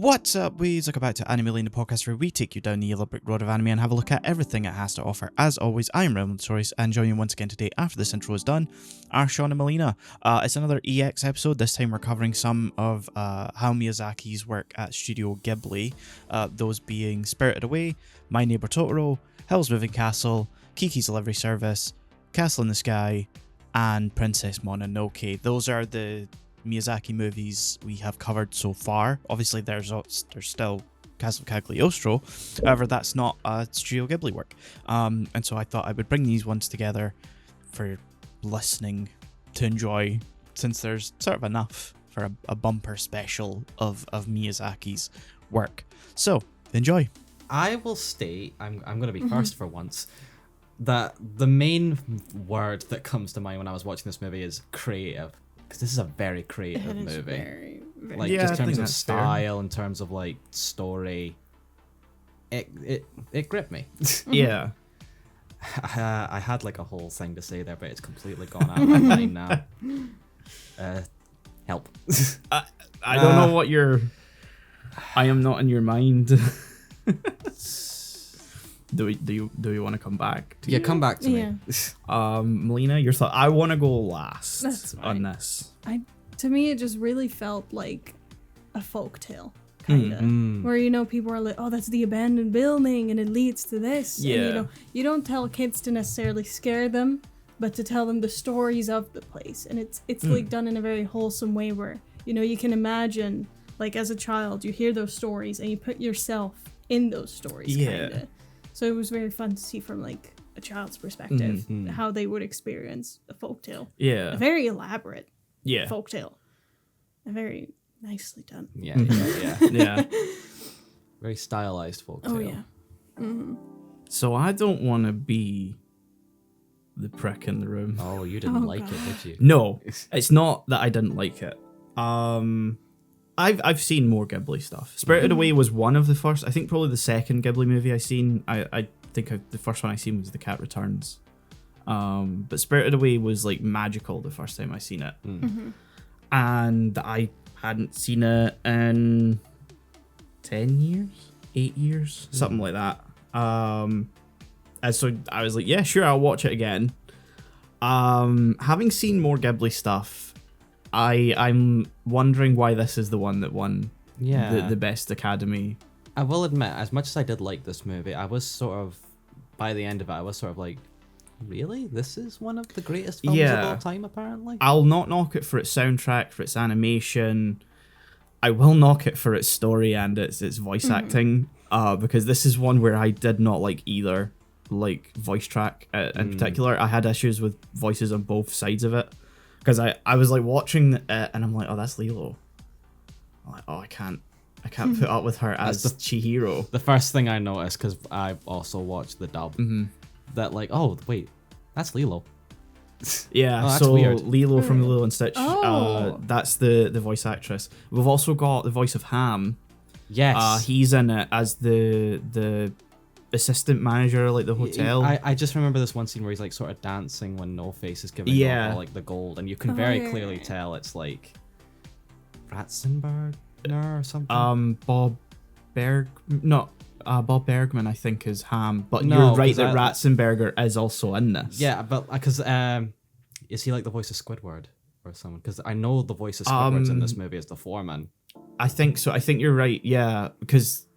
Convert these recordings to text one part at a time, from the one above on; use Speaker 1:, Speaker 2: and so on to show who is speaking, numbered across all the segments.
Speaker 1: What's up, we's Welcome back to Melina, the podcast where we take you down the yellow brick road of anime and have a look at everything it has to offer. As always, I'm Notorious, and joining you once again today after this intro is done are Shaun and Melina. It's another EX episode. This time we're covering some of Hayao Miyazaki's work at Studio Ghibli, those being Spirited Away, My Neighbour Totoro, Howl's Moving Castle, Kiki's Delivery Service, Castle in the Sky, and Princess Mononoke. Those are the Miyazaki movies we have covered so far. Obviously there's still Castle of Cagliostro, however that's not a Studio Ghibli work, and so I thought I would bring these ones together for listening to enjoy, since there's sort of enough for a bumper special of Miyazaki's work. So enjoy.
Speaker 2: I will state, I'm going to be first for once, that the main word that comes to mind when I was watching this movie is creative. Because this is a very creative movie.
Speaker 3: Very,
Speaker 2: like,
Speaker 1: yeah,
Speaker 2: just in terms of style,
Speaker 1: fair.
Speaker 2: in terms of like story, it gripped me.
Speaker 1: Yeah.
Speaker 2: I had like a whole thing to say there, but it's completely gone out of my mind now. Help.
Speaker 4: I don't know what your. I am not in your mind. Do we want to come back?
Speaker 2: Yeah, come back to me.
Speaker 4: Melina, your thought. I want to go last
Speaker 3: That's
Speaker 4: on this.
Speaker 3: To me, it just really felt like a folktale, kind of, where people are like, "Oh, that's the abandoned building, and it leads to this."
Speaker 4: Yeah.
Speaker 3: And, you don't tell kids to necessarily scare them, but to tell them the stories of the place, and it's like done in a very wholesome way, where you can imagine, like as a child, you hear those stories and you put yourself in those stories, kind of. So it was very fun to see from like a child's perspective how they would experience a folktale.
Speaker 4: Yeah.
Speaker 3: A very elaborate
Speaker 4: Yeah.
Speaker 3: folktale. And very nicely done.
Speaker 4: Yeah.
Speaker 2: Very stylized folktale.
Speaker 3: Oh yeah. Mm-hmm.
Speaker 4: So I don't want to be the prick in the room.
Speaker 2: Oh, you didn't like
Speaker 3: God.
Speaker 2: it, did you?
Speaker 4: No, it's not that I didn't like it. I've seen more Ghibli stuff. Spirited Away was one of the first. I think probably the second Ghibli movie I seen. I think the first one I seen was The Cat Returns. But Spirited Away was like magical the first time I seen it, and I hadn't seen it in 10 years, 8 years, something like that. And so I was like, yeah, sure, I'll watch it again. Having seen more Ghibli stuff, I'm wondering why this is the one that won the best Academy.
Speaker 2: I will admit, as much as I did like this movie, I was sort of, by the end of it, I was sort of like, really? This is one of the greatest films of all time, apparently?
Speaker 4: I'll not knock it for its soundtrack, for its animation. I will knock it for its story and its voice acting, because this is one where I did not like either, like voice track in particular. I had issues with voices on both sides of it. Because I was like watching it and I'm like, oh, that's Lilo. I'm like, oh, I can't put up with her as Chihiro.
Speaker 2: The first thing I noticed, because I also watched the dub, that like, oh wait, that's Lilo.
Speaker 4: Yeah,
Speaker 2: that's
Speaker 4: so
Speaker 2: weird.
Speaker 4: Lilo from Lilo and Stitch.
Speaker 3: Oh.
Speaker 4: That's the voice actress. We've also got the voice of Ham.
Speaker 2: Yes.
Speaker 4: He's in it as the assistant manager, like the hotel.
Speaker 2: I just remember this one scene where he's like sort of dancing when No Face is giving off all, like the gold, and you can very clearly tell it's like Ratzenberger or something.
Speaker 4: Bob Bergman, I think, is Ham, but
Speaker 2: No,
Speaker 4: you're right
Speaker 2: 'cause
Speaker 4: that Ratzenberger is also in this.
Speaker 2: Yeah, but because is he like the voice of Squidward or someone? Because I know the voice of Squidward's in this movie is the foreman.
Speaker 4: I think so. I think you're right. Yeah, because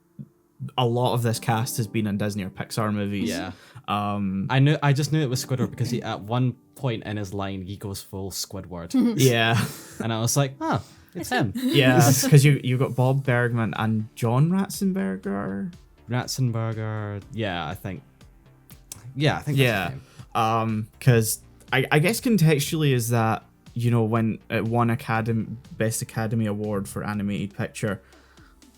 Speaker 4: a lot of this cast has been in Disney or Pixar movies.
Speaker 2: Yeah. I just knew it was Squidward because he, at one point in his line, he goes full Squidward.
Speaker 4: Yeah.
Speaker 2: And I was like, oh, it's him.
Speaker 4: Yeah, because you got Bob Bergman and John Ratzenberger.
Speaker 2: Yeah, I think that's his name.
Speaker 4: Because I guess contextually is that, when it won Best Academy Award for Animated Picture,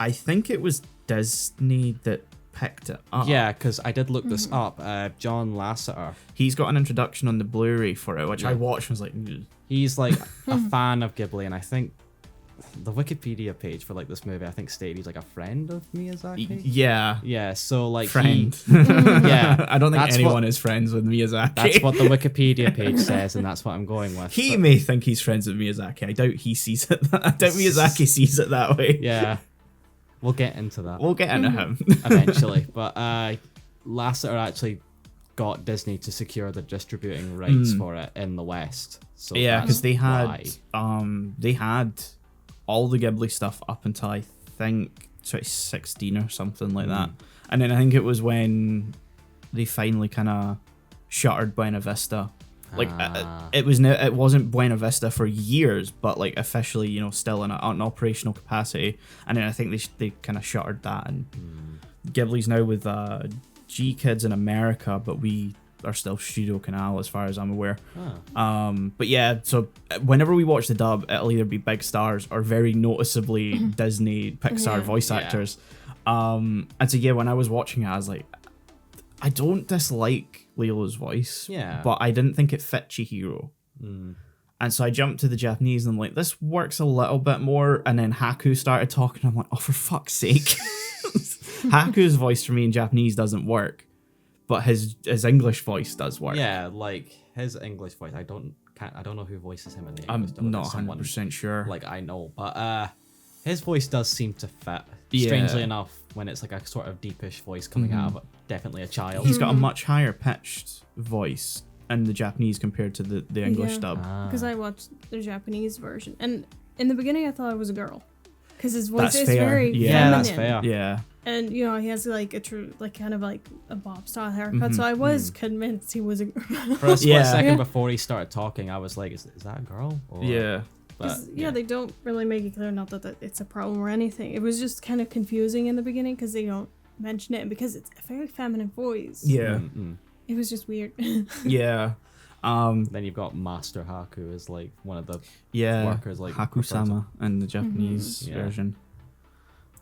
Speaker 4: I think it was Disney that picked it up.
Speaker 2: Yeah, because I did look this up. John Lasseter.
Speaker 4: He's got an introduction on the Blu-ray for it, which I watched and was like, ugh.
Speaker 2: He's like a fan of Ghibli, and I think the Wikipedia page for like this movie, I think stated he's like a friend of Miyazaki.
Speaker 4: Yeah.
Speaker 2: Yeah, so like
Speaker 4: Friend.
Speaker 2: Yeah.
Speaker 4: I don't think
Speaker 2: That's
Speaker 4: anyone is friends with Miyazaki.
Speaker 2: That's what the Wikipedia page says, and that's what I'm going with.
Speaker 4: He may think he's friends with Miyazaki. I doubt he sees it. I doubt Miyazaki sees it that way.
Speaker 2: Yeah. We'll get into that
Speaker 4: We'll get into him.
Speaker 2: eventually. But Lasseter actually got Disney to secure the distributing rights for it in the West. So
Speaker 4: Yeah, because they
Speaker 2: why.
Speaker 4: had all the Ghibli stuff up until I think 2016 or something like that, and then I think it was when they finally kind of shuttered Buena Vista. Like it wasn't Buena Vista for years, but like officially, you know, still in an operational capacity. And then I think they kind of shuttered that, and Ghibli's now with G Kids in America, but we are still Studio Canal as far as I'm aware. But yeah, so whenever we watch the dub, it'll either be big stars or very noticeably Disney Pixar voice actors. And so yeah, when I was watching it, I was like, I don't dislike Leo's voice, but I didn't think it fit Chihiro. And so I jumped to the Japanese and I'm like, this works a little bit more. And then Haku started talking. I'm like, oh, for fuck's sake. Haku's voice for me in Japanese doesn't work, but his English voice does work.
Speaker 2: Yeah, like his English voice. I don't know who voices him in the
Speaker 4: I'm
Speaker 2: English dub.
Speaker 4: not
Speaker 2: It's someone
Speaker 4: 100% sure.
Speaker 2: like I know, but his voice does seem to fit.
Speaker 4: Yeah.
Speaker 2: Strangely enough, when it's like a sort of deepish voice coming out of definitely a child.
Speaker 4: He's got a much higher pitched voice in the Japanese compared to the English dub.
Speaker 3: Because I watched the Japanese version, and in the beginning I thought I was a girl, because his voice
Speaker 4: That's
Speaker 3: is
Speaker 4: fair.
Speaker 3: very
Speaker 4: Yeah,
Speaker 3: feminine.
Speaker 2: that's fair.
Speaker 4: Yeah.
Speaker 3: And you know, he has like a true, like kind of like a bob style haircut. So I was convinced he was a girl.
Speaker 2: For a split second
Speaker 3: Yeah.
Speaker 2: before he started talking, I was like, is that a girl? Or,
Speaker 4: Yeah.
Speaker 2: But,
Speaker 3: Yeah, they don't really make it clear, not that it's a problem or anything. It was just kind of confusing in the beginning because they don't mention it, and because it's a very feminine voice.
Speaker 4: Yeah.
Speaker 3: It was just weird.
Speaker 4: Yeah.
Speaker 2: Then you've got Master Haku as like one of the workers, like
Speaker 4: Haku-sama in the Japanese version.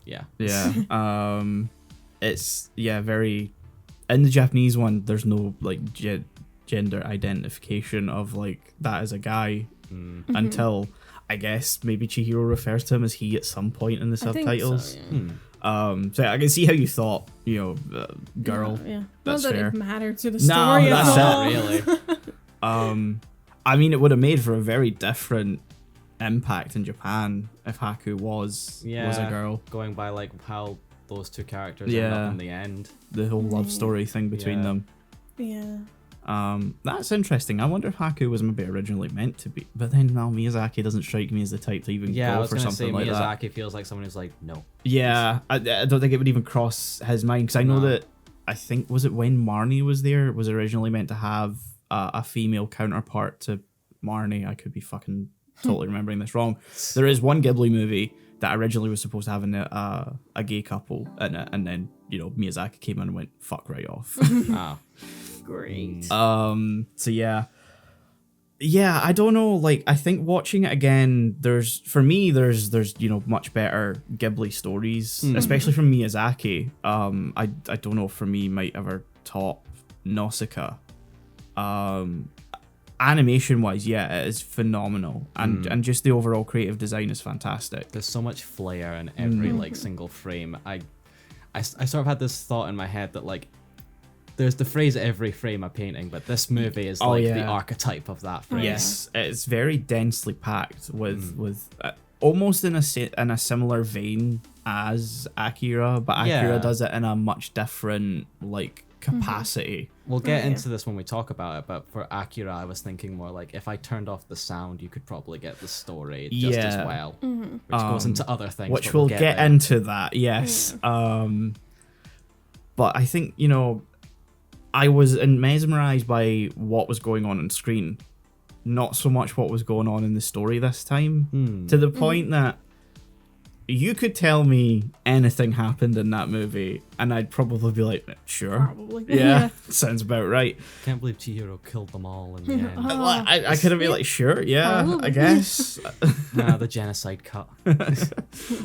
Speaker 2: Yeah.
Speaker 4: Yeah. It's very in the Japanese one. There's no like gender identification of like that as a guy until I guess maybe Chihiro refers to him as he at some point in the
Speaker 3: I
Speaker 4: subtitles.
Speaker 3: think so, yeah.
Speaker 4: So I can see how you thought, you know, girl.
Speaker 3: Yeah.
Speaker 4: That's
Speaker 3: Not that
Speaker 4: fair.
Speaker 3: it mattered to the
Speaker 4: No,
Speaker 3: story at
Speaker 4: that's
Speaker 3: all.
Speaker 2: Really.
Speaker 4: I mean, it would have made for a very different impact in Japan if Haku was a girl.
Speaker 2: Going by like how those two characters end up in the end.
Speaker 4: The whole love story thing between them.
Speaker 3: Yeah.
Speaker 4: That's interesting. I wonder if Haku was maybe originally meant to be, but then now Miyazaki doesn't strike me as the type to even
Speaker 2: I
Speaker 4: go
Speaker 2: was
Speaker 4: for
Speaker 2: gonna
Speaker 4: something
Speaker 2: say
Speaker 4: like that.
Speaker 2: Miyazaki feels like someone who's like, no.
Speaker 4: Yeah, I don't think it would even cross his mind, because I know that, I think, was it when Marnie was there, it was originally meant to have a female counterpart to Marnie. I could be fucking totally remembering this wrong. There is one Ghibli movie that originally was supposed to have a gay couple in it, and then, you know, Miyazaki came in and went, fuck right off.
Speaker 3: Great.
Speaker 4: So yeah, I don't know, like, I think watching it again, there's you know, much better Ghibli stories, especially from Miyazaki. I don't know if for me might ever top Nausicaa. Animation wise, yeah, it is phenomenal, and just the overall creative design is fantastic.
Speaker 2: There's so much flair in every like single frame. I sort of had this thought in my head that like there's the phrase every frame a painting, but this movie is like the archetype of that phrase.
Speaker 4: Yes, it's very densely packed with almost in a similar vein as Akira, but Akira does it in a much different like capacity.
Speaker 2: We'll get into this when we talk about it, but for Akira, I was thinking more like if I turned off the sound, you could probably get the story just as well, which goes into other things.
Speaker 4: Which
Speaker 2: but
Speaker 4: we'll
Speaker 2: get
Speaker 4: get
Speaker 2: there.
Speaker 4: into that, yes. But I think, you know, I was mesmerized by what was going on screen, not so much what was going on in the story this time, to the point that you could tell me anything happened in that movie and I'd probably be like, sure.
Speaker 3: Probably.
Speaker 4: Yeah, sounds about right.
Speaker 2: Can't believe Chihiro killed them all in the end.
Speaker 4: I couldn't be like, sure, yeah,
Speaker 3: Probably.
Speaker 4: I guess.
Speaker 2: The genocide cut.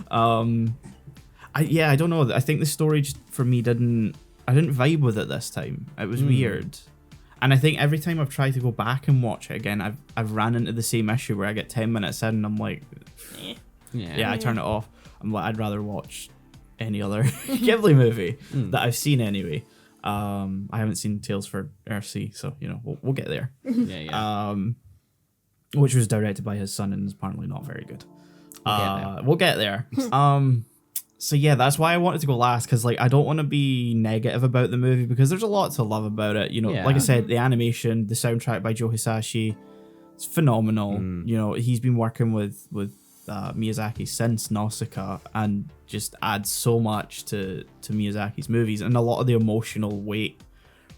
Speaker 4: I don't know. I think the story just, for me, I didn't vibe with it this time. It was weird. And I think every time I've tried to go back and watch it again, I've ran into the same issue where I get 10 minutes in and I'm like, yeah, I turn it off. I'm like, I'd rather watch any other Ghibli movie that I've seen anyway. I haven't seen Tales for Earthsea, so, you know, we'll get there. Which was directed by his son and is apparently not very good. We'll get there. So yeah, that's why I wanted to go last, because like I don't want to be negative about the movie because there's a lot to love about it. You know,
Speaker 2: Yeah.
Speaker 4: like I said, the animation, the soundtrack by Joe Hisashi, it's phenomenal. You know, he's been working with Miyazaki since Nausicaa and just adds so much to Miyazaki's movies, and a lot of the emotional weight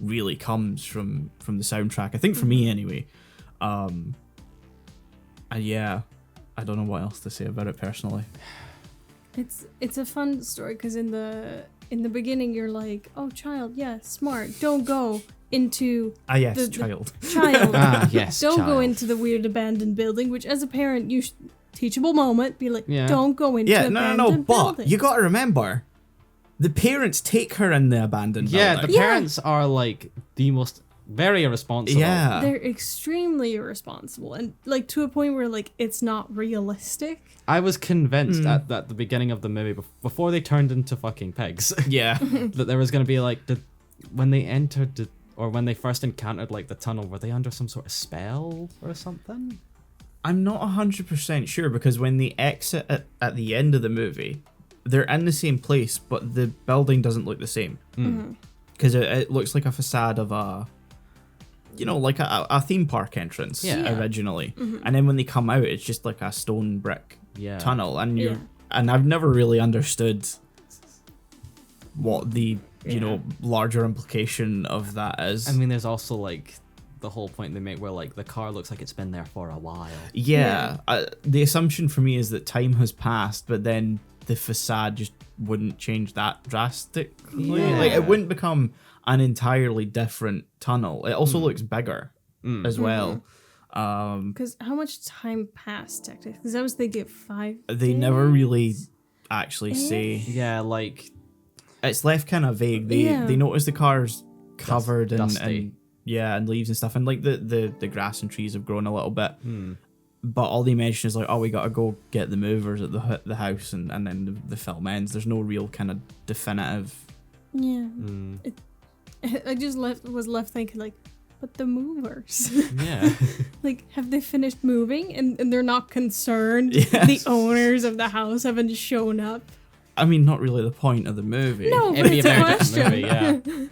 Speaker 4: really comes from the soundtrack. I think for me anyway. And yeah, I don't know what else to say about it personally.
Speaker 3: It's a fun story because in the beginning you're like, oh, child, yeah, smart, don't go into
Speaker 4: Yes,
Speaker 3: the
Speaker 4: child.
Speaker 3: child.
Speaker 2: Yes,
Speaker 3: Don't go
Speaker 2: child.
Speaker 3: into the weird abandoned building, which as a parent you teachable moment, be like,
Speaker 2: Yeah.
Speaker 3: don't go into
Speaker 4: Yeah,
Speaker 3: abandoned
Speaker 4: but
Speaker 3: buildings.
Speaker 4: you got to remember, the parents take her in the abandoned
Speaker 2: Yeah,
Speaker 4: building.
Speaker 2: the parents are like the most very irresponsible.
Speaker 4: Yeah.
Speaker 3: They're extremely irresponsible and like to a point where like it's not realistic.
Speaker 2: I was convinced at the beginning of the movie, before they turned into fucking pigs,
Speaker 4: Yeah.
Speaker 2: that there was going to be like, when they entered or when they first encountered like the tunnel, were they under some sort of spell or something?
Speaker 4: I'm not 100% sure, because when they exit at the end of the movie, they're in the same place, but the building doesn't look the same. Because it looks like a facade of a, you know, like a theme park entrance originally. And then when they come out, it's just like a stone brick tunnel. And and I've never really understood what the, you know, larger implication of that is.
Speaker 2: I mean, there's also like the whole point they make where like the car looks like it's been there for a while.
Speaker 4: Yeah, the assumption for me is that time has passed, but then the facade just wouldn't change that drastically.
Speaker 2: Yeah.
Speaker 4: Like it wouldn't become an entirely different tunnel. It also looks bigger as well.
Speaker 3: Because how much time passed technically? Because I was thinking 5
Speaker 4: They never really actually say.
Speaker 2: Yeah, like
Speaker 4: It's left kind of vague. They notice the car's covered
Speaker 2: dusty.
Speaker 4: and leaves and stuff, and like the grass and trees have grown a little bit. But all they mention is like, oh, we gotta go get the movers at the house, and then the film ends. There's no real kind of definitive.
Speaker 3: Yeah. I just was left thinking like, but the movers.
Speaker 2: yeah.
Speaker 3: Like, have they finished moving and they're not concerned?
Speaker 4: Yes.
Speaker 3: The owners of the house haven't shown up.
Speaker 4: I mean, not really the point of the movie.
Speaker 3: No,
Speaker 2: It'd
Speaker 3: but
Speaker 2: be a
Speaker 3: it's a
Speaker 2: very different
Speaker 3: question.
Speaker 2: movie,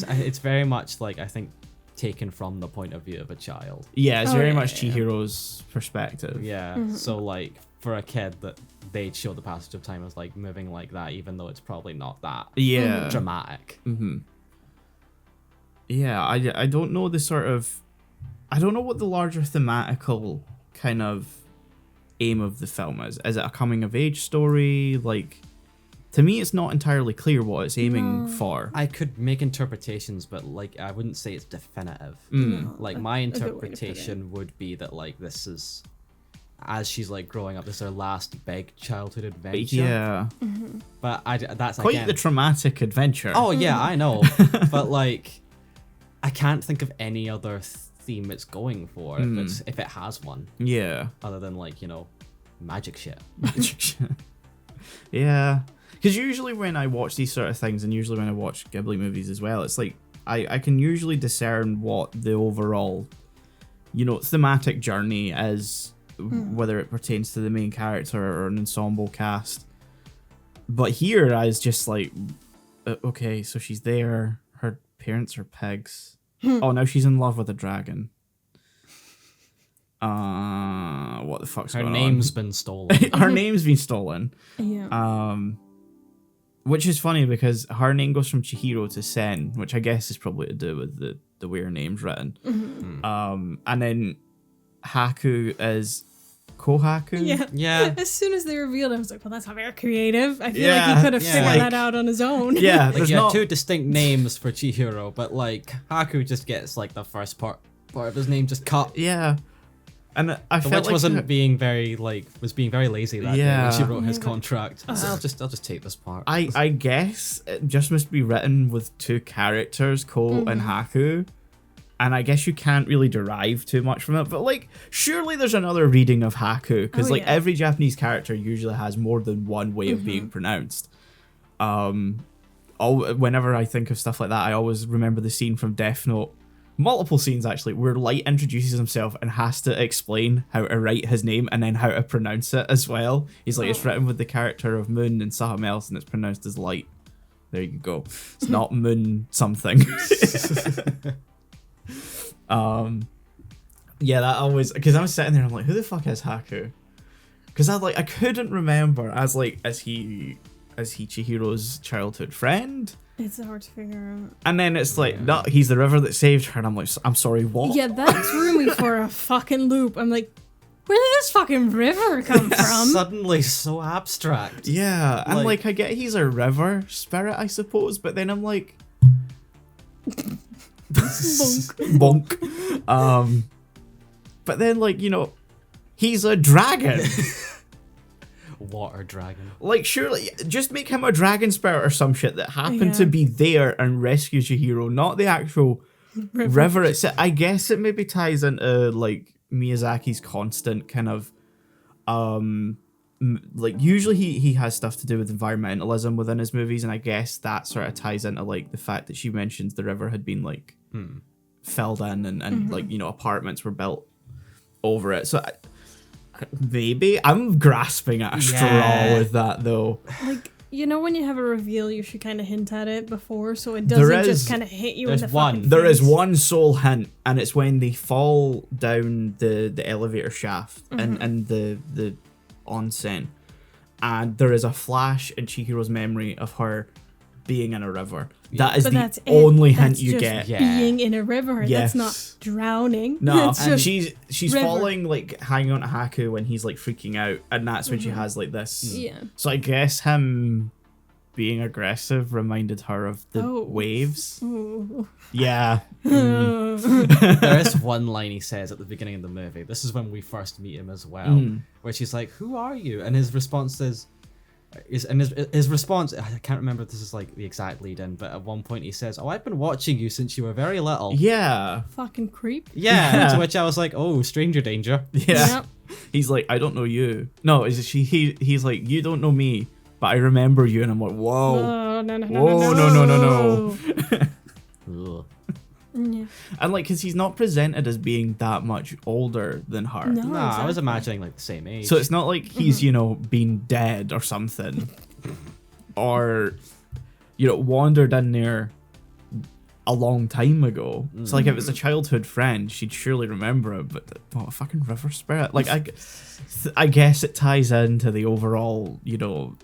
Speaker 2: yeah. It's very much like, I think, taken from the point of view of a child.
Speaker 4: Yeah, it's
Speaker 3: Oh,
Speaker 4: very
Speaker 3: yeah,
Speaker 4: much
Speaker 3: yeah.
Speaker 4: Chihiro's perspective.
Speaker 2: Yeah. So like for a kid that they'd show the passage of time as like moving like that, even though it's probably not that
Speaker 4: Yeah.
Speaker 2: dramatic.
Speaker 4: Yeah, I don't know the sort of... I don't know what the larger thematical kind of aim of the film is. Is it a coming-of-age story? Like, to me, it's not entirely clear what it's aiming for.
Speaker 2: I could make interpretations, but like I wouldn't say it's definitive. Like my
Speaker 3: good way to put it.
Speaker 2: interpretation would be that like this is, as she's like growing up, this is her last big childhood adventure.
Speaker 4: Yeah.
Speaker 2: But that's
Speaker 4: Quite
Speaker 2: again.
Speaker 4: the traumatic adventure.
Speaker 2: Oh yeah, I know. But like, I can't think of any other theme it's going for if it has one,
Speaker 4: Yeah.
Speaker 2: other than like, you know, magic shit.
Speaker 4: Yeah. Because usually when I watch these sort of things, and usually when I watch Ghibli movies as well, it's like I can usually discern what the overall, you know, thematic journey is, whether it pertains to the main character or an ensemble cast. But here I was just like, okay, so she's there, her parents are pigs. Oh, now she's in love with a dragon. What the fuck's
Speaker 2: Her
Speaker 4: going
Speaker 2: name's been stolen.
Speaker 4: on? Her name's been stolen.
Speaker 3: Yeah.
Speaker 4: Which is funny because her name goes from Chihiro to Sen, which I guess is probably to do with the way her name's written. And then Haku is Kohaku.
Speaker 3: Yeah.
Speaker 2: Yeah.
Speaker 3: As soon as they revealed it, I was like, well, that's not very creative. I feel like
Speaker 4: Yeah.
Speaker 3: he could have
Speaker 2: Yeah,
Speaker 3: figured
Speaker 2: like-
Speaker 3: that out on his own.
Speaker 4: Yeah,
Speaker 2: Like
Speaker 4: there's
Speaker 2: you had
Speaker 4: not.
Speaker 2: two distinct names for Chihiro, but like Haku just gets like the first part of his name just cut.
Speaker 4: Yeah, and I
Speaker 2: The
Speaker 4: felt
Speaker 2: witch
Speaker 4: like
Speaker 2: wasn't being very lazy that day
Speaker 4: Yeah.
Speaker 2: when she wrote his
Speaker 3: Yeah.
Speaker 2: contract. I'll just take this part.
Speaker 4: I guess it just must be written with two characters, Ko and Haku. And I guess you can't really derive too much from it, but like, surely there's another reading of Haku, because
Speaker 3: Oh,
Speaker 4: like
Speaker 3: yeah.
Speaker 4: every Japanese character usually has more than one way of being pronounced. Whenever I think of stuff like that, I always remember the scene from Death Note multiple scenes actually where Light introduces himself and has to explain how to write his name and then how to pronounce it as well. He's like, it's written with the character of Moon and something else, and it's pronounced as Light. There you go. It's not Moon something. Yeah, that always, because I was sitting there and I'm like, who the fuck is Haku? Because I couldn't remember as he Chihiro's childhood friend.
Speaker 3: It's hard to figure out.
Speaker 4: And then it's like, no, he's the river that saved her, and I'm like, I'm sorry, what?
Speaker 3: Yeah, that threw me for a fucking loop. I'm like, where did this fucking river come from?
Speaker 2: Suddenly so abstract.
Speaker 4: Yeah, and like I get he's a river spirit, I suppose, but then I'm like, bonk. But then, like, you know, he's a dragon.
Speaker 2: Water dragon.
Speaker 4: Like, surely, just make him a dragon spirit or some shit that happened to be there and rescue Chihiro, not the actual river itself. I guess it maybe ties into, like, Miyazaki's constant kind of, like, usually he has stuff to do with environmentalism within his movies, and I guess that sort of ties into, like, the fact that she mentions the river had been, like, filled in and like, you know, apartments were built over it. So maybe I'm grasping at a straw with that, though. Like,
Speaker 3: you know, when you have a reveal, you should kind of hint at it before, so it doesn't just kind of hit you in the fucking face.
Speaker 4: There is one sole hint, and it's when they fall down the elevator shaft and the onsen, and there is a flash in Chihiro's memory of her being in a river. That is the only hint you get.
Speaker 3: Being in a river.
Speaker 4: Yes.
Speaker 3: That's not drowning.
Speaker 4: No, and she's falling, like, hanging on to Haku when he's, like, freaking out, and that's when she has, like, this.
Speaker 3: Yeah.
Speaker 4: So I guess him being aggressive reminded her of the waves.
Speaker 3: Ooh.
Speaker 4: Yeah.
Speaker 2: There is one line he says at the beginning of the movie. This is when we first meet him as well, where she's like, "Who are you?" And his response is, his response, I can't remember if this is like the exact lead in, but at one point he says, "Oh, I've been watching you since you were very little."
Speaker 4: Yeah.
Speaker 3: Fucking creep.
Speaker 2: Yeah. To which I was like, "Oh, stranger danger."
Speaker 4: Yeah.
Speaker 3: Yep.
Speaker 4: He's like, "I don't know you." No, is it she? He's like, "You don't know me, but I remember you," and I'm like, "Whoa,
Speaker 3: Oh, no.
Speaker 2: Ugh.
Speaker 3: Yeah.
Speaker 4: And like, because he's not presented as being that much older than her.
Speaker 3: No,
Speaker 2: Nah, I was
Speaker 3: exactly.
Speaker 2: imagining like the same age.
Speaker 4: So it's not like he's, you know, been dead or something. Or, you know, wandered in there a long time ago. So like, if it's a childhood friend, she'd surely remember it, but a fucking river spirit. Like, I guess it ties into the overall, you know,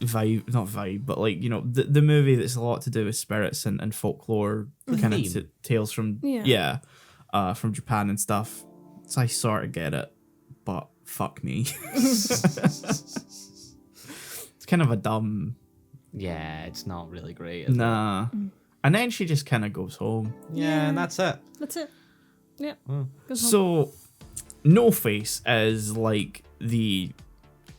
Speaker 4: vibe, but like, you know, the movie that's a lot to do with spirits and folklore, kind of tales from from Japan and stuff. So I sort of get it, but fuck me. It's kind of a dumb.
Speaker 2: Yeah, it's not really great.
Speaker 4: Nah. And then she just kind of goes home.
Speaker 2: Yeah, and that's it.
Speaker 3: That's it. Yeah.
Speaker 4: So, No Face is like the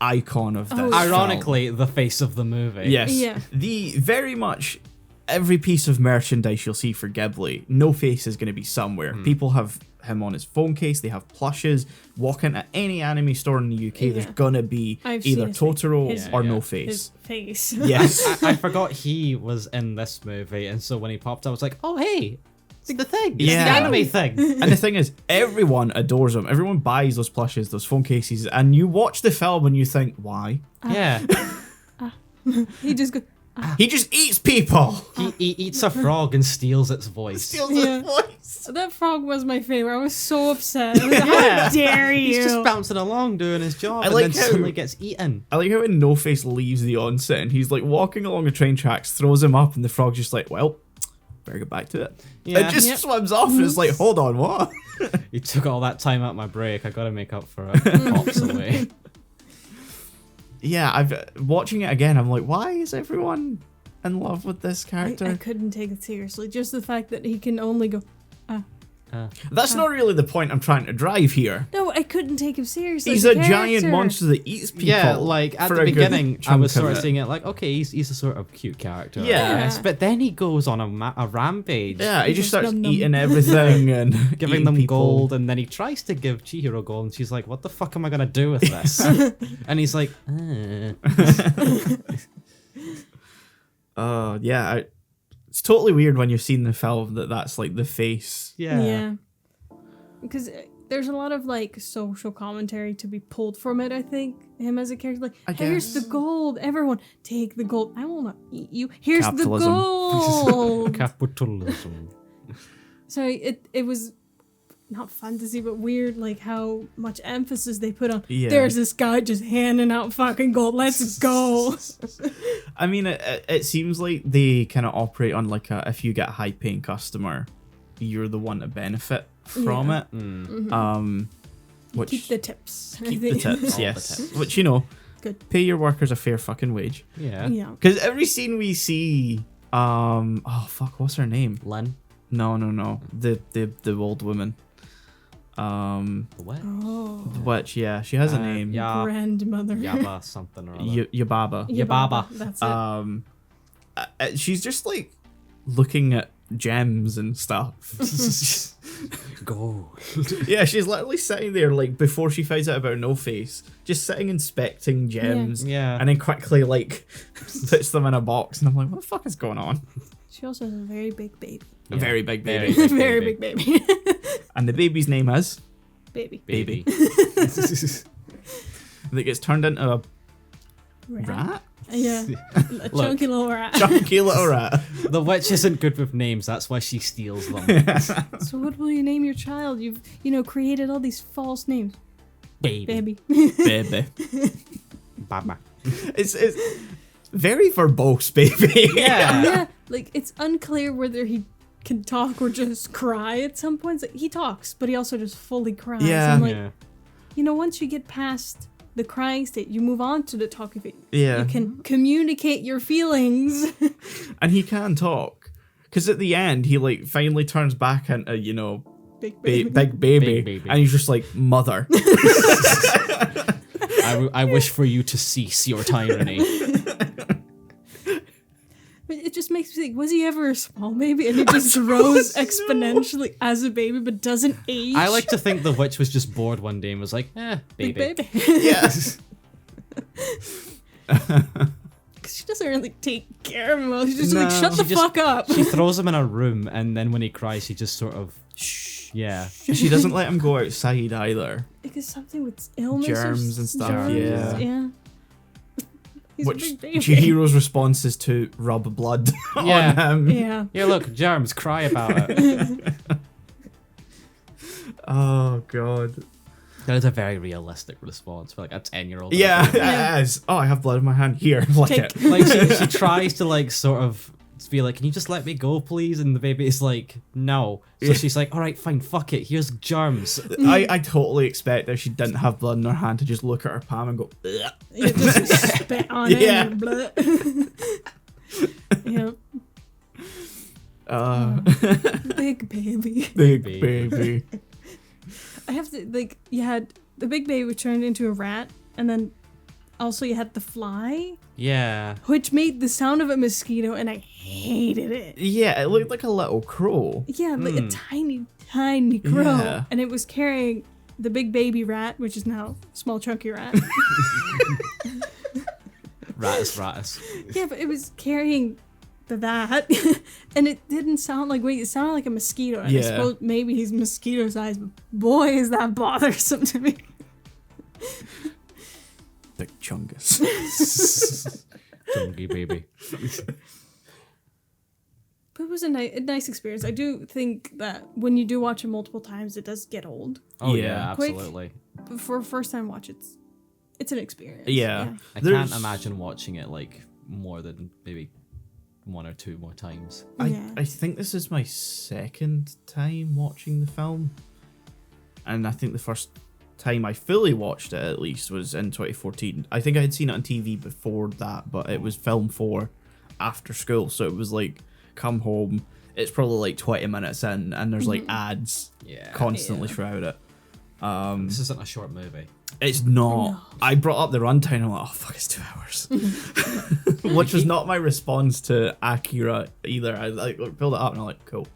Speaker 4: icon of this.
Speaker 2: Ironically, the face of the movie.
Speaker 4: Yes.
Speaker 3: Yeah.
Speaker 4: The very much every piece of merchandise you'll see for Ghibli, No Face is going to be somewhere. People have him on his phone case. They have plushes. Walk into any anime store in the UK, there's going to be either Totoro or No Face.
Speaker 3: His face.
Speaker 4: Yes.
Speaker 2: I forgot he was in this movie, and so when he popped, I was like, "Oh, hey, it's the thing. It's
Speaker 4: Yeah.
Speaker 2: the anime thing."
Speaker 4: And the thing is, everyone adores him. Everyone buys those plushes, those phone cases, and you watch the film and you think, why?
Speaker 2: Yeah.
Speaker 3: He just goes.
Speaker 4: He just eats people.
Speaker 2: He eats a frog and steals its voice.
Speaker 4: Steals
Speaker 3: Yeah.
Speaker 4: his voice.
Speaker 3: That frog was my favorite. I was so upset. I was like, how dare you?
Speaker 2: He's just bouncing along doing his job, and
Speaker 4: like
Speaker 2: then
Speaker 4: how-
Speaker 2: suddenly gets eaten.
Speaker 4: I like how when No Face leaves the onset and he's like walking along the train tracks, throws him up, and the frog's just like, well, better get back to it.
Speaker 2: Yeah.
Speaker 4: It just swims off and it's like, hold on, what?
Speaker 2: You took all that time out my break. I gotta make up for it. Pops away.
Speaker 4: Yeah, watching it again, I'm like, why is everyone in love with this character?
Speaker 3: I couldn't take it seriously. Just the fact that he can only go.
Speaker 4: That's not really the point I'm trying to drive here.
Speaker 3: No, I couldn't take him seriously.
Speaker 4: He's
Speaker 3: the
Speaker 4: a giant
Speaker 3: character.
Speaker 4: monster that eats people.
Speaker 2: Yeah, like at
Speaker 4: for
Speaker 2: the
Speaker 4: a good
Speaker 2: beginning, I
Speaker 4: chunk
Speaker 2: was sort of
Speaker 4: it.
Speaker 2: seeing it like, okay, he's a sort of cute character. I
Speaker 4: Yeah.
Speaker 2: guess. But then he goes on a rampage.
Speaker 4: Yeah, he just
Speaker 3: Just
Speaker 4: starts
Speaker 3: num-num.
Speaker 4: eating everything and
Speaker 2: Giving
Speaker 4: eating
Speaker 2: them
Speaker 4: people.
Speaker 2: gold, and then he tries to give Chihiro gold, and she's like, "What the fuck am I gonna do with this?" And he's like,
Speaker 4: Yeah, It's totally weird when you've seen the film that's like the face.
Speaker 3: Yeah. Because there's a lot of like social commentary to be pulled from it, I think. Him as a character, like,
Speaker 4: I
Speaker 3: here's
Speaker 4: guess.
Speaker 3: the gold. Everyone, take the gold. I will not eat you. Here's
Speaker 4: Capitalism.
Speaker 3: the gold.
Speaker 2: Capitalism.
Speaker 3: So it was not fantasy, but weird, like how much emphasis they put on.
Speaker 4: Yeah.
Speaker 3: There's this guy just handing out fucking gold. Let's go.
Speaker 4: I mean, it seems like they kind of operate on like if you get a high paying customer, you're the one to benefit from
Speaker 3: Yeah.
Speaker 4: it.
Speaker 2: Mm.
Speaker 4: Which
Speaker 3: Keep the tips. I
Speaker 4: keep the
Speaker 3: think.
Speaker 4: tips,
Speaker 2: All the
Speaker 4: yes.
Speaker 2: tips.
Speaker 4: Which, you know,
Speaker 3: Good.
Speaker 4: pay your workers a fair fucking wage.
Speaker 2: Yeah.
Speaker 3: Yeah.
Speaker 4: Because every scene we see, oh fuck, what's her name?
Speaker 2: Len.
Speaker 4: No, the old woman.
Speaker 2: The what?
Speaker 3: Oh.
Speaker 4: Which, yeah, she has a name.
Speaker 2: Yeah.
Speaker 3: Grandmother.
Speaker 2: Yaba something or other.
Speaker 4: Yababa.
Speaker 2: Yababa.
Speaker 3: That's it.
Speaker 4: She's just like looking at gems and stuff.
Speaker 2: Go.
Speaker 4: Yeah, she's literally sitting there like before she finds out about No Face, just sitting inspecting gems.
Speaker 2: Yeah.
Speaker 4: And then quickly like puts them in a box, and I'm like, what the fuck is going on?
Speaker 3: She also has a very big baby.
Speaker 4: A very big baby.
Speaker 2: Very big
Speaker 3: Very
Speaker 2: baby.
Speaker 3: big baby.
Speaker 4: And the baby's name is
Speaker 3: Baby.
Speaker 2: Baby.
Speaker 4: that gets turned into a rat.
Speaker 3: Yeah. A chunky little rat.
Speaker 4: Chunky little rat.
Speaker 2: The witch isn't good with names. That's why she steals them.
Speaker 3: So what will you name your child? You've, created all these false names.
Speaker 2: Baby.
Speaker 3: Baby.
Speaker 4: Baby.
Speaker 2: Baba.
Speaker 4: It's very verbose, baby.
Speaker 2: Yeah.
Speaker 3: Yeah. Like, it's unclear whether he can talk or just cry at some points. Like, he talks, but he also just fully cries.
Speaker 4: Yeah.
Speaker 3: I'm like,
Speaker 2: Yeah.
Speaker 3: once you get past the crying state, you move on to the talking phase.
Speaker 4: Yeah.
Speaker 3: You can communicate your feelings.
Speaker 4: And he can talk. Because at the end, he like finally turns back into,
Speaker 3: Big
Speaker 4: big
Speaker 3: baby.
Speaker 4: baby. And he's just like, mother.
Speaker 2: I wish for you to cease your tyranny.
Speaker 3: But it just makes me think, was he ever a small baby and he just grows exponentially as a baby but doesn't age?
Speaker 2: I like to think the witch was just bored one day and was like,
Speaker 3: Big
Speaker 2: baby.
Speaker 3: baby.
Speaker 4: Yes.
Speaker 3: Because she doesn't really take care of him well. She's just like,
Speaker 4: No.
Speaker 3: shut the
Speaker 2: She just-
Speaker 3: fuck up.
Speaker 2: She throws him in a room and then when he cries, she just sort of, shh. Yeah.
Speaker 4: She doesn't let him go outside either.
Speaker 3: Because something with illness or
Speaker 4: Germs and stuff,
Speaker 3: germs,
Speaker 4: yeah.
Speaker 3: Yeah. He's a
Speaker 4: Which
Speaker 3: big baby.
Speaker 4: Chihiro's response is to rub blood
Speaker 2: Yeah.
Speaker 4: on him.
Speaker 3: Yeah.
Speaker 2: Yeah, look, germs, cry about it.
Speaker 4: Oh, God.
Speaker 2: That is a very realistic response for like a 10-year-old.
Speaker 4: Yeah,
Speaker 3: Yeah.
Speaker 4: it is. Oh, I have blood in my hand. Here, lick
Speaker 3: Take-
Speaker 4: it.
Speaker 2: Like she tries to like sort of be like, can you just let me go, please? And the baby is like, no. So
Speaker 4: Yeah.
Speaker 2: she's like, all right, fine, fuck it. Here's germs.
Speaker 4: I totally expect if she didn't have blood in her hand to just look at her palm and go, "Ugh."
Speaker 3: You just spit on
Speaker 4: Yeah.
Speaker 3: it and blah. Yeah. Big baby.
Speaker 4: Big
Speaker 2: Baby.
Speaker 4: baby.
Speaker 3: I have to, like, you had the big baby which turned into a rat, and then also you had the fly,
Speaker 2: Yeah.
Speaker 3: which made the sound of a mosquito, and I hated it.
Speaker 4: Yeah, it looked like a little crow.
Speaker 3: Yeah, like a tiny, tiny crow.
Speaker 4: Yeah.
Speaker 3: And it was carrying the big baby rat, which is now small chunky rat.
Speaker 2: Ratus.
Speaker 3: Yeah, but it was carrying that, and it didn't sound like it sounded like a mosquito. And I
Speaker 4: Yeah.
Speaker 3: suppose maybe he's mosquito sized, but boy, is that bothersome to me.
Speaker 4: Big chungus.
Speaker 2: Chunky baby.
Speaker 3: But it was a nice experience. I do think that when you do watch it multiple times, it does get old.
Speaker 2: Oh
Speaker 4: Yeah.
Speaker 2: yeah,
Speaker 3: Quick.
Speaker 2: absolutely.
Speaker 3: But for a first time watch, it's an experience.
Speaker 4: Yeah.
Speaker 2: I
Speaker 4: There's-
Speaker 2: can't imagine watching it like more than maybe one or two more times.
Speaker 3: Yeah.
Speaker 4: I think this is my second time watching the film. And I think the first time I fully watched it, at least, was in 2014. I think I had seen it on TV before that, but it was filmed for after school. So it was like, come home, it's probably like 20 minutes in, and there's like ads
Speaker 2: Yeah.
Speaker 4: constantly
Speaker 3: Yeah.
Speaker 4: throughout it.
Speaker 2: This isn't a short movie.
Speaker 4: It's not.
Speaker 3: No.
Speaker 4: I brought up the runtime and I'm like, oh fuck, it's 2 hours. Which was not my response to Akira either. I like pulled it up and I'm like, cool.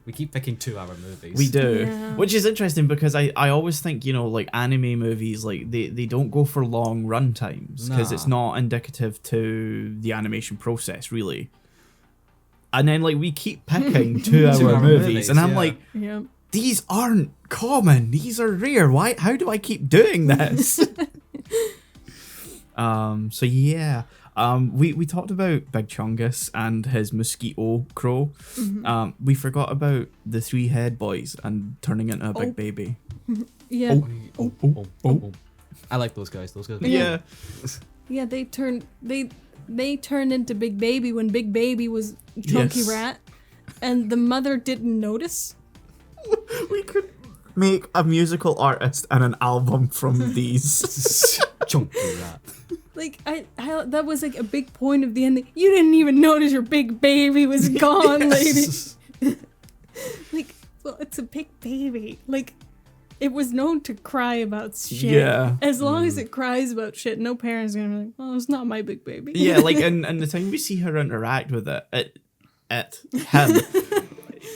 Speaker 2: We keep picking 2-hour movies.
Speaker 4: We do.
Speaker 3: Yeah.
Speaker 4: Which is interesting because I always think, like anime movies, like they don't go for long run times because it's
Speaker 2: Nah.
Speaker 4: not indicative to the animation process, really. And then like we keep picking 2 hour
Speaker 2: 2 hour
Speaker 4: movies, and I'm
Speaker 2: yeah.
Speaker 4: like,
Speaker 3: Yeah.
Speaker 4: these aren't common. These are rare. Why? How do I keep doing this? So yeah. We talked about Big Chungus and his mosquito crow. We forgot about the 3 head boys and turning into a big baby.
Speaker 3: Yeah.
Speaker 2: Oh. I like those guys. Those guys.
Speaker 4: Yeah.
Speaker 3: Yeah, they turned into Big Baby when Big Baby was Chunky
Speaker 4: Yes.
Speaker 3: Rat, and the mother didn't notice.
Speaker 4: We could make a musical artist and an album from these.
Speaker 2: Chunky rat.
Speaker 3: Like I that was like a big point of the ending. You didn't even notice your big baby was gone, lady. Like, well, it's a big baby. Like, it was known to cry about shit.
Speaker 4: Yeah.
Speaker 3: As long as it cries about shit, no parent's gonna be like, "Oh, it's not my big baby."
Speaker 4: Yeah, like and the time we see her interact with him,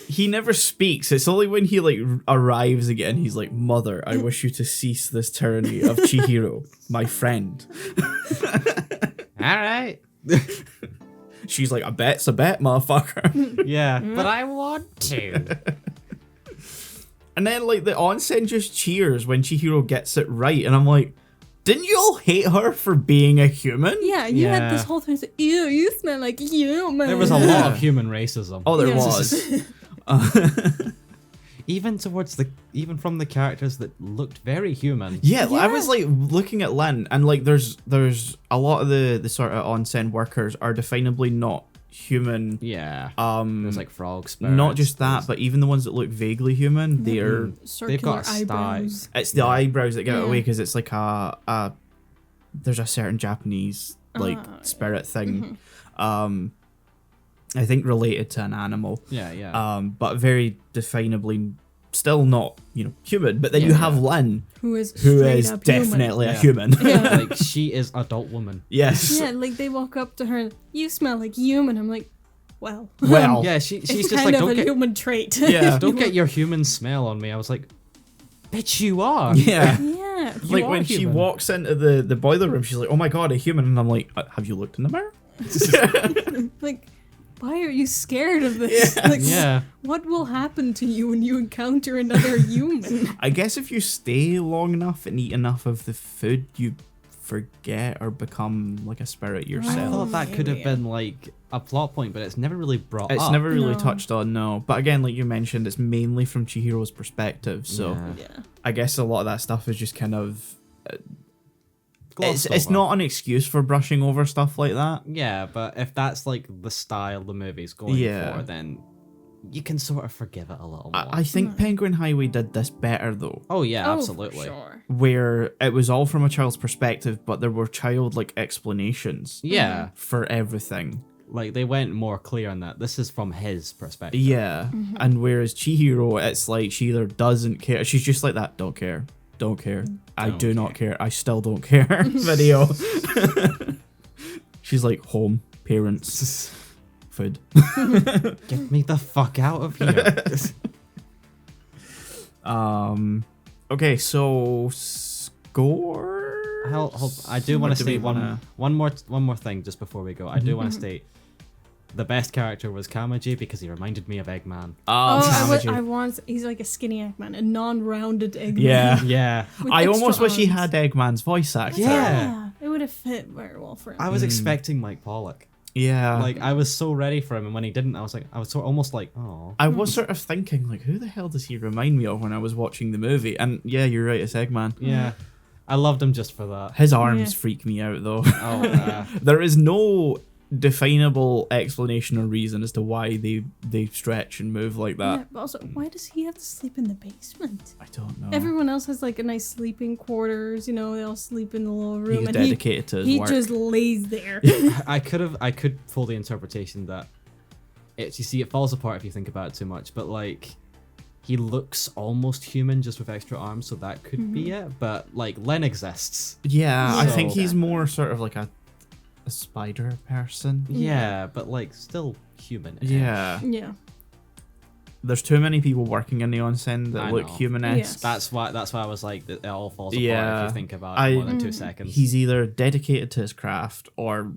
Speaker 4: he never speaks. It's only when he like arrives again, he's like, "Mother, I wish you to cease this tyranny of Chihiro, my friend."
Speaker 2: All right.
Speaker 4: She's like, "A bet's a bet, motherfucker."
Speaker 2: Yeah, but I want to.
Speaker 4: And then like the onsen just cheers when Chihiro gets it right, and I'm like, didn't you all hate her for being a human?
Speaker 3: Yeah, you had
Speaker 2: Yeah.
Speaker 3: this whole thing. Like, ew, you smell like human.
Speaker 2: There was a lot of human racism.
Speaker 4: Oh, there
Speaker 3: Yeah.
Speaker 4: was.
Speaker 2: Even from the characters that looked very human.
Speaker 4: Yeah, I
Speaker 3: Yeah.
Speaker 4: was like looking at Lynn, and like there's a lot of the sort of onsen workers are definably not human.
Speaker 2: Yeah.
Speaker 4: Um,
Speaker 2: There's like frog spirits.
Speaker 4: not just that,
Speaker 2: there's-
Speaker 4: but even the ones that look vaguely human, they're
Speaker 3: Circular
Speaker 2: They've got a style.
Speaker 3: eyebrows.
Speaker 4: it's the eyebrows that get it
Speaker 3: Yeah.
Speaker 4: away because it's like a there's a certain Japanese like spirit thing, I think related to an animal,
Speaker 2: Yeah.
Speaker 4: but very definably still not human. But then you
Speaker 2: Yeah.
Speaker 4: have Lynn,
Speaker 3: Who is
Speaker 4: who
Speaker 3: straight
Speaker 4: is
Speaker 3: up human.
Speaker 4: definitely a
Speaker 2: Yeah.
Speaker 4: human.
Speaker 3: Yeah.
Speaker 2: Like she is adult woman.
Speaker 4: Yes.
Speaker 3: Yeah, like they walk up to her and, "You smell like human." I'm like, well.
Speaker 4: Well.
Speaker 2: Yeah, she's
Speaker 3: It's
Speaker 2: just
Speaker 3: kind
Speaker 2: like
Speaker 3: of
Speaker 2: don't
Speaker 3: a
Speaker 2: get
Speaker 3: human trait.
Speaker 4: Yeah.
Speaker 2: don't get your human smell on me. I was like, bitch, you are.
Speaker 4: Yeah.
Speaker 3: Yeah.
Speaker 4: Like
Speaker 2: are
Speaker 4: when she
Speaker 2: human.
Speaker 4: walks into the boiler room, she's like, "Oh my god, a human!" And I'm like, "Have you looked in the mirror?"
Speaker 3: Like, why are you scared of this?
Speaker 4: Yeah.
Speaker 3: Like,
Speaker 2: Yeah.
Speaker 3: what will happen to you when you encounter another human?
Speaker 4: I guess if you stay long enough and eat enough of the food, you forget or become like a spirit
Speaker 2: I
Speaker 4: yourself.
Speaker 2: thought that could have
Speaker 3: maybe.
Speaker 2: been like a plot point, but it's never really brought
Speaker 4: It's
Speaker 2: up.
Speaker 4: never really
Speaker 3: No.
Speaker 4: touched on, no. But again, like you mentioned, it's mainly from Chihiro's perspective. So
Speaker 2: Yeah.
Speaker 3: Yeah.
Speaker 4: I guess a lot of that stuff is just kind of
Speaker 2: Glossed
Speaker 4: it's
Speaker 2: over.
Speaker 4: not an excuse for brushing over stuff like that.
Speaker 2: Yeah, but if that's like the style the movie's going
Speaker 4: Yeah.
Speaker 2: for, then you can sort of forgive it a little more.
Speaker 4: I think Penguin Highway did this better though.
Speaker 2: oh yeah,
Speaker 3: Oh,
Speaker 2: absolutely.
Speaker 3: for sure.
Speaker 4: Where it was all from a child's perspective, but there were childlike explanations
Speaker 2: Yeah,
Speaker 4: for everything.
Speaker 2: like they went more clear on that. This is from his perspective.
Speaker 4: Yeah. And whereas Chihiro, it's like she either doesn't care, she's just like that, don't care, I
Speaker 2: Don't
Speaker 4: do not care, I still don't care video. She's like home, parents, food.
Speaker 2: Get me the fuck out of here.
Speaker 4: Okay, so score.
Speaker 2: I do want
Speaker 4: What
Speaker 2: to
Speaker 4: do we
Speaker 2: state
Speaker 4: wanna-
Speaker 2: one more thing just before we go. I do want to state the best character was Kamaji because he reminded me of Eggman.
Speaker 3: He's like a skinny Eggman, a non-rounded Eggman.
Speaker 4: Yeah.
Speaker 2: Yeah,
Speaker 3: With
Speaker 4: I
Speaker 3: extra
Speaker 4: almost wish he
Speaker 3: arms.
Speaker 4: had Eggman's voice actor.
Speaker 2: Yeah.
Speaker 3: It would have fit very well for him.
Speaker 2: I was expecting Mike Pollock.
Speaker 4: Yeah.
Speaker 2: Like I was so ready for him, and when he didn't, I was almost like, oh.
Speaker 4: I was sort of thinking, like, who the hell does he remind me of when I was watching the movie? And yeah, you're right, it's Eggman.
Speaker 2: Yeah, I loved him just for that.
Speaker 4: His arms
Speaker 3: Yeah.
Speaker 4: freak me out, though.
Speaker 2: Oh,
Speaker 4: There is no definable explanation or reason as to why they stretch and move like
Speaker 3: yeah,
Speaker 4: that.
Speaker 3: but also, why does he have to sleep in the basement?
Speaker 4: I don't know.
Speaker 3: Everyone else has like a nice sleeping quarters, they all sleep in the little room.
Speaker 4: He's
Speaker 3: and
Speaker 4: dedicated to his
Speaker 3: he
Speaker 4: work.
Speaker 3: just lays there.
Speaker 2: I could pull the interpretation that you see it falls apart if you think about it too much, but like he looks almost human just with extra arms, so that could be it. But like Len exists.
Speaker 4: Yeah, I think
Speaker 2: So-
Speaker 4: he's more sort of like a spider person.
Speaker 2: Yeah, but like still human.
Speaker 4: Yeah.
Speaker 3: Yeah.
Speaker 4: There's too many people working in the onsen that
Speaker 2: I
Speaker 4: look
Speaker 2: know.
Speaker 4: human-esque.
Speaker 3: Yes.
Speaker 2: That's why I was like it all falls apart
Speaker 4: Yeah,
Speaker 2: if you think about
Speaker 4: I-
Speaker 2: it more than 2 seconds.
Speaker 4: He's either dedicated to his craft or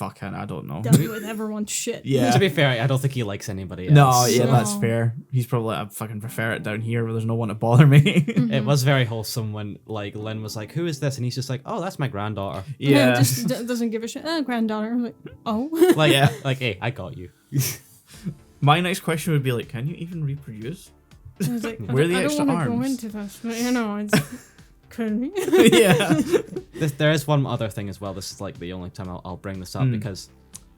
Speaker 4: fucking, I don't know.
Speaker 3: Done with everyone's shit.
Speaker 4: Yeah.
Speaker 2: To be fair, I don't think he likes anybody else.
Speaker 4: No, yeah, that's
Speaker 3: No.
Speaker 4: fair. He's probably like, I fucking prefer it down here where there's no one to bother me.
Speaker 2: It was very wholesome when like Lynn was like, "Who is this?" and he's just like, "Oh, that's my granddaughter."
Speaker 4: Yeah.
Speaker 3: Just doesn't give a shit. Granddaughter. I'm like, oh.
Speaker 2: Like,
Speaker 4: Yeah.
Speaker 2: like, hey, I got you.
Speaker 4: My next question would be like, can you even reproduce?
Speaker 3: I was like,
Speaker 4: Where are the
Speaker 3: I
Speaker 4: extra
Speaker 3: don't want to go
Speaker 4: arms?
Speaker 3: into this, but you know, it's could be.
Speaker 4: Yeah.
Speaker 2: There is one other thing as well. This is like the only time I'll bring this up
Speaker 4: Mm.
Speaker 2: because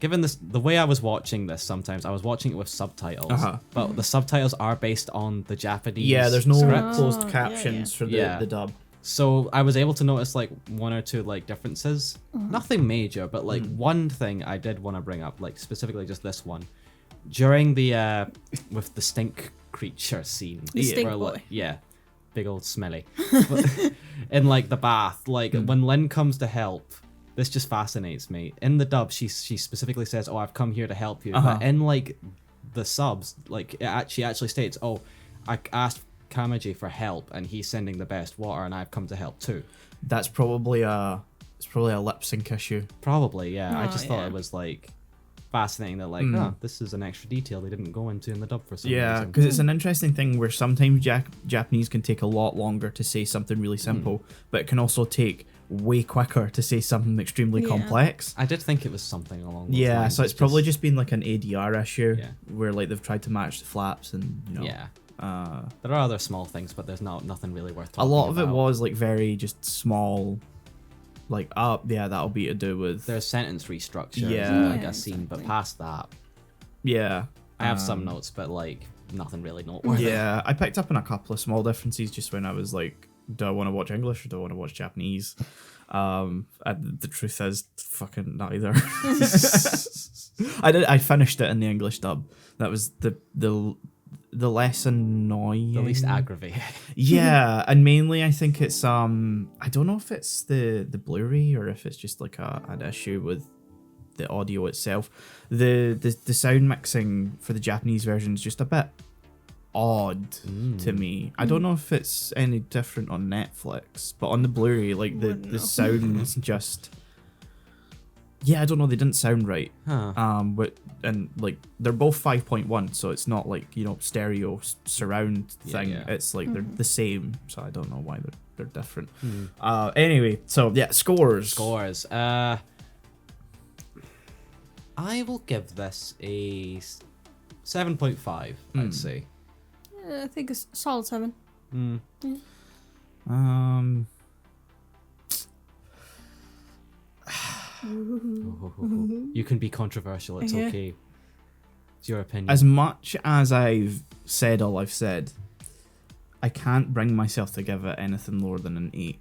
Speaker 2: given this, the way I was watching this, sometimes I was watching it with subtitles,
Speaker 4: Uh-huh.
Speaker 2: but the subtitles are based on the Japanese.
Speaker 4: Yeah, there's no
Speaker 2: script.
Speaker 4: closed
Speaker 3: Oh, yeah,
Speaker 4: captions
Speaker 3: yeah.
Speaker 4: for
Speaker 2: Yeah.
Speaker 4: the dub.
Speaker 2: So I was able to notice like one or two like differences. Nothing major, but like one thing I did want to bring up, like specifically just this one. During the with the stink creature scene.
Speaker 3: The stink
Speaker 2: where, like,
Speaker 3: boy.
Speaker 2: yeah. Big old smelly. But in like the bath, like when Lynn comes to help, this just fascinates me. In the dub, she specifically says, "Oh, I've come here to help you."
Speaker 4: Uh-huh.
Speaker 2: But in like the subs, like she actually states, "Oh, I asked Kamaji for help, and he's sending the best water, and I've come to help too."
Speaker 4: That's probably a lip sync issue.
Speaker 2: Probably, yeah. I
Speaker 3: Oh,
Speaker 2: just thought
Speaker 3: yeah.
Speaker 2: it was like fascinating that like, oh, this is an extra detail they didn't go into in the dub for some
Speaker 4: Yeah,
Speaker 2: reason.
Speaker 4: because it's an interesting thing where sometimes Japanese can take a lot longer to say something really simple, but it can also take way quicker to say something extremely
Speaker 3: Yeah.
Speaker 4: complex.
Speaker 2: I did think it was something along those
Speaker 4: Yeah,
Speaker 2: lines.
Speaker 4: so it's probably just been like an ADR issue
Speaker 2: Yeah.
Speaker 4: where like they've tried to match the flaps and you know.
Speaker 2: Yeah.
Speaker 4: Uh,
Speaker 2: There are other small things, but there's nothing really worth
Speaker 4: a
Speaker 2: talking
Speaker 4: lot of it
Speaker 2: about.
Speaker 4: was like very just small, like yeah, that'll be to do with
Speaker 2: There's sentence restructure,
Speaker 4: Yeah.
Speaker 2: like
Speaker 3: Yeah,
Speaker 2: a scene, but
Speaker 3: exactly.
Speaker 2: past that,
Speaker 4: yeah.
Speaker 2: I have some
Speaker 4: Um,
Speaker 2: notes, but like nothing really noteworthy.
Speaker 4: Yeah, I picked up on a couple of small differences just when I was like, do I want to watch English or do I want to watch Japanese? And the truth is, fucking neither. I finished it in the English dub. That was the less annoying.
Speaker 2: The least aggravating.
Speaker 4: Yeah, and mainly I think it's I don't know if it's the Blu-ray or if it's just like an issue with the audio itself. The sound mixing for the Japanese version is just a bit odd to me. I don't know if it's any different on Netflix, but on the Blu-ray, like
Speaker 3: Wouldn't know.
Speaker 4: the sounds just. Yeah, I don't know. They didn't sound right.
Speaker 2: Huh.
Speaker 4: But and like they're both 5.1, so it's not like stereo surround thing.
Speaker 2: yeah.
Speaker 4: It's like they're the same, so I don't know why they're different. Anyway, so yeah, scores.
Speaker 2: Scores. I will give this a 7.5. I'd say.
Speaker 3: I think it's a solid 7.
Speaker 2: You can be controversial. It's
Speaker 3: Yeah.
Speaker 2: okay. It's your opinion.
Speaker 4: As much as I've said all I've said, I can't bring myself to give it anything lower than an 8.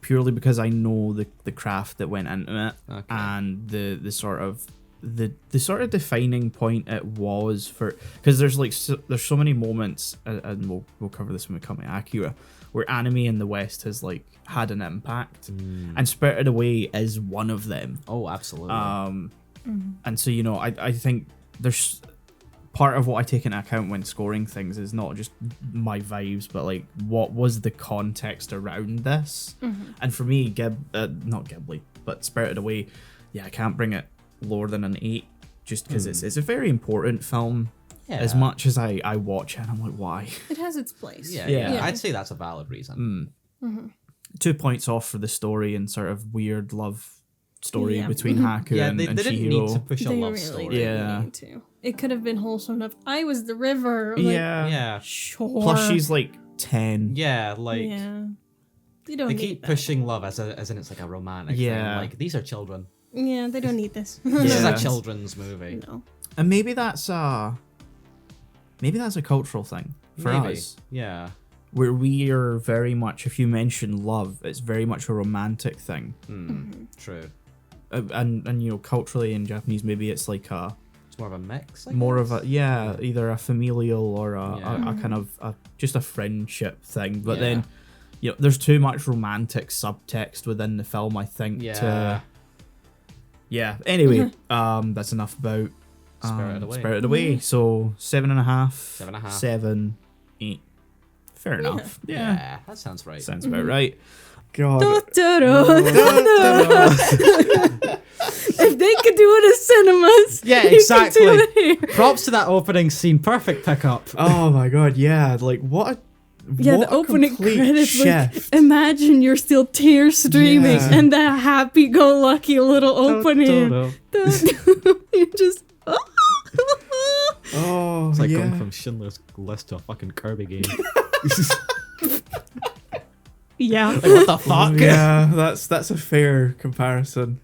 Speaker 4: Purely because I know the craft that went into it
Speaker 2: Okay.
Speaker 4: and the sort of defining point it was for, because there's so many moments and we'll cover this when we come to Akira, where anime in the West has like had an impact, and Spirited Away is one of them.
Speaker 2: Oh, absolutely.
Speaker 4: And so I think there's part of what I take into account when scoring things is not just my vibes, but like what was the context around this. And for me, not Ghibli, but Spirited Away, yeah, I can't bring it lower than an 8 just because it's a very important film.
Speaker 2: yeah.
Speaker 4: As much as I watch it and I'm like, why?
Speaker 3: It has its place.
Speaker 2: Yeah,
Speaker 4: Yeah.
Speaker 2: yeah. I'd say that's a valid reason.
Speaker 4: 2 points off for the story and sort of weird love story
Speaker 3: Yeah.
Speaker 4: between Haku
Speaker 2: Yeah,
Speaker 4: and
Speaker 2: they didn't
Speaker 4: Chihiro.
Speaker 2: need to push a
Speaker 3: They
Speaker 2: love
Speaker 3: really
Speaker 2: story.
Speaker 3: didn't
Speaker 4: Yeah.
Speaker 3: need to. It could have been wholesome enough. I was the river. Like,
Speaker 4: Yeah.
Speaker 2: Yeah.
Speaker 3: Sure.
Speaker 4: Plus she's like 10.
Speaker 2: Yeah, like
Speaker 3: Yeah. You don't
Speaker 2: they
Speaker 3: need
Speaker 2: keep
Speaker 3: that.
Speaker 2: pushing love as in it's like a romantic
Speaker 4: Yeah.
Speaker 2: thing. Like these are children.
Speaker 3: Yeah, they don't need this.
Speaker 2: This is
Speaker 4: Yeah.
Speaker 2: a children's movie.
Speaker 3: No.
Speaker 4: And maybe that's a cultural thing for
Speaker 2: Maybe.
Speaker 4: us.
Speaker 2: Yeah.
Speaker 4: Where we are very much, if you mention love, it's very much a romantic thing.
Speaker 2: True.
Speaker 4: And culturally in Japanese, maybe it's like
Speaker 2: It's more of a mix. I
Speaker 4: more of
Speaker 2: guess?
Speaker 4: a either a familial or
Speaker 2: Yeah.
Speaker 4: a kind of just a friendship thing. But
Speaker 2: Yeah.
Speaker 4: then there's too much romantic subtext within the film, I think. Anyway, that's enough about
Speaker 2: Spirited Away.
Speaker 4: So 7.5,
Speaker 2: 7.5.
Speaker 4: 7, 8. Fair enough.
Speaker 2: Yeah, that sounds right.
Speaker 4: Sounds about right. God.
Speaker 3: Totoro. If they could do it as cinemas,
Speaker 2: Yeah,
Speaker 3: you can
Speaker 2: exactly.
Speaker 3: do it here.
Speaker 2: Props to that opening scene. Perfect pickup.
Speaker 4: Oh my god, yeah. Like, what a
Speaker 3: Yeah,
Speaker 4: what
Speaker 3: the
Speaker 4: a
Speaker 3: opening
Speaker 4: complete
Speaker 3: credits. Like,
Speaker 4: shift.
Speaker 3: imagine you're still tear streaming,
Speaker 4: Yeah.
Speaker 3: and that happy-go-lucky little opening.
Speaker 2: Totoro.
Speaker 3: You just.
Speaker 4: Oh,
Speaker 2: It's like
Speaker 4: yeah.
Speaker 2: going from Schindler's List to a fucking Kirby game.
Speaker 3: Yeah.
Speaker 2: Like, what the fuck?
Speaker 4: Yeah, that's a fair comparison.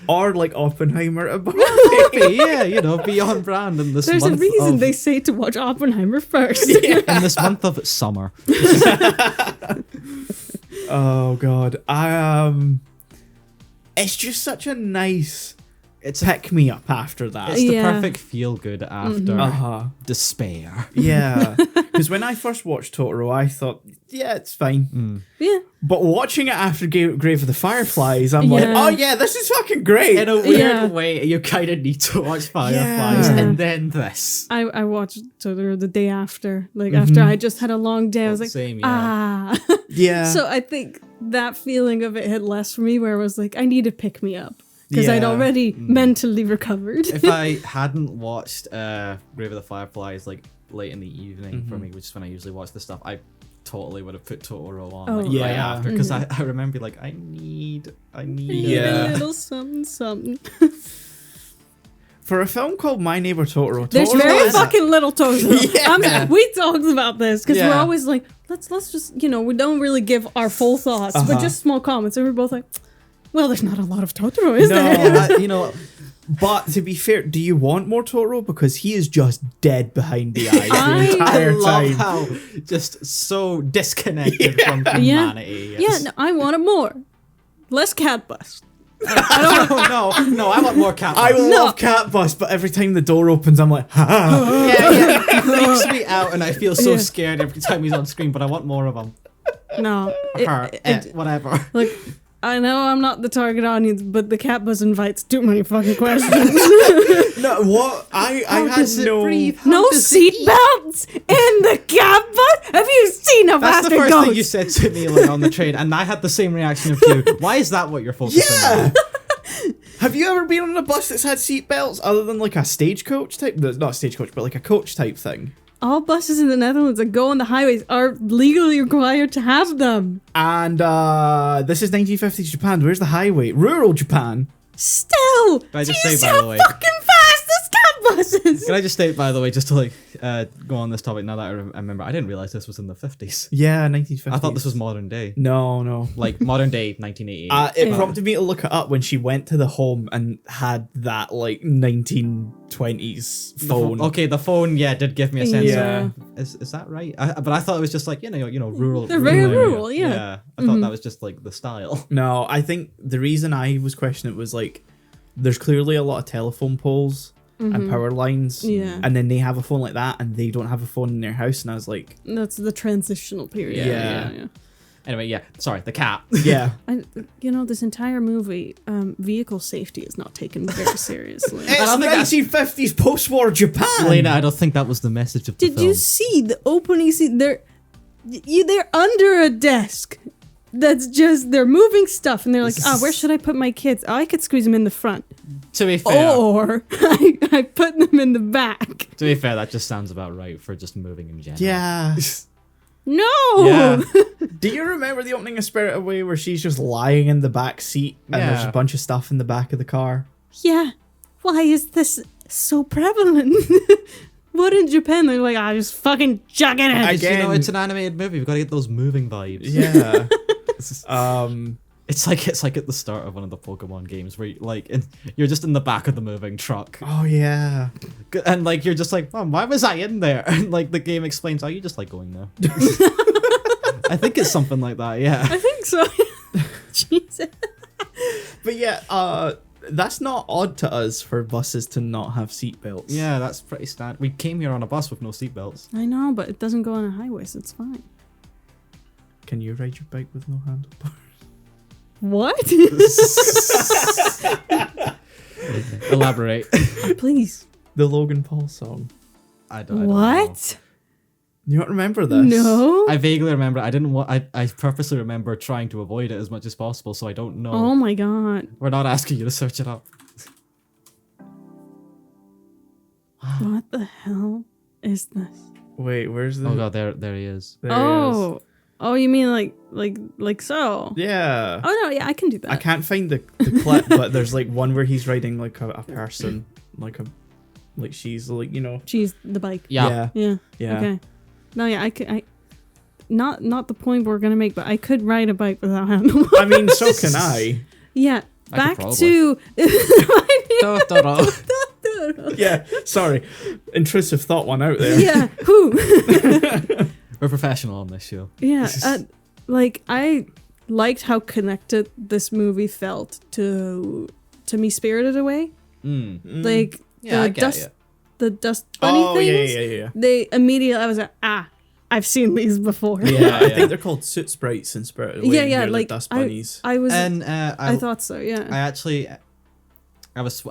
Speaker 4: Or like Oppenheimer at
Speaker 2: Maybe, yeah, you know, beyond brand in this
Speaker 3: There's a
Speaker 2: month
Speaker 3: reason
Speaker 2: of,
Speaker 3: they say to watch Oppenheimer first.
Speaker 2: in this month of summer.
Speaker 4: Oh god. It's just such a nice
Speaker 2: It's
Speaker 4: pick me up after that.
Speaker 2: It's the
Speaker 3: Yeah.
Speaker 2: perfect feel good after
Speaker 4: Uh-huh.
Speaker 2: despair.
Speaker 4: Yeah. Because when I first watched Totoro, I thought, yeah, it's fine.
Speaker 3: Yeah.
Speaker 4: But watching it after Grave of the Fireflies, I'm like,
Speaker 3: Yeah.
Speaker 4: oh yeah, this is fucking great.
Speaker 2: In a weird
Speaker 3: Yeah.
Speaker 2: way, you kind of need to watch Fireflies
Speaker 4: Yeah.
Speaker 2: and then this.
Speaker 3: I watched Totoro the day after. Like, after I just had a long day, I was like,
Speaker 2: Same, yeah.
Speaker 4: Yeah.
Speaker 3: So I think that feeling of it hit less for me, where I was like, I need to pick me up. Because I'd
Speaker 4: Yeah.
Speaker 3: already mentally recovered.
Speaker 2: If I hadn't watched Grave of the Fireflies like late in the evening for me, which is when I usually watch this stuff, I totally would have put Totoro on like,
Speaker 4: Yeah.
Speaker 2: right after because I remember like I need
Speaker 4: Yeah.
Speaker 3: A little something, something.
Speaker 4: For a film called My Neighbor Totoro,
Speaker 3: There's
Speaker 4: Totoro
Speaker 3: very
Speaker 4: is
Speaker 3: fucking little Totoro.
Speaker 4: Yeah.
Speaker 3: We talked about this because we're
Speaker 2: Yeah.
Speaker 3: always like, let's just, we don't really give our full thoughts, but just small comments. And we're both like, well, there's not a lot of Totoro, is there?
Speaker 2: you know.
Speaker 4: But to be fair, do you want more Totoro? Because he is just dead behind the eyes
Speaker 3: I
Speaker 4: the
Speaker 2: I
Speaker 4: entire
Speaker 2: love
Speaker 4: time.
Speaker 2: how just so disconnected from humanity.
Speaker 3: Yeah, no, I wanted more. Less cat bust.
Speaker 2: no, I want more cat.
Speaker 4: I
Speaker 2: Bus.
Speaker 4: love Cat Bus, but every time the door opens, I'm like, ha!
Speaker 2: Yeah, he freaks me out, and I feel so
Speaker 3: Yeah.
Speaker 2: scared every time he's on screen. But I want more of him.
Speaker 3: No.
Speaker 2: Her, whatever.
Speaker 3: Like, I know I'm not the target audience, but the cat bus invites too many fucking questions.
Speaker 4: No, what? I had no.
Speaker 3: No seatbelts in the cat bus? Have you seen a
Speaker 2: That's the
Speaker 3: bastard
Speaker 2: first
Speaker 3: ghost?
Speaker 2: thing you said to me like, on the train, and I had the same reaction of you. Why is that what you're focusing
Speaker 4: Yeah!
Speaker 2: on?
Speaker 4: Have you ever been on a bus that's had seatbelts other than like a stagecoach type? No, not a stagecoach, but like a coach type thing.
Speaker 3: All buses in the Netherlands that go on the highways are legally required to have them.
Speaker 4: And this is 1950s Japan. Where's the highway? Rural Japan.
Speaker 3: Still!
Speaker 2: Can I just
Speaker 3: do you
Speaker 2: say,
Speaker 3: see
Speaker 2: by
Speaker 3: how
Speaker 2: the way-
Speaker 3: fucking fast this cat bus is?
Speaker 2: Can I just state, by the way, just to like go on this topic now that I remember, I didn't realize this was in the 50s.
Speaker 4: Yeah, 1950s.
Speaker 2: I thought this was modern day,
Speaker 4: No.
Speaker 2: like modern day 1988.
Speaker 4: It
Speaker 3: Yeah.
Speaker 4: prompted me to look it up when she went to the home and had that like 1920s
Speaker 2: The
Speaker 4: phone.
Speaker 2: Okay, the phone, yeah, did give me a sense.
Speaker 3: Yeah.
Speaker 2: Is that right? But I thought it was just like you know, rural.
Speaker 3: They're very
Speaker 2: area.
Speaker 3: rural, yeah.
Speaker 2: Yeah, I thought that was just like the style.
Speaker 4: No, I think the reason I was questioning it was like there's clearly a lot of telephone poles and power lines.
Speaker 3: Yeah.
Speaker 4: And then they have a phone like that and they don't have a phone in their house. And I was like,
Speaker 3: That's the transitional period.
Speaker 4: Yeah.
Speaker 2: Anyway, yeah. Sorry, the cat.
Speaker 4: yeah.
Speaker 3: And, this entire movie, vehicle safety is not taken very seriously.
Speaker 4: It's
Speaker 2: don't think that's-
Speaker 4: 1950s post-war Japan.
Speaker 2: Elena, I don't think that was the message of the
Speaker 3: Did
Speaker 2: film.
Speaker 3: you see the opening scene? They're under a desk. That's just, they're moving stuff, and they're like, where should I put my kids? Oh, I could squeeze them in the front.
Speaker 2: To be fair,
Speaker 3: Or I put them in the back.
Speaker 2: to be fair, that just sounds about right for just moving in general.
Speaker 4: Yeah.
Speaker 3: No!
Speaker 2: Yeah.
Speaker 4: Do you remember the opening of Spirit Away where she's just lying in the back seat and there's
Speaker 2: Yeah.
Speaker 4: a bunch of stuff in the back of the car?
Speaker 3: Yeah. Why is this so prevalent? What in Japan? They're like, just fucking chuck it in.
Speaker 2: Because,
Speaker 4: Again-
Speaker 2: it's an animated movie. We've got to get those moving vibes.
Speaker 4: Yeah.
Speaker 2: It's like at the start of one of the Pokemon games where you're just in the back of the moving truck,
Speaker 4: Oh, yeah.
Speaker 2: and like you're just like, oh, why was I in there? And like the game explains, oh, you just like going there. I think it's something like that. Yeah.
Speaker 3: I think so. Jesus.
Speaker 4: But yeah, that's not odd to us for buses to not have seatbelts.
Speaker 2: Yeah, that's pretty standard. We came here on a bus with no seatbelts.
Speaker 3: I know, but it doesn't go on a highway, so it's fine.
Speaker 4: Can you ride your bike with no handlebars?
Speaker 3: What?
Speaker 2: Elaborate.
Speaker 3: Please.
Speaker 4: The Logan Paul song.
Speaker 2: I don't know.
Speaker 3: What?
Speaker 4: You don't remember this?
Speaker 3: No.
Speaker 2: I vaguely remember. I didn't want. I purposely remember trying to avoid it as much as possible, so I don't know.
Speaker 3: Oh my god.
Speaker 2: We're not asking you to search it up.
Speaker 3: What the hell is this?
Speaker 4: Wait, where's the?
Speaker 2: Oh god, there he is.
Speaker 4: There he is.
Speaker 3: Oh, you mean like so?
Speaker 4: Yeah.
Speaker 3: Oh no, yeah, I can do that.
Speaker 4: I can't find the clip, but there's like one where he's riding like a person, like she's like, you know.
Speaker 3: She's the bike.
Speaker 2: Yeah.
Speaker 3: Yeah.
Speaker 4: Yeah.
Speaker 3: Okay. No, yeah, I not the point we're gonna make, but I could ride a bike without handlebars.
Speaker 4: I mean, so can I.
Speaker 3: Yeah.
Speaker 2: I
Speaker 3: Back
Speaker 2: could
Speaker 3: to
Speaker 2: Totoro.
Speaker 4: Yeah. Sorry, intrusive thought one out there.
Speaker 3: yeah. Who?
Speaker 2: We're professional on this show.
Speaker 3: Yeah. Like I liked how connected this movie felt to me, Spirited Away. Like
Speaker 2: Yeah, I
Speaker 3: the
Speaker 2: get
Speaker 3: dust,
Speaker 2: you.
Speaker 3: the dust bunny
Speaker 4: Oh
Speaker 3: things.
Speaker 4: yeah.
Speaker 3: They immediately, I was like, I've seen these before.
Speaker 4: Yeah, I think they're called soot sprites in Spirited Away.
Speaker 3: Yeah,
Speaker 4: They're
Speaker 3: like
Speaker 4: the dust bunnies.
Speaker 3: I was,
Speaker 2: And
Speaker 3: I thought so. Yeah.
Speaker 2: I actually, I was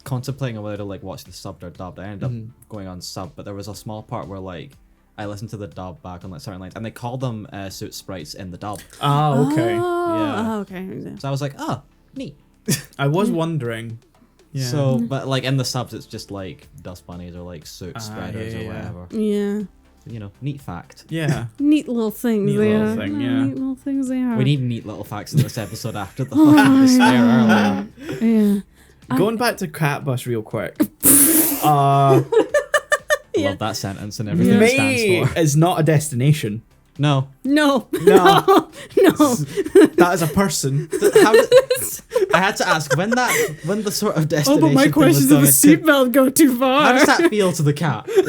Speaker 2: contemplating whether to like watch the subbed or dubbed. I ended up going on sub, but there was a small part where like I listened to the dub back on like certain lines, and they called them suit sprites in the dub.
Speaker 4: Oh, okay.
Speaker 3: Oh, okay.
Speaker 2: So I was like, oh, neat.
Speaker 4: I was wondering. Yeah.
Speaker 2: So, but like in the subs, it's just like dust bunnies or like soot spreaders
Speaker 4: yeah,
Speaker 2: or
Speaker 4: yeah.
Speaker 2: whatever.
Speaker 3: Yeah.
Speaker 2: You know, neat fact.
Speaker 4: Yeah.
Speaker 3: Neat little things
Speaker 4: Neat
Speaker 3: they
Speaker 4: little
Speaker 3: are.
Speaker 4: thing,
Speaker 3: No,
Speaker 4: yeah.
Speaker 3: Neat little things they are.
Speaker 2: We need neat little facts in this episode after the fucking despair earlier.
Speaker 3: Yeah.
Speaker 4: Going back to Cat Bus real quick.
Speaker 2: Love that sentence and everything it
Speaker 4: May
Speaker 2: stands for.
Speaker 4: is not a destination.
Speaker 2: No.
Speaker 3: No.
Speaker 4: No.
Speaker 3: No.
Speaker 4: That is a person.
Speaker 2: How did, I had to ask when the sort of destination.
Speaker 3: Oh, but my
Speaker 2: thing
Speaker 3: question
Speaker 2: was
Speaker 3: is if a
Speaker 2: done,
Speaker 3: seatbelt go too far.
Speaker 2: how does that feel to the cat? 'Cause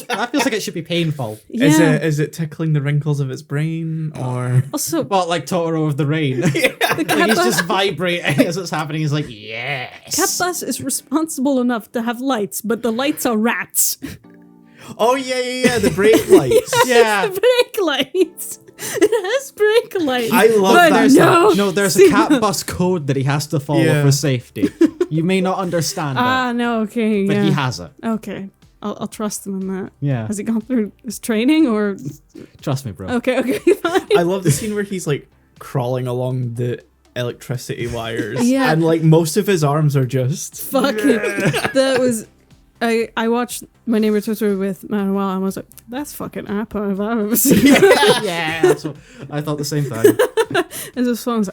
Speaker 2: that feels like it should be painful.
Speaker 3: Yeah.
Speaker 4: Is it tickling the wrinkles of its brain or?
Speaker 3: Also,
Speaker 2: Well, like Totoro of the Rain.
Speaker 3: the cat
Speaker 2: Like he's
Speaker 3: bus,
Speaker 2: just vibrating as it's happening. He's like, yes.
Speaker 3: cat bus is responsible enough to have lights, but the lights are rats.
Speaker 4: Oh yeah. The brake lights.
Speaker 2: Yeah.
Speaker 3: The brake lights. It has brake lights.
Speaker 4: I love
Speaker 3: but
Speaker 4: that.
Speaker 3: No,
Speaker 2: There's a cat bus code that he has to follow
Speaker 4: Yeah.
Speaker 2: for safety. You may not understand it,
Speaker 3: No, okay,
Speaker 2: but
Speaker 3: yeah.
Speaker 2: he has it.
Speaker 3: Okay, I'll trust him on that.
Speaker 2: Yeah.
Speaker 3: Has he gone through his training or?
Speaker 2: Trust me, bro.
Speaker 3: Okay, fine.
Speaker 4: I love the scene where he's like crawling along the electricity wires.
Speaker 3: Yeah.
Speaker 4: And like most of his arms are just.
Speaker 3: Fucking, that was. I watched My Neighbour Totoro with Manuel and I was like, that's fucking Appa if I've ever seen it.
Speaker 2: Yeah, that's what I thought the same thing.
Speaker 3: And this one was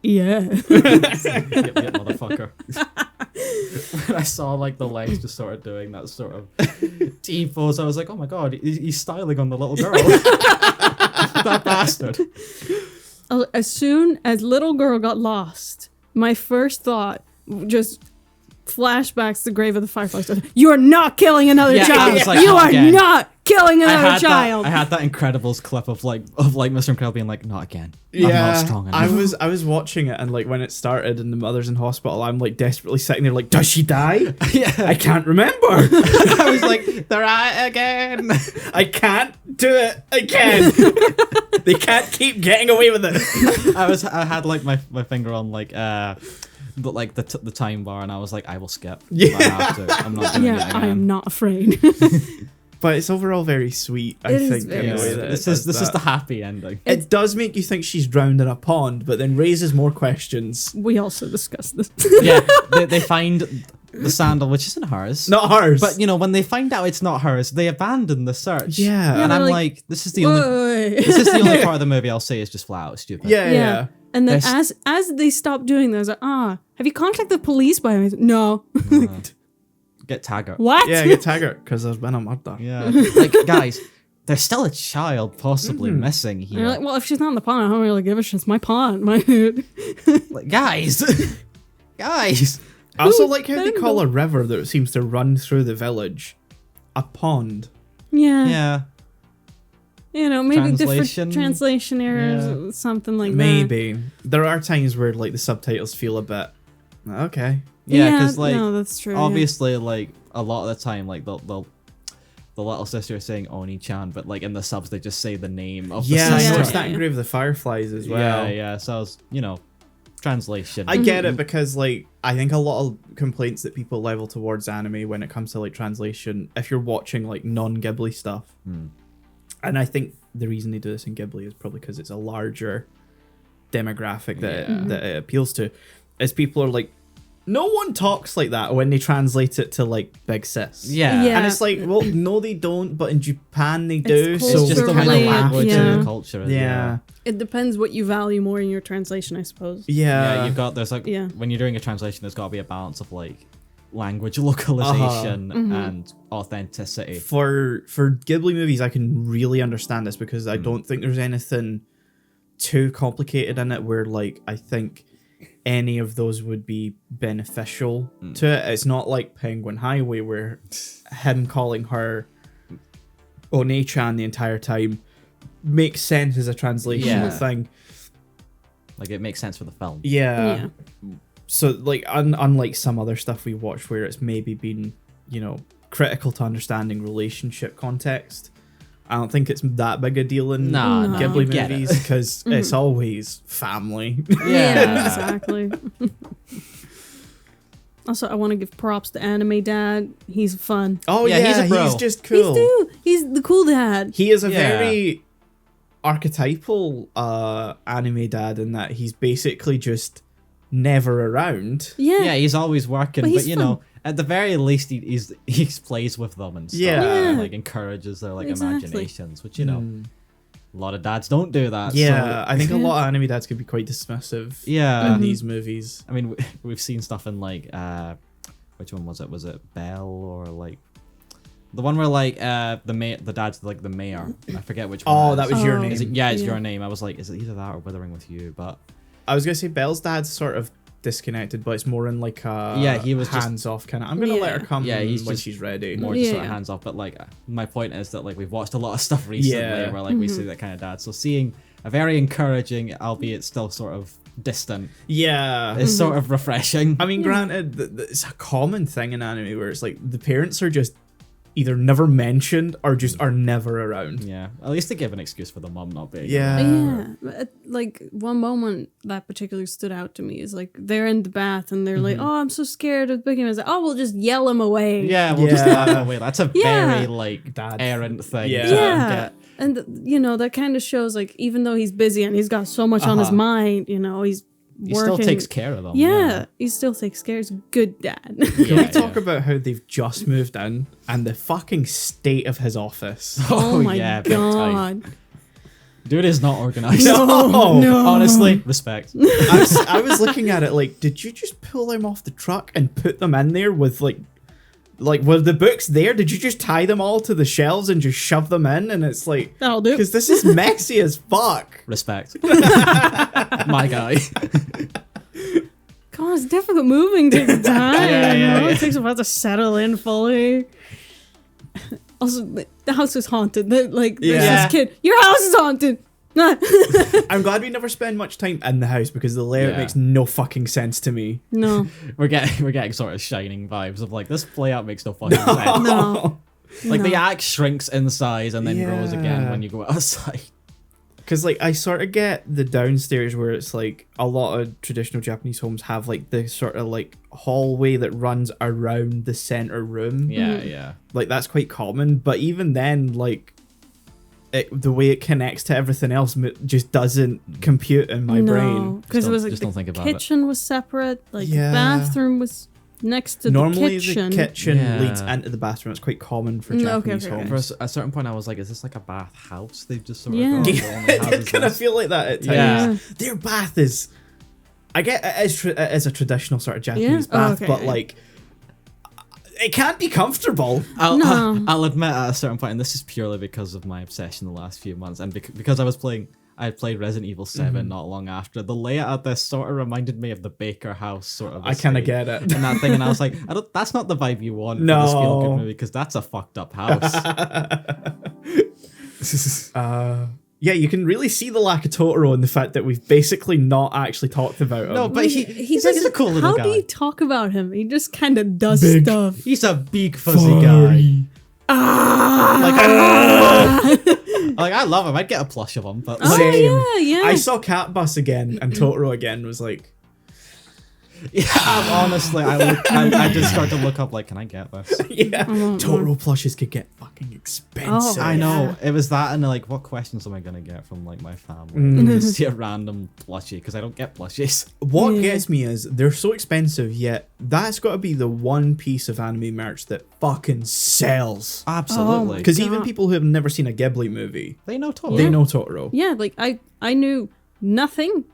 Speaker 3: yeah.
Speaker 2: Get motherfucker. When I saw like the legs just sort of doing that sort of T pose, I was like, oh my god, he's styling on the little girl. That bastard.
Speaker 3: As soon as little girl got lost, my first thought just flashbacks to Grave of the Fireflies. You are not killing another
Speaker 2: Yeah, I
Speaker 3: child.
Speaker 2: was like,
Speaker 3: You
Speaker 2: not
Speaker 3: are
Speaker 2: again.
Speaker 3: not killing another child.
Speaker 2: I had that Incredibles clip of Mr. Incredible being like, not again. I'm not strong enough.
Speaker 4: I was watching it and like when it started and the mother's in hospital, I'm like desperately sitting there like, does she die?
Speaker 2: Yeah.
Speaker 4: I can't remember.
Speaker 2: I was like, they're at it again.
Speaker 4: I can't do it again. They can't keep getting away with it.
Speaker 2: I had like my finger on like the time bar and I was like, I will skip.
Speaker 4: Yeah.
Speaker 2: I have to. I'm not doing it
Speaker 3: Yeah,
Speaker 2: again.
Speaker 3: I am not afraid.
Speaker 4: But it's overall very sweet, I
Speaker 3: It is
Speaker 4: think.
Speaker 3: very
Speaker 4: in the way
Speaker 3: sweet.
Speaker 4: that
Speaker 2: This
Speaker 4: it
Speaker 2: is
Speaker 4: does that.
Speaker 2: the happy ending.
Speaker 4: It does make you think she's drowned in a pond, but then raises more questions.
Speaker 3: We also discussed this.
Speaker 2: Yeah, they find the sandal, which isn't hers.
Speaker 4: Not hers.
Speaker 2: But you know, when they find out it's not hers, they abandon the search.
Speaker 4: Yeah.
Speaker 2: And
Speaker 3: they're
Speaker 2: I'm
Speaker 3: like,
Speaker 2: like, this is the only
Speaker 3: Wait.
Speaker 2: this is the only part of the movie I'll say is just flat out stupid.
Speaker 4: yeah.
Speaker 3: And then
Speaker 2: There's-
Speaker 3: as they stop doing this, like, have you contacted the police by any? No.
Speaker 2: Get Taggart.
Speaker 3: What?
Speaker 4: Yeah, get Taggart, because there's been a murder.
Speaker 2: Yeah. Like, guys, there's still a child possibly missing
Speaker 3: And
Speaker 2: here.
Speaker 3: you're like, well, if she's not in the pond, I don't really give a shit. It's my pond. My
Speaker 2: Like, guys. Guys.
Speaker 4: I also
Speaker 3: Who
Speaker 4: like how they
Speaker 3: found
Speaker 4: call
Speaker 3: them?
Speaker 4: a river that seems to run through the village a pond.
Speaker 3: Yeah.
Speaker 2: Yeah.
Speaker 3: You know, maybe
Speaker 2: Translation?
Speaker 3: different translation errors,
Speaker 2: Yeah.
Speaker 3: something like that.
Speaker 4: Maybe. There are times where like the subtitles feel a bit okay.
Speaker 2: Yeah, because like
Speaker 3: no, that's true. yeah.
Speaker 2: obviously like a lot of the time like the little sister is saying Oni-chan, but like in the subs they just say the name of the
Speaker 4: Yeah, I
Speaker 2: sister.
Speaker 4: noticed
Speaker 3: Yeah.
Speaker 4: that in Grave of the Fireflies as well.
Speaker 2: Yeah, yeah. So I was, you know, translation.
Speaker 4: I get it because like I think a lot of complaints that people level towards anime when it comes to like translation, if you're watching like non-Ghibli stuff, and I think the reason they do this in Ghibli is probably because it's a larger demographic that it appeals to, is people are like, no one talks like that when they translate it to like Big Sis.
Speaker 2: Yeah.
Speaker 3: Yeah.
Speaker 4: And it's like, well, no, they don't, but in Japan they do.
Speaker 3: It's
Speaker 4: So
Speaker 2: It's just the
Speaker 4: we
Speaker 2: kind of
Speaker 3: culturally,
Speaker 4: kinda
Speaker 2: language
Speaker 3: yeah.
Speaker 2: and the culture.
Speaker 4: Yeah.
Speaker 3: It depends what you value more in your translation, I suppose.
Speaker 2: Yeah, you've got there's like
Speaker 3: Yeah.
Speaker 2: when you're doing a translation, there's got to be a balance of like language localization and authenticity.
Speaker 4: For Ghibli movies, I can really understand this because I don't think there's anything too complicated in it where like I think any of those would be beneficial to it. It's not like Penguin Highway where him calling her One-chan the entire time makes sense as a translational thing.
Speaker 2: Like it makes sense for the film.
Speaker 4: Yeah. So like unlike some other stuff we watched where it's maybe been, you know, critical to understanding relationship context, I don't think it's that big a deal in
Speaker 2: No.
Speaker 4: Ghibli
Speaker 2: You get
Speaker 4: movies because it's always family.
Speaker 3: Yeah, exactly. Also, I want to give props to Anime Dad. He's fun.
Speaker 4: Oh
Speaker 2: Yeah,
Speaker 4: yeah,
Speaker 2: he's a bro.
Speaker 4: he's just cool.
Speaker 3: He's the cool dad.
Speaker 4: He is a
Speaker 2: Yeah.
Speaker 4: very archetypal anime dad in that he's basically just never around.
Speaker 3: Yeah.
Speaker 2: Yeah, he's always working,
Speaker 3: But
Speaker 2: but,
Speaker 3: he's
Speaker 2: you
Speaker 3: fun.
Speaker 2: know, at the very least, he plays with them and stuff.
Speaker 4: Yeah.
Speaker 2: And,
Speaker 3: Yeah.
Speaker 2: like encourages their like
Speaker 3: Exactly.
Speaker 2: imaginations, which you know, a lot of dads don't do that.
Speaker 4: Yeah,
Speaker 2: so,
Speaker 4: I think a lot of anime dads could be quite dismissive
Speaker 2: yeah.
Speaker 4: in these movies.
Speaker 2: I mean, we've seen stuff in like, which one was it? Was it Belle or like the one where like the dad's like the mayor? I forget which one.
Speaker 4: Oh,
Speaker 2: it
Speaker 4: that
Speaker 2: is.
Speaker 4: was your
Speaker 3: Oh.
Speaker 4: name.
Speaker 2: Is it, yeah, it's
Speaker 3: Yeah.
Speaker 2: your name. I was like, is it either that or Withering with You? But
Speaker 4: I was gonna say Belle's dad's sort of disconnected, but it's more in like a
Speaker 2: Yeah, he was just-
Speaker 4: hands off kind of. I'm gonna let her
Speaker 3: Yeah.
Speaker 4: come
Speaker 2: Yeah, he's
Speaker 4: when
Speaker 2: just
Speaker 4: she's ready.
Speaker 2: more just sort of
Speaker 3: Yeah.
Speaker 2: hands off. But like, my point is that like we've watched a lot of stuff recently
Speaker 4: Yeah.
Speaker 2: where like we see that kind of dad. So seeing a very encouraging, albeit still sort of distant,
Speaker 4: Yeah,
Speaker 2: is sort of refreshing.
Speaker 4: I mean, granted, it's a common thing in anime where it's like the parents are just either never mentioned or just are never around.
Speaker 2: Yeah, at least they give an excuse for the mom not being.
Speaker 4: Yeah.
Speaker 2: around.
Speaker 3: Yeah, but, like one moment that particularly stood out to me is like they're in the bath and they're like, "Oh, I'm so scared of Big him." I was like, "Oh, we'll just yell him away."
Speaker 2: Yeah, we'll just
Speaker 4: Yeah.
Speaker 2: laugh away. That's a
Speaker 3: Yeah.
Speaker 2: very like
Speaker 4: Dad.
Speaker 2: errant thing.
Speaker 4: Yeah.
Speaker 2: to
Speaker 3: Yeah.
Speaker 2: get.
Speaker 3: And you know that kind of shows like even though he's busy and he's got so much on his mind, you know he's
Speaker 2: He
Speaker 3: working.
Speaker 2: still takes care of them.
Speaker 3: Yeah, he still takes care. He's a good dad.
Speaker 4: Can
Speaker 2: Yeah,
Speaker 4: we talk
Speaker 2: yeah.
Speaker 4: about how they've just moved in and the fucking state of his office?
Speaker 3: Oh my
Speaker 2: yeah, big time.
Speaker 3: god.
Speaker 2: Dude is not organized.
Speaker 4: No.
Speaker 2: Honestly, respect.
Speaker 4: I was looking at it like, did you just pull them off the truck and put them in there with like were the books there? Did you just tie them all to the shelves and just shove them in? And it's like,
Speaker 3: That'll do.
Speaker 4: because this is messy as fuck.
Speaker 2: Respect. My guy.
Speaker 3: God, it's difficult moving takes time.
Speaker 2: Yeah,
Speaker 3: you know?
Speaker 2: yeah.
Speaker 3: It takes a while to settle in fully. Also, the house is haunted. Like, there's
Speaker 4: Yeah.
Speaker 3: this kid. Your house is haunted.
Speaker 4: I'm glad we never spend much time in the house because the layout
Speaker 2: Yeah.
Speaker 4: makes no fucking sense to me.
Speaker 3: No,
Speaker 2: We're getting sort of Shining vibes of like this layout makes no fucking sense.
Speaker 3: no.
Speaker 2: Like the
Speaker 3: No.
Speaker 2: axe shrinks in size and then grows again
Speaker 4: Yeah.
Speaker 2: when you go outside.
Speaker 4: Because like I sort of get the downstairs where it's like a lot of traditional Japanese homes have like the sort of like hallway that runs around the center room.
Speaker 2: Yeah, yeah.
Speaker 4: Like that's quite common, but even then, like the way it connects to everything else just doesn't compute in my brain.
Speaker 3: Because it was like
Speaker 2: Just don't think
Speaker 3: the
Speaker 2: about it.
Speaker 3: kitchen was separate. Like
Speaker 4: Yeah.
Speaker 3: the bathroom was next to
Speaker 4: Normally
Speaker 3: the kitchen.
Speaker 4: the kitchen
Speaker 2: Yeah.
Speaker 4: leads into the bathroom. It's quite common for
Speaker 3: Okay,
Speaker 4: Japanese
Speaker 3: okay.
Speaker 4: homes.
Speaker 2: For a certain point, I was like, "Is this like a bath house?" They've just sort of
Speaker 3: Yeah.
Speaker 2: gone,
Speaker 4: Yeah,
Speaker 2: "The only house
Speaker 4: it
Speaker 2: is
Speaker 4: kind of
Speaker 2: this."
Speaker 4: feel like that at times.
Speaker 2: Yeah.
Speaker 4: Their bath is, I get it is a traditional sort of Japanese
Speaker 3: Yeah? Oh,
Speaker 4: bath,
Speaker 3: okay.
Speaker 4: but like, it can't be comfortable.
Speaker 3: No.
Speaker 2: I'll admit at a certain point, and this is purely because of my obsession the last few months, and because I had played Resident Evil 7 not long after. The layout of this sort of reminded me of the Baker House sort of.
Speaker 4: I kind of
Speaker 2: estate
Speaker 4: get it.
Speaker 2: and that thing, and I was like, that's not the vibe you want for this
Speaker 4: No.
Speaker 2: feel good movie because that's a fucked up house.
Speaker 4: Yeah, you can really see the lack of Totoro in the fact that we've basically not actually talked about him.
Speaker 2: No, but he's a cool little
Speaker 3: How
Speaker 2: guy.
Speaker 3: do you talk about him? He just kind of does
Speaker 4: Big.
Speaker 3: stuff.
Speaker 2: He's a big fuzzy guy. Like I love him. I'd get a plush of him, but
Speaker 3: Oh
Speaker 4: Same.
Speaker 3: yeah, yeah.
Speaker 4: I saw Cat Bus again, and Totoro again was like,
Speaker 2: Yeah, honestly, I just start to look up like, can I get this?
Speaker 4: Yeah. Totoro plushes could get fucking expensive.
Speaker 2: I know.
Speaker 3: Yeah.
Speaker 2: It was that and like, what questions am I going to get from like my family? Just see a random plushie because I don't get plushies.
Speaker 4: What
Speaker 3: Yeah.
Speaker 4: gets me is they're so expensive, yet that's got to be the one piece of anime merch that fucking sells.
Speaker 2: Absolutely.
Speaker 4: Because even
Speaker 3: God.
Speaker 4: people who have never seen a Ghibli movie,
Speaker 2: They know totally.
Speaker 4: they know Totoro.
Speaker 3: Yeah, like I knew nothing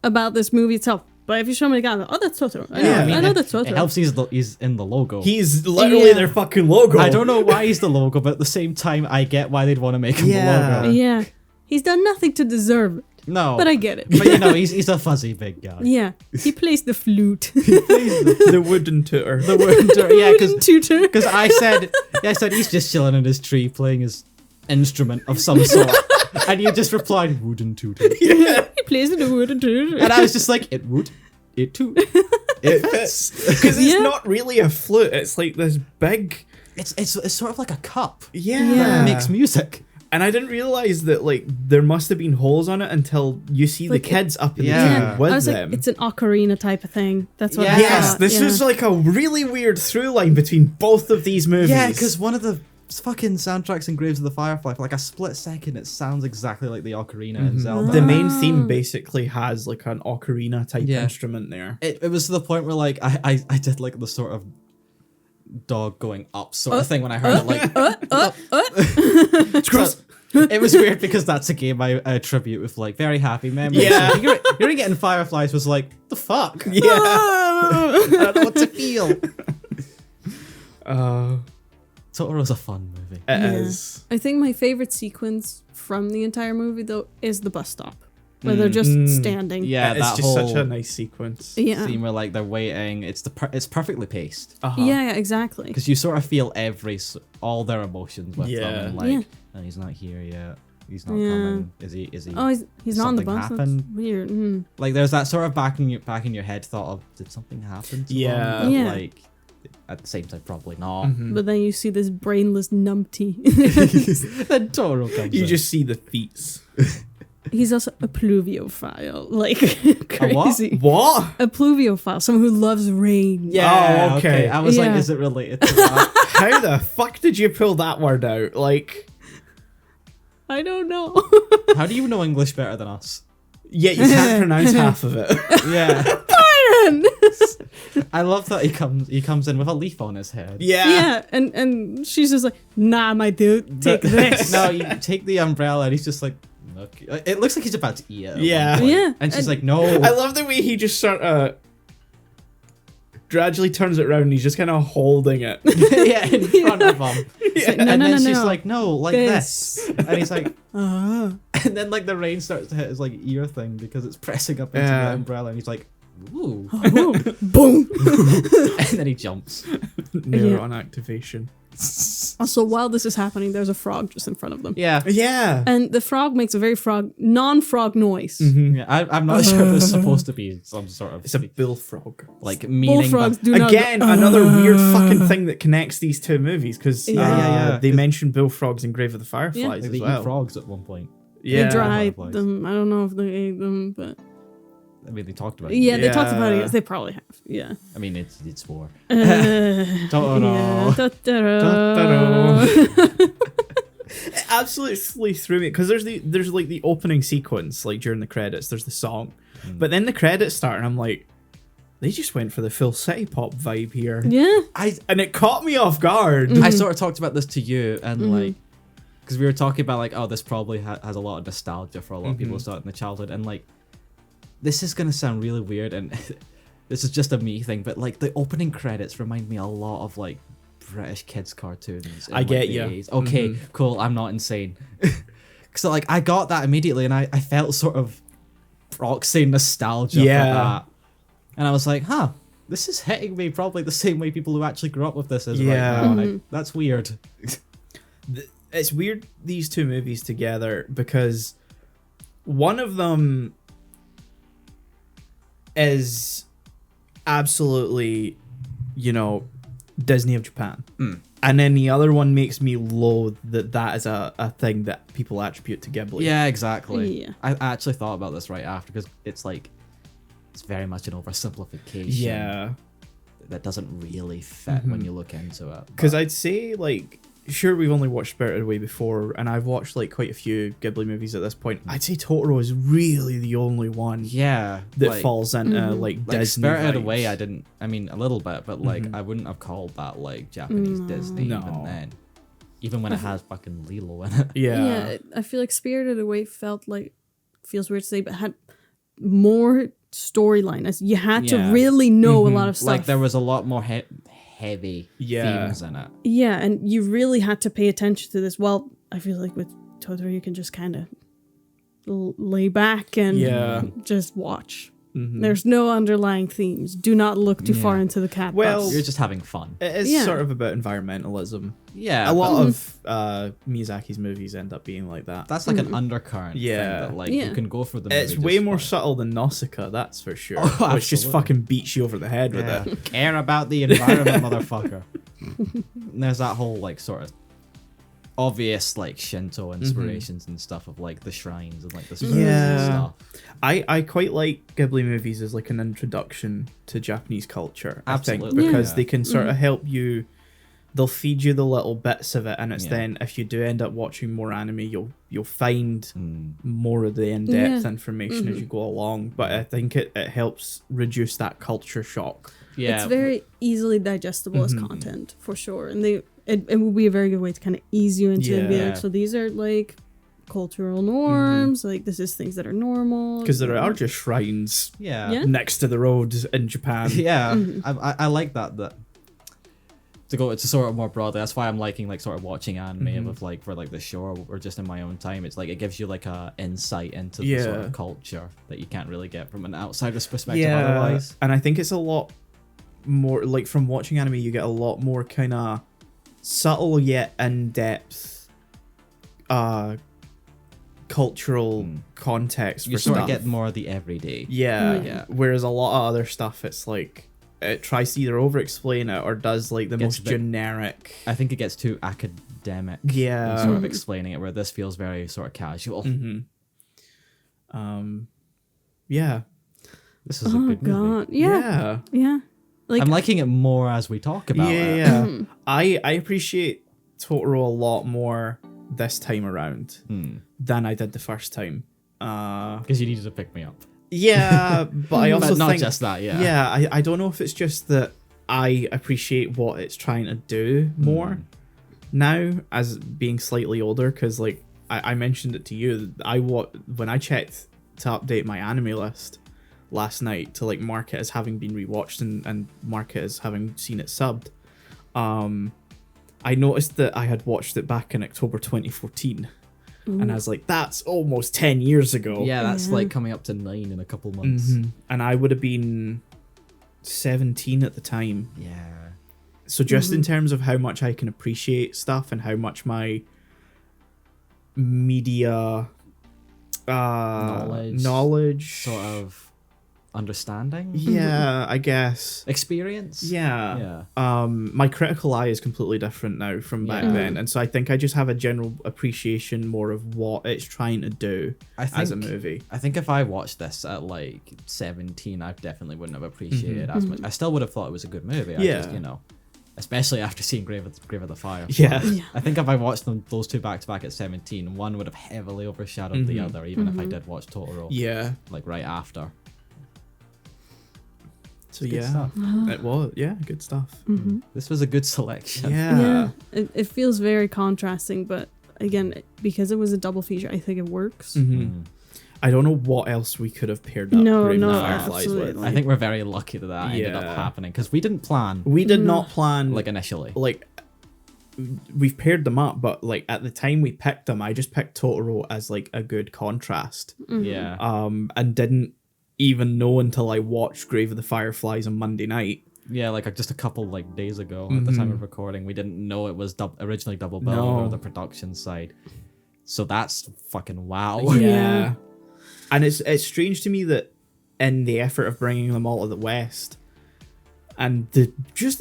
Speaker 3: about this movie itself, but if you show me the guy, I'm like, oh, that's Totoro. I know that's Totoro.
Speaker 2: It helps he's in the logo.
Speaker 4: He's literally
Speaker 3: Yeah.
Speaker 4: their fucking logo.
Speaker 2: I don't know why he's the logo, but at the same time, I get why they'd want to make him
Speaker 4: Yeah.
Speaker 2: the logo.
Speaker 3: Yeah, he's done nothing to deserve it,
Speaker 2: No.
Speaker 3: but I get it.
Speaker 2: But you know, he's a fuzzy big guy.
Speaker 3: Yeah, he plays the flute.
Speaker 4: The wooden tutor.
Speaker 2: The word, yeah,
Speaker 3: Tutor.
Speaker 2: because I said he's just chilling in his tree playing his instrument of some sort, and you just replied wooden tutor,
Speaker 3: He plays the wooden tutor.
Speaker 2: and I was just like, it would, it too, it fits.
Speaker 4: Because it's
Speaker 3: Yeah.
Speaker 4: not really a flute. It's like this big.
Speaker 2: It's sort of like a cup
Speaker 4: Yeah.
Speaker 3: Yeah.
Speaker 2: that makes music.
Speaker 4: And I didn't realize that like there must have been holes on it until you see
Speaker 3: Like
Speaker 4: the kids up in
Speaker 2: Yeah.
Speaker 4: the tree with
Speaker 3: I was
Speaker 4: them.
Speaker 3: like, it's an ocarina type of thing. That's what I
Speaker 4: Yes,
Speaker 3: thought.
Speaker 4: this
Speaker 3: yeah.
Speaker 4: was like a really weird through line between both of these movies.
Speaker 2: Yeah, because one of the fucking soundtracks in Graves of the Firefly, for like a split second, it sounds exactly like the ocarina in Zelda.
Speaker 4: the main theme basically has like an ocarina type
Speaker 2: Yeah.
Speaker 4: instrument there.
Speaker 2: It was to the point where like I did like the sort of dog going up sort of thing when I heard it like
Speaker 4: gross.
Speaker 2: it was weird because that's a game I attribute with like very happy memories.
Speaker 4: Yeah.
Speaker 2: So you're getting Fireflies was like the fuck.
Speaker 4: Yeah.
Speaker 2: I don't know what to feel. Totoro's a fun movie.
Speaker 4: It
Speaker 3: Yeah.
Speaker 4: is.
Speaker 3: I think my favorite sequence from the entire movie though is the bus stop, where they're just standing.
Speaker 2: Yeah,
Speaker 4: It's
Speaker 2: that
Speaker 4: just
Speaker 2: whole
Speaker 4: such a nice sequence.
Speaker 3: Yeah.
Speaker 2: scene where like they're waiting. It's it's perfectly paced.
Speaker 4: Uh-huh.
Speaker 3: Yeah, exactly.
Speaker 2: Because you sort of feel all their emotions with
Speaker 4: Yeah.
Speaker 2: them, and like,
Speaker 3: Yeah.
Speaker 2: oh, he's not here yet. He's not
Speaker 3: Yeah.
Speaker 2: coming. Is he? Is he?
Speaker 3: Oh, he's not on the
Speaker 2: something
Speaker 3: bus.
Speaker 2: happened?
Speaker 3: That's weird. Mm.
Speaker 2: Like, there's that sort of back in your head thought of, did something happen to
Speaker 4: Yeah.
Speaker 2: him? But,
Speaker 3: Yeah.
Speaker 2: like, at the same time, probably not.
Speaker 4: Mhm.
Speaker 3: But then you see this brainless numpty.
Speaker 2: Then Totoro comes
Speaker 4: You
Speaker 2: in.
Speaker 4: just see the feet.
Speaker 3: He's also a pluviophile, like
Speaker 2: A what?
Speaker 3: crazy.
Speaker 4: What?
Speaker 3: A pluviophile, someone who loves rain.
Speaker 2: Yeah.
Speaker 4: Oh, okay.
Speaker 2: I was like,
Speaker 3: Yeah.
Speaker 2: is it related to that?
Speaker 4: How the fuck did you pull that word out? Like,
Speaker 3: I don't know.
Speaker 2: How do you know English better than us?
Speaker 4: yeah, you can't pronounce half of it.
Speaker 2: Yeah.
Speaker 3: Byron!
Speaker 2: I love that he comes in with a leaf on his head.
Speaker 3: Yeah, and she's just like, nah, my dude, take this.
Speaker 2: No, you take the umbrella, and he's just like, look. It looks like he's about to eat it. at one
Speaker 4: Yeah.
Speaker 2: point.
Speaker 3: Yeah,
Speaker 2: And she's
Speaker 3: and-
Speaker 2: like, no.
Speaker 4: I love the way he just sort of gradually turns it around and he's just kind of holding it.
Speaker 2: Yeah, in front of him.
Speaker 3: No,
Speaker 2: And
Speaker 3: no,
Speaker 2: then
Speaker 3: no,
Speaker 2: she's
Speaker 3: no.
Speaker 2: like, no, like this. And he's like,
Speaker 3: Ah.
Speaker 2: and then like the rain starts to hit his like ear thing because it's pressing up into
Speaker 4: Yeah.
Speaker 2: the umbrella, and he's like, ooh.
Speaker 3: Oh, boom.
Speaker 2: And then he jumps.
Speaker 4: Neuron activation.
Speaker 3: Also, while this is happening, there's a frog just in front of them.
Speaker 2: Yeah.
Speaker 4: Yeah.
Speaker 3: And the frog makes a very non-frog noise.
Speaker 2: Yeah, I'm not sure if it's supposed to be some sort of
Speaker 4: It's a bullfrog.
Speaker 2: like meaning.
Speaker 3: Bullfrogs
Speaker 2: But
Speaker 3: do not
Speaker 4: Again,
Speaker 3: go,
Speaker 4: another weird fucking thing that connects these two movies because
Speaker 2: Yeah.
Speaker 4: they mentioned bullfrogs in Grave of the Fireflies
Speaker 3: Yeah.
Speaker 2: like,
Speaker 4: as
Speaker 2: they
Speaker 4: well.
Speaker 2: eat frogs at one point.
Speaker 3: They
Speaker 4: Yeah.
Speaker 3: dried
Speaker 2: Fireflies.
Speaker 3: them. I don't know if they ate them, but
Speaker 2: I mean, they talked about it.
Speaker 3: yeah, they talked about
Speaker 4: Yeah.
Speaker 3: it. They probably have. Yeah.
Speaker 2: I mean, it's war.
Speaker 3: Totoro.
Speaker 2: Totoro.
Speaker 3: Totoro.
Speaker 4: It absolutely threw me because there's like the opening sequence like during the credits. There's the song, but then the credits start and I'm like, they just went for the full city pop vibe here,
Speaker 3: Yeah.
Speaker 4: and it caught me off guard.
Speaker 2: I sort of talked about this to you, and like, because we were talking about like, oh, this probably has a lot of nostalgia for a lot of people starting in the childhood, and like, this is gonna sound really weird, and this is just a me thing, but like the opening credits remind me a lot of like British kids cartoons. in,
Speaker 4: I
Speaker 2: like,
Speaker 4: get
Speaker 2: the
Speaker 4: ya.
Speaker 2: 80s. Okay, cool. I'm not insane. So like, I got that immediately, and I felt sort of proxy nostalgia
Speaker 4: Yeah.
Speaker 2: for that, and I was like, huh. This is hitting me probably the same way people who actually grew up with this is
Speaker 4: Yeah.
Speaker 2: right now. And that's weird.
Speaker 4: It's weird these two movies together because one of them is absolutely, Disney of Japan. And then the other one makes me loathe that is a thing that people attribute to Ghibli.
Speaker 2: Yeah, exactly.
Speaker 3: Yeah.
Speaker 2: I actually thought about this right after because it's like it's very much an oversimplification.
Speaker 4: Yeah.
Speaker 2: That doesn't really fit when you look into it.
Speaker 4: Because
Speaker 2: but-
Speaker 4: I'd say, like, sure, we've only watched Spirited Away before, and I've watched, like, quite a few Ghibli movies at this point. I'd say Totoro is really the only one
Speaker 2: yeah,
Speaker 4: that
Speaker 2: like,
Speaker 4: falls into, like,
Speaker 2: like
Speaker 4: Disney
Speaker 2: Spirited
Speaker 4: vibes.
Speaker 2: Away. I mean, a little bit, but like, I wouldn't have called that like Japanese Disney
Speaker 4: No.
Speaker 2: even then. Even when it has fucking Lilo in it.
Speaker 4: Yeah.
Speaker 3: I feel like Spirited Away feels weird to say, but had more storyline. As you had to
Speaker 2: Yeah.
Speaker 3: really know a lot of stuff.
Speaker 2: Like there was a lot more heavy
Speaker 4: Yeah.
Speaker 2: themes in it.
Speaker 3: Yeah, and you really had to pay attention to this. Well, I feel like with Totoro, you can just kind of lay back and
Speaker 4: Yeah.
Speaker 3: just watch. There's no underlying themes. Do not look too far into the cat
Speaker 4: Well,
Speaker 3: bus.
Speaker 2: You're just having fun.
Speaker 4: It is
Speaker 3: Yeah.
Speaker 4: sort of about environmentalism.
Speaker 2: Yeah,
Speaker 4: A lot
Speaker 2: but
Speaker 4: of Miyazaki's movies end up being like that.
Speaker 2: that's like an undercurrent.
Speaker 4: Yeah.
Speaker 2: thing that, like
Speaker 3: Yeah.
Speaker 2: you can go for the. Movie
Speaker 4: It's
Speaker 2: just
Speaker 4: way more
Speaker 2: fine.
Speaker 4: subtle than Nausicaa, that's for sure.
Speaker 2: Oh,
Speaker 4: which just
Speaker 2: absolutely.
Speaker 4: fucking beats you over the head with
Speaker 2: Yeah.
Speaker 4: it.
Speaker 2: Care about the environment, motherfucker. And there's that whole like sort of obvious like Shinto inspirations and stuff of like the shrines and like the spirits
Speaker 4: Yeah.
Speaker 2: and stuff.
Speaker 4: I quite like Ghibli movies as like an introduction to Japanese culture. I
Speaker 2: Absolutely.
Speaker 4: think because
Speaker 2: Yeah.
Speaker 4: they can sort of help you. They'll feed you the little bits of it, and it's
Speaker 2: Yeah.
Speaker 4: then if you do end up watching more anime, you'll find
Speaker 2: Mm.
Speaker 4: more of the in-depth
Speaker 3: Yeah.
Speaker 4: information as you go along. But I think it helps reduce that culture shock.
Speaker 2: Yeah,
Speaker 3: It's very easily digestible as content, for sure. And it will be a very good way to kind of ease you into it and be
Speaker 2: Yeah.
Speaker 3: like, so these are like cultural norms, like this is things that are normal.
Speaker 4: Because there are just shrines
Speaker 2: yeah,
Speaker 3: Yeah.
Speaker 4: next to the road in Japan.
Speaker 2: yeah. I like that to go to sort of more broadly. That's why I'm liking like sort of watching anime with like for like the show or just in my own time. It's like it gives you like a insight into the sort
Speaker 4: Yeah.
Speaker 2: of culture that you can't really get from an outsider's perspective otherwise.
Speaker 4: And I think it's a lot more like from watching anime, you get a lot more kind of subtle yet in-depth cultural context
Speaker 2: You
Speaker 4: for
Speaker 2: sort
Speaker 4: stuff.
Speaker 2: of get more of the everyday.
Speaker 4: Yeah.
Speaker 2: Yeah.
Speaker 4: Whereas a lot of other stuff, it's like it tries to either over-explain it or does like the
Speaker 2: Gets
Speaker 4: most
Speaker 2: a bit-
Speaker 4: generic.
Speaker 2: I think it gets too academic.
Speaker 4: Yeah.
Speaker 2: in sort of explaining it, where this feels very sort of casual.
Speaker 4: Yeah.
Speaker 2: This is a
Speaker 3: Oh
Speaker 2: good movie.
Speaker 3: god, yeah, yeah. Like
Speaker 2: I'm liking it more as we talk about it.
Speaker 4: Yeah. I appreciate Totoro a lot more this time around than I did the first time.
Speaker 2: Because you needed to pick me up.
Speaker 4: Yeah, but I also
Speaker 2: But not
Speaker 4: think
Speaker 2: just that, yeah.
Speaker 4: Yeah, I don't know if it's just that I appreciate what it's trying to do more now as being slightly older. Because like I mentioned it to you, when I checked to update my anime list last night to like mark it as having been rewatched and mark it as having seen it subbed. I noticed that I had watched it back in October 2014. And I was like, that's almost 10 years ago.
Speaker 2: Yeah, that's like coming up to 9 in a couple months.
Speaker 4: And I would have been 17 at the time.
Speaker 2: Yeah.
Speaker 4: So just in terms of how much I can appreciate stuff and how much my media knowledge
Speaker 2: Sort of understanding.
Speaker 4: yeah, I guess.
Speaker 2: Experience.
Speaker 4: Yeah.
Speaker 2: Yeah.
Speaker 4: My critical eye is completely different now from back
Speaker 2: Yeah.
Speaker 4: then. And so I think I just have a general appreciation more of what it's trying to do as a movie.
Speaker 2: I think if I watched this at like 17, I definitely wouldn't have appreciated it as much. I still would have thought it was a good movie. I
Speaker 4: Yeah.
Speaker 2: just, especially after seeing Grave of the Fire.
Speaker 4: Yeah.
Speaker 2: I think if I watched those two back to back at 17, one would have heavily overshadowed the other, even if I did watch Totoro
Speaker 4: Yeah.
Speaker 2: like right after.
Speaker 4: So
Speaker 2: Good
Speaker 4: yeah.
Speaker 2: stuff.
Speaker 4: It was. Yeah, good stuff.
Speaker 2: This was a good selection.
Speaker 4: Yeah.
Speaker 3: it feels very contrasting, but again, because it was a double feature, I think it works.
Speaker 4: Mm-hmm. I don't know what else we could have paired up
Speaker 3: No,
Speaker 4: Grave of
Speaker 3: no,
Speaker 4: the Fireflies with.
Speaker 3: absolutely.
Speaker 2: I think we're very lucky that ended
Speaker 4: Yeah.
Speaker 2: up happening because we didn't plan
Speaker 4: We did not plan
Speaker 2: like initially.
Speaker 4: like we've paired them up, but like at the time we picked them, I just picked Totoro as like a good contrast.
Speaker 2: Yeah.
Speaker 4: And didn't even know until I watched Grave of the Fireflies on Monday night.
Speaker 2: Yeah, like just a couple like days ago at the time of recording, we didn't know it was originally double bill
Speaker 4: No.
Speaker 2: or the production side. So that's fucking wow.
Speaker 3: Yeah.
Speaker 4: And it's strange to me that in the effort of bringing them all to the West, and the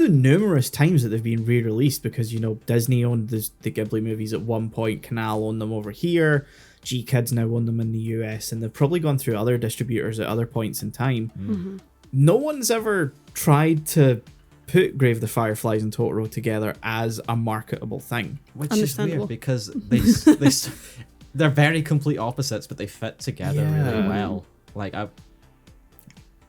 Speaker 4: numerous times that they've been re-released, because Disney owned the Ghibli movies at one point, Canal owned them over here, G-Kids now own them in the US, and they've probably gone through other distributors at other points in time.
Speaker 3: Mm-hmm.
Speaker 4: No one's ever tried to put Grave the Fireflies and Totoro together as a marketable thing.
Speaker 2: Which is
Speaker 3: Understandable.
Speaker 2: weird because they're very complete opposites, but they fit together really
Speaker 4: Yeah.
Speaker 2: well. Like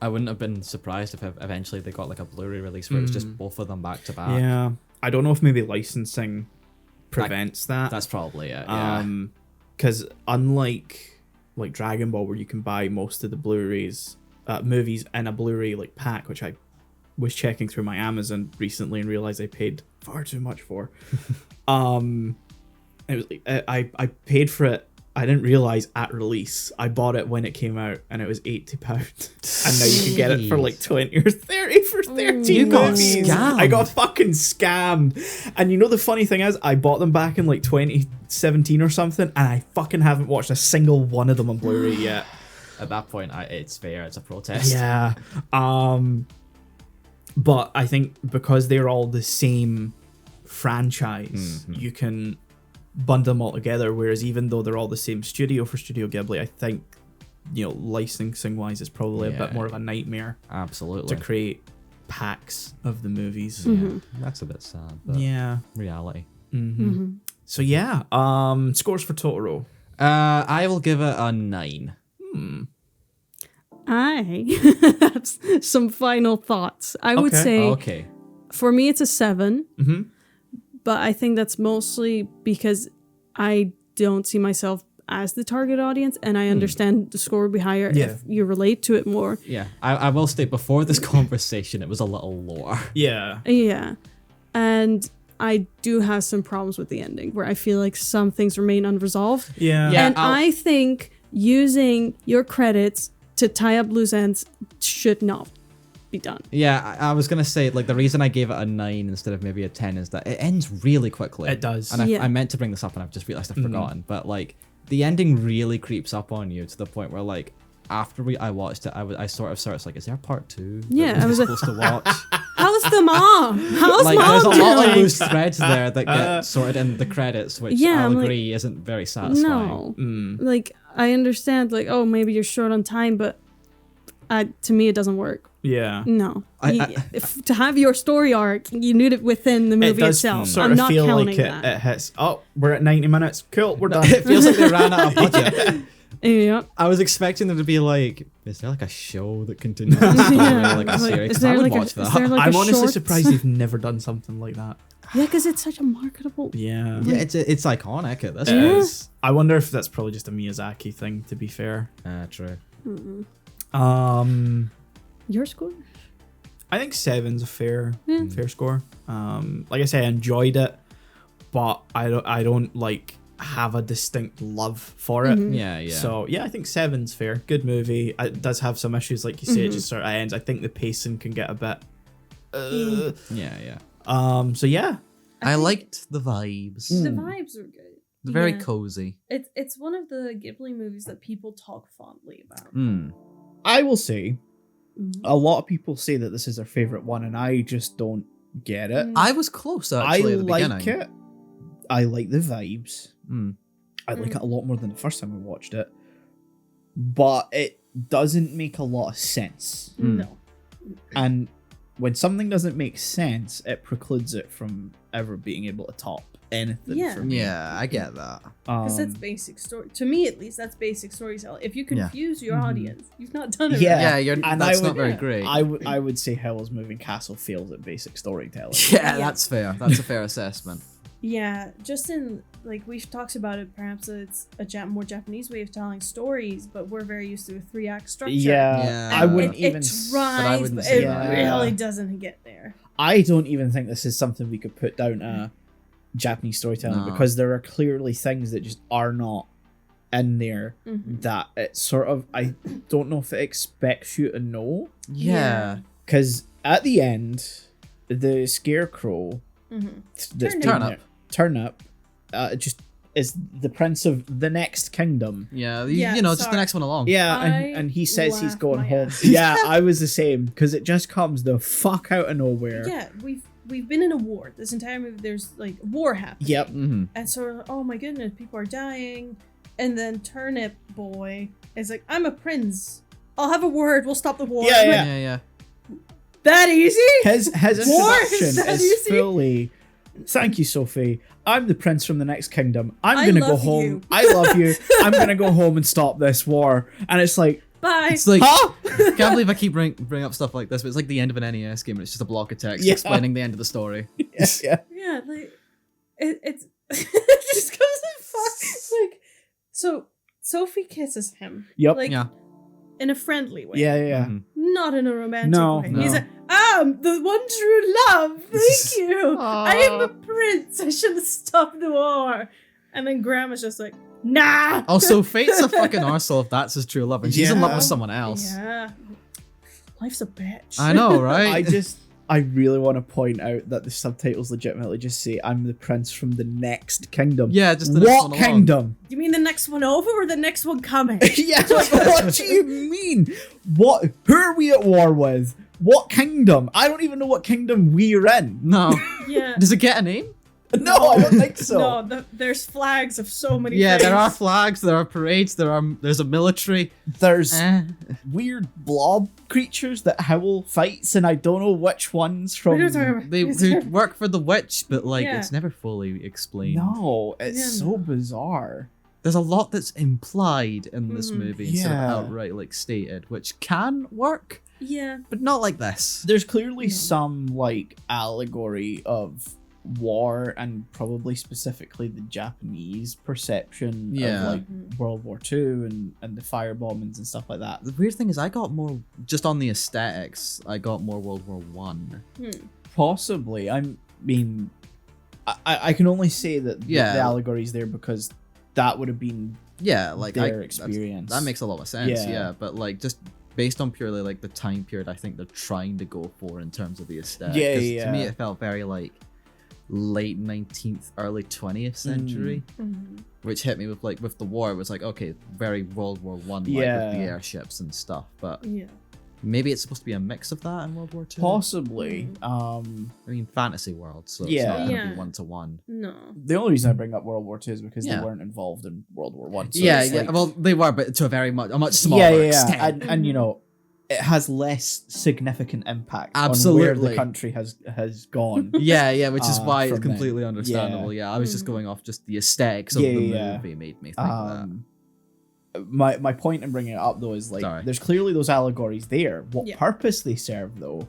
Speaker 2: I wouldn't have been surprised if eventually they got like a Blu-ray release where it was just both of them back to back.
Speaker 4: Yeah, I don't know if maybe licensing prevents that.
Speaker 2: That's probably it. Yeah.
Speaker 4: Because unlike like Dragon Ball, where you can buy most of the Blu-rays, movies in a Blu-ray like pack, which I was checking through my Amazon recently and realized I paid far too much for. It was like, I paid for it. I didn't realize at release. I bought it when it came out, and it was £80, and now you can get it for like 20 or 30 for 13
Speaker 2: You got
Speaker 4: movies.
Speaker 2: scammed.
Speaker 4: I got fucking scammed. And you know the funny thing is, I bought them back in like 2017 or something, and I fucking haven't watched a single one of them on Blu-ray yet.
Speaker 2: At that point, it's fair. It's a protest.
Speaker 4: Yeah. But I think because they're all the same franchise, you can bundle them all together. Whereas even though they're all the same studio for Studio Ghibli, I think, you know, licensing wise is probably a bit more of a nightmare
Speaker 2: Absolutely.
Speaker 4: to create packs of the movies.
Speaker 2: Yeah, that's a bit sad. But
Speaker 4: Yeah.
Speaker 2: reality.
Speaker 4: So yeah, scores for Totoro.
Speaker 2: I will give it a 9.
Speaker 3: I have some final thoughts. I would
Speaker 4: Okay.
Speaker 3: say
Speaker 2: Okay.
Speaker 3: for me it's a 7.
Speaker 4: Mm-hmm.
Speaker 3: But I think that's mostly because I don't see myself as the target audience, and I understand the score would be higher
Speaker 4: Yeah.
Speaker 3: if you relate to it more.
Speaker 2: Yeah, I will state before this conversation, it was a little lower.
Speaker 4: Yeah.
Speaker 3: Yeah. And I do have some problems with the ending where I feel like some things remain unresolved.
Speaker 4: Yeah.
Speaker 2: Yeah.
Speaker 3: And I think using your credits to tie up loose ends should not be done.
Speaker 2: Yeah, I was gonna say, like, the reason I gave it a 9 instead of maybe a 10 is that it ends really quickly.
Speaker 4: It does.
Speaker 2: And
Speaker 3: Yeah.
Speaker 2: I meant to bring this up and I've just realized I've forgotten. But like, the ending really creeps up on you to the point where, like, after I watched it, I sort of searched, like, is there a part 2?
Speaker 3: Yeah, I was like,
Speaker 2: supposed to watch.
Speaker 3: how's the mom? How's
Speaker 2: Like,
Speaker 3: mom
Speaker 2: there's a lot of
Speaker 3: doing?
Speaker 2: loose threads there that get sorted in the credits, which
Speaker 3: Yeah,
Speaker 2: I'll
Speaker 3: I'm like,
Speaker 2: agree isn't very satisfying.
Speaker 3: No. Like, I understand, like, oh, maybe you're short on time, but to me, it doesn't work.
Speaker 4: Yeah.
Speaker 3: No. To have your story arc, you need it within the movie
Speaker 4: It does
Speaker 3: itself.
Speaker 4: sort
Speaker 3: I'm
Speaker 4: of
Speaker 3: not
Speaker 4: feel
Speaker 3: counting
Speaker 4: like
Speaker 3: that.
Speaker 4: it hits. Oh, we're at 90 minutes. Cool, we're done.
Speaker 2: It feels like they ran out of budget.
Speaker 3: Yeah.
Speaker 2: I was expecting there to be like, is there like a show that continues the story, like a
Speaker 3: Like,
Speaker 2: series?
Speaker 3: is
Speaker 2: 'Cause
Speaker 3: there
Speaker 2: I would
Speaker 3: like a-
Speaker 2: watch
Speaker 3: is
Speaker 2: that.
Speaker 3: there like
Speaker 4: I'm
Speaker 3: a
Speaker 4: honestly
Speaker 3: short?
Speaker 4: surprised they've never done something like that.
Speaker 3: Yeah, because it's such a marketable.
Speaker 4: Yeah.
Speaker 2: Yeah, it's iconic at this
Speaker 4: It
Speaker 2: point.
Speaker 4: is. I wonder if that's probably just a Miyazaki thing, to be fair.
Speaker 2: True.
Speaker 3: Your score?
Speaker 4: I think 7's a fair score. Like I say, I enjoyed it, but I don't like have a distinct love for it.
Speaker 2: Yeah, yeah.
Speaker 4: So yeah, I think 7's fair. Good movie. It does have some issues, like you say. It just sort of ends. I think the pacing can get a bit.
Speaker 2: yeah, yeah.
Speaker 4: So yeah.
Speaker 5: I liked the vibes.
Speaker 3: The vibes are good.
Speaker 5: They're very
Speaker 3: Yeah.
Speaker 5: cozy.
Speaker 3: It's one of the Ghibli movies that people talk fondly about.
Speaker 4: I will say, a lot of people say that this is their favorite one, and I just don't get it.
Speaker 5: I was close actually
Speaker 4: I
Speaker 5: at the
Speaker 4: like
Speaker 5: beginning.
Speaker 4: it. I like the vibes.
Speaker 5: Mm.
Speaker 4: I like it a lot more than the first time I watched it. But it doesn't make a lot of sense.
Speaker 3: No.
Speaker 4: And when something doesn't make sense, it precludes it from ever being able to top anything
Speaker 3: Yeah.
Speaker 4: for me.
Speaker 5: Yeah, I get that.
Speaker 3: Because that's basic story. To me, at least, that's basic storytelling. If you confuse your audience, you've not done it
Speaker 4: Yeah.
Speaker 3: right.
Speaker 5: Yeah,
Speaker 4: And
Speaker 5: that's
Speaker 4: I
Speaker 5: not
Speaker 4: would-
Speaker 5: very great.
Speaker 4: I would say Howl's Moving Castle fails at basic storytelling.
Speaker 5: yeah, that's fair. That's a fair assessment.
Speaker 3: Yeah, just in, like, we've talked about it, perhaps it's a more Japanese way of telling stories, but we're very used to a 3-act structure.
Speaker 5: Yeah.
Speaker 4: I wouldn't
Speaker 3: it
Speaker 4: even.
Speaker 3: tries,
Speaker 5: wouldn't
Speaker 3: but
Speaker 5: say
Speaker 3: it
Speaker 5: that.
Speaker 3: really doesn't get there.
Speaker 4: I don't even think this is something we could put down to Japanese storytelling,
Speaker 5: No.
Speaker 4: because there are clearly things that just are not in there
Speaker 3: Mm-hmm.
Speaker 4: that it sort of, I don't know if it expects you to know,
Speaker 5: Yeah.
Speaker 4: because at the end, the scarecrow that's
Speaker 3: Turnip.
Speaker 4: Turnip just is the prince of the next kingdom.
Speaker 5: Yeah,
Speaker 3: Yeah,
Speaker 5: you know, just the
Speaker 3: sorry.
Speaker 5: next one along.
Speaker 4: Yeah,
Speaker 3: I
Speaker 4: and he says he's
Speaker 3: laughed
Speaker 4: going
Speaker 3: my
Speaker 4: home.
Speaker 3: ass.
Speaker 4: Yeah, I was the same, because it just comes the fuck out of nowhere.
Speaker 3: Yeah, we've been in a war. This entire movie, there's, like, war happening.
Speaker 4: Yep.
Speaker 5: Mm-hmm.
Speaker 3: And so, oh my goodness, people are dying. And then Turnip Boy is like, I'm a prince. I'll have a word. We'll stop the war.
Speaker 4: Yeah,
Speaker 3: I'm like,
Speaker 5: Yeah, yeah.
Speaker 3: that easy?
Speaker 4: His
Speaker 3: War?
Speaker 4: introduction
Speaker 3: That
Speaker 4: is
Speaker 3: easy?
Speaker 4: fully. Thank you, Sophie. I'm the prince from the next kingdom. I'm
Speaker 3: I
Speaker 4: gonna go
Speaker 3: love
Speaker 4: home.
Speaker 3: you.
Speaker 4: I love you. I'm gonna go home and stop this war. And it's like,
Speaker 3: Bye.
Speaker 5: It's like,
Speaker 4: huh?
Speaker 5: can't believe I keep bring up stuff like this, but it's like the end of an NES game and it's just a block of text
Speaker 4: Yeah.
Speaker 5: explaining the end of the story.
Speaker 4: Yeah.
Speaker 3: Yeah, like it's it just goes so far. Like, so Sophie kisses him.
Speaker 4: Yep.
Speaker 3: Like
Speaker 5: Yeah.
Speaker 3: in a friendly way.
Speaker 4: Yeah.
Speaker 5: Mhm.
Speaker 3: Not in a romantic
Speaker 4: No,
Speaker 3: way.
Speaker 5: no.
Speaker 3: He's like, the one true love. Thank you. I am a prince. I should have stopped the war. And then Grandma's just like, nah.
Speaker 5: Also, Fate's a fucking arsehole if that's his true love, and she's in love
Speaker 4: Yeah.
Speaker 5: with someone else.
Speaker 3: Yeah. Life's a bitch.
Speaker 5: I know, right?
Speaker 4: I really want to point out that the subtitles legitimately just say, I'm the prince from the next kingdom.
Speaker 5: Yeah, just the next
Speaker 4: What
Speaker 5: one along.
Speaker 4: kingdom?
Speaker 3: You mean the next one over or the next one coming?
Speaker 4: Yeah, like, what do you mean? What? Who are we at war with? What kingdom? I don't even know what kingdom we're in.
Speaker 5: No.
Speaker 3: Yeah.
Speaker 5: Does it get a name?
Speaker 4: No, I don't think so.
Speaker 3: No, there's flags of so many
Speaker 5: Yeah,
Speaker 3: things.
Speaker 5: there are flags, there are parades, there's a military.
Speaker 4: There's
Speaker 5: Eh.
Speaker 4: weird blob creatures that Howl fights, and I don't know which ones
Speaker 3: We
Speaker 4: from.
Speaker 3: don't talk about-
Speaker 5: They
Speaker 3: it's
Speaker 5: who
Speaker 3: terrible.
Speaker 5: work for the witch, but like
Speaker 3: Yeah.
Speaker 5: it's never fully explained.
Speaker 4: No, it's
Speaker 3: Yeah,
Speaker 4: so
Speaker 3: no.
Speaker 4: bizarre.
Speaker 5: There's a lot that's implied in this
Speaker 3: Mhm.
Speaker 5: movie instead
Speaker 4: Yeah.
Speaker 5: of outright like stated, which can work,
Speaker 3: Yeah.
Speaker 5: but not like this.
Speaker 4: There's clearly
Speaker 3: No.
Speaker 4: some like allegory of war, and probably specifically the Japanese perception
Speaker 5: Yeah.
Speaker 4: of like World War II and the fire bombings and stuff like that.
Speaker 5: The weird thing is, I got more just on the aesthetics. I got more World War One.
Speaker 4: Possibly. I mean, I can only say that
Speaker 5: Yeah.
Speaker 4: the allegory's there because that would have been
Speaker 5: Yeah, like
Speaker 4: their
Speaker 5: I,
Speaker 4: experience.
Speaker 5: that makes a lot of sense.
Speaker 4: Yeah.
Speaker 5: Yeah. But like just based on purely like the time period, I think they're trying to go for in terms of the aesthetic.
Speaker 4: Yeah,
Speaker 5: 'Cause
Speaker 4: yeah.
Speaker 5: To me, it felt very like late 19th, early 20th century, which hit me with the war. It was like, okay, very World War One, like with
Speaker 4: Yeah.
Speaker 5: the airships and stuff. But
Speaker 3: Yeah.
Speaker 5: maybe it's supposed to be a mix of that in World War Two.
Speaker 4: Possibly.
Speaker 5: I mean, fantasy world, so
Speaker 4: Yeah.
Speaker 5: it's not going to
Speaker 3: Yeah.
Speaker 5: be 1-to-1.
Speaker 3: No.
Speaker 4: The only reason I bring up World War II is because
Speaker 5: Yeah.
Speaker 4: they weren't involved in World War One. So
Speaker 5: Yeah,
Speaker 4: it's
Speaker 5: yeah.
Speaker 4: like-
Speaker 5: Well, they were, but to a much smaller extent.
Speaker 4: And you know, it has less significant impact on where
Speaker 5: Absolutely.
Speaker 4: the country has gone.
Speaker 5: Yeah, which is why it's
Speaker 4: from then.
Speaker 5: completely understandable. Yeah, I was just
Speaker 3: Mhm.
Speaker 5: going off just the aesthetics of
Speaker 4: Yeah,
Speaker 5: the
Speaker 4: yeah.
Speaker 5: movie made me think that.
Speaker 4: My point in bringing it up though is like
Speaker 5: Sorry.
Speaker 4: there's clearly those allegories there. What
Speaker 3: Yeah.
Speaker 4: purpose they serve though?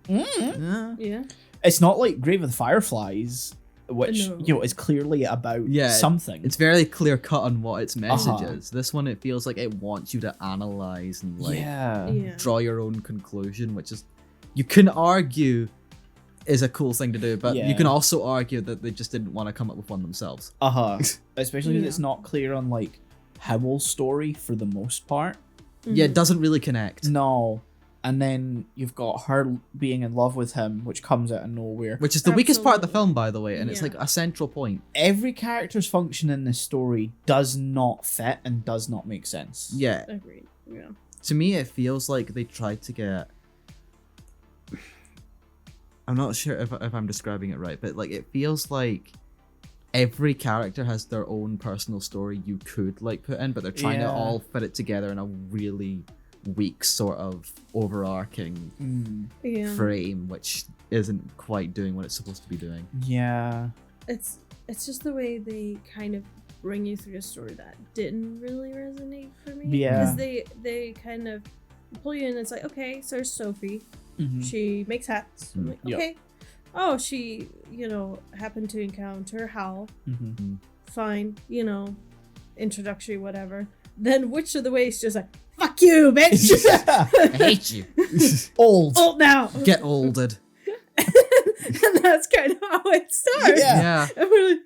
Speaker 5: Yeah.
Speaker 3: Yeah.
Speaker 4: It's not like Grave of the Fireflies, which
Speaker 3: No.
Speaker 4: you know is clearly about
Speaker 5: Yeah,
Speaker 4: something.
Speaker 5: It's very clear cut on what its message
Speaker 4: Uh-huh.
Speaker 5: is. This one, it feels like it wants you to analyze and like
Speaker 4: yeah.
Speaker 3: Yeah.
Speaker 5: draw your own conclusion, which is you can argue is a cool thing to do, but
Speaker 4: Yeah.
Speaker 5: you can also argue that they just didn't want to come up with one themselves.
Speaker 4: Especially because
Speaker 3: Yeah.
Speaker 4: it's not clear on like Howell's story for the most part.
Speaker 5: Yeah, it doesn't really connect.
Speaker 4: No. And then you've got her being in love with him, which comes out of nowhere.
Speaker 5: Which is the weakest part of the
Speaker 3: Absolutely.
Speaker 5: film, by the way, and it's
Speaker 3: Yeah.
Speaker 5: like a central point.
Speaker 4: Every character's function in this story does not fit and does not make sense.
Speaker 5: Yeah,
Speaker 3: Agreed. Yeah.
Speaker 5: to me, it feels like they tried to get. I'm not sure if I'm describing it right, but like it feels like every character has their own personal story you could like put in, but they're trying to
Speaker 4: Yeah.
Speaker 5: all fit it together in a really weak sort of overarching
Speaker 3: Yeah.
Speaker 5: frame, which isn't quite doing what it's supposed to be doing.
Speaker 4: Yeah.
Speaker 3: It's just the way they kind of bring you through a story that didn't really resonate for me.
Speaker 4: Yeah.
Speaker 3: Because they kind of pull you in. It's like, okay, so there's Sophie.
Speaker 4: Mhm.
Speaker 3: She makes hats. I'm like,
Speaker 4: Yep.
Speaker 3: okay. Oh, she, happened to encounter Howl.
Speaker 4: Mhm.
Speaker 3: Fine, introductory, whatever. Then which of the ways just like, fuck you, bitch.
Speaker 5: I hate you.
Speaker 4: Old.
Speaker 3: Old now.
Speaker 5: Get olded.
Speaker 3: And that's kind of how it starts.
Speaker 4: Yeah.
Speaker 5: Yeah.
Speaker 3: And we're like,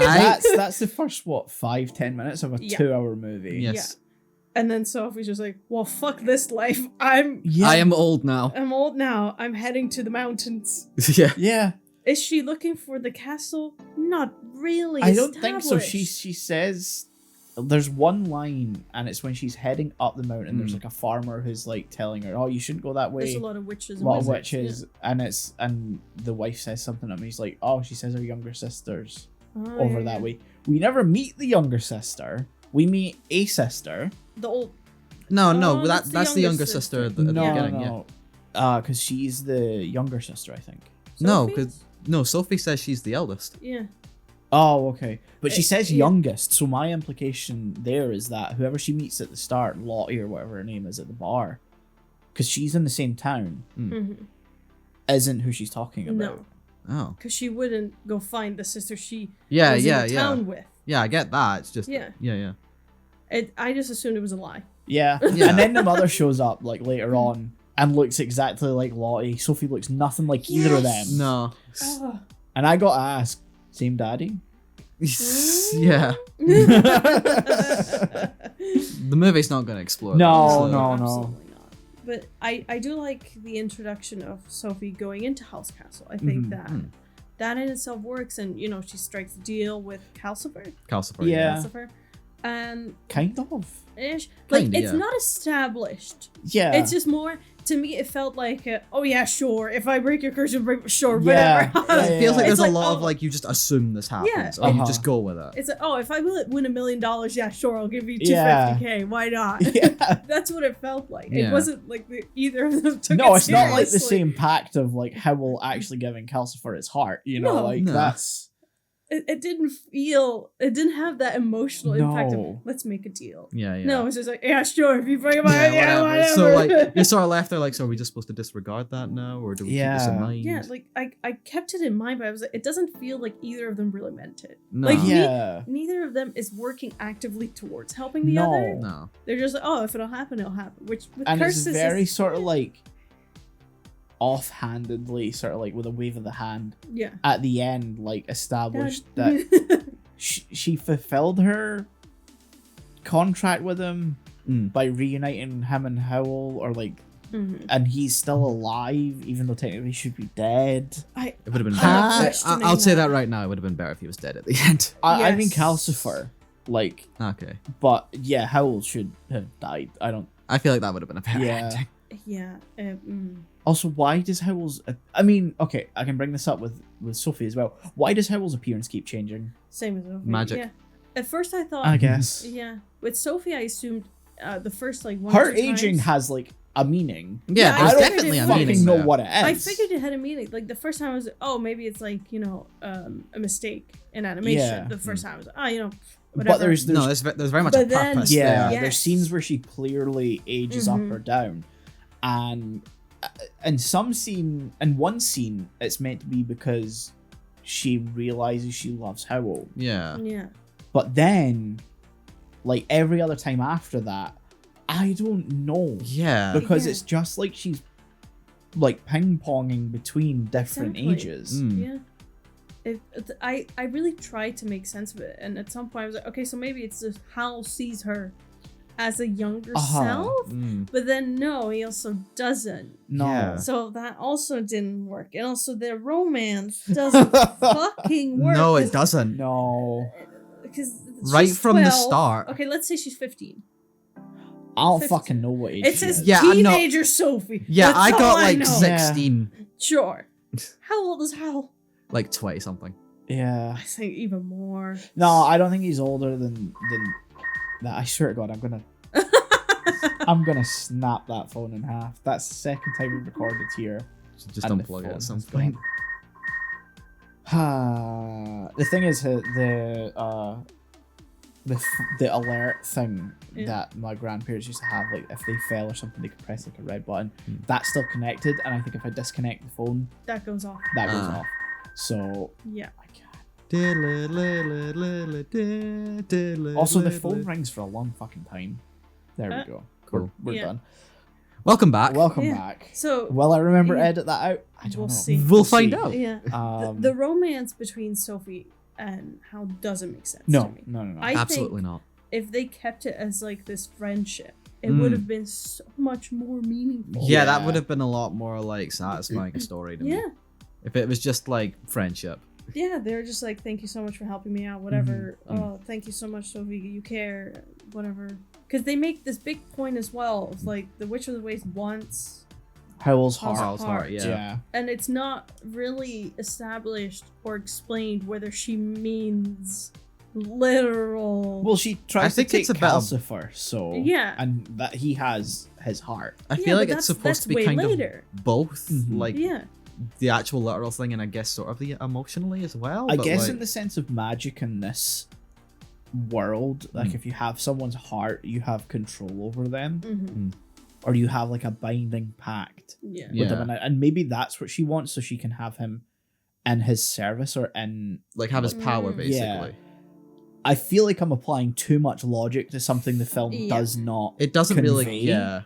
Speaker 3: okay.
Speaker 4: That's the first 5-10 minutes of a
Speaker 3: Yeah.
Speaker 4: 2-hour movie.
Speaker 5: Yes.
Speaker 3: And then Sophie's just like, well, fuck this life. I'm
Speaker 4: Yeah.
Speaker 5: I am old now.
Speaker 3: old now. I'm heading to the mountains.
Speaker 5: Yeah.
Speaker 4: Yeah.
Speaker 3: Is she looking for the castle? Not really.
Speaker 4: I don't think so.
Speaker 3: established.
Speaker 4: She says there's one line, and it's when she's heading up the mountain. There's like a farmer who's like telling her, "Oh, you shouldn't go that way."
Speaker 3: There's a lot of witches.
Speaker 4: A lot of
Speaker 3: and
Speaker 4: witches, and the wife says something to me. He's like, "Oh, she says her younger sisters over that way. We never meet the younger sister. We meet a sister.
Speaker 3: The old.
Speaker 5: No,
Speaker 3: Oh,
Speaker 5: that's the younger sister at the beginning. Yeah.
Speaker 4: Because she's the younger sister, I think.
Speaker 5: No,
Speaker 3: Sophie?
Speaker 5: because Sophie says she's the eldest.
Speaker 3: Yeah.
Speaker 4: Oh, okay. But she says
Speaker 3: yeah.
Speaker 4: youngest, so my implication there is that whoever she meets at the start, Lottie or whatever her name is at the bar, because she's in the same town, isn't who she's talking about.
Speaker 3: No,
Speaker 5: Oh.
Speaker 3: because she wouldn't go find the sister she
Speaker 5: Yeah,
Speaker 3: was
Speaker 5: yeah,
Speaker 3: in the
Speaker 5: yeah.
Speaker 3: town with.
Speaker 5: Yeah, I get that. It's just
Speaker 3: Yeah.
Speaker 5: yeah.
Speaker 3: I just assumed it was a lie.
Speaker 4: Yeah.
Speaker 5: Yeah.
Speaker 4: And then the mother shows up like later on and looks exactly like Lottie. Sophie looks nothing like either of them.
Speaker 5: No.
Speaker 3: Oh.
Speaker 4: And I got to ask, same daddy?
Speaker 5: Yeah. The movie's not going to explore
Speaker 4: No,
Speaker 5: that, so-
Speaker 4: no.
Speaker 3: Absolutely not. But I do like the introduction of Sophie going into Howl's Castle. I think that in itself works, and she strikes a deal with Calcifer.
Speaker 5: Calcifer.
Speaker 4: Yeah.
Speaker 3: Calcifer. And
Speaker 4: Kind of.
Speaker 3: ish. Like
Speaker 5: Kinda,
Speaker 3: it's
Speaker 5: yeah.
Speaker 3: not established.
Speaker 4: Yeah.
Speaker 3: It's just more, to me, it felt like, oh yeah, sure. If I break your curse, you break, sure,
Speaker 4: Yeah.
Speaker 3: whatever.
Speaker 5: It feels like
Speaker 3: It's
Speaker 5: there's a
Speaker 3: like,
Speaker 5: lot of
Speaker 3: oh.
Speaker 5: like you just assume this happens,
Speaker 3: Yeah.
Speaker 5: or you just go with it.
Speaker 3: It's like, oh, if I win $1 million, yeah, sure, I'll give you
Speaker 4: Yeah.
Speaker 3: $250K. Why not?
Speaker 4: Yeah.
Speaker 3: That's what it felt like.
Speaker 5: Yeah.
Speaker 3: It wasn't like either of them took
Speaker 4: No,
Speaker 3: it
Speaker 4: it's not like the
Speaker 3: seriously.
Speaker 4: same pact of like Howl actually giving Calcifer his heart.
Speaker 3: No.
Speaker 4: Like
Speaker 5: No.
Speaker 4: that's
Speaker 3: It didn't have that emotional impact of,
Speaker 4: No.
Speaker 3: let's make a deal.
Speaker 5: Yeah, yeah.
Speaker 3: No, it's just like, yeah, sure, if you bring it back,
Speaker 5: yeah,
Speaker 3: yeah,
Speaker 5: whatever.
Speaker 3: whatever.
Speaker 5: So like you're sort of left there like, so are we just supposed to disregard that now, or do we keep this in
Speaker 4: Yeah.
Speaker 5: mind?
Speaker 3: yeah, like I kept it in mind, but I was like, it doesn't feel like either of them really meant it.
Speaker 5: No.
Speaker 3: Like,
Speaker 4: yeah.
Speaker 3: Neither of them is working actively towards helping the other.
Speaker 5: No.
Speaker 3: They're just like, oh, if it'll happen, it'll happen. Which with
Speaker 4: And
Speaker 3: curses
Speaker 4: it's very
Speaker 3: is,
Speaker 4: sort of like offhandedly, sort of like with a wave of the hand
Speaker 3: yeah.
Speaker 4: at the end, like established that she fulfilled her contract with him by reuniting him and Howl, or like,
Speaker 3: Mhm.
Speaker 4: and he's still alive, even though technically he should be dead.
Speaker 5: It would have been
Speaker 3: I'm
Speaker 5: better.
Speaker 3: questioning
Speaker 5: I'll say
Speaker 3: that.
Speaker 5: that right now. It would have been better if he was dead at the end.
Speaker 4: I think
Speaker 3: Yes.
Speaker 4: Calcifer, like,
Speaker 5: Okay.
Speaker 4: but yeah, Howl should have died. I don't.
Speaker 5: I feel like that would have been a better
Speaker 4: Yeah.
Speaker 5: ending.
Speaker 3: Yeah.
Speaker 4: Also, why does Howl's? I mean, okay, I can bring this up with Sophie as well. Why does Howl's appearance keep changing?
Speaker 3: Same as Sophie.
Speaker 5: Magic.
Speaker 3: Yeah. At first, I thought.
Speaker 4: I guess
Speaker 3: Yeah. With Sophie, I assumed the first like one.
Speaker 4: her
Speaker 3: or two
Speaker 4: aging
Speaker 3: times,
Speaker 4: has like a meaning.
Speaker 5: Yeah,
Speaker 3: I
Speaker 5: there's
Speaker 3: don't
Speaker 5: definitely a
Speaker 3: fucking
Speaker 5: meaning
Speaker 4: know
Speaker 5: there.
Speaker 4: what it is.
Speaker 3: I figured it had a meaning. Like the first time I was, oh, maybe it's like a mistake in animation.
Speaker 4: Yeah.
Speaker 3: The first time I was, whatever.
Speaker 4: But there's
Speaker 5: No, there's very much a
Speaker 3: But then-
Speaker 5: purpose
Speaker 4: yeah,
Speaker 5: there.
Speaker 4: there's scenes where she clearly ages up or down, and in one scene it's meant to be because she realizes she loves Howl,
Speaker 5: Yeah.
Speaker 3: Yeah.
Speaker 4: but then like every other time after that, I don't know,
Speaker 5: Yeah.
Speaker 4: because
Speaker 3: Yeah.
Speaker 4: it's just like she's like ping-ponging between different
Speaker 3: Exactly.
Speaker 4: ages.
Speaker 5: Mm.
Speaker 3: Yeah. I really tried to make sense of it, and at some point I was like, okay, so maybe it's just Hal sees her as a younger self,
Speaker 5: Mm.
Speaker 3: but then no, he also doesn't.
Speaker 4: No.
Speaker 5: Yeah.
Speaker 3: So that also didn't work, and also their romance doesn't fucking work.
Speaker 5: No, it doesn't.
Speaker 4: No.
Speaker 3: Because
Speaker 5: Right from the start.
Speaker 3: Okay, let's say she's 15.
Speaker 4: I don't
Speaker 3: 15.
Speaker 4: fucking know what age
Speaker 3: It
Speaker 4: she
Speaker 3: says
Speaker 4: is.
Speaker 5: Yeah, I know.
Speaker 3: teenager Sophie.
Speaker 5: Yeah,
Speaker 3: That's
Speaker 5: I
Speaker 3: all
Speaker 5: got like
Speaker 3: know.
Speaker 5: 16,
Speaker 3: Sure. How old is Hal?
Speaker 5: like 20 something.
Speaker 4: Yeah.
Speaker 3: I think even more.
Speaker 4: No, I don't think he's older than that. I swear to God, I'm gonna snap that phone in half. That's the second time we've recorded here.
Speaker 5: So just
Speaker 4: and the
Speaker 5: unplug it
Speaker 4: phone
Speaker 5: at some
Speaker 4: has
Speaker 5: point.
Speaker 4: gone. The thing is, the alert thing
Speaker 3: Yeah.
Speaker 4: that my grandparents used to have, like if they fell or something, they could press like a red button.
Speaker 5: Hmm.
Speaker 4: That's still connected, and I think if I disconnect the phone,
Speaker 3: That goes off.
Speaker 4: that goes
Speaker 5: Ah.
Speaker 4: off. So
Speaker 3: Yeah.
Speaker 4: I can't. Also, the phone
Speaker 5: Also,
Speaker 4: rings for a long fucking time. There we go.
Speaker 5: Cool.
Speaker 4: We're
Speaker 3: Yeah.
Speaker 4: done.
Speaker 5: Welcome back.
Speaker 4: Welcome
Speaker 3: Yeah.
Speaker 4: back.
Speaker 3: So
Speaker 4: Will I remember
Speaker 3: Yeah.
Speaker 4: edit that out? I don't
Speaker 3: We'll
Speaker 4: know.
Speaker 3: see.
Speaker 5: We'll find out.
Speaker 3: yeah,
Speaker 4: Um,
Speaker 3: the romance between Sophie and Hal doesn't make sense to
Speaker 4: no,
Speaker 3: me.
Speaker 4: no.
Speaker 3: I
Speaker 5: Absolutely
Speaker 3: think
Speaker 5: not.
Speaker 3: if they kept it as like this friendship, it
Speaker 5: Mm.
Speaker 3: would have been so much more meaningful.
Speaker 5: Yeah, that
Speaker 4: Yeah.
Speaker 5: would have been a lot more like satisfying story to me.
Speaker 3: Yeah.
Speaker 5: If it was just like friendship.
Speaker 3: Yeah, they're just like, thank you so much for helping me out, whatever.
Speaker 5: Mhm.
Speaker 3: Oh, thank you so much, Sophie, you care, whatever. Because they make this big point as well of like, the Witch of the Waste wants
Speaker 4: Howl's
Speaker 3: Howl's
Speaker 4: heart.
Speaker 3: heart.
Speaker 4: Yeah.
Speaker 3: And it's not really established or explained whether she means literal.
Speaker 4: Well, she
Speaker 5: I
Speaker 4: tries to
Speaker 5: think
Speaker 4: take
Speaker 5: it's a bit of-
Speaker 4: Calcifer, so
Speaker 3: Yeah.
Speaker 4: and that he has his heart.
Speaker 5: I
Speaker 3: Yeah,
Speaker 5: feel like
Speaker 3: but
Speaker 5: it's
Speaker 3: that's
Speaker 5: supposed to be
Speaker 3: way
Speaker 5: kind
Speaker 3: later.
Speaker 5: of both,
Speaker 4: Mhm.
Speaker 5: like
Speaker 3: Yeah.
Speaker 5: the actual literal thing, and I guess sort of the emotionally as well.
Speaker 4: I
Speaker 5: but,
Speaker 4: guess
Speaker 5: like,
Speaker 4: in the sense of magic in this world, like
Speaker 5: Mm.
Speaker 4: if you have someone's heart, you have control over them,
Speaker 3: Mm-hmm.
Speaker 4: or you have like a binding pact
Speaker 3: Yeah.
Speaker 5: Yeah.
Speaker 4: with them, and maybe that's what she wants, so she can have him in his service or in.
Speaker 5: like have his power
Speaker 3: Mm.
Speaker 5: basically.
Speaker 4: Yeah. I feel like I'm applying too much logic to something the film
Speaker 3: Yeah.
Speaker 4: does not.
Speaker 5: It doesn't really,
Speaker 4: Convey.
Speaker 5: yeah.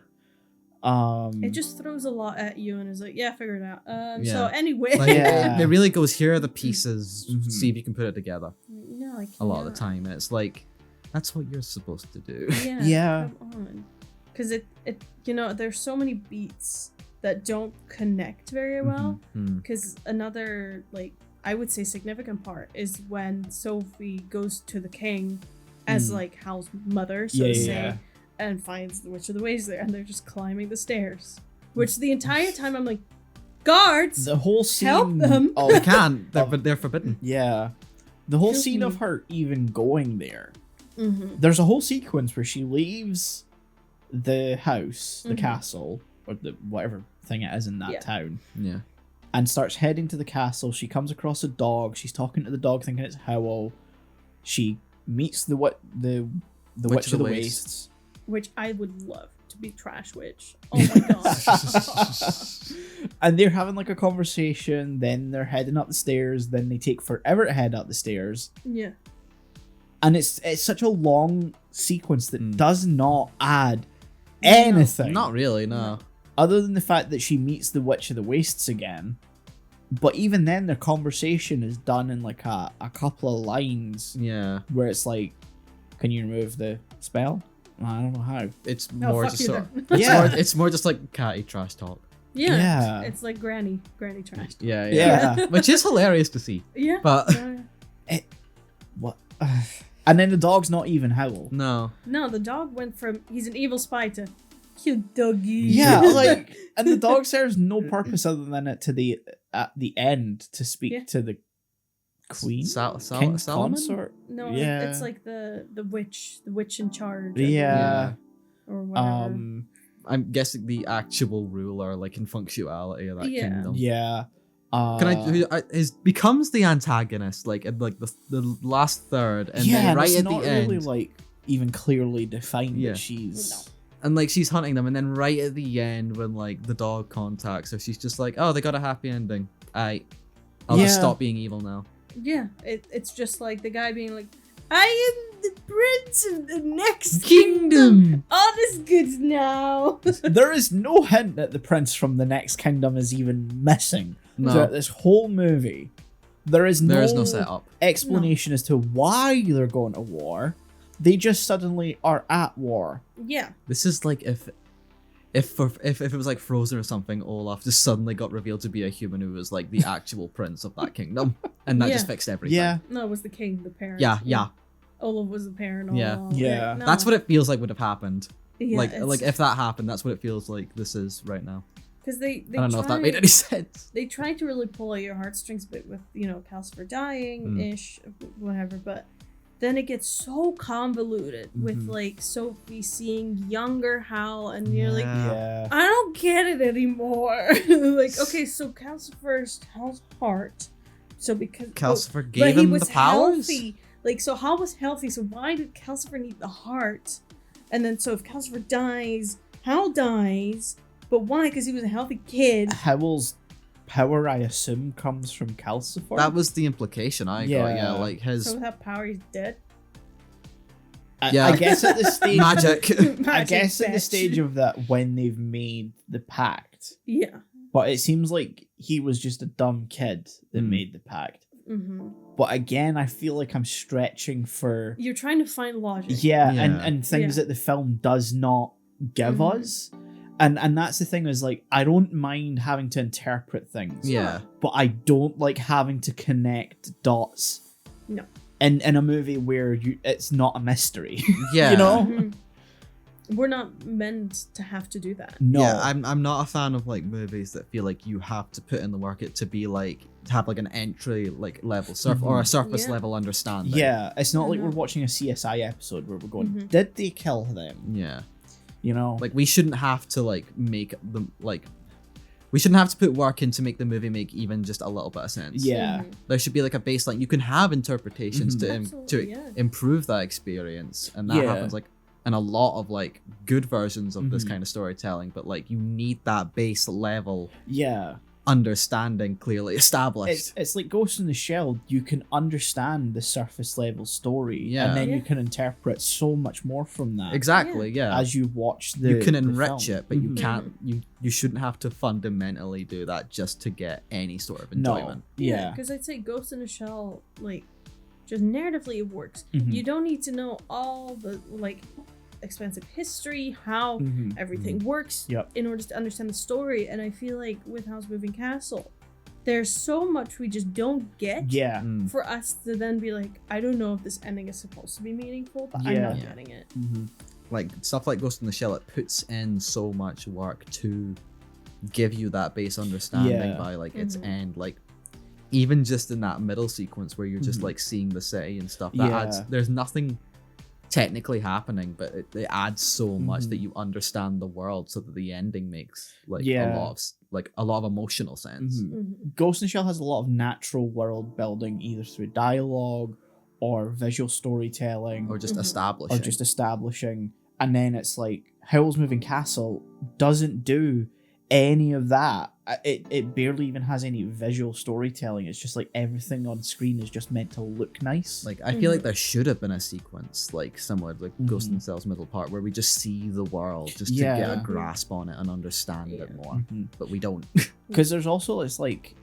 Speaker 3: It just throws a lot at you and is like, yeah, figure it out.
Speaker 5: Yeah.
Speaker 3: So anyway,
Speaker 5: Like,
Speaker 4: Yeah.
Speaker 5: it really goes, here are the pieces,
Speaker 4: Mhm.
Speaker 5: see if you can put it together.
Speaker 3: no, I
Speaker 5: A lot of the
Speaker 3: cannot.
Speaker 5: time, it's like, that's what you're supposed to do.
Speaker 3: Yeah.
Speaker 4: Yeah.
Speaker 3: Come on. Because it, there's so many beats that don't connect very well.
Speaker 5: Hmm.
Speaker 3: Because another, like, I would say significant part is when Sophie goes to the king as,
Speaker 4: Mm.
Speaker 3: like, Hal's mother, so
Speaker 4: Yeah,
Speaker 3: to
Speaker 4: yeah,
Speaker 3: say,
Speaker 4: yeah.
Speaker 3: and finds the Witch of the Waves there, and they're just climbing the stairs. Which the entire time I'm like, guards!
Speaker 4: The whole scene.
Speaker 3: Help them!
Speaker 5: They
Speaker 4: Of,
Speaker 5: can, but they're forbidden.
Speaker 4: yeah. The whole
Speaker 3: Kills
Speaker 4: scene
Speaker 3: me.
Speaker 4: of her even going there.
Speaker 3: Mm-hmm.
Speaker 4: There's a whole sequence where she leaves the house, the
Speaker 3: Mhm.
Speaker 4: castle, or the whatever thing it is in that
Speaker 3: Yeah.
Speaker 4: town,
Speaker 5: Yeah.
Speaker 4: and starts heading to the castle. She comes across a dog. She's talking to the dog, thinking it's Howl. She meets the Witch of the Wastes.
Speaker 3: Which I would love to be Trash Witch. Oh my god.
Speaker 4: And they're having like a conversation. Then they're heading up the stairs. Then they take forever to head up the stairs.
Speaker 3: Yeah.
Speaker 4: And it's such a long sequence that
Speaker 5: Mm.
Speaker 4: does not add anything.
Speaker 5: Not really, no.
Speaker 4: Other than the fact that she meets the Witch of the Wastes again. But even then, their conversation is done in like a couple of lines
Speaker 5: Yeah.
Speaker 4: where it's like, can you remove the spell? I don't know how.
Speaker 5: It's
Speaker 3: No,
Speaker 5: more
Speaker 3: fuck
Speaker 5: just
Speaker 3: you
Speaker 5: sort
Speaker 3: then.
Speaker 5: it's,
Speaker 4: Yeah.
Speaker 5: more, it's more just like catty trash talk.
Speaker 3: Yeah.
Speaker 4: Yeah.
Speaker 3: It's like granny trash.
Speaker 5: Yeah,
Speaker 4: Yeah.
Speaker 5: Which is hilarious to see.
Speaker 3: Yeah.
Speaker 5: But
Speaker 3: Yeah.
Speaker 4: What? And then the dog's not even Howl.
Speaker 5: no.
Speaker 3: No, the dog went from he's an evil spy to cute doggy.
Speaker 4: Yeah, like, and the dog serves no purpose other than it to the at the end to speak
Speaker 3: Yeah.
Speaker 4: to the queen,
Speaker 5: Solomon?
Speaker 4: consort.
Speaker 3: No,
Speaker 4: Yeah.
Speaker 3: it's like the witch in charge. of
Speaker 4: Yeah.
Speaker 3: Or whatever.
Speaker 5: I'm guessing the actual ruler, like in functionality of that
Speaker 3: Yeah.
Speaker 5: kingdom.
Speaker 4: Yeah.
Speaker 5: Is becomes the antagonist, like in like the last third, and
Speaker 4: yeah,
Speaker 5: then right
Speaker 4: it's
Speaker 5: at
Speaker 4: not
Speaker 5: the end,
Speaker 4: really like even clearly defined
Speaker 5: Yeah.
Speaker 4: that she's.
Speaker 5: and like she's hunting them, and then right at the end when like the dog contacts her, she's just like, oh, they got a happy ending. I'll just
Speaker 4: Yeah.
Speaker 5: stop being evil now.
Speaker 3: Yeah, it's just like the guy being like, I am the prince of the next
Speaker 5: Kingdom.
Speaker 3: All is good now.
Speaker 4: There is no hint that the prince from the next kingdom is even missing
Speaker 5: No.
Speaker 4: throughout this whole movie. There is no
Speaker 5: setup.
Speaker 4: explanation as to why they're going to war. They just suddenly are at war.
Speaker 3: Yeah.
Speaker 5: This is like if it was like Frozen or something, Olaf just suddenly got revealed to be a human who was like the actual prince of that kingdom, and that just
Speaker 3: Yeah.
Speaker 5: fixed everything.
Speaker 4: Yeah.
Speaker 3: No, it was the king, the parent.
Speaker 5: Yeah.
Speaker 3: Olaf was the parent. All
Speaker 5: Yeah.
Speaker 3: along.
Speaker 4: Yeah.
Speaker 3: No.
Speaker 5: That's what it feels like would have happened.
Speaker 3: Yeah,
Speaker 5: like if that happened, that's what it feels like this is right now.
Speaker 3: because they
Speaker 5: I don't know if that made any sense.
Speaker 3: They tried to really pull at your heartstrings a bit with Calcifer dying ish, whatever, but then it gets so convoluted with like Sophie seeing younger Hal, and you're like,
Speaker 4: Yeah.
Speaker 3: I don't get it anymore. Like, okay, so Calcifer's Hal's heart. So because
Speaker 5: Calcifer
Speaker 3: but
Speaker 5: gave
Speaker 3: he
Speaker 5: him
Speaker 3: was
Speaker 5: the powers.
Speaker 3: healthy. Like, so Hal was healthy. So why did Calcifer need the heart? And then so if Calcifer dies, Hal dies. But why? Because he was a healthy kid.
Speaker 4: Howl's power, I assume, comes from Calcifer.
Speaker 5: That was the implication I got.
Speaker 4: Yeah.
Speaker 5: Yeah, like his
Speaker 3: So without power, he's dead.
Speaker 4: I guess at the stage.
Speaker 5: magic.
Speaker 4: I guess at the
Speaker 3: bitch.
Speaker 4: stage of that when they've made the pact.
Speaker 3: Yeah.
Speaker 4: But it seems like he was just a dumb kid that
Speaker 5: Hmm.
Speaker 4: made the pact.
Speaker 3: Mm-hmm.
Speaker 4: But again, I feel like I'm stretching for
Speaker 3: You're trying to find logic.
Speaker 4: yeah,
Speaker 5: Yeah.
Speaker 4: and things
Speaker 3: Yeah.
Speaker 4: that the film does not give
Speaker 3: Mhm.
Speaker 4: us. And that's the thing is like I don't mind having to interpret things.
Speaker 5: Yeah.
Speaker 4: But I don't like having to connect dots.
Speaker 3: No.
Speaker 4: In a movie where it's not a mystery.
Speaker 5: Yeah.
Speaker 4: You know?
Speaker 3: Mhm. we're not meant to have to do that.
Speaker 1: No.
Speaker 5: Yeah, I'm not a fan of like movies that feel like you have to put in the work to be like to have like an entry like level or a surface
Speaker 3: Yeah.
Speaker 5: level understanding.
Speaker 1: Yeah, it's not like
Speaker 3: Mhm.
Speaker 1: we're watching a CSI episode where we're going,
Speaker 3: Mhm.
Speaker 1: did they kill them?
Speaker 5: Yeah.
Speaker 1: You know?
Speaker 5: Like we shouldn't have to like make them like we shouldn't have to put work in to make the movie make even just a little bit of sense.
Speaker 1: Yeah.
Speaker 3: Mhm.
Speaker 5: There should be like a baseline. You can have interpretations
Speaker 1: Mhm.
Speaker 5: to
Speaker 3: Absolutely, yeah.
Speaker 5: improve that experience, and that
Speaker 1: Yeah.
Speaker 5: happens like in a lot of like good versions of this
Speaker 1: Mhm.
Speaker 5: kind of storytelling. But like you need that base level
Speaker 1: Yeah.
Speaker 5: understanding clearly established.
Speaker 1: It's like Ghost in the Shell. You can understand the surface level story,
Speaker 5: Yeah.
Speaker 1: and then
Speaker 3: Yeah.
Speaker 1: you can interpret so much more from that
Speaker 5: Exactly. Yeah.
Speaker 1: as you watch the.
Speaker 5: You can
Speaker 1: the
Speaker 5: enrich
Speaker 1: film.
Speaker 5: it, but you
Speaker 1: Mhm.
Speaker 5: can't. You shouldn't have to fundamentally do that just to get any sort of
Speaker 1: No.
Speaker 5: enjoyment.
Speaker 1: Yeah.
Speaker 3: Because I'd say Ghost in a Shell, like, just narratively it works.
Speaker 1: Mhm.
Speaker 3: You don't need to know all the like expensive history, how
Speaker 1: Mhm.
Speaker 3: everything works
Speaker 1: Yep.
Speaker 3: in order to understand the story. And I feel like with Howl's Moving Castle, there's so much we just don't get.
Speaker 1: Yeah.
Speaker 5: Mm.
Speaker 3: For us to then be like, I don't know if this ending is supposed to be meaningful, but I'm
Speaker 1: Yeah.
Speaker 3: not
Speaker 5: Yeah.
Speaker 3: getting it.
Speaker 1: Mhm.
Speaker 5: Like stuff like Ghost in the Shell, it puts in so much work to give you that base understanding
Speaker 1: Yeah.
Speaker 5: by like its
Speaker 3: Mhm.
Speaker 5: end. Like even just in that middle sequence where you're just
Speaker 1: Mhm.
Speaker 5: like seeing the city and stuff, that
Speaker 1: Yeah.
Speaker 5: adds. There's nothing technically happening, but it adds so much
Speaker 1: Mhm.
Speaker 5: that you understand the world, so that the ending makes like
Speaker 1: Yeah.
Speaker 5: a lot of emotional sense.
Speaker 1: Mhm.
Speaker 3: Mhm.
Speaker 1: Ghost in the Shell has a lot of natural world building, either through dialogue or visual storytelling,
Speaker 5: Or just
Speaker 3: Mhm.
Speaker 5: establishing.
Speaker 1: or just establishing. And then it's like Howl's Moving Castle doesn't do any of that. It barely even has any visual storytelling. It's just like everything on screen is just meant to look nice.
Speaker 5: Like I feel like
Speaker 3: Mhm.
Speaker 5: there should have been a sequence like similar to like Ghost in
Speaker 1: Mhm.
Speaker 5: the Shell's middle part where we just see the world just to
Speaker 1: Yeah.
Speaker 5: get a grasp on it and understand
Speaker 3: Yeah.
Speaker 5: it more.
Speaker 1: Mhm.
Speaker 5: But we don't.
Speaker 1: Because there's also this like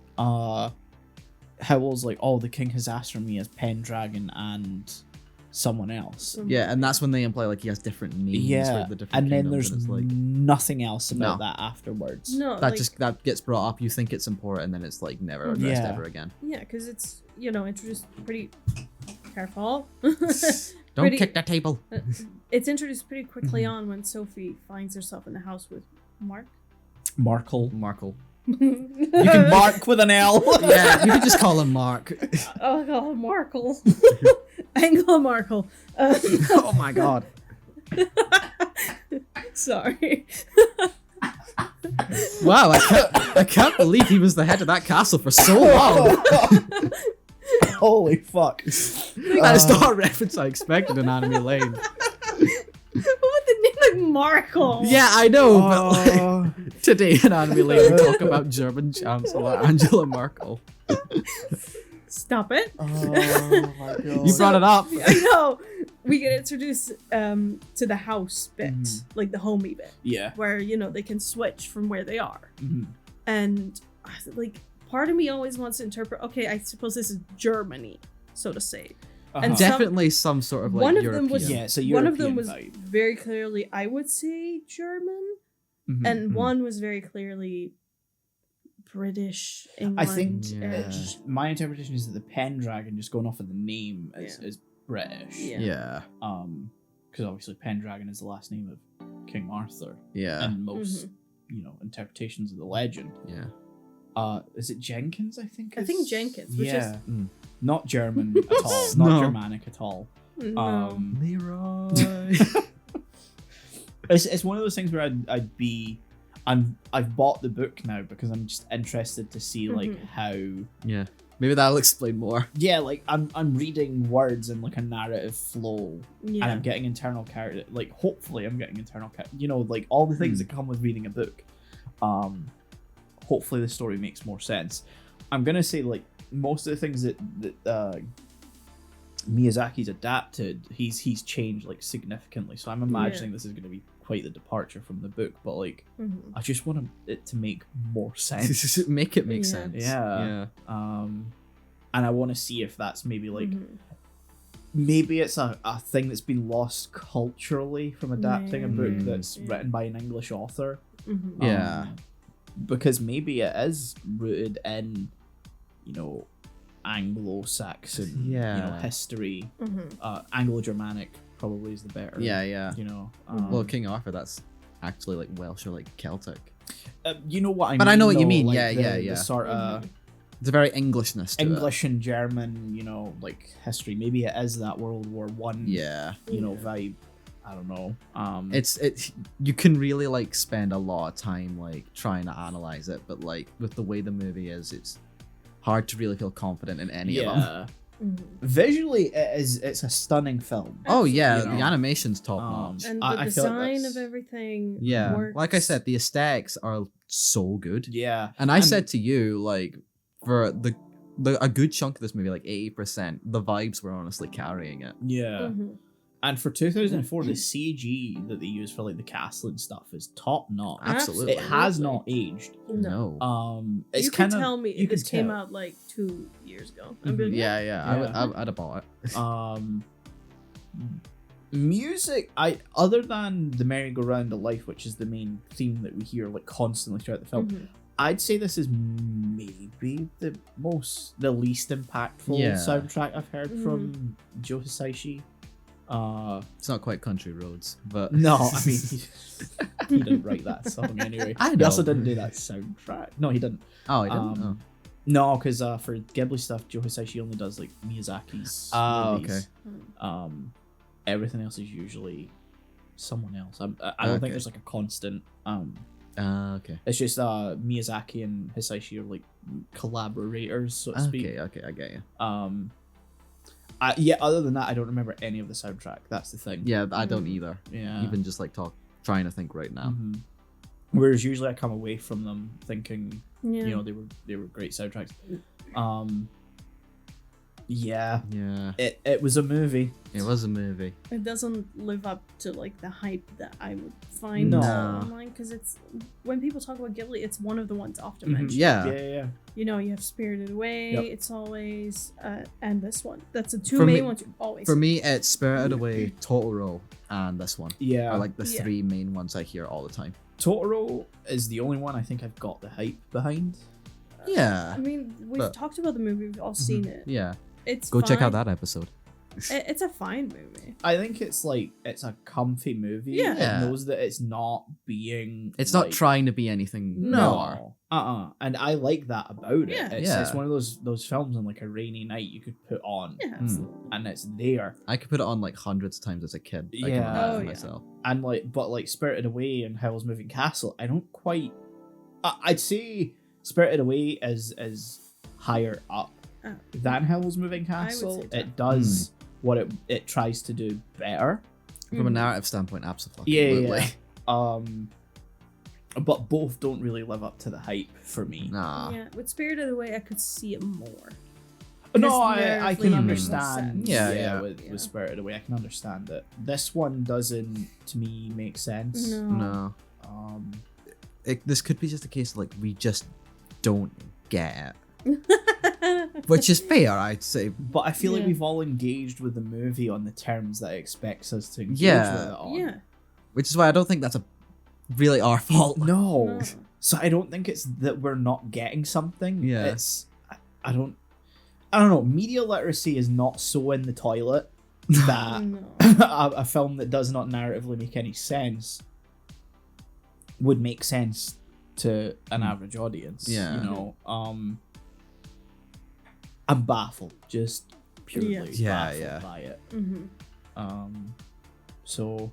Speaker 1: Howl's like, oh, the king has asked for me as Pendragon and someone else.
Speaker 5: Yeah, and that's when they imply like he has different names
Speaker 1: Yeah,
Speaker 5: for the different
Speaker 1: and then
Speaker 5: kingdoms,
Speaker 1: there's
Speaker 5: and it's like
Speaker 1: nothing else about
Speaker 5: No.
Speaker 1: that afterwards.
Speaker 3: No,
Speaker 5: that
Speaker 3: like,
Speaker 5: just that gets brought up. You think it's important, and then it's like never
Speaker 3: Mhm.
Speaker 5: addressed
Speaker 1: Yeah.
Speaker 5: ever again.
Speaker 3: yeah, because it's, introduced pretty careful.
Speaker 5: Don't
Speaker 3: Pretty-
Speaker 5: kick the table.
Speaker 3: It's introduced pretty quickly
Speaker 1: Mhm.
Speaker 3: on when Sophie finds herself in the house with Mark.
Speaker 1: Markle.
Speaker 5: Markle.
Speaker 1: You can mark with an L.
Speaker 5: Yeah, you could just call him Mark.
Speaker 3: Oh god, Markle. Angela Markle.
Speaker 5: Oh my god.
Speaker 3: Sorry.
Speaker 5: Wow, I can't believe he was the head of that castle for so long.
Speaker 1: Holy fuck.
Speaker 5: That is not a reference I expected in Anime Lane.
Speaker 3: What would the name like Markle?
Speaker 5: Yeah, I know, but like,
Speaker 1: Oh.
Speaker 5: today in Anime Lane we talk about German Chancellor Angela Merkel.
Speaker 3: Stop it.
Speaker 1: Oh my god.
Speaker 5: You brought it up.
Speaker 3: I know. We get introduced to the house bit,
Speaker 1: Mhm.
Speaker 3: like the homey bit,
Speaker 1: Yeah.
Speaker 3: where they can switch from where they are.
Speaker 1: Mhm.
Speaker 3: And like part of me always wants to interpret, okay, I suppose this is Germany, so to say.
Speaker 1: Uh-huh.
Speaker 3: And some-
Speaker 5: Definitely some sort of like
Speaker 3: one of
Speaker 5: European.
Speaker 3: them was
Speaker 1: Yeah, it's a
Speaker 3: one of them
Speaker 1: European
Speaker 3: was
Speaker 1: vibe.
Speaker 3: very clearly, I would say, German,
Speaker 1: Mhm.
Speaker 3: and
Speaker 5: Mhm.
Speaker 3: one was very clearly British, England.
Speaker 1: I think
Speaker 5: Yeah.
Speaker 1: my interpretation is that the Pendragon, just going off of the name, is British.
Speaker 3: Yeah.
Speaker 5: Yeah.
Speaker 1: Because obviously Pendragon is the last name of King Arthur,
Speaker 5: Yeah.
Speaker 1: and most interpretations of the legend.
Speaker 5: Yeah.
Speaker 1: Is it Jenkins? I think.
Speaker 3: I think Jenkins, which is-
Speaker 1: yeah,
Speaker 5: Mm.
Speaker 1: not German at all, not
Speaker 5: No.
Speaker 1: Germanic at all.
Speaker 3: No.
Speaker 5: Leroy.
Speaker 1: It's one of those things where I've bought the book now because I'm just interested to see like
Speaker 3: Mhm.
Speaker 1: how
Speaker 5: Yeah. Maybe that'll explain more.
Speaker 1: like I'm reading words in like a narrative flow
Speaker 3: Yeah.
Speaker 1: and I'm getting internal character, like hopefully I'm getting internal character, like all the things that come with reading a book. Hopefully the story makes more sense. I'm gonna say like most of the things that Miyazaki's adapted, he's changed like significantly, so I'm imagining this is gonna be quite the departure from the book, but like
Speaker 3: Mhm.
Speaker 1: I just want it to make more sense.
Speaker 5: Make it make
Speaker 3: Yeah.
Speaker 5: sense.
Speaker 1: Yeah. And I want to see if that's maybe like
Speaker 3: Mhm.
Speaker 1: maybe it's a thing that's been lost culturally from adapting a book
Speaker 5: Maybe.
Speaker 1: that's
Speaker 3: Yeah.
Speaker 1: written by an English author.
Speaker 3: Mhm.
Speaker 5: Yeah.
Speaker 1: Because maybe it is rooted in, Anglo-Saxon,
Speaker 5: Yeah.
Speaker 1: history,
Speaker 3: Mhm.
Speaker 1: Anglo-Germanic
Speaker 4: probably is the better.
Speaker 5: Yeah.
Speaker 4: You know.
Speaker 5: Well, King Arthur, that's actually like Welsh or like Celtic.
Speaker 4: You know what I mean.
Speaker 5: But I know what you
Speaker 4: though,
Speaker 5: mean,
Speaker 4: like
Speaker 5: yeah.
Speaker 4: The sort of
Speaker 5: It's a very Englishness to
Speaker 4: English and German, you know, like history. Maybe it is that World War One.
Speaker 5: it. Yeah.
Speaker 4: You know, vibe. I don't know.
Speaker 5: It's you can really like spend a lot of time like trying to analyze it, but like with the way the movie is, it's hard to really feel confident in any of them.
Speaker 1: Visually, it's a stunning film.
Speaker 5: Oh yeah,
Speaker 1: You know.
Speaker 5: the animation's top notch.
Speaker 3: And
Speaker 1: I
Speaker 3: the
Speaker 1: feel like
Speaker 3: design
Speaker 1: that's-
Speaker 3: of everything.
Speaker 5: Yeah,
Speaker 3: works.
Speaker 5: like I said, the aesthetics are so good.
Speaker 1: Yeah,
Speaker 5: And I said to you, like, for the a good chunk of this movie, like 80%, the vibes were honestly carrying it.
Speaker 1: yeah.
Speaker 3: Mhm.
Speaker 1: And for 2004, the CG that they use for like the castle and stuff is top notch.
Speaker 5: Absolutely.
Speaker 1: It has not aged.
Speaker 3: No.
Speaker 1: It's
Speaker 3: You could
Speaker 1: kind of
Speaker 3: tell me
Speaker 1: you
Speaker 3: if this
Speaker 1: could
Speaker 3: came
Speaker 1: tell.
Speaker 3: out like 2 years ago. I'd
Speaker 1: Mhm.
Speaker 3: be like,
Speaker 5: Yeah,
Speaker 1: Yeah.
Speaker 5: I'd have bought it.
Speaker 1: Music, other than the merry-go-round of life, which is the main theme that we hear like constantly throughout the film,
Speaker 3: Mhm.
Speaker 1: I'd say this is maybe the least impactful
Speaker 5: Yeah.
Speaker 1: soundtrack I've heard from Joe Hisaishi.
Speaker 5: It's not quite Country Roads, but
Speaker 1: No, I mean he didn't write that song anyway.
Speaker 5: I
Speaker 1: He also
Speaker 5: know.
Speaker 1: didn't do that soundtrack. No, he didn't.
Speaker 5: oh, I didn't.
Speaker 1: Um, No, because for Ghibli stuff, Joe Hisaishi only does like Miyazaki's
Speaker 5: Oh,
Speaker 1: movies.
Speaker 3: Mm.
Speaker 1: Everything else is usually someone else. I don't
Speaker 5: Okay.
Speaker 1: think there's like a constant.
Speaker 5: Okay.
Speaker 1: It's just Miyazaki and Hisaishi are like collaborators, so to speak.
Speaker 5: Okay, I get you.
Speaker 1: Yeah. Other than that, I don't remember any of the soundtrack. That's the thing.
Speaker 5: Yeah, I don't either.
Speaker 1: Yeah.
Speaker 5: Even just like trying to think right now.
Speaker 1: Mhm. Whereas usually I come away from them thinking,
Speaker 3: Yeah.
Speaker 1: you know, they were great soundtracks. Yeah.
Speaker 5: Yeah,
Speaker 1: It was a movie.
Speaker 5: it was a movie.
Speaker 3: It doesn't live up to like the hype that I would find
Speaker 1: No.
Speaker 3: online because it's when people talk about Ghibli, it's one of the ones often
Speaker 1: Mhm.
Speaker 3: mentioned.
Speaker 5: Yeah.
Speaker 1: Yeah.
Speaker 3: You know, you have Spirited Away.
Speaker 1: Yep.
Speaker 3: It's always and this one. That's the two
Speaker 5: For
Speaker 3: main
Speaker 5: me-
Speaker 3: ones you always.
Speaker 5: For me, it's Spirited Away, Totoro, and this one
Speaker 1: Yeah.
Speaker 5: are like the
Speaker 3: Yeah.
Speaker 5: three main ones I hear all the time.
Speaker 1: Totoro is the only one I think I've got the hype behind.
Speaker 5: Yeah,
Speaker 3: I mean, we've
Speaker 5: But-
Speaker 3: talked about the movie. We've all seen it.
Speaker 5: yeah.
Speaker 3: It's
Speaker 5: Go check out
Speaker 3: fine.
Speaker 5: that episode.
Speaker 3: It's a fine movie.
Speaker 1: I think it's a comfy movie.
Speaker 3: Yeah.
Speaker 1: It knows that it's not being.
Speaker 5: It's
Speaker 1: like,
Speaker 5: not trying to be anything more.
Speaker 1: No. And I like that about it.
Speaker 3: Yeah.
Speaker 1: It's
Speaker 5: Yeah.
Speaker 1: one of those films on like a rainy night you could put on.
Speaker 3: Yeah, absolutely.
Speaker 1: And it's there.
Speaker 5: I could put it on like hundreds of times as a kid. I can
Speaker 1: Yeah.
Speaker 5: imagine
Speaker 3: Oh, yeah.
Speaker 5: myself.
Speaker 1: And like Spirited Away and Howl's Moving Castle, I don't quite. I'd say Spirited Away is higher up
Speaker 3: Oh.
Speaker 1: than Howl's Moving
Speaker 3: I would
Speaker 1: Castle.
Speaker 3: say that.
Speaker 1: It does what it tries to do better.
Speaker 5: From a
Speaker 3: Mhm.
Speaker 5: narrative standpoint, absolutely.
Speaker 1: Yeah. But both don't really live up to the hype for me.
Speaker 5: Nah.
Speaker 3: Yeah, with Spirited Away, I could see it more.
Speaker 1: No, I
Speaker 3: narratively
Speaker 1: can
Speaker 3: makes
Speaker 1: understand.
Speaker 3: sense.
Speaker 5: Yeah.
Speaker 1: With Spirited Away, I can understand it. This one doesn't, to me, make sense.
Speaker 3: No.
Speaker 5: No. This could be just a case of like we just don't get it, which is fair, I'd say.
Speaker 1: But I feel like
Speaker 3: Yeah.
Speaker 1: we've all engaged with the movie on the terms that it expects us to engage
Speaker 5: Yeah.
Speaker 1: with it on.
Speaker 3: Yeah.
Speaker 5: Which is why I don't think that's really our fault.
Speaker 1: No.
Speaker 3: No.
Speaker 1: So I don't think it's that we're not getting something.
Speaker 5: Yeah.
Speaker 1: It's I don't know. Media literacy is not so in the toilet that
Speaker 3: No.
Speaker 1: a film that does not narratively make any sense would make sense to an average audience.
Speaker 5: Yeah.
Speaker 1: You know, I'm baffled, just purely
Speaker 3: Yeah.
Speaker 1: baffled
Speaker 5: Yeah.
Speaker 1: by it.
Speaker 3: Mm-hmm.
Speaker 1: So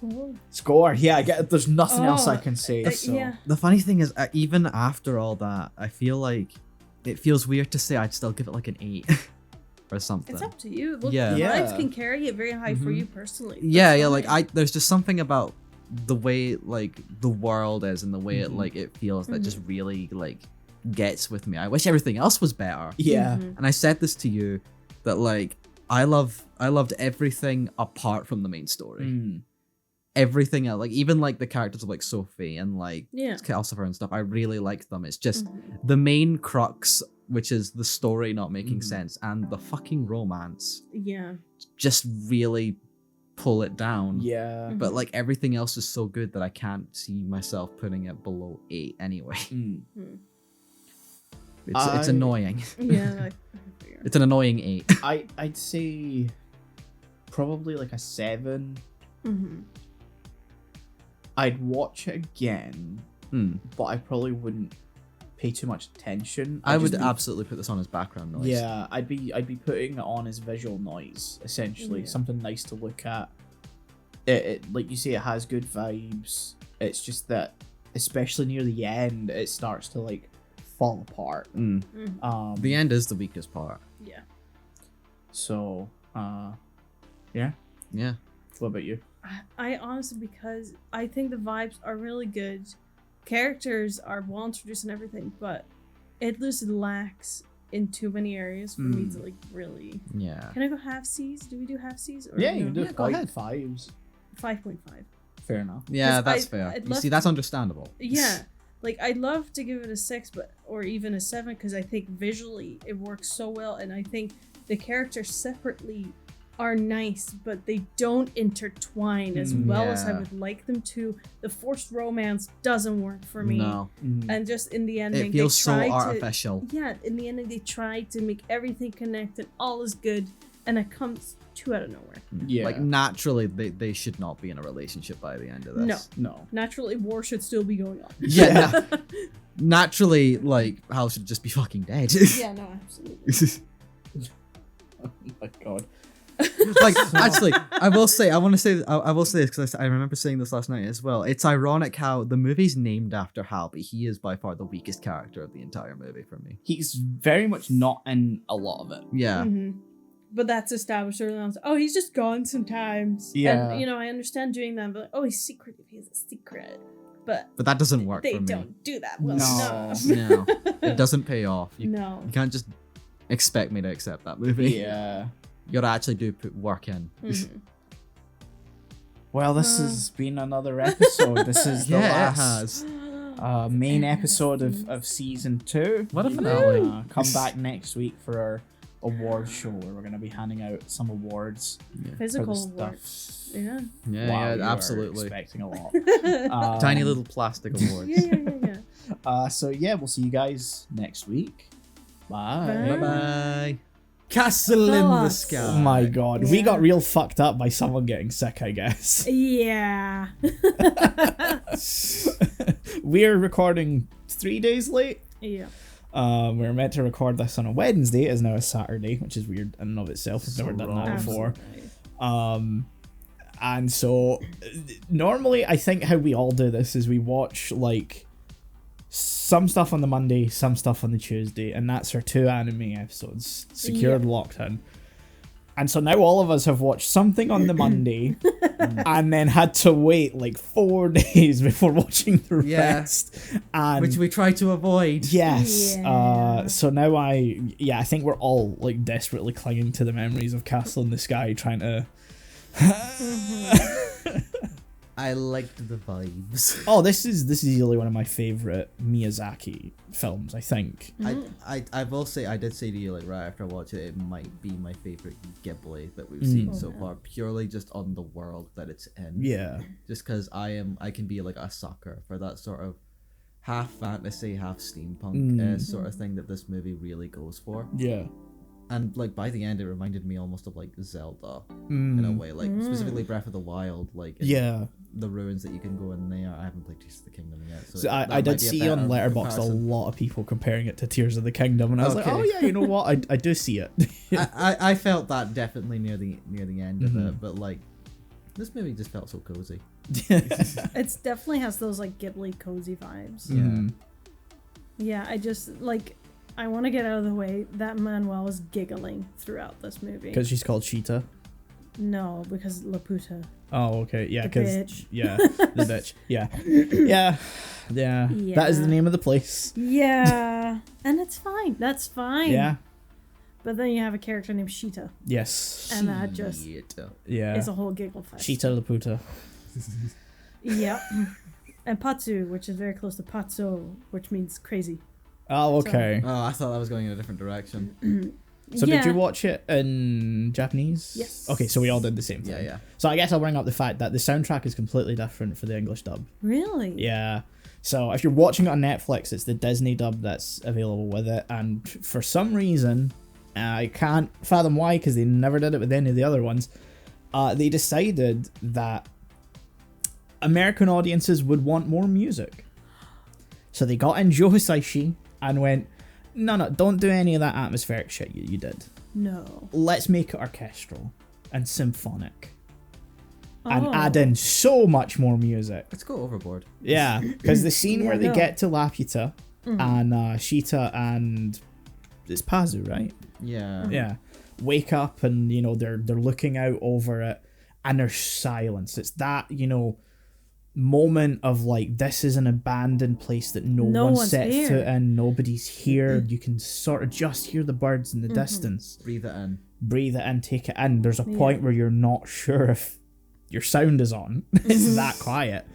Speaker 3: Cool.
Speaker 1: score. Yeah, I get. There's nothing else I
Speaker 3: Oh,
Speaker 1: can say. So.
Speaker 3: Yeah.
Speaker 5: The funny thing is, even after all that, I feel like it feels weird to say I'd still give it like an 8 or something.
Speaker 3: It's up to you. Look,
Speaker 5: Yeah.
Speaker 3: the
Speaker 1: Yeah.
Speaker 3: vibes can carry it very high for
Speaker 1: Mhm.
Speaker 3: you personally.
Speaker 5: Yeah,
Speaker 3: That's
Speaker 5: yeah. Like
Speaker 3: fine.
Speaker 5: there's just something about the way like the world is and the way it
Speaker 1: Mhm.
Speaker 5: like it feels that just really like gets with me. I wish everything else was better.
Speaker 1: Yeah.
Speaker 3: Mhm.
Speaker 5: And I said this to you that like I loved everything apart from the main story.
Speaker 1: Mm.
Speaker 5: Everything else, like even like the characters of like Sophie and like
Speaker 3: Yeah.
Speaker 5: Calcifer and stuff, I really liked them. It's just
Speaker 3: Mhm.
Speaker 5: the main crux, which is the story not making
Speaker 1: Mhm.
Speaker 5: sense, and the fucking romance
Speaker 3: Yeah.
Speaker 5: just really pull it down.
Speaker 1: Yeah.
Speaker 5: But like everything else is so good that I can't see myself putting it below 8 anyway.
Speaker 1: Mm.
Speaker 5: It's
Speaker 1: I-
Speaker 5: annoying.
Speaker 3: Yeah. I figure.
Speaker 5: It's an annoying 8.
Speaker 1: I'd say
Speaker 6: probably like a 7.
Speaker 3: Mm-hmm.
Speaker 6: I'd watch it again,
Speaker 5: Hmm.
Speaker 6: but I probably wouldn't pay too much attention.
Speaker 5: I
Speaker 6: I'd
Speaker 5: would
Speaker 6: just be-
Speaker 5: absolutely put this on as background noise.
Speaker 6: Yeah, I'd be putting it on as visual noise, essentially,
Speaker 3: Yeah.
Speaker 6: something nice to look at. It like you say, it has good vibes. It's just that, especially near the end, it starts to like fall apart.
Speaker 5: Mm. The end is the weakest part.
Speaker 3: Yeah.
Speaker 6: So, yeah.
Speaker 5: Yeah.
Speaker 6: What about you?
Speaker 3: I honestly, because I think the vibes are really good, characters are well introduced and everything, but it just lacks in too many areas for me to like really.
Speaker 5: Yeah.
Speaker 3: Can I go half C's? Do we do half C's? Or
Speaker 6: Yeah,
Speaker 3: no?
Speaker 6: you can do
Speaker 5: Yeah, go ahead.
Speaker 6: 5s.
Speaker 3: 5.5.
Speaker 6: Fair enough.
Speaker 5: Yeah,
Speaker 3: 'Cause
Speaker 5: that's
Speaker 3: I'd
Speaker 5: fair. You
Speaker 3: love
Speaker 5: see, that's understandable.
Speaker 3: Yeah, like I'd love to give it a 6, or even a 7, because I think visually it works so well, and I think the characters separately are nice, but they don't intertwine as well as I
Speaker 5: Yeah.
Speaker 3: would like them to. The forced romance doesn't work for me,
Speaker 5: No.
Speaker 3: and just in the ending,
Speaker 5: It feels
Speaker 3: they
Speaker 5: so
Speaker 3: try
Speaker 5: artificial.
Speaker 3: to. Yeah, in the ending, they try to make everything connect and all is good, and it comes too out of nowhere.
Speaker 6: Yeah.
Speaker 5: Like, naturally, they should not be in a relationship by the end of this.
Speaker 6: No.
Speaker 3: Naturally, war should still be going on.
Speaker 5: Yeah. Naturally, like, Hal should just be fucking dead.
Speaker 3: Yeah, no, absolutely.
Speaker 6: Oh my god.
Speaker 5: Like, actually, I will say this because I remember saying this last night as well. It's ironic how the movie's named after Hal, but he is by far the weakest character of the entire movie for me.
Speaker 6: He's very much not in a lot of it.
Speaker 5: Yeah.
Speaker 3: Mm-hmm. But that's established early on. Oh, he's just gone sometimes.
Speaker 6: Yeah.
Speaker 3: And, I understand doing that, but oh, he's secretive. He has a secret. But
Speaker 5: But that doesn't work
Speaker 3: they
Speaker 5: for me.
Speaker 3: don't do that well
Speaker 6: No.
Speaker 3: enough.
Speaker 5: No. It doesn't pay off. You
Speaker 3: No.
Speaker 5: can't just expect me to accept that movie.
Speaker 6: Yeah.
Speaker 5: You gotta actually do put work in.
Speaker 3: Mhm.
Speaker 6: Well, this has been another episode. This is the
Speaker 5: Yeah, it
Speaker 6: last
Speaker 5: has.
Speaker 6: main episode of season 2.
Speaker 5: What a finale.
Speaker 6: Come back next week for our award show where we're going to be handing out some awards
Speaker 3: Physical
Speaker 6: for the
Speaker 3: awards.
Speaker 6: stuff.
Speaker 3: Yeah.
Speaker 5: Yeah,
Speaker 6: Wow, you
Speaker 5: yeah,
Speaker 6: are
Speaker 5: absolutely.
Speaker 6: expecting a lot.
Speaker 5: Tiny little plastic awards.
Speaker 3: Yeah.
Speaker 6: So yeah, we'll see you guys next week. Bye.
Speaker 3: Bye.
Speaker 5: Bye bye. Castle in the
Speaker 3: Thoughts.
Speaker 5: sky.
Speaker 6: Oh my god, we
Speaker 3: Yeah.
Speaker 6: got real fucked up by someone getting sick, I guess.
Speaker 3: Yeah.
Speaker 6: We're recording 3 days late.
Speaker 3: Yeah.
Speaker 6: We were meant to record this on a Wednesday. It is now a Saturday, which is weird in and of itself. I've never done that before.
Speaker 3: Absolutely.
Speaker 6: And so normally I think how we all do this is we watch like some stuff on the Monday, some stuff on the Tuesday, and that's our 2 anime episodes secured, locked in. And so now all of us have watched something on the Monday and then had to wait like 4 days before watching the
Speaker 5: Yeah.
Speaker 6: rest. And
Speaker 5: Which we try to avoid.
Speaker 6: yes.
Speaker 3: Yeah.
Speaker 6: So now I think we're all like desperately clinging to the memories of Castle in the Sky, trying to.
Speaker 5: I liked the vibes.
Speaker 6: Oh, this is easily one of my favorite Miyazaki films, I think.
Speaker 5: I will say, I did say to you, like, right after I watched it, it might be my favorite Ghibli that we've seen so far, purely just on the world that it's in.
Speaker 6: Yeah.
Speaker 5: Just because I can be like a sucker for that sort of half fantasy, half steampunk sort of thing that this movie really goes for.
Speaker 6: Yeah.
Speaker 5: And like by the end, it reminded me almost of like Zelda in a way, like specifically Breath of the Wild, like
Speaker 6: Yeah.
Speaker 5: the ruins that you can go in there. I haven't played Tears of the Kingdom yet, so,
Speaker 6: So
Speaker 5: that
Speaker 6: I
Speaker 5: might
Speaker 6: did
Speaker 5: be a
Speaker 6: see on
Speaker 5: better
Speaker 6: Letterboxd a
Speaker 5: comparison.
Speaker 6: lot of people comparing it to Tears of the Kingdom, and I was like,
Speaker 5: Okay.
Speaker 6: oh yeah, you know what? I do see it.
Speaker 5: I felt that definitely near the end of it, but like this movie just felt so cozy.
Speaker 3: It definitely has those like Ghibli cozy vibes.
Speaker 6: Mhm.
Speaker 3: Yeah, I just like I want to get out of the way that Manuel was giggling throughout this movie.
Speaker 6: Because she's called Cheetah.
Speaker 3: No, because Laputa.
Speaker 6: Oh, okay. Yeah,
Speaker 3: The
Speaker 6: because
Speaker 3: bitch.
Speaker 6: yeah, the bitch. Yeah. Yeah. That is the
Speaker 3: Yeah.
Speaker 6: name of the place.
Speaker 3: Yeah, and it's fine. That's fine.
Speaker 6: Yeah.
Speaker 3: But then you have a character named Sheeta,
Speaker 6: Yes.
Speaker 3: and that just
Speaker 5: Shit.
Speaker 6: Yeah.
Speaker 3: is a whole giggle fest.
Speaker 6: Cheetah Laputa.
Speaker 3: Yep. And Patsu, which is very close to Patso, which means crazy.
Speaker 6: Oh, okay.
Speaker 5: Oh, I thought that was going in a different direction.
Speaker 6: So did you watch it in Japanese?
Speaker 3: Yes.
Speaker 6: Okay, so we all did the same thing.
Speaker 5: Yeah, yeah.
Speaker 6: So I guess I'll bring up the fact that the soundtrack is completely different for the English dub.
Speaker 3: Really?
Speaker 6: Yeah. So if you're watching it on Netflix, it's the Disney dub that's available with it. And for some reason, I can't fathom why, because they never did it with any of the other ones, they decided that American audiences would want more music. So they got in Joe Hisaishi and went, no, don't do any of that atmospheric shit you did.
Speaker 3: No.
Speaker 6: Let's make it orchestral and symphonic. And
Speaker 3: Oh.
Speaker 6: add in so much more music.
Speaker 5: Let's go overboard.
Speaker 6: Yeah, because the scene where they
Speaker 3: no.
Speaker 6: get to Laputa and Sheeta and it's Pazu, right?
Speaker 5: Yeah.
Speaker 6: Yeah, wake up and they're looking out over it and there's silence. It's that moment of like, this is an abandoned place that no one
Speaker 3: one's
Speaker 6: sets
Speaker 3: here.
Speaker 6: foot in. Nobody's here. You can sort of just hear the birds in the distance.
Speaker 5: Breathe it in.
Speaker 6: Breathe it in, take it in. There's a point where you're not sure if your sound is on. It's that quiet.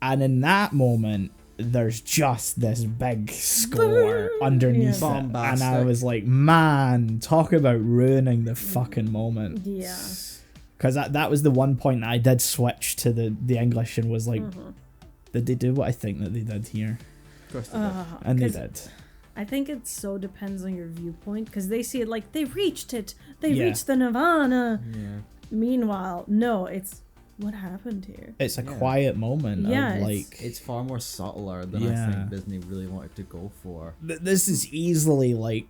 Speaker 6: And in that moment, there's just this big score underneath it. And I
Speaker 5: Bombastic.
Speaker 6: was like, man, talk about ruining the fucking moment.
Speaker 3: Yeah.
Speaker 6: Because that was the one point that I did switch to the English and was like, did they do what I think that they did here?
Speaker 5: Of course they did.
Speaker 6: And they
Speaker 3: 'Cause
Speaker 6: did.
Speaker 3: I think it so depends on your viewpoint because they see it like they reached it. They
Speaker 6: Yeah.
Speaker 3: reached the nirvana.
Speaker 5: Yeah.
Speaker 3: Meanwhile, no, it's what happened here.
Speaker 6: It's a
Speaker 5: Yeah.
Speaker 6: quiet moment
Speaker 3: Yeah,
Speaker 6: of
Speaker 3: it's-
Speaker 6: like...
Speaker 5: It's far more subtler than I
Speaker 6: Yeah.
Speaker 5: think Disney really wanted to go for.
Speaker 6: This is easily like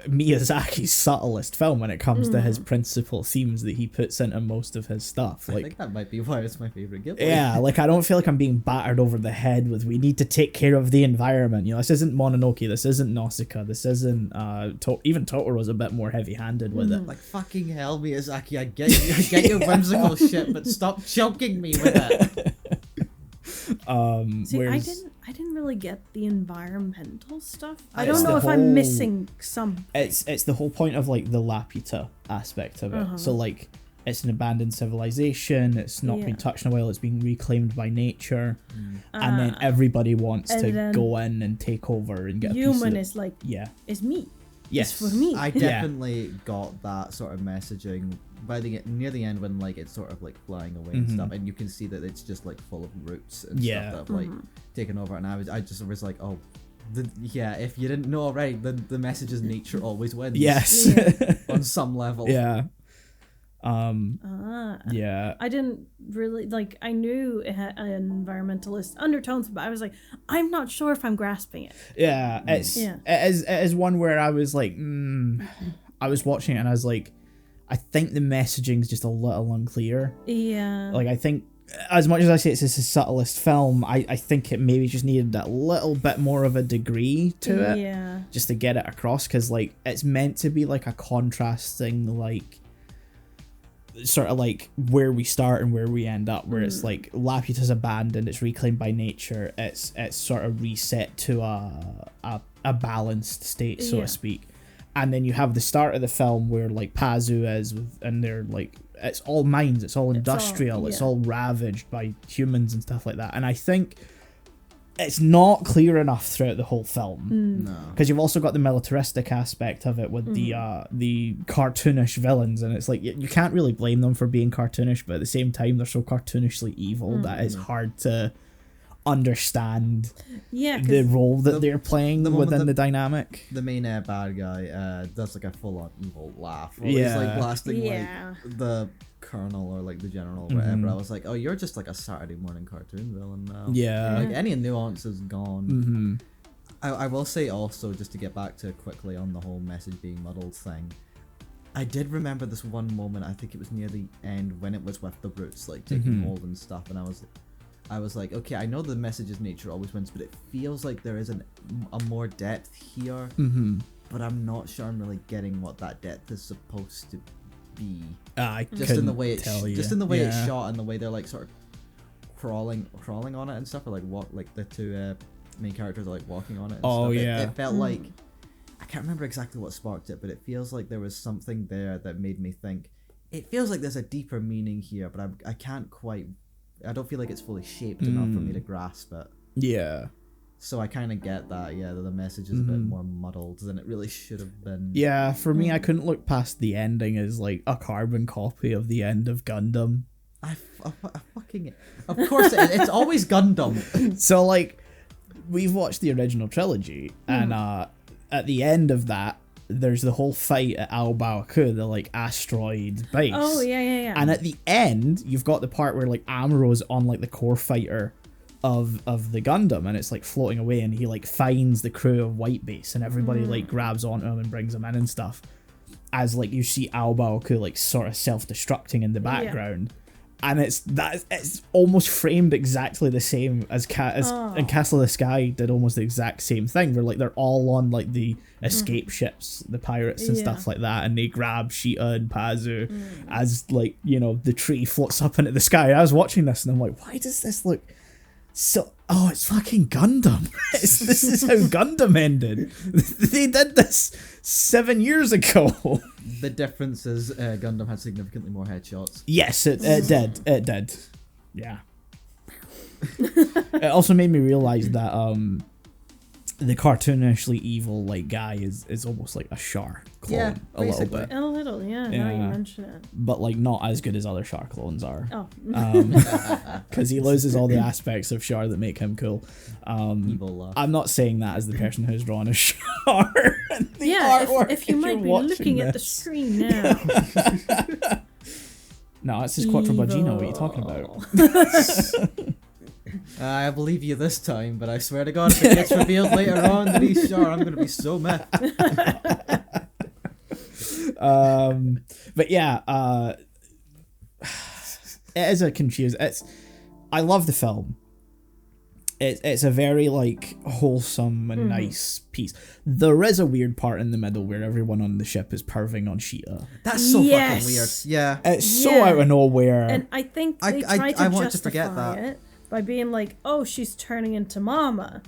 Speaker 6: Miyazaki's subtlest film when it comes to his principal themes that he puts into most of his stuff.
Speaker 5: I
Speaker 6: Like,
Speaker 5: think that might be why it's my favorite Ghibli.
Speaker 6: yeah, like I don't feel like I'm being battered over the head with we need to take care of the environment. This isn't Mononoke, this isn't Nausicaa, this isn't even Totoro's a bit more heavy-handed with it.
Speaker 5: Like fucking hell, Miyazaki, I get your whimsical shit, but stop choking me with it.
Speaker 3: See,
Speaker 6: Whereas
Speaker 3: I didn't really get the environmental stuff. I
Speaker 6: It's
Speaker 3: don't know
Speaker 6: the
Speaker 3: if I'm
Speaker 6: whole-
Speaker 3: missing some.
Speaker 6: it's the whole point of like the Laputa aspect of it. So like it's an abandoned civilization, it's not been
Speaker 3: Yeah.
Speaker 6: touched in a while, it's being reclaimed by nature, and then everybody wants
Speaker 3: and
Speaker 6: to
Speaker 3: then
Speaker 6: go in and take over and get a piece of
Speaker 3: Human
Speaker 6: it.
Speaker 3: is like
Speaker 6: Yeah.
Speaker 3: is me.
Speaker 6: Yes.
Speaker 3: It's for me.
Speaker 5: I
Speaker 6: Yeah.
Speaker 5: definitely got that sort of messaging by near the end when like it's sort of like flying away and stuff, and you can see that it's just like full of roots and
Speaker 6: Yeah.
Speaker 5: stuff that have like taken over. And I just was like, oh, if you didn't know already, the message is nature always wins.
Speaker 6: Yes.
Speaker 5: On some level.
Speaker 6: Yeah.
Speaker 3: Ah.
Speaker 6: Yeah.
Speaker 3: I didn't really like. I knew it had environmentalist undertones, but I was like, I'm not sure if I'm grasping it.
Speaker 6: Yeah. It's
Speaker 3: Yeah.
Speaker 6: it is one where I was like, I was watching it and I was like, I think the messaging's just a little unclear.
Speaker 3: Yeah.
Speaker 6: Like I think as much as I say it's his subtlest film, I think it maybe just needed a little bit more of a degree to it.
Speaker 3: Yeah.
Speaker 6: Just to get it across, because like it's meant to be like a contrasting like sort of like where we start and where we end up, where it's like Laputa's abandoned, it's reclaimed by nature, it's sort of reset to a balanced state, so
Speaker 3: Yeah.
Speaker 6: to speak. And then you have the start of the film where like Pazu is and they're like, it's all mines, it's all industrial, it's
Speaker 3: yeah.
Speaker 6: all ravaged by humans and stuff like that. And I think it's not clear enough throughout the whole film.
Speaker 5: No.
Speaker 6: Because you've also got the militaristic aspect of it with the cartoonish villains, and it's like you can't really blame them for being cartoonish, but at the same time they're so cartoonishly evil that it's hard to understand
Speaker 3: Yeah. 'cause-
Speaker 6: the role that they're
Speaker 5: the
Speaker 6: playing
Speaker 5: moment
Speaker 6: within
Speaker 5: the-
Speaker 6: the dynamic.
Speaker 5: The main bad guy does like a full-on evil laugh. Or he's like
Speaker 6: Yeah.
Speaker 5: blasting
Speaker 3: Yeah.
Speaker 5: like the colonel or like the general or whatever. I was like, oh, you're just like a Saturday morning cartoon villain now.
Speaker 6: Yeah.
Speaker 5: Like any nuance is gone.
Speaker 6: Mm-hmm.
Speaker 5: I will say also, just to get back to quickly on the whole message being muddled thing, I did remember this one moment, I think it was near the end when it was with the roots like taking hold and stuff, and I was like, okay, I know the message is nature always wins, but it feels like there is a more depth here, but I'm not sure I'm really getting what that depth is supposed to be.
Speaker 6: I
Speaker 5: Just in the way
Speaker 6: it's
Speaker 5: just in the way it's shot and the way they're like sort of crawling on it and stuff, or like the two main characters are like walking on it. And
Speaker 6: Oh,
Speaker 5: stuff.
Speaker 6: yeah.
Speaker 5: It felt like, I can't remember exactly what sparked it, but it feels like there was something there that made me think. It feels like there's a deeper meaning here, but I can't quite. I don't feel like it's fully shaped enough for me to grasp it.
Speaker 6: Yeah.
Speaker 5: So I kind of get that, yeah, that the message is a bit more muddled than it really should have been.
Speaker 6: Yeah, for me, I couldn't look past the ending as like a carbon copy of the end of Gundam.
Speaker 5: I fucking. Of course, it's always Gundam.
Speaker 6: So like, we've watched the original trilogy, and at the end of that, there's the whole fight at Aobaoku, the like asteroid base.
Speaker 3: Oh yeah.
Speaker 6: And at the end, you've got the part where like Amuro's on like the core fighter of the Gundam, and it's like floating away, and he like finds the crew of White Base, and everybody like grabs onto him and brings him in and stuff. As like you see Aobaoku like sort of self-destructing in the background. And it's almost framed exactly the same as and Castle of the Sky did almost the exact same thing. Where like they're all on like the escape ships, the pirates and stuff like that, and they grab Sheeta and Pazu as like, you know, the tree floats up into the sky. I was watching this and I'm like, why does this look so? Oh, it's fucking Gundam. This is how Gundam ended. They did this 7 years ago.
Speaker 5: The difference is Gundam had significantly more headshots.
Speaker 6: Yes, it did. It did. Yeah. It also made me realize that the cartoonishly evil like guy is almost like a Char clone a little
Speaker 5: basically.
Speaker 6: bit.
Speaker 3: A little, yeah. Now you mention it.
Speaker 6: But like not as good as other Char clones are.
Speaker 3: Oh.
Speaker 6: Because he loses all the aspects of Char that make him cool.
Speaker 5: Evil laugh.
Speaker 6: I'm not saying that as the person who's drawn a Char.
Speaker 3: Yeah, if you might be looking at the screen now.
Speaker 6: No, it's his Quattro Bambino. What are you talking about?
Speaker 5: I believe you this time, but I swear to God, if it gets revealed later on that he's Char, I'm going to be so mad.
Speaker 6: But yeah, it is a confused. I love the film. It's a very like wholesome and nice piece. There is a weird part in the middle where everyone on the ship is perving on Sheeta.
Speaker 5: That's so fucking weird. Yeah.
Speaker 6: It's so out of nowhere.
Speaker 3: And I think they try to
Speaker 5: want
Speaker 3: justify
Speaker 5: to forget that.
Speaker 3: it by being like, oh, she's turning into Mama.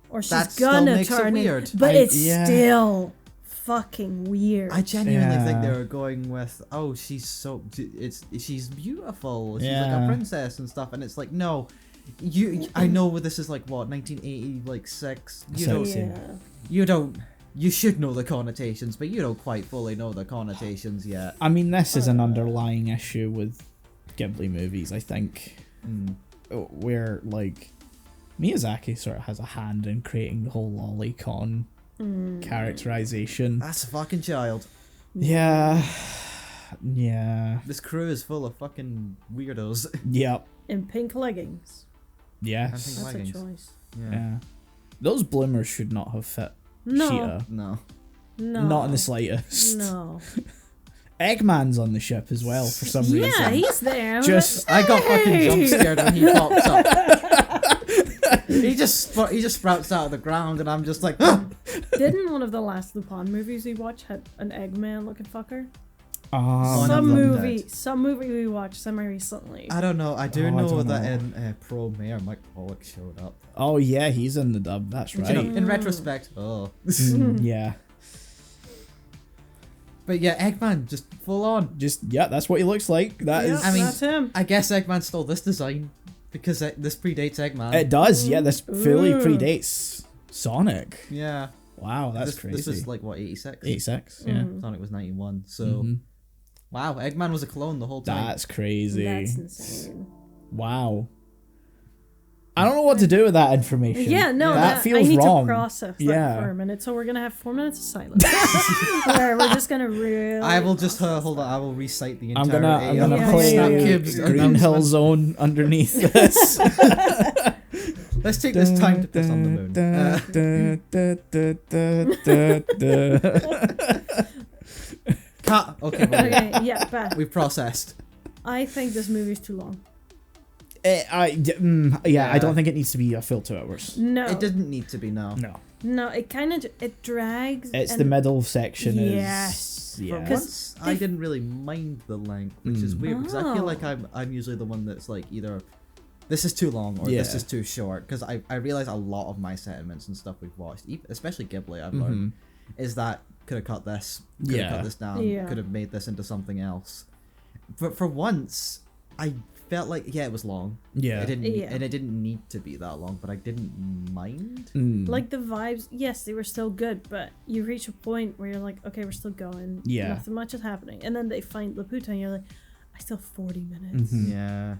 Speaker 3: Or she's
Speaker 5: That still
Speaker 3: gonna
Speaker 5: makes it
Speaker 3: turn
Speaker 5: weird.
Speaker 3: But it's
Speaker 6: Yeah.
Speaker 3: still fucking weird.
Speaker 5: I genuinely think they
Speaker 6: Yeah.
Speaker 5: were going with, oh, she's beautiful. She's like
Speaker 6: Yeah.
Speaker 5: a princess and stuff, and it's like, no, I know this is like what 1986. You should know the connotations, but you don't quite fully know the connotations yet.
Speaker 6: I mean, this is an underlying issue with Ghibli movies, I think, where like Miyazaki sort of has a hand in creating the whole lolicon characterization.
Speaker 5: That's a fucking child.
Speaker 6: Yeah.
Speaker 5: This crew is full of fucking weirdos.
Speaker 6: Yep.
Speaker 3: In pink leggings.
Speaker 6: Yes.
Speaker 5: Pink
Speaker 3: That's
Speaker 5: leggings.
Speaker 3: a choice.
Speaker 6: Yeah. Those bloomers should not have fit
Speaker 3: No.
Speaker 6: Sheeta.
Speaker 5: No.
Speaker 3: No.
Speaker 6: Not in the slightest.
Speaker 3: No.
Speaker 6: Eggman's on the ship as well for some reason.
Speaker 3: Yeah, he's there.
Speaker 6: Just-
Speaker 5: I got fucking jump scared when he pops up. he just sprouts out of the ground, and I'm just like,
Speaker 3: Didn't one of the last Lupin movies we watched had an Eggman looking fucker?
Speaker 5: One
Speaker 3: Some
Speaker 5: of them
Speaker 3: movie
Speaker 5: did.
Speaker 3: we watched semi-recently.
Speaker 5: I don't know. I do
Speaker 6: Oh, I
Speaker 5: know
Speaker 6: don't
Speaker 5: that
Speaker 6: know.
Speaker 5: in Pro Mayor, Mike Pollock showed up.
Speaker 6: Oh yeah, he's in the dub. That's
Speaker 5: Which,
Speaker 6: right.
Speaker 5: you know, in retrospect, oh.
Speaker 6: Yeah.
Speaker 5: But yeah, Eggman, just full on.
Speaker 6: Just yeah, that's what he looks like. That is.
Speaker 3: Yeah,
Speaker 5: I mean,
Speaker 3: that's him.
Speaker 5: I guess Eggman stole this design because this predates Eggman.
Speaker 6: It does. Yeah, this fully predates Sonic.
Speaker 5: Yeah.
Speaker 6: Wow, that's crazy.
Speaker 5: This was like what, 86?
Speaker 6: 86. Yeah.
Speaker 5: Sonic was 91. So wow, Eggman was a clone the whole time.
Speaker 6: That's crazy.
Speaker 3: That's insane.
Speaker 6: Wow. I don't know what to do with that information.
Speaker 3: Yeah, no,
Speaker 6: that feels
Speaker 3: I need
Speaker 6: wrong.
Speaker 3: to process
Speaker 6: Yeah.
Speaker 3: that for a minute. So we're gonna have 4 minutes of silence, where we're just gonna really.
Speaker 5: I will just hold on. I will recite the
Speaker 6: I'm
Speaker 5: entirety.
Speaker 6: gonna
Speaker 3: Yeah,
Speaker 6: play
Speaker 3: yeah, yeah.
Speaker 5: Snap Cubes
Speaker 6: Green Hill Zone underneath this.
Speaker 5: Let's take this time to piss on the moon. Cut. Okay, well,
Speaker 3: Okay, yeah, back.
Speaker 5: we've processed.
Speaker 3: I think this movie's too long.
Speaker 6: I don't think it needs to be a full 2 hours.
Speaker 3: No,
Speaker 5: It didn't need to be, no.
Speaker 3: No, it kind of it drags.
Speaker 6: It's
Speaker 3: and
Speaker 6: the middle section
Speaker 3: Yes.
Speaker 6: is yeah.
Speaker 5: For once, I didn't really mind the length, which is weird because I feel like I'm usually the one that's like either this is too long or this
Speaker 6: Yeah.
Speaker 5: is too short, because I realize a lot of my sentiments and stuff we've watched, especially Ghibli, I've learned, is that could have cut this, could have cut this down,
Speaker 3: Yeah.
Speaker 5: could have made this into something else. But for once, I felt like it was long.
Speaker 6: Yeah.
Speaker 5: It didn't
Speaker 3: Yeah.
Speaker 5: and it didn't need to be that long, but I didn't mind.
Speaker 3: Like the vibes, yes, they were still good, but you reach a point where you're like, okay, we're still going.
Speaker 6: Yeah.
Speaker 3: Nothing much is happening. And then they find Laputa and you're like, I still have 40 minutes.
Speaker 5: Yeah.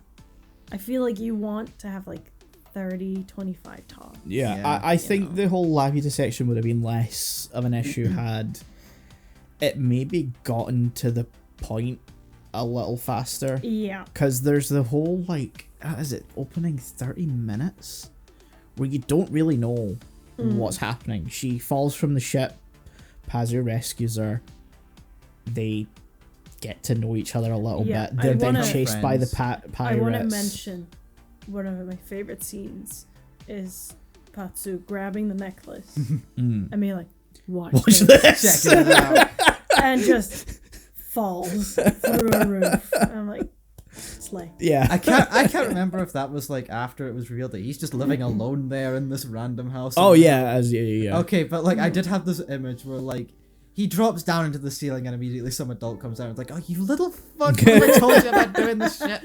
Speaker 3: I feel like you want to have like 30, 25 tops.
Speaker 6: Yeah,
Speaker 5: Yeah,
Speaker 6: I think the whole Laputa section would have been less of an issue had it maybe gotten to the point a little faster.
Speaker 3: Yeah.
Speaker 6: Because there's the whole, like, is it opening 30 minutes? Where you don't really know what's happening. She falls from the ship. Pazu rescues her. They get to know each other a little
Speaker 3: Yeah,
Speaker 6: bit. They're then
Speaker 3: wanna-
Speaker 6: chased by the pirates.
Speaker 3: I want to mention one of my favorite scenes is Patsu grabbing the necklace and being like, watch this.
Speaker 5: Checking it out.
Speaker 3: And just falls through a roof. I'm like, slay.
Speaker 6: Yeah.
Speaker 5: I can't remember if that was like after it was revealed that he's just living alone there in this random house.
Speaker 6: Oh, yeah. Yeah.
Speaker 5: Okay, but like I did have this image where like he drops down into the ceiling and immediately some adult comes down and is like, oh, you little fuck, I told you about doing this shit.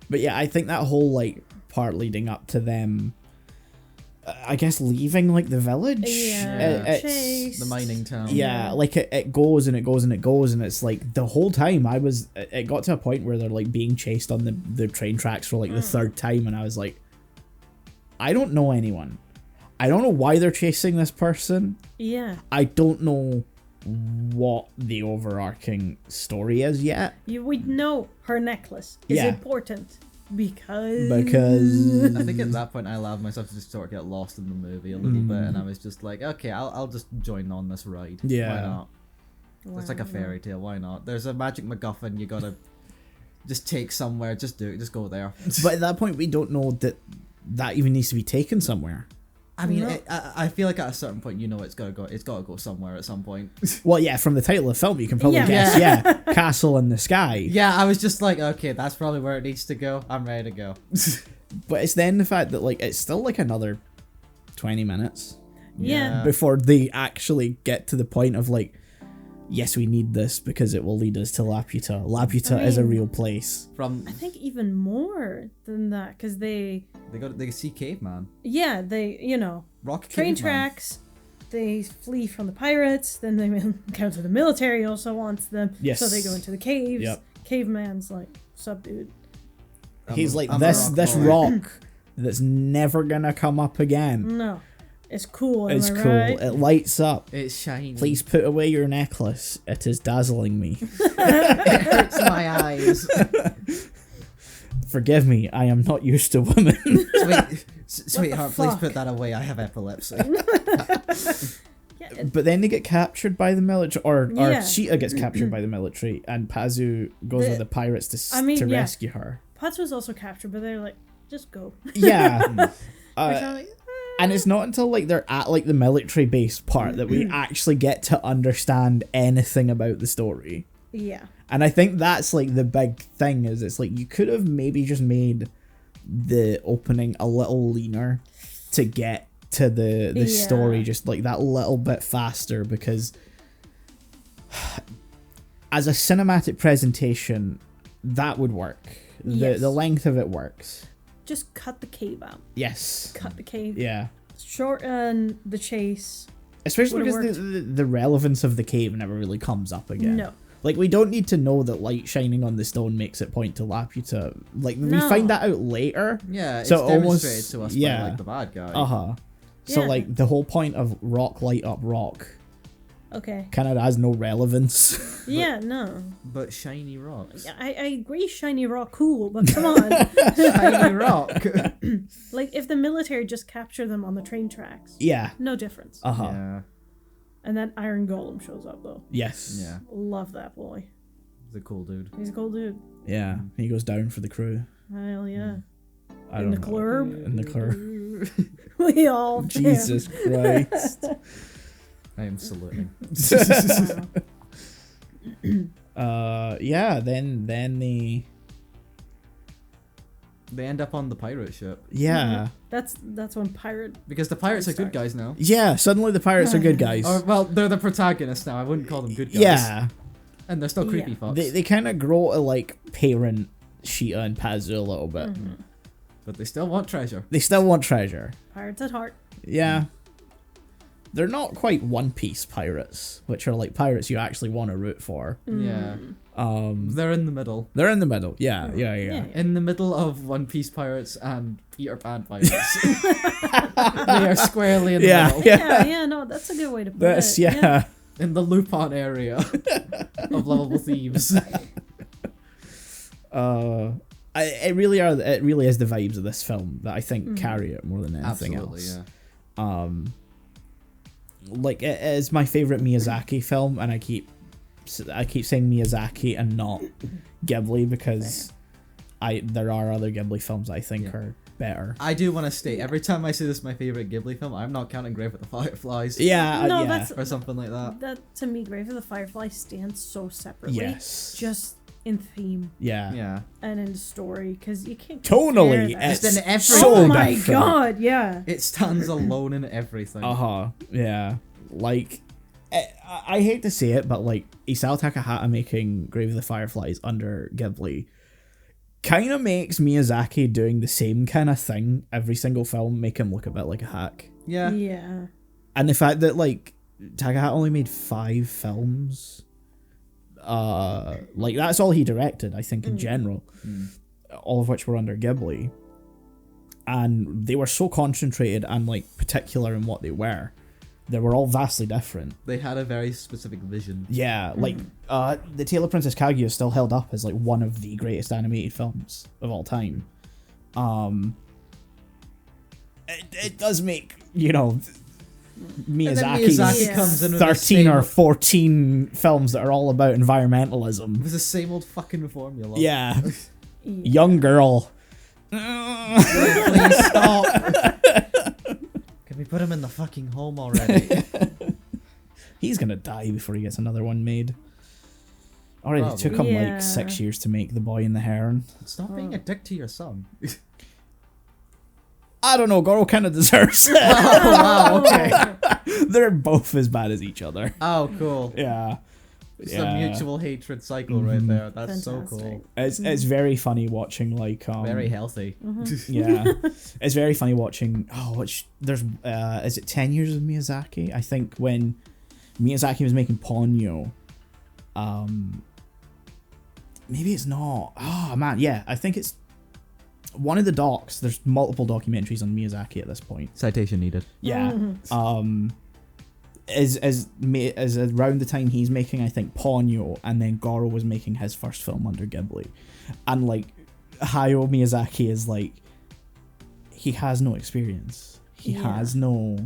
Speaker 6: But yeah, I think that whole, like, part leading up to them, I guess, leaving, like, the village.
Speaker 3: Yeah.
Speaker 6: It's,
Speaker 3: Chase.
Speaker 5: The mining town.
Speaker 6: yeah, like, it goes and it goes and it goes, and it's like the whole time it got to a point where they're, like, being chased on the train tracks for, like, the third time, and I was like, I don't know anyone. I don't know why they're chasing this person.
Speaker 3: Yeah.
Speaker 6: I don't know what the overarching story is yet.
Speaker 3: We know her necklace is
Speaker 6: Yeah.
Speaker 3: important because
Speaker 6: Because
Speaker 5: I think at that point I allowed myself to just sort of get lost in the movie a little bit, and I was just like, okay, I'll just join on this ride.
Speaker 6: Yeah.
Speaker 5: Why not? It's like a fairy tale. Why not? There's a magic MacGuffin. You gotta just take somewhere. Just do it. Just go there.
Speaker 6: but at that point we don't know that even needs to be taken somewhere.
Speaker 5: I mean,
Speaker 3: No.
Speaker 5: I feel like at a certain point, you know, it's gotta go somewhere at some point.
Speaker 6: Well, yeah, from the title of the film you can probably
Speaker 3: Yeah.
Speaker 6: guess. Yeah, Castle in the Sky.
Speaker 5: Yeah, I was just like, okay, that's probably where it needs to go. I'm ready to go.
Speaker 6: But it's then the fact that, like, it's still like another 20 minutes
Speaker 3: Yeah.
Speaker 6: before they actually get to the point of, like, yes, we need this because it will lead us to Laputa. Laputa is a
Speaker 3: mean-
Speaker 6: real place.
Speaker 5: From
Speaker 3: I think even more than that because they
Speaker 5: see caveman,
Speaker 3: they
Speaker 5: rock
Speaker 3: train
Speaker 5: caveman.
Speaker 3: tracks. They flee from the pirates. Then they encounter the military. Also wants them.
Speaker 6: Yes.
Speaker 3: So they go into the caves.
Speaker 6: Yep.
Speaker 3: Caveman's like, subdued.
Speaker 6: He's like,
Speaker 5: I'm a
Speaker 6: this
Speaker 5: boy."
Speaker 6: rock that's never gonna come up again.
Speaker 3: No, it's cool. Am
Speaker 6: It's
Speaker 3: I
Speaker 6: cool.
Speaker 3: right?
Speaker 6: It lights up.
Speaker 5: It's shiny.
Speaker 6: Please put away your necklace. It is dazzling me.
Speaker 5: It hurts my eyes.
Speaker 6: Forgive me, I am not used to women.
Speaker 5: Sweetheart, please
Speaker 3: fuck?
Speaker 5: put that away. I have epilepsy.
Speaker 3: Yeah,
Speaker 6: But then they get captured by the military, or
Speaker 3: Yeah.
Speaker 6: Sheeta gets captured by the military, and Pazu goes with the pirates to
Speaker 3: yeah.
Speaker 6: rescue her.
Speaker 3: Potts was also captured, but they're like, just go.
Speaker 6: Yeah.
Speaker 3: Which
Speaker 6: Uh,
Speaker 3: I'm like,
Speaker 6: and it's not until, like, they're at, like, the military base part that we actually get to understand anything about the story.
Speaker 3: yeah.
Speaker 6: And I think that's, like, the big thing, is it's like you could have maybe just made the opening a little leaner to get to the
Speaker 3: Yeah.
Speaker 6: story just, like, that little bit faster, because as a cinematic presentation, that would work.
Speaker 3: Yes.
Speaker 6: The length of it works.
Speaker 3: Just cut the cave out.
Speaker 6: Yes.
Speaker 3: Cut the cave.
Speaker 6: Yeah.
Speaker 3: Shorten the chase.
Speaker 6: Especially
Speaker 3: Would've
Speaker 6: because the relevance of the cave never really comes up again.
Speaker 3: No.
Speaker 6: Like, we don't need to know that light shining on the stone makes it point to Laputa. Like, we
Speaker 3: No.
Speaker 6: find that out later.
Speaker 5: Yeah, it's
Speaker 6: So
Speaker 5: demonstrated
Speaker 6: almost-
Speaker 5: to us
Speaker 6: yeah.
Speaker 5: by like the bad guy.
Speaker 6: Uh-huh. So,
Speaker 3: Yeah.
Speaker 6: like, the whole point of rock light up rock
Speaker 3: Okay.
Speaker 6: kind of has no relevance.
Speaker 3: Yeah, no.
Speaker 5: But shiny rocks.
Speaker 3: I agree, shiny rock, cool, but come on.
Speaker 5: Shiny rock.
Speaker 3: Like, if the military just capture them on the train tracks,
Speaker 6: Yeah.
Speaker 3: no difference.
Speaker 6: Uh-huh.
Speaker 5: Yeah.
Speaker 3: And then Iron Golem shows up, though.
Speaker 6: Yes.
Speaker 5: Yeah.
Speaker 3: Love that boy.
Speaker 5: He's a cool dude.
Speaker 3: He's a cool dude.
Speaker 6: Yeah. He goes down for the crew.
Speaker 3: Hell yeah.
Speaker 6: I
Speaker 3: In
Speaker 6: don't
Speaker 3: the
Speaker 6: know.
Speaker 3: club.
Speaker 6: In the club.
Speaker 3: We all do.
Speaker 6: Jesus Christ.
Speaker 5: I am saluting.
Speaker 3: Wow.
Speaker 6: Yeah, then
Speaker 5: They end up on the pirate ship
Speaker 6: yeah.
Speaker 3: That's when pirate.
Speaker 5: because the pirates are good guys now.
Speaker 6: Yeah, suddenly the pirates are good guys.
Speaker 5: Or well, they're the protagonists now. I wouldn't call them good guys.
Speaker 6: Yeah.
Speaker 5: And they're still creepy
Speaker 3: Yeah.
Speaker 5: fucks.
Speaker 6: They kind of grow to, like, parent Sheeta and Pazu a little bit.
Speaker 5: But they still want treasure.
Speaker 6: They still want treasure.
Speaker 3: Pirates at heart.
Speaker 6: Yeah. They're not quite One Piece pirates, which are like pirates you actually want to root for.
Speaker 5: Yeah.
Speaker 3: Mm.
Speaker 5: They're in the middle.
Speaker 6: They're in the middle. Yeah.
Speaker 5: In the middle of One Piece pirates and Peter Pan pirates. They are squarely in the middle.
Speaker 3: Yeah, no, that's a good way to put
Speaker 6: That's
Speaker 3: it.
Speaker 6: yeah.
Speaker 5: In the Lupin area of lovable thieves.
Speaker 6: It really is the vibes of this film that I think carry it more than anything else.
Speaker 5: Yeah.
Speaker 6: Like it is my favorite Miyazaki film, and I keep saying Miyazaki and not Ghibli because there are other Ghibli films I think are better.
Speaker 5: I do want to state, every time I say this is my favorite Ghibli film, I'm not counting Grave with the Fireflies.
Speaker 6: Yeah,
Speaker 3: No,
Speaker 6: yeah.
Speaker 3: that's
Speaker 5: Or something like that.
Speaker 3: that to me. Grave of the Firefly stands so separately.
Speaker 6: Yes.
Speaker 3: Just in theme
Speaker 6: Yeah.
Speaker 5: Yeah.
Speaker 3: and in story, because you can't
Speaker 6: Tonally,
Speaker 3: compare that.
Speaker 6: it's
Speaker 5: Just in every-
Speaker 6: so
Speaker 3: Oh my
Speaker 6: different.
Speaker 3: god, yeah.
Speaker 5: It stands alone in everything.
Speaker 6: Yeah. Like, I hate to say it, but like Isao Takahata making Grave of the Fireflies under Ghibli kind of makes Miyazaki doing the same kind of thing every single film make him look a bit like a hack.
Speaker 5: Yeah.
Speaker 3: Yeah.
Speaker 6: And the fact that like Takahata only made 5 films, like that's all he directed, I think, in general, all of which were under Ghibli, and they were so concentrated and like particular in what they were. They were all vastly different.
Speaker 5: They had a very specific vision.
Speaker 6: Yeah, like The Tale of Princess Kaguya is still held up as like one of the greatest animated films of all time. It does make, Miyazaki's
Speaker 5: Miyazaki
Speaker 3: Yeah.
Speaker 5: comes in with the
Speaker 6: 13
Speaker 5: same,
Speaker 6: or 14 films that are all about environmentalism.
Speaker 5: with the same old fucking formula.
Speaker 6: Yeah. Young girl.
Speaker 5: Please stop. Can we put him in the fucking home already?
Speaker 6: He's gonna die before he gets another one made. Already it took him
Speaker 3: Yeah.
Speaker 6: like 6 years to make The Boy and the Heron.
Speaker 5: Stop being a dick to your son.
Speaker 6: I don't know, Goro kind of deserves it.
Speaker 5: Oh, wow, okay.
Speaker 6: They're both as bad as each other.
Speaker 5: Oh, cool.
Speaker 6: Yeah.
Speaker 5: It's
Speaker 6: Yeah.
Speaker 5: a mutual hatred cycle right there. That's so
Speaker 3: Fantastic.
Speaker 5: cool.
Speaker 6: It's very funny watching like
Speaker 5: Very healthy.
Speaker 6: yeah. It's very funny watching there's is it 10 years of Miyazaki? I think when Miyazaki was making Ponyo, maybe it's not. Oh man, yeah, I think it's one of the docs. There's multiple documentaries on Miyazaki at this point.
Speaker 5: Citation needed.
Speaker 6: Yeah. As around the time he's making, I think, Ponyo, and then Goro was making his first film under Ghibli, and like Hayao Miyazaki is like, he has no experience. He has no,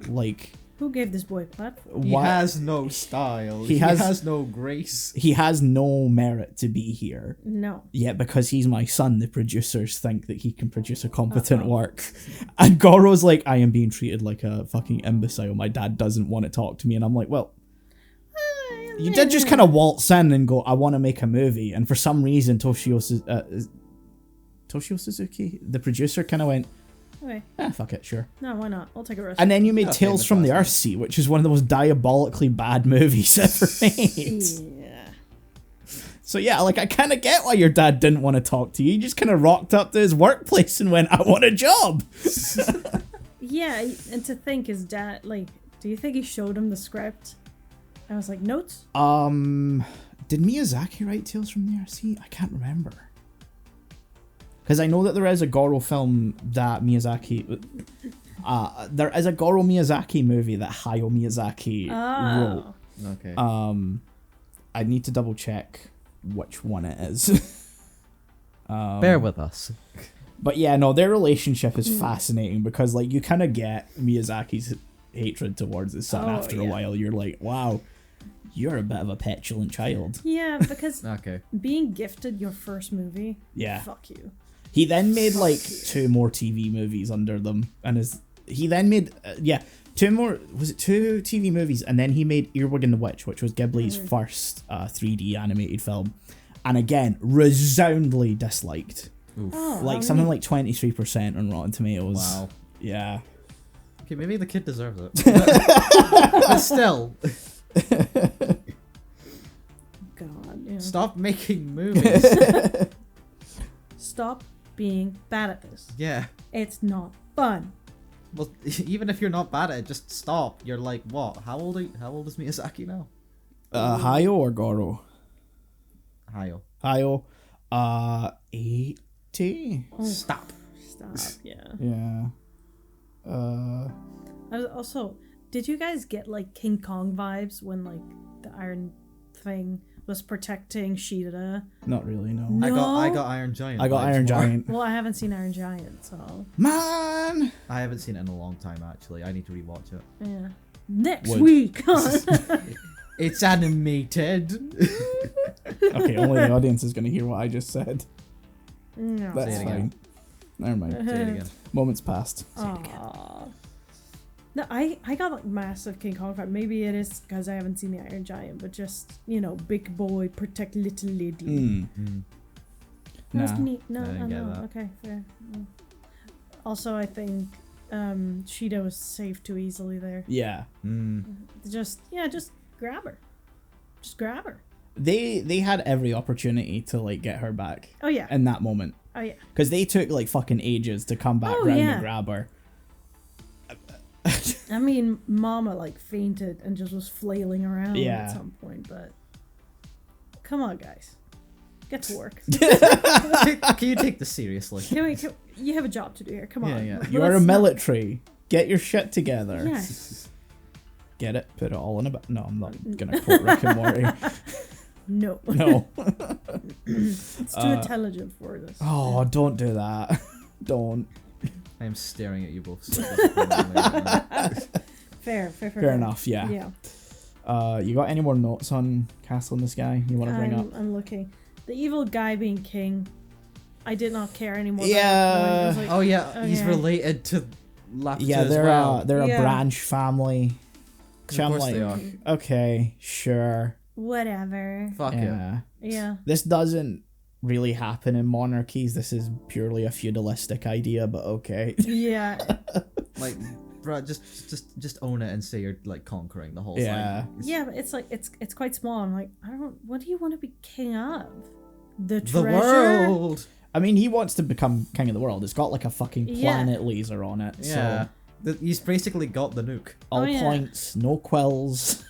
Speaker 6: like,
Speaker 3: Who gave this boy a platform?
Speaker 5: He
Speaker 6: what-
Speaker 5: has no style.
Speaker 6: He
Speaker 5: He
Speaker 6: has-
Speaker 5: has no grace.
Speaker 6: he has no merit to be here.
Speaker 3: No.
Speaker 6: Yet because he's my son, the producers think that he can produce a competent work. And Goro's like, I am being treated like a fucking imbecile. My dad doesn't want to talk to me. And I'm like, well, you did just kind of waltz in and go, I want to make a movie. And for some reason, Toshio Suzuki, the producer, kind of went,
Speaker 3: Okay.
Speaker 6: fuck it, sure.
Speaker 3: No, why not? I'll take a risk.
Speaker 6: And then you made
Speaker 5: Okay,
Speaker 6: Tales
Speaker 5: that's
Speaker 6: from the
Speaker 5: awesome.
Speaker 6: Earthsea, which is one of the most diabolically bad movies ever made.
Speaker 3: Yeah.
Speaker 6: So yeah, like I kind of get why your dad didn't want to talk to you. He just kind of rocked up to his workplace and went, I want a job.
Speaker 3: Yeah, and to think his dad, like, do you think he showed him the script? I was like, notes?
Speaker 6: Did Miyazaki write Tales from the Earthsea? I can't remember. Because I know that there is a Goro film that Miyazaki... there is a Goro Miyazaki movie that Hayao Miyazaki wrote.
Speaker 3: Oh.
Speaker 5: Okay.
Speaker 6: I need to double check which one it is.
Speaker 5: Bear with us.
Speaker 6: But yeah, no, their relationship is fascinating because like you kind of get Miyazaki's hatred towards his son
Speaker 3: Oh,
Speaker 6: after a
Speaker 3: yeah.
Speaker 6: while. You're like, wow, you're a bit of a petulant child.
Speaker 3: Yeah, because
Speaker 5: Okay.
Speaker 3: being gifted your first movie,
Speaker 6: Yeah.
Speaker 3: fuck you.
Speaker 6: He then made like 2 more TV movies under them, and he then made 2 more. Was it 2 TV movies? And then he made Earwig and the Witch, which was Ghibli's first 3D animated film, and again resoundingly disliked.
Speaker 3: Oh,
Speaker 6: Like
Speaker 3: how
Speaker 6: something
Speaker 3: many-
Speaker 6: like 23% on Rotten Tomatoes.
Speaker 5: Wow.
Speaker 6: Yeah.
Speaker 5: Okay, maybe the kid deserves it. But still,
Speaker 3: God, yeah.
Speaker 5: stop making movies.
Speaker 3: Stop being bad at this.
Speaker 5: Yeah.
Speaker 3: It's not fun.
Speaker 5: Well, even if you're not bad at it, just stop. You're like, what? How old is Miyazaki now?
Speaker 6: Hayao or Goro?
Speaker 5: Hayao.
Speaker 6: Hayao, 80.
Speaker 5: Stop.
Speaker 3: Stop, yeah.
Speaker 6: Yeah.
Speaker 3: I was also, Did you guys get like King Kong vibes when like the Iron Thing was protecting Sheeta?
Speaker 6: Not really, no.
Speaker 5: I got Iron Giant.
Speaker 6: I got
Speaker 5: vibes
Speaker 6: Iron
Speaker 5: more.
Speaker 6: Giant.
Speaker 3: Well, I haven't seen Iron Giant, so
Speaker 6: Man!
Speaker 5: I haven't seen it in a long time actually. I need to rewatch it.
Speaker 3: yeah. Next
Speaker 6: Would.
Speaker 3: week.
Speaker 5: It's animated.
Speaker 6: Okay, only the audience is going to hear what I just said.
Speaker 3: No.
Speaker 6: That's
Speaker 5: Say it
Speaker 6: fine.
Speaker 5: again.
Speaker 6: Never mind.
Speaker 5: Say it again.
Speaker 6: Moments passed.
Speaker 3: Aw. No, I got like massive King Kong vibe. Maybe it is because I haven't seen the Iron Giant, but just, you know, big boy protect little lady.
Speaker 6: Nah.
Speaker 3: That's neat. No,
Speaker 5: I didn't get that.
Speaker 3: Okay, fair. Mm. Also, I think Sheeta was saved too easily there.
Speaker 6: Yeah.
Speaker 3: Just grab her. Just grab her.
Speaker 6: They had every opportunity to like get her back
Speaker 3: Oh yeah.
Speaker 6: in that moment.
Speaker 3: Oh yeah.
Speaker 6: Because they took like fucking ages to come back
Speaker 3: Oh,
Speaker 6: round
Speaker 3: yeah.
Speaker 6: and grab her.
Speaker 3: I mean, Mama like fainted and just was flailing around
Speaker 6: Yeah.
Speaker 3: at some point, but come on, guys, get to work.
Speaker 5: Can you take this seriously?
Speaker 3: You have a job to do here. Come
Speaker 5: Yeah,
Speaker 3: on.
Speaker 5: yeah.
Speaker 6: You're a
Speaker 3: Let's not-
Speaker 6: military. Get your shit together.
Speaker 3: Yes.
Speaker 6: Get it? Put it all in a bit. No, I'm not gonna quote Rick and Morty.
Speaker 3: No.
Speaker 6: No.
Speaker 3: It's too intelligent for this.
Speaker 6: Oh, don't do that. Don't.
Speaker 5: I am staring at you both. So disappointingly right now.
Speaker 3: Fair
Speaker 6: Enough. Yeah.
Speaker 3: Yeah.
Speaker 6: You got any more notes on Castle in the Sky you want to bring up?
Speaker 3: I'm looking. The evil guy being king. I did not care anymore.
Speaker 6: Yeah.
Speaker 3: I was like,
Speaker 5: Oh yeah, he's
Speaker 3: okay.
Speaker 5: related to Laputa
Speaker 6: Yeah,
Speaker 5: as
Speaker 6: they're
Speaker 5: well.
Speaker 6: they're
Speaker 3: Yeah.
Speaker 6: a branch family.
Speaker 5: 'Cause
Speaker 6: So
Speaker 5: of
Speaker 6: I'm
Speaker 5: course they are.
Speaker 6: like, okay, sure.
Speaker 3: Whatever.
Speaker 5: Fuck it.
Speaker 6: Yeah.
Speaker 3: Yeah.
Speaker 6: This doesn't really happen in monarchies. This is purely a feudalistic idea, but okay.
Speaker 3: Yeah.
Speaker 5: Like, bro, just own it and say you're like conquering the whole
Speaker 6: Yeah.
Speaker 5: thing.
Speaker 3: Yeah, but it's like it's quite small. I'm like, I don't. What do you want to be king of? The
Speaker 5: The
Speaker 3: treasure.
Speaker 5: world.
Speaker 6: I mean, he wants to become king of the world. It's got like a fucking
Speaker 3: Yeah.
Speaker 6: planet laser on it.
Speaker 5: Yeah.
Speaker 6: So
Speaker 5: He's basically got the nuke.
Speaker 6: all
Speaker 3: Oh, yeah.
Speaker 6: points, no quills.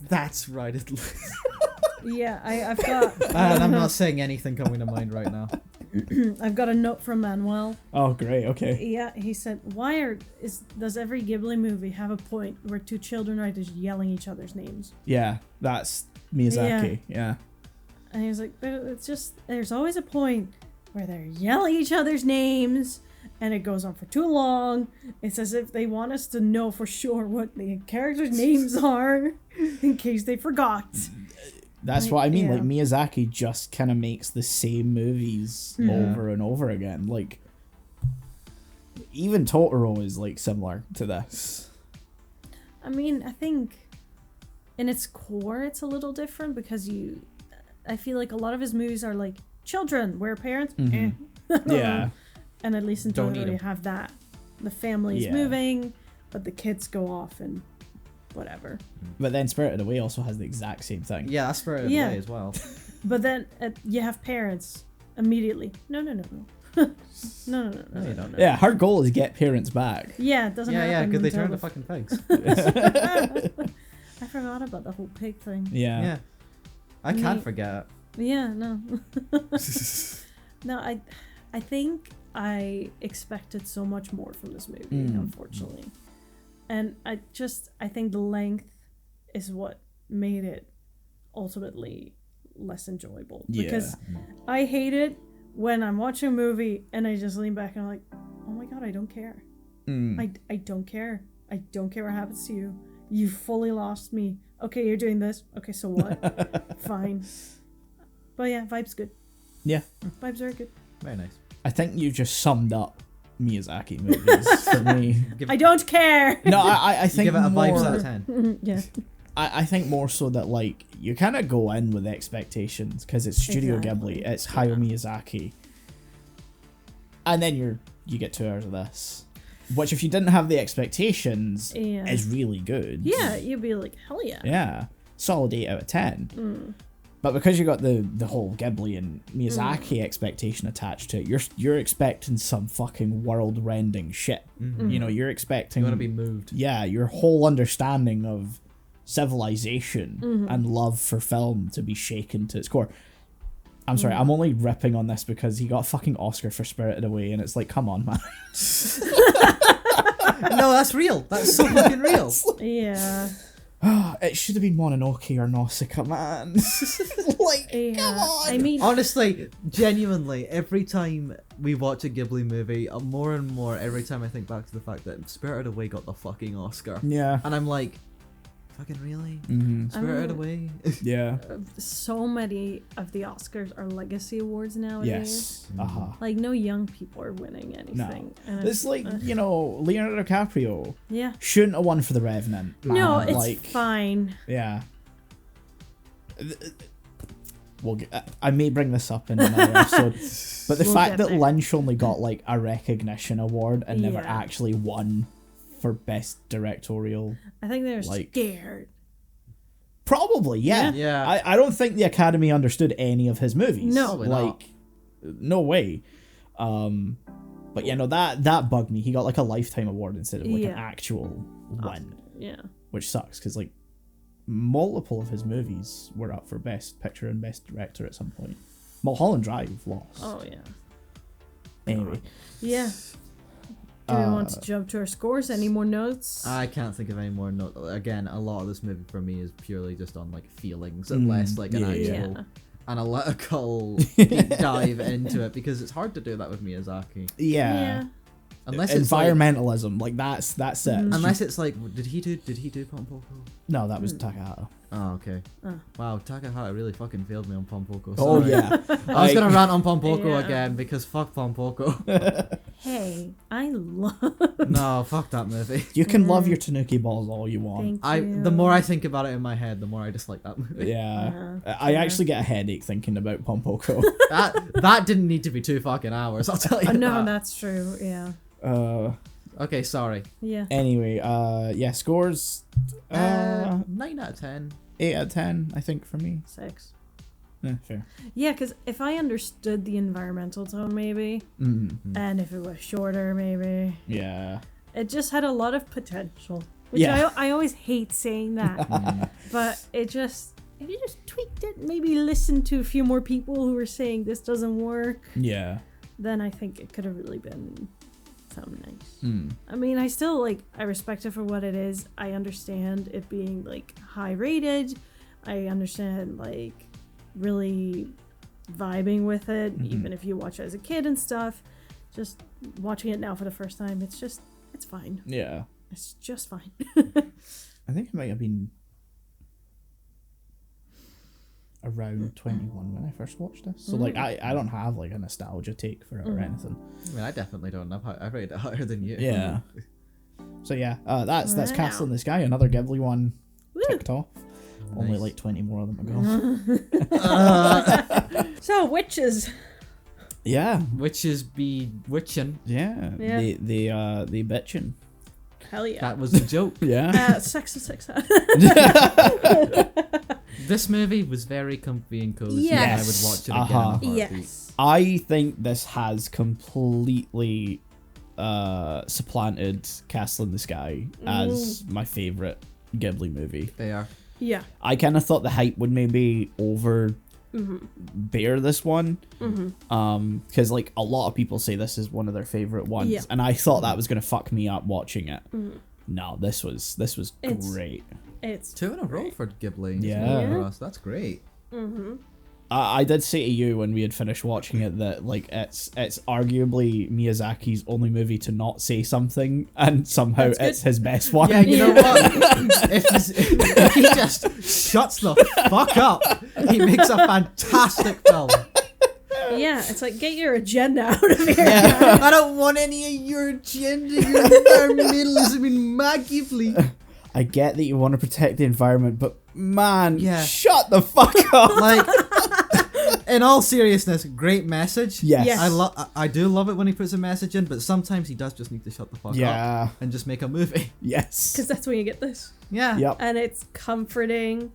Speaker 5: That's right.
Speaker 3: Yeah, I've got.
Speaker 5: And I'm not saying anything coming to mind right now.
Speaker 3: I've got a note from Manuel.
Speaker 6: Oh, great. Okay.
Speaker 3: Yeah, he said, does every Ghibli movie have a point where two children are just yelling each other's names?
Speaker 6: Yeah, that's Miyazaki. Yeah.
Speaker 3: And he was like, but it's just, there's always a point where they're yelling each other's names, and it goes on for too long. It's as if they want us to know for sure what the characters' names are, in case they forgot.
Speaker 6: That's
Speaker 3: Like,
Speaker 6: what I mean.
Speaker 3: yeah.
Speaker 6: Like Miyazaki just kind of makes the same movies over and over again. Like even Totoro is like similar to this.
Speaker 3: I mean, I think in its core, it's a little different because I feel like a lot of his movies are like children, where parents,
Speaker 6: Yeah.
Speaker 3: and at least in
Speaker 5: Don't eat
Speaker 3: Totoro, you
Speaker 5: 'em.
Speaker 3: have that. The family's
Speaker 6: Yeah.
Speaker 3: moving, but the kids go off and whatever.
Speaker 6: But then Spirited Away also has the exact same thing.
Speaker 5: Yeah, that's Spirited
Speaker 3: Yeah.
Speaker 5: Away as well.
Speaker 3: But then you have parents immediately. No. no, you don't.
Speaker 6: Yeah, her goal is get parents back.
Speaker 3: Yeah, it doesn't
Speaker 5: Yeah,
Speaker 3: happen.
Speaker 5: because they
Speaker 3: until
Speaker 5: turn to
Speaker 3: the-
Speaker 5: fucking pigs.
Speaker 3: I forgot about the whole pig thing.
Speaker 6: Yeah.
Speaker 5: Yeah. I can't
Speaker 3: Me-
Speaker 5: forget.
Speaker 3: Yeah, no. No, I think I expected so much more from this movie, unfortunately. And I think the length is what made it ultimately less enjoyable.
Speaker 6: Yeah.
Speaker 3: Because I hate it when I'm watching a movie and I just lean back and I'm like, oh my god, I don't care. I don't care. I don't care what happens to you. You fully lost me. Okay, you're doing this. Okay, so what? Fine. But yeah, vibe's good.
Speaker 6: Yeah.
Speaker 3: Vibes are good.
Speaker 5: Very nice.
Speaker 6: I think you just summed up Miyazaki movies for me.
Speaker 3: I don't care.
Speaker 6: No, I think
Speaker 5: Give it a
Speaker 6: more,
Speaker 5: vibes out of 10.
Speaker 3: Yeah.
Speaker 6: I think more so that like you kind of go in with expectations because it's Studio
Speaker 3: Exactly.
Speaker 6: Ghibli, it's Hayao Miyazaki, and then you get 2 hours of this, which if you didn't have the expectations
Speaker 3: Yeah.
Speaker 6: is really good.
Speaker 3: Yeah, you'd be like, hell yeah.
Speaker 6: Yeah, solid 8 out of 10. But because you got the whole Ghibli and Miyazaki expectation attached to it, you're expecting some fucking world-rending shit. You know, you're expecting
Speaker 5: You want to be moved.
Speaker 6: yeah, your whole understanding of civilization and love for film to be shaken to its core. I'm sorry, I'm only ripping on this because he got a fucking Oscar for Spirited Away, and it's like, come on, man.
Speaker 5: No, that's real. That's so fucking real.
Speaker 3: Yeah.
Speaker 6: It should have been Mononoke or Nausicaa, man. Like,
Speaker 3: Yeah.
Speaker 6: come on.
Speaker 3: I mean,
Speaker 5: Honestly, genuinely, every time we watch a Ghibli movie, more and more, every time I think back to the fact that Spirited Away got the fucking Oscar.
Speaker 6: Yeah.
Speaker 5: And I'm like, fucking really?
Speaker 6: Mm-hmm.
Speaker 5: Spirited Away?
Speaker 6: Yeah.
Speaker 3: so many of the Oscars are legacy awards nowadays.
Speaker 6: Yes. Uh-huh.
Speaker 3: Like, no young people are winning anything. And
Speaker 6: It's like, you know, Leonardo DiCaprio
Speaker 3: yeah.
Speaker 6: shouldn't have won for The Revenant.
Speaker 3: No,
Speaker 6: man.
Speaker 3: it's
Speaker 6: like,
Speaker 3: fine.
Speaker 6: yeah. I may bring this up in another episode, but the
Speaker 3: We'll
Speaker 6: fact
Speaker 3: get
Speaker 6: that
Speaker 3: there.
Speaker 6: Lynch only got like a recognition award and never
Speaker 3: Yeah.
Speaker 6: actually won for best directorial,
Speaker 3: I think they're
Speaker 6: Like-
Speaker 3: scared.
Speaker 6: probably, yeah.
Speaker 5: Yeah.
Speaker 6: I don't think the Academy understood any of his movies.
Speaker 3: No.
Speaker 5: Probably
Speaker 6: like,
Speaker 5: not.
Speaker 6: no way. But yeah, no, that bugged me. He got like a lifetime award instead of like an
Speaker 3: Yeah.
Speaker 6: actual one,
Speaker 3: Yeah.
Speaker 6: which sucks because like multiple of his movies were up for best picture and best director at some point. Mulholland Drive lost.
Speaker 3: Oh, yeah.
Speaker 6: Anyway,
Speaker 3: Yeah. Do we want to jump to our scores? Any more notes?
Speaker 5: I can't think of any more. Again, a lot of this movie for me is purely just on like feelings and less like an
Speaker 6: yeah.
Speaker 5: actual
Speaker 3: Yeah.
Speaker 5: analytical deep dive into it, because it's hard to do that with Miyazaki.
Speaker 6: yeah.
Speaker 5: Unless it's like,
Speaker 6: Environmentalism, like that's it.
Speaker 5: unless it's like, did he do Pompoko?
Speaker 6: No, that was Takahata.
Speaker 5: Oh, okay.
Speaker 3: Oh.
Speaker 5: Wow, Takahata really fucking failed me on Pompoko.
Speaker 6: Oh
Speaker 5: Sorry.
Speaker 6: yeah,
Speaker 5: I was gonna rant on Pompoko
Speaker 3: Yeah.
Speaker 5: again because fuck Pompoko.
Speaker 3: Hey, I love.
Speaker 5: No, fuck that movie.
Speaker 6: You can love your Tanuki balls all you want.
Speaker 3: Thank you.
Speaker 5: The more I think about it in my head, the more I dislike that movie.
Speaker 6: Yeah,
Speaker 3: Yeah.
Speaker 6: I actually get a headache thinking about Pompoko.
Speaker 5: That didn't need to be 2 fucking hours. I'll tell you.
Speaker 3: No,
Speaker 5: that.
Speaker 3: that's true. Yeah.
Speaker 5: Okay, sorry.
Speaker 3: Yeah.
Speaker 6: Anyway, yeah, scores.
Speaker 5: 9 out of 10.
Speaker 6: 8 out of 10, I think, for me.
Speaker 3: 6.
Speaker 6: Fair.
Speaker 3: Yeah, because if I understood the environmental tone, maybe, and if it was shorter, maybe,
Speaker 6: Yeah.
Speaker 3: it just had a lot of potential. Which
Speaker 6: Yeah.
Speaker 3: I always hate saying that, but it just, if you just tweaked it, maybe listened to a few more people who were saying this doesn't work,
Speaker 6: Yeah.
Speaker 3: then I think it could have really been something nice. I mean, I still I respect it for what it is. I understand it being high rated. I understand really vibing with it, even if you watch it as a kid and stuff. Just watching it now for the first time, it's fine.
Speaker 6: Yeah.
Speaker 3: It's just fine.
Speaker 6: I think it might have been around 21 when I first watched this. So I don't have a nostalgia take for it or anything.
Speaker 5: I mean, I definitely don't. I rated it higher than you.
Speaker 6: Yeah. So yeah, that's
Speaker 3: Wow.
Speaker 6: Castle in the Sky, another Ghibli one
Speaker 3: Woo.
Speaker 6: ticked off. Only
Speaker 5: Nice.
Speaker 6: 20 more of them to go.
Speaker 3: So witches.
Speaker 6: Yeah.
Speaker 5: Witches be witching.
Speaker 6: Yeah.
Speaker 3: Yeah.
Speaker 6: They bitchin'.
Speaker 3: Hell yeah.
Speaker 5: That was the joke.
Speaker 6: Yeah.
Speaker 3: Sex and sex.
Speaker 5: This movie was very comfy and cozy.
Speaker 3: Yes.
Speaker 5: And I would watch it again.
Speaker 6: Uh-huh.
Speaker 5: In a heartbeat.
Speaker 3: Yes.
Speaker 6: I think this has completely supplanted Castle in the Sky as my favorite Ghibli movie.
Speaker 5: They are.
Speaker 3: Yeah.
Speaker 6: I kind of thought the hype would maybe bear this one, because a lot of people say this is one of their favorite ones,
Speaker 3: Yeah.
Speaker 6: and I thought that was gonna fuck me up watching it. No, this was
Speaker 3: It's-
Speaker 6: great.
Speaker 3: It's
Speaker 5: 2 in a row for Ghibli.
Speaker 6: Yeah.
Speaker 5: For us. That's great.
Speaker 6: I did say to you when we had finished watching it that it's arguably Miyazaki's only movie to not say something, and somehow
Speaker 3: That's good.
Speaker 6: it's his best one.
Speaker 5: Yeah, you know what? if he just shuts the fuck up, he makes a fantastic film.
Speaker 3: yeah. It's get your agenda out of here.
Speaker 5: I don't want any of your agenda, your environmentalism in my Ghibli.
Speaker 6: I get that you want to protect the environment, but man,
Speaker 5: Yeah.
Speaker 6: shut the fuck up.
Speaker 5: Like, in all seriousness, great message.
Speaker 6: Yes.
Speaker 3: Yes.
Speaker 5: I do love it when he puts a message in, but sometimes he does just need to shut the fuck
Speaker 6: Yeah.
Speaker 5: up and just make a movie.
Speaker 6: Yes.
Speaker 3: Because that's when you get this.
Speaker 5: Yeah.
Speaker 6: Yep.
Speaker 3: And it's comforting.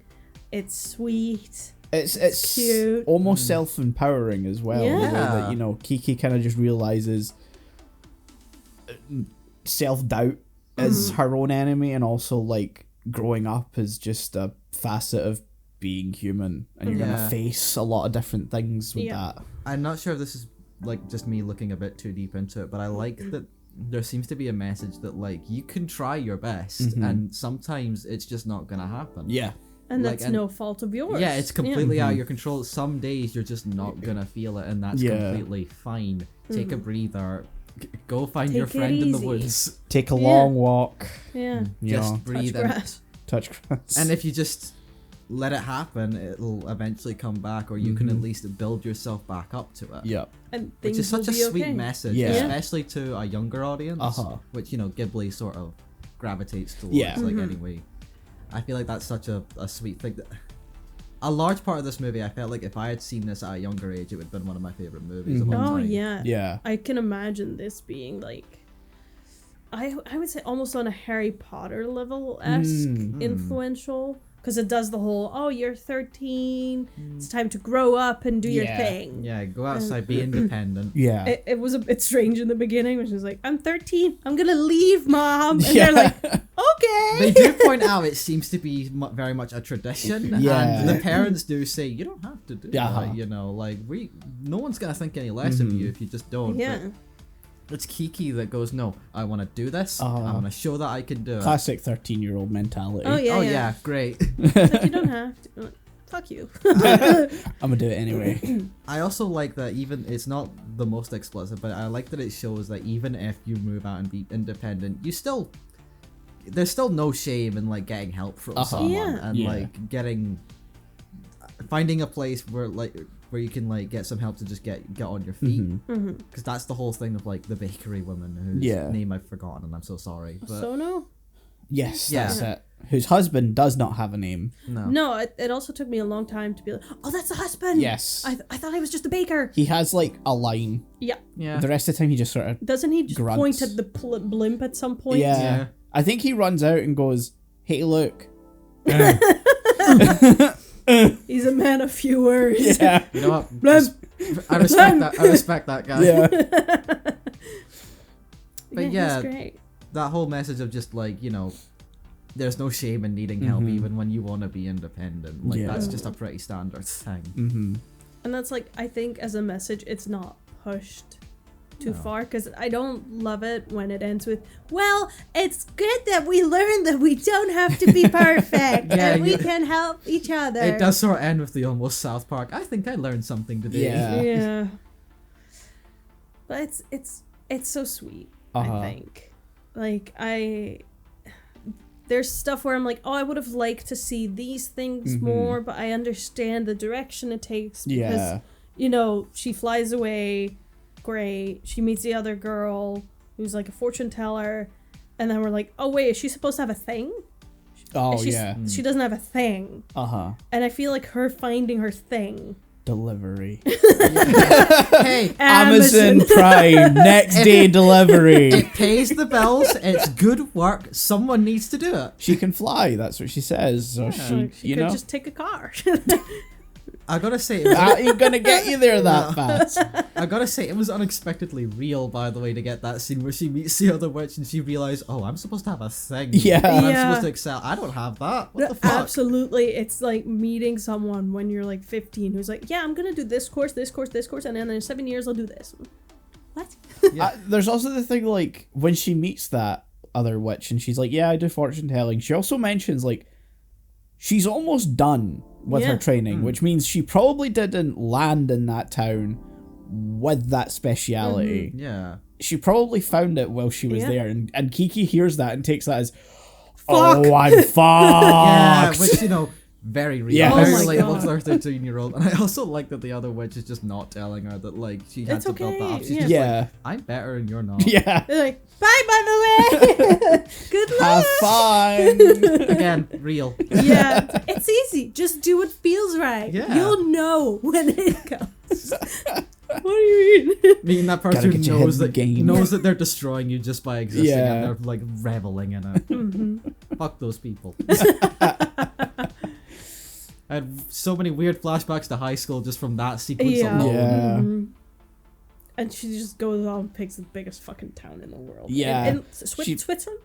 Speaker 3: It's sweet.
Speaker 6: It's
Speaker 3: cute.
Speaker 6: almost self-empowering as well. The way
Speaker 5: Yeah.
Speaker 6: that, Kiki kind of just realizes self-doubt is her own enemy, and also growing up is just a facet of being human, and you're
Speaker 5: Yeah.
Speaker 6: gonna face a lot of different things with
Speaker 3: Yeah.
Speaker 6: that.
Speaker 5: I'm not sure if this is just me looking a bit too deep into it, but I like that there seems to be a message that like you can try your best, and sometimes it's just not gonna happen.
Speaker 6: Yeah.
Speaker 3: And
Speaker 5: Like,
Speaker 3: that's
Speaker 5: and-
Speaker 3: no fault of yours.
Speaker 5: Yeah, it's completely out of your control. Some days you're just not gonna feel it, and that's
Speaker 6: Yeah.
Speaker 5: completely fine. Take a breather. Go find your
Speaker 3: Take it
Speaker 5: friend in the
Speaker 3: easy.
Speaker 5: woods.
Speaker 6: Take a
Speaker 3: Yeah.
Speaker 6: long walk.
Speaker 3: Yeah.
Speaker 6: You
Speaker 5: Just
Speaker 6: know,
Speaker 5: breathe
Speaker 3: Touch
Speaker 5: and,
Speaker 3: grass.
Speaker 6: touch grass.
Speaker 5: and if you just let it happen, it'll eventually come back, or you can at least build yourself back up to it.
Speaker 6: yeah.
Speaker 3: And things
Speaker 5: Which is such
Speaker 3: will
Speaker 5: a
Speaker 3: be
Speaker 5: sweet
Speaker 3: okay.
Speaker 5: message,
Speaker 6: Yeah.
Speaker 5: especially to a younger audience, which Ghibli sort of gravitates towards.
Speaker 6: Yeah.
Speaker 5: Like anyway, I feel like that's such a sweet thing. That a large part of this movie, I felt like if I had seen this at a younger age, it would have been one of my favorite movies of all
Speaker 3: Oh
Speaker 5: time.
Speaker 3: yeah.
Speaker 6: Yeah.
Speaker 3: I can imagine this being like, I would say almost on a Harry Potter level esque influential, because it does the whole, oh, you're 13, it's time to grow up and do your
Speaker 6: Yeah.
Speaker 3: thing.
Speaker 5: Yeah, go outside, be independent.
Speaker 6: Yeah.
Speaker 3: It was a bit strange in the beginning when she was like, I'm 13, I'm gonna leave, mom, and
Speaker 6: Yeah.
Speaker 3: they're like, okay.
Speaker 5: They do point out it seems to be very much a tradition,
Speaker 6: Yeah.
Speaker 5: and the parents do say you don't have to do
Speaker 6: Uh-huh.
Speaker 5: that. Like no one's gonna think any less of you if you just don't.
Speaker 3: Yeah.
Speaker 5: But it's Kiki that goes, no, I want to do this. I want to show that I can do it.
Speaker 6: Classic 13-year-old mentality.
Speaker 3: Oh yeah.
Speaker 5: Oh
Speaker 3: yeah.
Speaker 5: yeah, great.
Speaker 3: Like, you don't have to. Like, fuck you.
Speaker 6: I'm gonna do it anyway.
Speaker 5: I also like that even it's not the most explicit, but I like that it shows that even if you move out and be independent, there's still no shame in like getting help from someone
Speaker 3: Yeah.
Speaker 5: and
Speaker 6: Yeah.
Speaker 5: like finding a place where you can like get some help to just get on your feet, because that's the whole thing of like the bakery woman whose
Speaker 6: Yeah.
Speaker 5: name I've forgotten, and I'm so sorry. But
Speaker 3: Sono?
Speaker 6: Yes,
Speaker 5: Yeah.
Speaker 6: that's it. Whose husband does not have a name.
Speaker 3: No, it also took me a long time to be like, oh, that's the husband.
Speaker 6: Yes.
Speaker 3: I thought I was just a baker.
Speaker 6: He has like a line.
Speaker 3: Yeah.
Speaker 5: yeah,
Speaker 6: The rest of the time he just sort of
Speaker 3: Doesn't he just
Speaker 6: Grunts.
Speaker 3: point at the blimp at some point?
Speaker 6: yeah.
Speaker 5: Yeah.
Speaker 6: I think he runs out and goes, "Hey, look."
Speaker 3: He's a man of few words.
Speaker 6: Yeah.
Speaker 5: you know what?
Speaker 3: Blimp.
Speaker 5: I respect that. I respect that guy.
Speaker 6: Yeah.
Speaker 5: But yeah,
Speaker 3: he's great.
Speaker 5: that whole message of just like there's no shame in needing help even when you want to be independent. Like
Speaker 6: Yeah.
Speaker 5: that's just a pretty standard thing.
Speaker 6: Mm-hmm.
Speaker 3: And that's like, I think as a message, it's not pushed too far, because I don't love it when it ends with, well, it's good that we learned that we don't have to be perfect
Speaker 5: Yeah,
Speaker 3: and we
Speaker 5: you-
Speaker 3: can help each other.
Speaker 5: It does sort of end with the almost South Park. I think I learned something today.
Speaker 6: Yeah.
Speaker 3: Yeah. But it's so sweet,
Speaker 6: Uh-huh.
Speaker 3: I think. Like, there's stuff where I'm like, oh, I would have liked to see these things more, but I understand the direction it takes because,
Speaker 6: Yeah.
Speaker 3: she flies away, great. She meets the other girl who's like a fortune teller, and then we're like, oh wait, is she supposed to have a thing?
Speaker 6: Oh
Speaker 3: She's-
Speaker 6: yeah.
Speaker 3: She doesn't have a thing.
Speaker 6: Uh-huh.
Speaker 3: And I feel like her finding her thing.
Speaker 6: Delivery.
Speaker 5: Hey,
Speaker 6: Amazon Prime next day delivery.
Speaker 5: it pays the bills. It's good work. Someone needs to do it.
Speaker 6: She can fly. That's what she says. So
Speaker 3: She
Speaker 6: you
Speaker 3: could
Speaker 6: know,
Speaker 3: just take a car.
Speaker 5: I gotta say, it was,
Speaker 6: that ain't gonna get you there that fast.
Speaker 5: I gotta say, it was unexpectedly real. By the way, to get that scene where she meets the other witch and she realizes, oh, I'm supposed to have a thing.
Speaker 6: Yeah.
Speaker 5: And I'm
Speaker 3: Yeah.
Speaker 5: supposed to excel. I don't have that. What the fuck?
Speaker 3: Absolutely. It's like meeting someone when you're like 15 who's like, yeah, I'm gonna do this course, and then in 7 years I'll do this. What?
Speaker 6: There's also the thing like when she meets that other witch and she's like, yeah, I do fortune telling. She also mentions like she's almost done with her
Speaker 3: Yeah.
Speaker 6: training, which means she probably didn't land in that town with that speciality.
Speaker 5: Yeah.
Speaker 6: She probably found it while she was
Speaker 3: Yeah.
Speaker 6: there, and Kiki hears that and takes that as,
Speaker 3: Fuck.
Speaker 6: oh, I'm fucked.
Speaker 5: Yeah, which very real.
Speaker 6: Yes.
Speaker 5: Very
Speaker 3: Oh my
Speaker 5: relatable
Speaker 3: God.
Speaker 5: to a 13-year-old. And I also like that the other witch is just not telling her that like she had
Speaker 3: It's
Speaker 5: to build that up.
Speaker 3: okay,
Speaker 5: She's
Speaker 3: yeah.
Speaker 5: just
Speaker 6: Yeah.
Speaker 5: like, I'm better and you're not.
Speaker 6: Yeah.
Speaker 3: They're like, bye, by the way. Good luck.
Speaker 6: Have fun.
Speaker 5: Again, real.
Speaker 3: Yeah, it's easy. Just do what feels right.
Speaker 5: Yeah.
Speaker 3: You'll know when it comes. What do you mean?
Speaker 5: Meeting that person
Speaker 6: Gotta
Speaker 5: who
Speaker 6: get your head
Speaker 5: knows
Speaker 6: in the
Speaker 5: that
Speaker 6: game.
Speaker 5: knows that they're destroying you just by existing
Speaker 6: Yeah.
Speaker 5: and they're like reveling in it.
Speaker 3: Mm-hmm.
Speaker 5: Fuck those people. I had so many weird flashbacks to high school just from that sequence
Speaker 3: Yeah.
Speaker 5: alone.
Speaker 6: Yeah.
Speaker 3: Mhm. And she just goes on and picks the biggest fucking town in the world.
Speaker 6: Yeah.
Speaker 3: In
Speaker 6: She-
Speaker 3: Switzerland?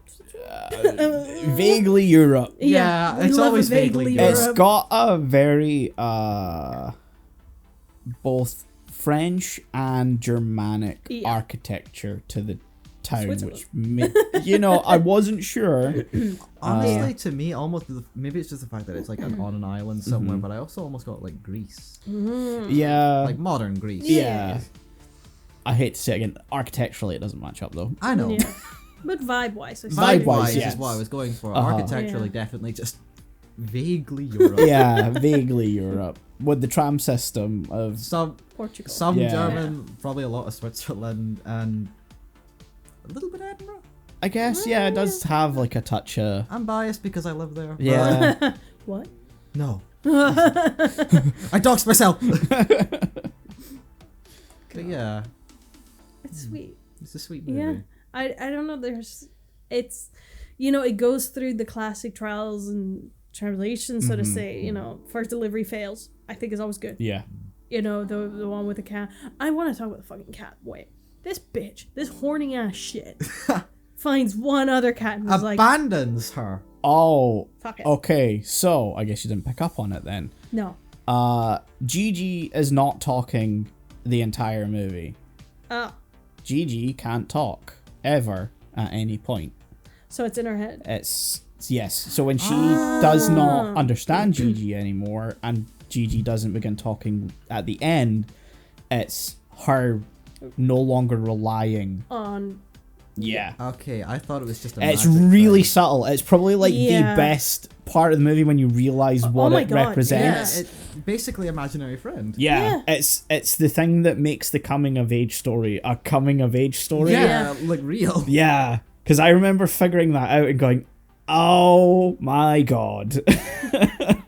Speaker 6: Vaguely Europe.
Speaker 5: Yeah,
Speaker 3: we
Speaker 5: it's
Speaker 3: love
Speaker 5: always
Speaker 3: a vaguely
Speaker 5: vaguely
Speaker 3: Europe.
Speaker 6: It's got a very both French and Germanic
Speaker 3: Yeah.
Speaker 6: architecture to town,
Speaker 3: Switzerland.
Speaker 6: which I wasn't sure.
Speaker 5: Honestly, to me, almost maybe it's just the fact that it's like on an island somewhere, but I also almost got like Greece,
Speaker 6: Yeah,
Speaker 5: like modern Greece.
Speaker 6: yeah. I hate to say it again. Architecturally, it doesn't match up though.
Speaker 5: I know.
Speaker 3: Yeah. But vibe-wise, I see.
Speaker 6: Vibe-wise,
Speaker 5: Vibe-wise
Speaker 6: yes.
Speaker 5: is what I was going for.
Speaker 6: Uh-huh.
Speaker 5: Architecturally,
Speaker 3: Yeah.
Speaker 5: definitely just vaguely Europe.
Speaker 6: Yeah, vaguely Europe with the tram system of
Speaker 5: Some
Speaker 3: Portugal.
Speaker 6: Yeah.
Speaker 5: German, probably a lot of Switzerland, and a little bit of Edinburgh.
Speaker 6: I guess, yeah, it does have like a touch of
Speaker 5: I'm biased because I live there. but-
Speaker 6: yeah.
Speaker 3: What?
Speaker 5: No. I doxed myself. But yeah,
Speaker 3: It's sweet.
Speaker 5: it's a sweet movie.
Speaker 3: Yeah. I don't know. It's, it goes through the classic trials and tribulations, so to say. First delivery fails. I think is always good.
Speaker 6: Yeah.
Speaker 3: The one with the cat. I want to talk about the fucking cat. Wait, this bitch, this horny ass shit, finds one other cat and is like,
Speaker 5: Abandons her.
Speaker 6: Oh,
Speaker 3: fuck it.
Speaker 6: okay. So I guess you didn't pick up on it then.
Speaker 3: No.
Speaker 6: Gigi is not talking the entire movie.
Speaker 3: Oh,
Speaker 6: Gigi can't talk ever at any point.
Speaker 3: so it's in her head.
Speaker 6: It's yes. So when she does not understand Gigi anymore, and Gigi doesn't begin talking at the end, it's her no longer relying.
Speaker 3: On.
Speaker 6: Yeah.
Speaker 5: Okay, I thought it was just a
Speaker 6: It's
Speaker 5: magic
Speaker 6: really
Speaker 5: thing.
Speaker 6: subtle. It's probably like
Speaker 3: Yeah.
Speaker 6: the best part of the movie when you realize what
Speaker 3: my
Speaker 6: it
Speaker 3: God,
Speaker 6: represents.
Speaker 5: Yeah, it's basically imaginary friend.
Speaker 6: Yeah, it's the thing that makes the coming of age story a coming of age story.
Speaker 5: Yeah, like real.
Speaker 6: Yeah, because I remember figuring that out and going, "Oh my god."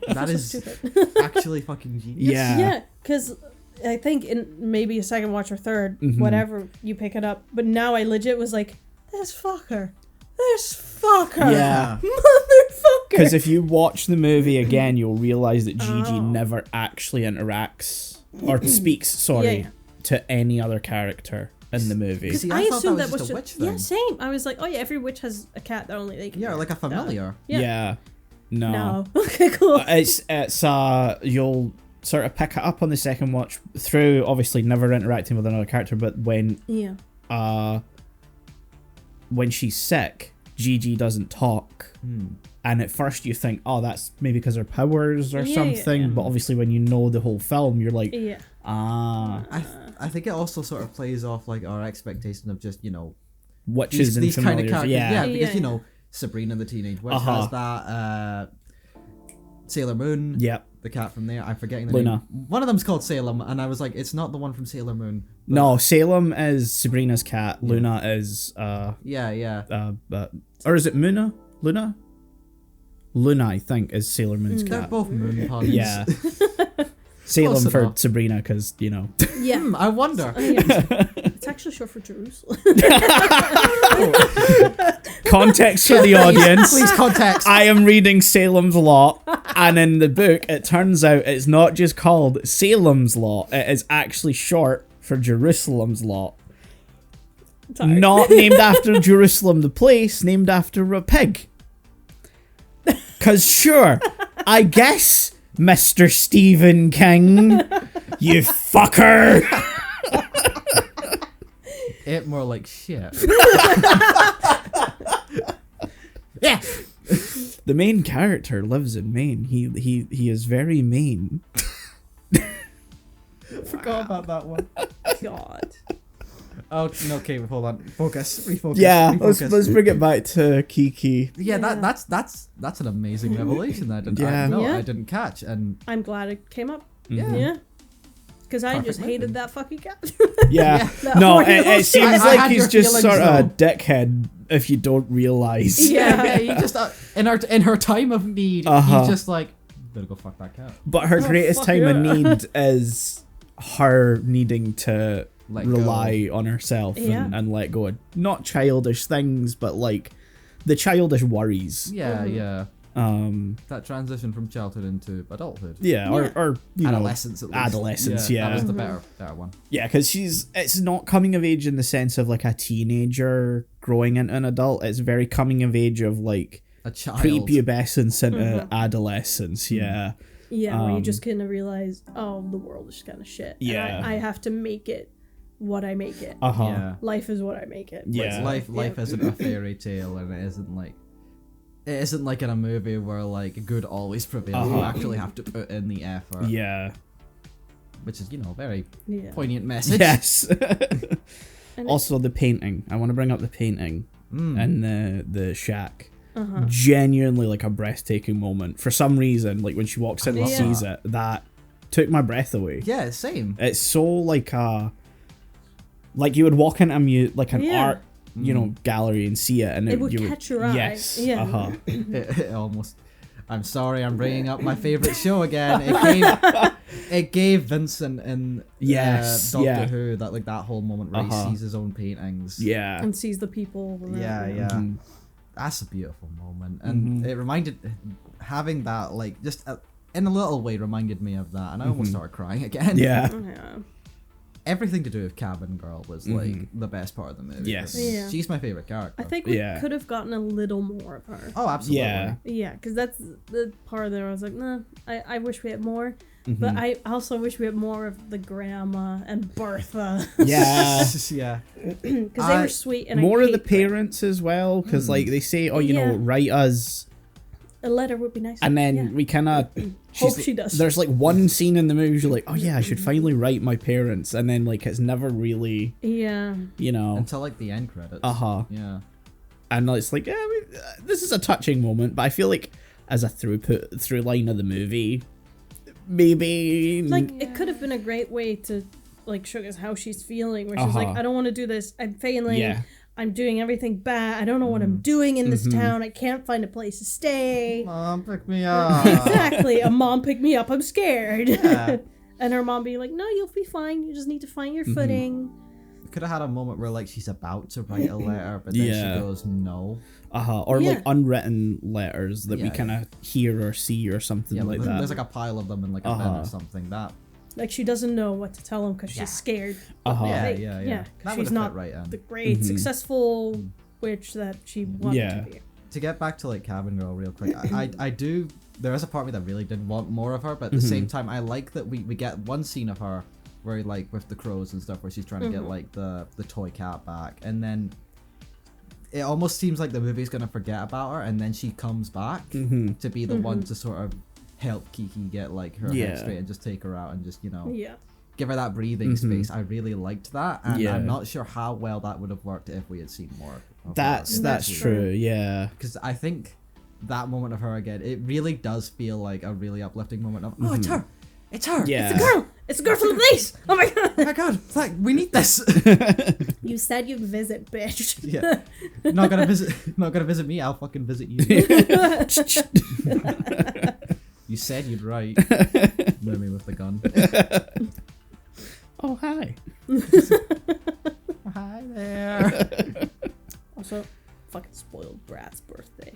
Speaker 5: That
Speaker 3: So
Speaker 5: is
Speaker 3: stupid.
Speaker 5: actually fucking genius.
Speaker 6: Yeah.
Speaker 3: Yeah, because I think in maybe a second watch or third,
Speaker 6: Mm-hmm.
Speaker 3: whatever, you pick it up. But now I legit was like, this fucker.
Speaker 6: Yeah.
Speaker 3: Motherfucker.
Speaker 6: Because if you watch the movie again, you'll realize that Gigi never actually interacts or speaks, sorry,
Speaker 3: Yeah.
Speaker 6: to any other character in the movie.
Speaker 5: See,
Speaker 3: I
Speaker 5: I thought
Speaker 3: assumed
Speaker 5: that was just a witch thing.
Speaker 3: yeah, same. I was like, oh yeah, every witch has a cat that only they can.
Speaker 5: Yeah, like a familiar.
Speaker 3: Yeah.
Speaker 6: No.
Speaker 3: No. Okay, cool.
Speaker 6: It's you'll sort of pick it up on the second watch through obviously never interacting with another character, but when she's sick, Gigi doesn't talk. And at first you think, oh, that's maybe because her powers or something, but obviously when you know the whole film, you're like,
Speaker 3: Yeah.
Speaker 5: I think it also sort of plays off like our expectation of just
Speaker 6: witches and
Speaker 5: these kind of
Speaker 6: familiars.
Speaker 5: characters.
Speaker 6: Yeah.
Speaker 5: Because
Speaker 3: Yeah.
Speaker 5: Sabrina the Teenage Witch
Speaker 6: Uh-huh.
Speaker 5: has that. Sailor Moon.
Speaker 6: Yep.
Speaker 5: The cat from there. I'm forgetting the
Speaker 6: Luna.
Speaker 5: name. One of them's called Salem, and I was like, it's not the one from Sailor Moon. But
Speaker 6: No, Salem is Sabrina's cat. Luna is
Speaker 5: Yeah.
Speaker 6: or is it Muna? Luna? Luna, I think, is Sailor Moon's
Speaker 5: They're
Speaker 6: cat.
Speaker 5: both moon puns.
Speaker 6: Yeah. Salem
Speaker 5: Close
Speaker 6: for
Speaker 5: enough.
Speaker 6: Sabrina, because
Speaker 3: Yeah.
Speaker 5: I wonder.
Speaker 3: It's actually short for Jerusalem.
Speaker 6: Context for the audience.
Speaker 5: Please context.
Speaker 6: I am reading Salem's Lot, and in the book, it turns out it's not just called Salem's Lot, it is actually short for Jerusalem's Lot.
Speaker 3: Sorry.
Speaker 6: Not named after Jerusalem, the place, named after a pig. Because, sure, I guess, Mr. Stephen King, you fucker.
Speaker 5: It more like shit. Yeah.
Speaker 6: The main character lives in Maine. He is very Maine.
Speaker 5: Forgot about that one.
Speaker 3: God.
Speaker 5: Oh, no, okay, hold on. Focus. Refocus.
Speaker 6: Yeah,
Speaker 5: refocus.
Speaker 6: let's bring it back to Kiki.
Speaker 5: Yeah,
Speaker 3: Yeah.
Speaker 5: that's an amazing revelation that I didn't,
Speaker 6: Yeah.
Speaker 5: I didn't catch, and
Speaker 3: I'm glad it came up.
Speaker 5: yeah.
Speaker 3: Yeah. Because I
Speaker 5: Perfect
Speaker 3: just
Speaker 5: movie.
Speaker 3: hated that fucking cat.
Speaker 6: Yeah,
Speaker 3: That
Speaker 6: no,
Speaker 3: horny
Speaker 6: it
Speaker 3: little
Speaker 6: seems
Speaker 5: I
Speaker 6: like
Speaker 5: had
Speaker 6: he's
Speaker 5: your
Speaker 6: just
Speaker 5: feelings,
Speaker 6: sort of a
Speaker 5: though.
Speaker 6: dickhead if you don't realize.
Speaker 3: Yeah.
Speaker 5: you just in her time of need,
Speaker 6: Uh-huh.
Speaker 5: he's just like, better go fuck that cat.
Speaker 6: But her
Speaker 3: Oh,
Speaker 6: greatest
Speaker 3: fuck
Speaker 6: time of
Speaker 3: yeah.
Speaker 6: need is her needing to
Speaker 5: Let
Speaker 6: rely on herself
Speaker 3: Yeah.
Speaker 6: and let go of not childish things, but like the childish worries.
Speaker 5: Yeah,
Speaker 3: Mhm.
Speaker 5: yeah.
Speaker 6: Um,
Speaker 5: That transition from childhood into adulthood.
Speaker 6: yeah,
Speaker 3: Yeah.
Speaker 6: or you know,
Speaker 5: Adolescence, at least.
Speaker 6: adolescence,
Speaker 5: That
Speaker 6: yeah.
Speaker 5: was the better one.
Speaker 6: yeah, because it's not coming of age in the sense of like a teenager growing into an adult. It's very coming of age of like
Speaker 5: A child.
Speaker 6: prepubescence into
Speaker 3: Mhm.
Speaker 6: adolescence. Yeah.
Speaker 3: Yeah, where you
Speaker 6: Um,
Speaker 3: just kind of realize, oh, the world is kind of shit. And
Speaker 6: Yeah.
Speaker 3: I have to make it what I make it.
Speaker 5: Yeah.
Speaker 3: Life is what I make it.
Speaker 6: Yeah.
Speaker 5: Life isn't a fairy tale, and it isn't like in a movie where like good always prevails. You actually have to put in the effort.
Speaker 6: Yeah.
Speaker 5: Which is, very
Speaker 3: Yeah.
Speaker 5: poignant message.
Speaker 6: Yes.
Speaker 3: And
Speaker 6: Also, the painting. I want to bring up the painting
Speaker 5: Mm.
Speaker 6: and the shack. Genuinely like a breathtaking moment. For some reason, like when she walks in and
Speaker 3: Yeah.
Speaker 6: sees it, that took my breath away.
Speaker 5: Yeah, same.
Speaker 6: It's so like you would walk into an
Speaker 3: Yeah.
Speaker 6: art, gallery and see it, and
Speaker 3: It would
Speaker 6: you
Speaker 3: catch your eye.
Speaker 6: Yes.
Speaker 3: Yeah.
Speaker 5: It almost. I'm sorry, I'm bringing up my favorite show again. It gave Vincent in
Speaker 6: Yes,
Speaker 5: Doctor
Speaker 6: yeah.
Speaker 5: Who that whole moment where he sees his own paintings.
Speaker 6: Yeah.
Speaker 3: And sees the people. around
Speaker 5: Yeah,
Speaker 3: him.
Speaker 5: yeah.
Speaker 6: Mhm.
Speaker 5: That's a beautiful moment, and it reminded having that just in a little way reminded me of that, and I almost started crying again.
Speaker 6: Yeah.
Speaker 3: Yeah.
Speaker 5: Everything to do with Cabin Girl was like the best part of the movie.
Speaker 6: Yes.
Speaker 5: for me.
Speaker 3: Yeah.
Speaker 5: She's my favorite character.
Speaker 3: I think we
Speaker 6: Yeah.
Speaker 3: could have gotten a little more of her.
Speaker 5: Oh, absolutely.
Speaker 6: Yeah.
Speaker 3: Yeah, because that's the part there I was like, nah, I wish we had more. But I also wish we had more of the grandma and Bertha.
Speaker 6: Yeah.
Speaker 5: yeah.
Speaker 3: Because they were sweet. And
Speaker 6: More
Speaker 3: I
Speaker 6: of the
Speaker 3: hate Bertha.
Speaker 6: parents as well, because like they say, oh,
Speaker 3: Yeah.
Speaker 6: write us,
Speaker 3: A letter would be nice.
Speaker 6: and then
Speaker 3: yeah.
Speaker 6: we kind of
Speaker 3: Hope she does.
Speaker 6: There's like one scene in the movie you're like, oh yeah, I should finally write my parents, and then like it's never really,
Speaker 3: Yeah.
Speaker 5: Until like the end credits. Yeah.
Speaker 6: and it's like, yeah, this is a touching moment, but I feel like as a through line of the movie, maybe
Speaker 3: Like, it could have been a great way to, like, show us how she's feeling, where she's like, I don't want to do this. I'm failing.
Speaker 6: Yeah.
Speaker 3: I'm doing everything bad. I don't know what I'm doing in this town. I can't find a place to stay.
Speaker 5: Mom, pick me up.
Speaker 3: Exactly. A mom pick me up. I'm scared.
Speaker 5: Yeah.
Speaker 3: And her mom being like, no, you'll be fine. You just need to find your footing.
Speaker 5: Could have had a moment where like she's about to write a letter, but then
Speaker 6: Yeah.
Speaker 5: she goes no.
Speaker 6: or
Speaker 3: Yeah.
Speaker 6: like unwritten letters that we
Speaker 5: Yeah,
Speaker 6: kind of hear or see or something
Speaker 5: Yeah,
Speaker 6: like
Speaker 5: there's,
Speaker 6: that.
Speaker 5: there's like a pile of them in like a bin or something. That.
Speaker 3: Like, she doesn't know what to tell him because she's scared.
Speaker 5: Yeah,
Speaker 3: Like,
Speaker 5: yeah.
Speaker 3: yeah, 'cause
Speaker 5: That
Speaker 3: she's
Speaker 5: would've
Speaker 3: not
Speaker 5: fit right in.
Speaker 3: the great, successful witch that she wanted
Speaker 6: Yeah.
Speaker 3: to be.
Speaker 5: To get back to like Cabin Girl real quick, I do. There is a part of me that really did want more of her, but at the same time, I like that we get one scene of her where like with the crows and stuff, where she's trying to get like the toy cat back, and then it almost seems like the movie's gonna forget about her, and then she comes back to be the one to sort of help Kiki get like her
Speaker 6: Yeah.
Speaker 5: head straight and just take her out and just
Speaker 3: Yeah.
Speaker 5: give her that breathing space. I really liked that, and
Speaker 6: Yeah.
Speaker 5: I'm not sure how well that would have worked if we had seen more.
Speaker 6: That's
Speaker 3: That's
Speaker 6: true. Yeah.
Speaker 5: because I think that moment of her again, it really does feel like a really uplifting moment of it's her, it's her,
Speaker 6: Yeah.
Speaker 3: It's a girl! It's a girl from the place! Oh my god!
Speaker 5: oh my god, it's like we need this.
Speaker 3: You said you'd visit, bitch.
Speaker 5: Yeah, not gonna visit me. I'll fucking visit you. You said you'd write. Near me with the gun.
Speaker 6: Oh hi.
Speaker 5: Hi there.
Speaker 3: Also, fucking spoiled brat's birthday.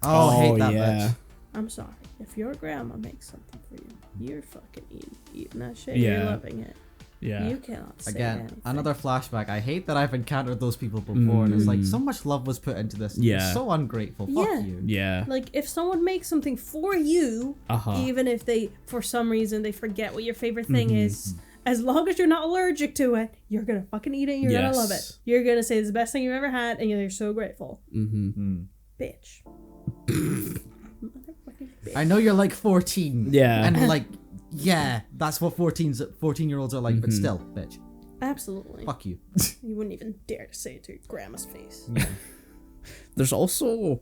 Speaker 5: Oh, hate that
Speaker 6: yeah.
Speaker 5: bitch.
Speaker 3: I'm sorry. If your grandma makes something for you, you're fucking eating that shit.
Speaker 6: Yeah.
Speaker 3: You're loving it.
Speaker 6: Yeah.
Speaker 3: You cannot say
Speaker 5: Again,
Speaker 3: anything.
Speaker 5: another flashback. I hate that I've encountered those people before, and it's like so much love was put into this.
Speaker 6: Yeah.
Speaker 5: It's so ungrateful.
Speaker 3: Yeah.
Speaker 5: Fuck you.
Speaker 6: Yeah.
Speaker 3: Like, if someone makes something for you,
Speaker 6: Uh-huh.
Speaker 3: even if they, for some reason, they forget what your favorite thing is, as long as you're not allergic to it, you're gonna fucking eat it and you're gonna love it.
Speaker 6: Yes.
Speaker 3: You're gonna say it's the best thing you've ever had, and you're so grateful. Bitch. Motherfucking bitch.
Speaker 5: I know you're like 14.
Speaker 6: Yeah.
Speaker 5: And like, yeah, that's what 14-year-olds are like, but still, bitch.
Speaker 3: Absolutely.
Speaker 5: Fuck you.
Speaker 3: You wouldn't even dare to say it to your grandma's face.
Speaker 6: There's also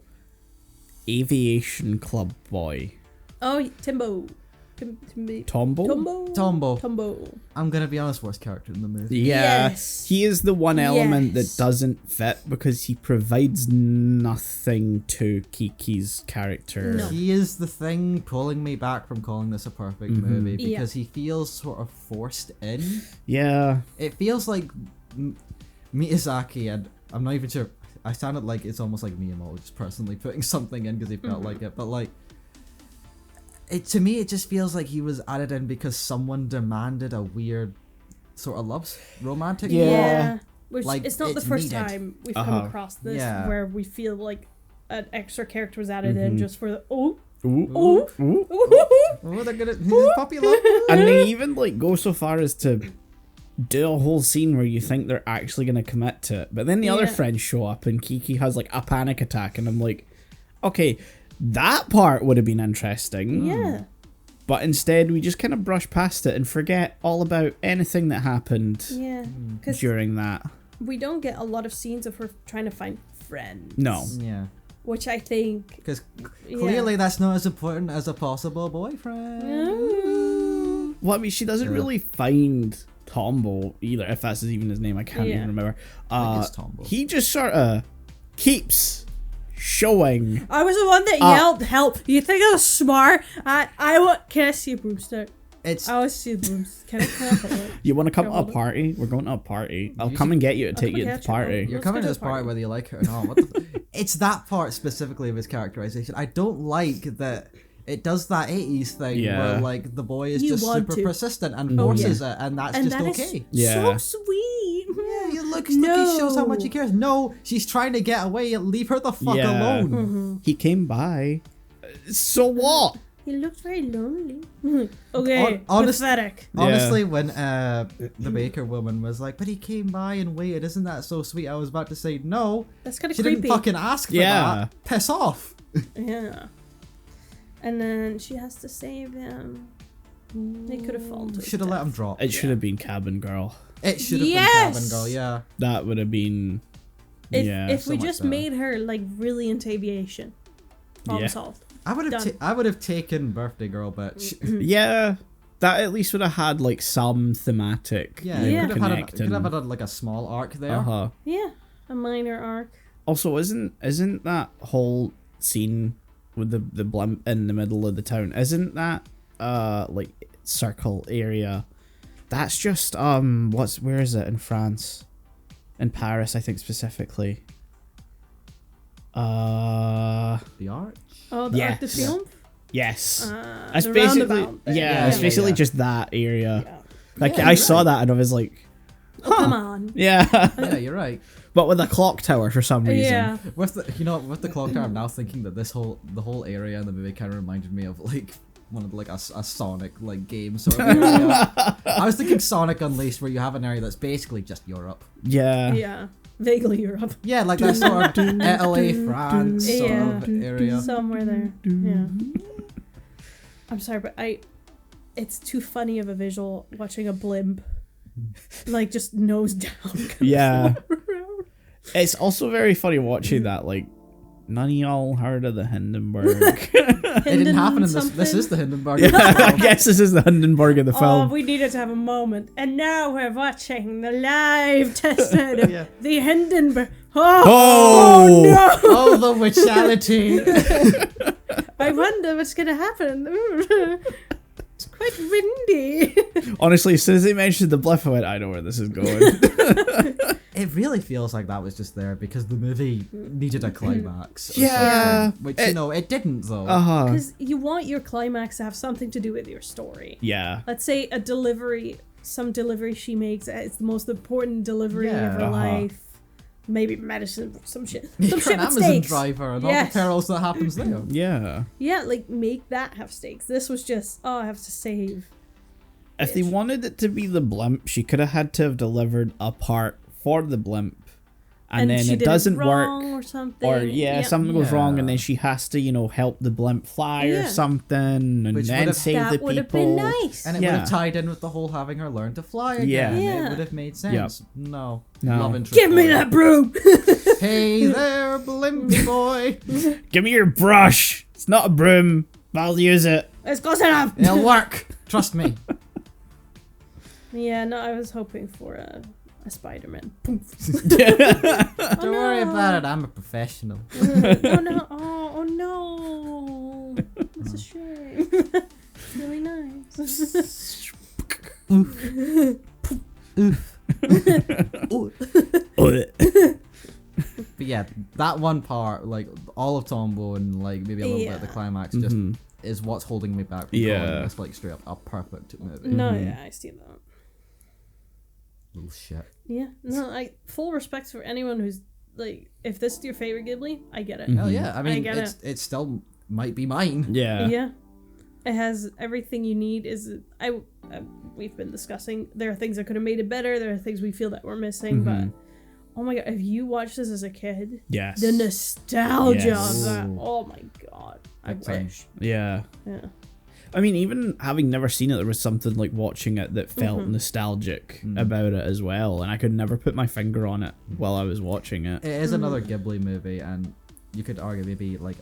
Speaker 6: Aviation Club Boy.
Speaker 3: Oh, Timbo.
Speaker 6: Tombo?
Speaker 3: Tombo.
Speaker 5: I'm gonna be honest, worst character in the movie.
Speaker 6: Yeah.
Speaker 3: Yes.
Speaker 6: He is the one element
Speaker 3: Yes.
Speaker 6: that doesn't fit because he provides nothing to Kiki's character.
Speaker 3: No.
Speaker 5: He is the thing pulling me back from calling this a perfect movie because he feels sort of forced in.
Speaker 6: Yeah.
Speaker 5: It feels like Miyazaki, and I'm not even sure. I sounded like it's almost like Miyamoto just personally putting something in because he felt like it, but like. To me, it just feels like he was added in because someone demanded a weird sort of romantic.
Speaker 6: Yeah.
Speaker 3: Which
Speaker 5: Like,
Speaker 3: it's not the
Speaker 5: it's
Speaker 3: first
Speaker 5: needed.
Speaker 3: time we've come across this
Speaker 5: Yeah.
Speaker 3: where we feel like an extra character was added in just for the
Speaker 6: Ooh.
Speaker 3: ooh.
Speaker 5: Oh, they're gonna puppy love.
Speaker 6: And they even like go so far as to do a whole scene where you think they're actually going to commit to it. But then the other
Speaker 3: Yeah.
Speaker 6: friends show up and Kiki has like a panic attack. And I'm like, okay, that part would have been interesting.
Speaker 3: Yeah.
Speaker 6: But instead, we just kind of brush past it and forget all about anything that happened
Speaker 3: Yeah. Because
Speaker 6: during that.
Speaker 3: we don't get a lot of scenes of her trying to find friends.
Speaker 6: No.
Speaker 5: Yeah.
Speaker 3: Which I think.
Speaker 5: Because clearly that's not as important as a possible boyfriend.
Speaker 3: Yeah.
Speaker 6: Well, I mean, she doesn't really find Tombo either, if that's even his name. I can't
Speaker 3: Yeah.
Speaker 6: even remember.
Speaker 5: think it's Tombo.
Speaker 6: He just sort of keeps showing.
Speaker 3: I was the one that yelled, "Help!" You think I was smart? I want. Can I see a broomstick?
Speaker 5: It's
Speaker 3: I want to see the brooms. Can I hold it?
Speaker 6: You want to come
Speaker 3: Here,
Speaker 6: to a
Speaker 3: hold it.
Speaker 6: party? We're going to a party. I'll
Speaker 5: You
Speaker 6: come and get you to
Speaker 3: I'll
Speaker 6: take
Speaker 3: come
Speaker 6: you
Speaker 3: and
Speaker 6: to
Speaker 3: get
Speaker 6: the
Speaker 3: you.
Speaker 6: party.
Speaker 5: You're
Speaker 3: Let's
Speaker 5: coming
Speaker 3: go
Speaker 5: to
Speaker 3: to
Speaker 5: this
Speaker 3: the party.
Speaker 5: part whether you like it or not. What the it's that part specifically of his characterization. I don't like that it does that 80s thing
Speaker 6: Yeah.
Speaker 5: where like the boy is
Speaker 3: You
Speaker 5: just
Speaker 3: want
Speaker 5: super
Speaker 3: to.
Speaker 5: persistent and forces it, and that's
Speaker 3: And
Speaker 5: just
Speaker 3: that is
Speaker 5: okay.
Speaker 6: Yeah.
Speaker 3: so sweet.
Speaker 5: Yeah, you look, he shows how much he cares. No, she's trying to get away. Leave her the fuck
Speaker 6: Yeah.
Speaker 5: alone.
Speaker 6: He came by. So what?
Speaker 3: He looked very lonely. Okay,
Speaker 5: Honest-
Speaker 3: pathetic.
Speaker 5: Honestly, when the baker woman was like, "But he came by and waited, isn't that so sweet?" I was about to say no.
Speaker 3: That's kind of
Speaker 5: She
Speaker 3: creepy.
Speaker 5: didn't fucking ask for
Speaker 6: Yeah.
Speaker 5: that. Piss off.
Speaker 3: Yeah. And then she has to save him. They could have fallen to his
Speaker 5: Should have let
Speaker 3: death.
Speaker 5: him drop.
Speaker 6: It should have been Cabin Girl.
Speaker 5: It should have
Speaker 3: Yes!
Speaker 5: been Cabin Girl. Yeah.
Speaker 6: That would have been.
Speaker 3: If,
Speaker 6: yeah.
Speaker 3: if
Speaker 5: so
Speaker 3: we
Speaker 5: much
Speaker 3: just
Speaker 5: better.
Speaker 3: made her like really into aviation, problem
Speaker 6: Yeah.
Speaker 3: solved.
Speaker 5: I would have
Speaker 3: Done.
Speaker 5: I would have taken Birthday Girl, but
Speaker 6: Yeah. That at least would have had like some thematic.
Speaker 5: yeah,
Speaker 3: Yeah.
Speaker 5: could have had
Speaker 6: connecting.
Speaker 5: like a small arc there.
Speaker 6: Uh-huh.
Speaker 3: Yeah, a minor arc.
Speaker 6: Also, isn't that whole scene with the blimp in the middle of the town? Isn't that like circle area? That's just where is it in France? In Paris, I think specifically.
Speaker 5: The arch.
Speaker 3: Oh, the Arc de
Speaker 6: Yes.
Speaker 3: Triomphe.
Speaker 6: Yes. That's
Speaker 3: The
Speaker 6: basically
Speaker 3: roundabout.
Speaker 6: yeah, it's
Speaker 5: yeah,
Speaker 6: basically
Speaker 5: yeah.
Speaker 6: just that area.
Speaker 3: Yeah.
Speaker 6: Like
Speaker 5: Yeah,
Speaker 6: I
Speaker 5: you're
Speaker 6: saw
Speaker 5: right.
Speaker 6: that and I was like,
Speaker 3: Oh, come on.
Speaker 6: yeah.
Speaker 5: Yeah, you're right.
Speaker 6: But with a clock tower for some reason.
Speaker 3: Yeah.
Speaker 5: With the clock tower, I'm now thinking that the whole area in the movie kind of reminded me of like one of like a Sonic like game sort of area. I was thinking Sonic Unleashed, where you have an area that's basically just Europe.
Speaker 6: Yeah.
Speaker 3: Yeah. Vaguely Europe.
Speaker 5: Yeah, like that sort of Italy, France sort
Speaker 3: Yeah.
Speaker 5: of area.
Speaker 3: Somewhere there. Yeah. I'm sorry, but it's too funny of a visual watching a blimp like just nose down.
Speaker 6: Yeah. It's also very funny watching that, like, none of y'all heard of the Hindenburg.
Speaker 5: It didn't happen in this. This is the Hindenburg.
Speaker 6: Yeah, I guess this is the Hindenburg of the
Speaker 3: Oh,
Speaker 6: film.
Speaker 3: we needed to have a moment. And now we're watching the live tested of
Speaker 5: Yeah.
Speaker 3: the Hindenburg. Oh,
Speaker 6: Oh!
Speaker 3: no!
Speaker 5: Oh, the witchality.
Speaker 3: I wonder what's going to happen. It's quite windy.
Speaker 6: Honestly, as soon as they mentioned the blip, I went, I know where this is going.
Speaker 5: It really feels like that was just there because the movie needed a climax. or
Speaker 6: Yeah.
Speaker 5: something, which it didn't though.
Speaker 6: Uh-huh.
Speaker 3: Because you want your climax to have something to do with your story.
Speaker 6: Yeah.
Speaker 3: Let's say some delivery she makes, it's the most important delivery of her
Speaker 5: Yeah.
Speaker 3: life. Maybe medicine, some shit.
Speaker 5: You're
Speaker 3: Some
Speaker 5: an
Speaker 3: shit with
Speaker 5: Amazon
Speaker 3: stakes.
Speaker 5: driver and all
Speaker 3: Yes.
Speaker 5: the perils that happens there.
Speaker 6: Yeah.
Speaker 3: Yeah, like make that have stakes. This was just, I have to save.
Speaker 6: If they wanted it to be the blimp, she could have had to have delivered a part for the blimp. And then
Speaker 3: she
Speaker 6: it
Speaker 3: did
Speaker 6: doesn't
Speaker 3: wrong
Speaker 6: work.
Speaker 3: or something.
Speaker 6: Or, yeah, something goes wrong, and
Speaker 5: Yeah.
Speaker 6: then she has to, help the blimp fly or
Speaker 3: Yeah.
Speaker 6: something, and
Speaker 5: Which
Speaker 6: then
Speaker 5: would've-
Speaker 6: save
Speaker 3: that
Speaker 6: the
Speaker 3: would have
Speaker 6: people.
Speaker 3: been nice.
Speaker 5: And it would
Speaker 6: Yeah.
Speaker 5: have tied in with the whole having her learn to fly again.
Speaker 6: Yeah.
Speaker 3: Yeah.
Speaker 5: It would have made sense. No.
Speaker 6: No.
Speaker 5: Love interest
Speaker 3: Give me
Speaker 5: boy.
Speaker 3: that broom!
Speaker 5: Hey there, blimpy boy.
Speaker 6: Give me your brush. It's not a broom, but I'll use it.
Speaker 3: It's close enough!
Speaker 5: It'll work. Trust me.
Speaker 3: Yeah, no, I was hoping for a Spider-Man. Poof.
Speaker 5: Don't worry about it. I'm a professional.
Speaker 3: Oh no! Oh no! It's a shame. It's really nice.
Speaker 5: But yeah, that one part, like all of Tombo and like maybe a little bit of the
Speaker 3: Yeah.
Speaker 5: climax, just is what's holding me back from
Speaker 6: Yeah.
Speaker 5: calling this like straight up a perfect movie.
Speaker 3: No, yeah, I see that.
Speaker 5: Little shit.
Speaker 3: Yeah, no, I full respect for anyone who's like, if this is your favorite Ghibli, I get it.
Speaker 5: Hell yeah! I mean,
Speaker 3: get
Speaker 5: it still might be mine.
Speaker 6: Yeah.
Speaker 3: Yeah, it has everything you need. we've been discussing, there are things that could have made it better. There are things we feel that we're missing. But oh my god, if you watched this as a kid,
Speaker 6: Yes.
Speaker 3: the nostalgia
Speaker 6: Yes.
Speaker 3: of that.
Speaker 5: Ooh.
Speaker 3: Oh my god, I
Speaker 5: Big time.
Speaker 3: wish.
Speaker 6: Yeah.
Speaker 3: Yeah.
Speaker 6: I mean, even having never seen it, there was something like watching it that felt nostalgic about it as well, and I could never put my finger on it while I was watching it.
Speaker 5: It is another Ghibli movie, and you could argue maybe like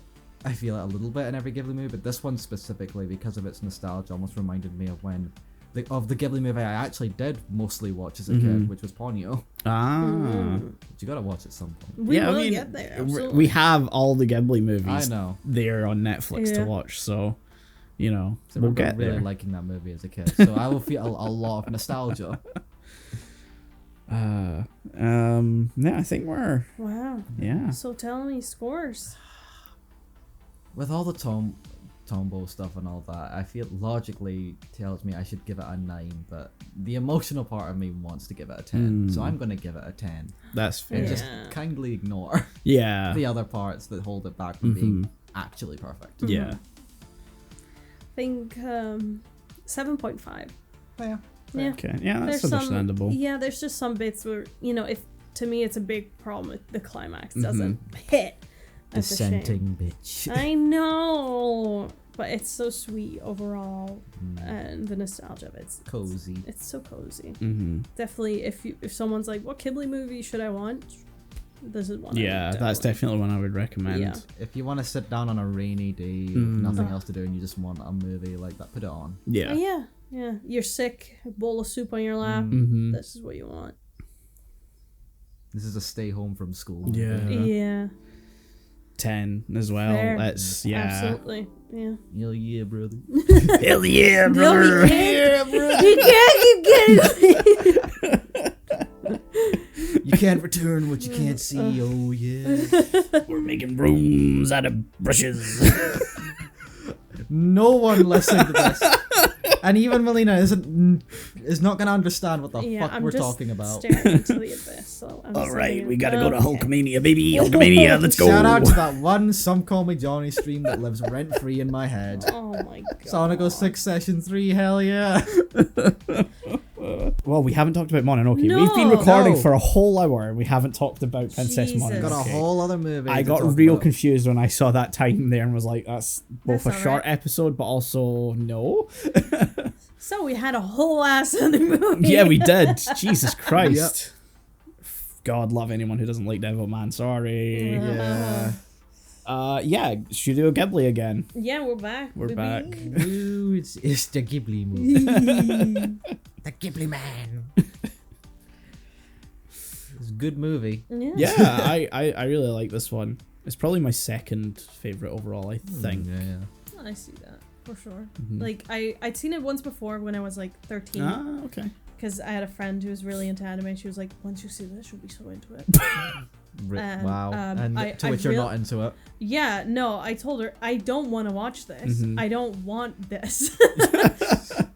Speaker 5: I feel it a little bit in every Ghibli movie, but this one specifically, because of its nostalgia, almost reminded me of when the Ghibli movie I actually did mostly watch as a kid, which was Ponyo.
Speaker 6: Ah.
Speaker 5: But you gotta watch at some point.
Speaker 3: We
Speaker 6: Yeah, I
Speaker 3: will
Speaker 6: mean,
Speaker 3: get there. Absolutely.
Speaker 6: we have all the Ghibli
Speaker 5: I
Speaker 6: movies
Speaker 5: know.
Speaker 6: there on Netflix to
Speaker 3: Yeah.
Speaker 6: watch, so you know
Speaker 5: So
Speaker 6: we'll
Speaker 5: I remember
Speaker 6: get
Speaker 5: really
Speaker 6: there.
Speaker 5: liking that movie as a kid, so I will feel a lot of nostalgia.
Speaker 6: Yeah, I think we're
Speaker 3: Wow.
Speaker 6: yeah.
Speaker 3: So tell me scores.
Speaker 5: With all the Tombow stuff and all that, I feel logically tells me I should give it a 9, but the emotional part of me wants to give it a 10, so I'm gonna give it a 10.
Speaker 6: That's fair.
Speaker 5: And
Speaker 3: Yeah.
Speaker 5: just kindly ignore
Speaker 6: Yeah.
Speaker 5: the other parts that hold it back from being actually perfect.
Speaker 6: Yeah.
Speaker 3: I think 7.5.
Speaker 5: Yeah.
Speaker 3: Yeah.
Speaker 6: Okay. Yeah, that's
Speaker 3: There's
Speaker 6: understandable.
Speaker 3: some. Yeah, there's just some bits where if to me it's a big problem with the climax doesn't hit. That's a shame.
Speaker 5: Dissenting bitch.
Speaker 3: I know, but it's so sweet overall, and the nostalgia of it's
Speaker 5: Cozy.
Speaker 3: It's so cozy.
Speaker 6: Mm-hmm.
Speaker 3: Definitely, if someone's like, "What Ghibli movie should I want?" This is one. I
Speaker 6: Yeah,
Speaker 3: would
Speaker 6: that's definitely one I would recommend.
Speaker 3: Yeah.
Speaker 5: If you want to sit down on a rainy day with nothing else to do and you just want a movie like that, put it on.
Speaker 6: Yeah.
Speaker 3: Yeah. You're sick, a bowl of soup on your lap.
Speaker 6: Mm-hmm.
Speaker 3: This is what you want.
Speaker 5: This is a stay home from school.
Speaker 6: Yeah.
Speaker 3: Yeah.
Speaker 6: 10 as well.
Speaker 3: Fair.
Speaker 6: That's
Speaker 3: Absolutely. Yeah.
Speaker 5: Hell yeah, brother.
Speaker 6: Hell yeah,
Speaker 3: No,
Speaker 6: brother.
Speaker 3: you can't. You can't keep getting.
Speaker 5: You can't return what you can't see. Oh yeah.
Speaker 6: We're making brooms out of brushes.
Speaker 5: No one listening to this, and even Melina is not gonna understand what the fuck
Speaker 3: I'm
Speaker 5: we're
Speaker 3: just
Speaker 5: talking about.
Speaker 3: staring into the abyss. So I'm
Speaker 6: All
Speaker 3: just
Speaker 6: right,
Speaker 3: thinking,
Speaker 6: we gotta go to
Speaker 3: okay.
Speaker 6: Hulkamania, baby. Hulkamania, let's go.
Speaker 5: Shout out to that one Some Call Me Johnny stream that lives rent free in my head.
Speaker 3: Oh my god.
Speaker 5: Sonic 06 Session 3, hell yeah.
Speaker 6: Well, we haven't talked about Mononoke.
Speaker 3: No.
Speaker 6: We've been recording
Speaker 5: No.
Speaker 6: for a whole hour and we haven't talked about Princess
Speaker 3: Jesus.
Speaker 6: Mononoke.
Speaker 5: Got a whole other movie.
Speaker 6: I
Speaker 5: to
Speaker 6: got
Speaker 5: talk
Speaker 6: real
Speaker 5: about.
Speaker 6: confused when I saw that time there and was like, that's both
Speaker 3: That's
Speaker 6: a short
Speaker 3: alright.
Speaker 6: episode, but also no.
Speaker 3: So we had a whole ass other movie.
Speaker 6: Yeah, we did. Jesus Christ. God love anyone who doesn't like Devilman. Sorry.
Speaker 5: Yeah.
Speaker 6: Yeah, Studio Ghibli again.
Speaker 3: Yeah, we're back.
Speaker 6: We're back.
Speaker 5: Ooh, it's the Ghibli movie. The Ghibli man. It's a good movie.
Speaker 3: Yeah.
Speaker 6: Yeah, I really like this one. It's probably my second favorite overall, I think.
Speaker 5: Yeah.
Speaker 3: I see that for sure. Like I'd seen it once before when I was like 13.
Speaker 6: Ah, okay.
Speaker 3: Because I had a friend who was really into anime. She was like, once you see this, you'll be so into it. And,
Speaker 5: Wow. And to
Speaker 3: I
Speaker 5: which you're
Speaker 3: real-
Speaker 5: not into it.
Speaker 3: Yeah, no, I told her, I don't want to watch this. I don't want this.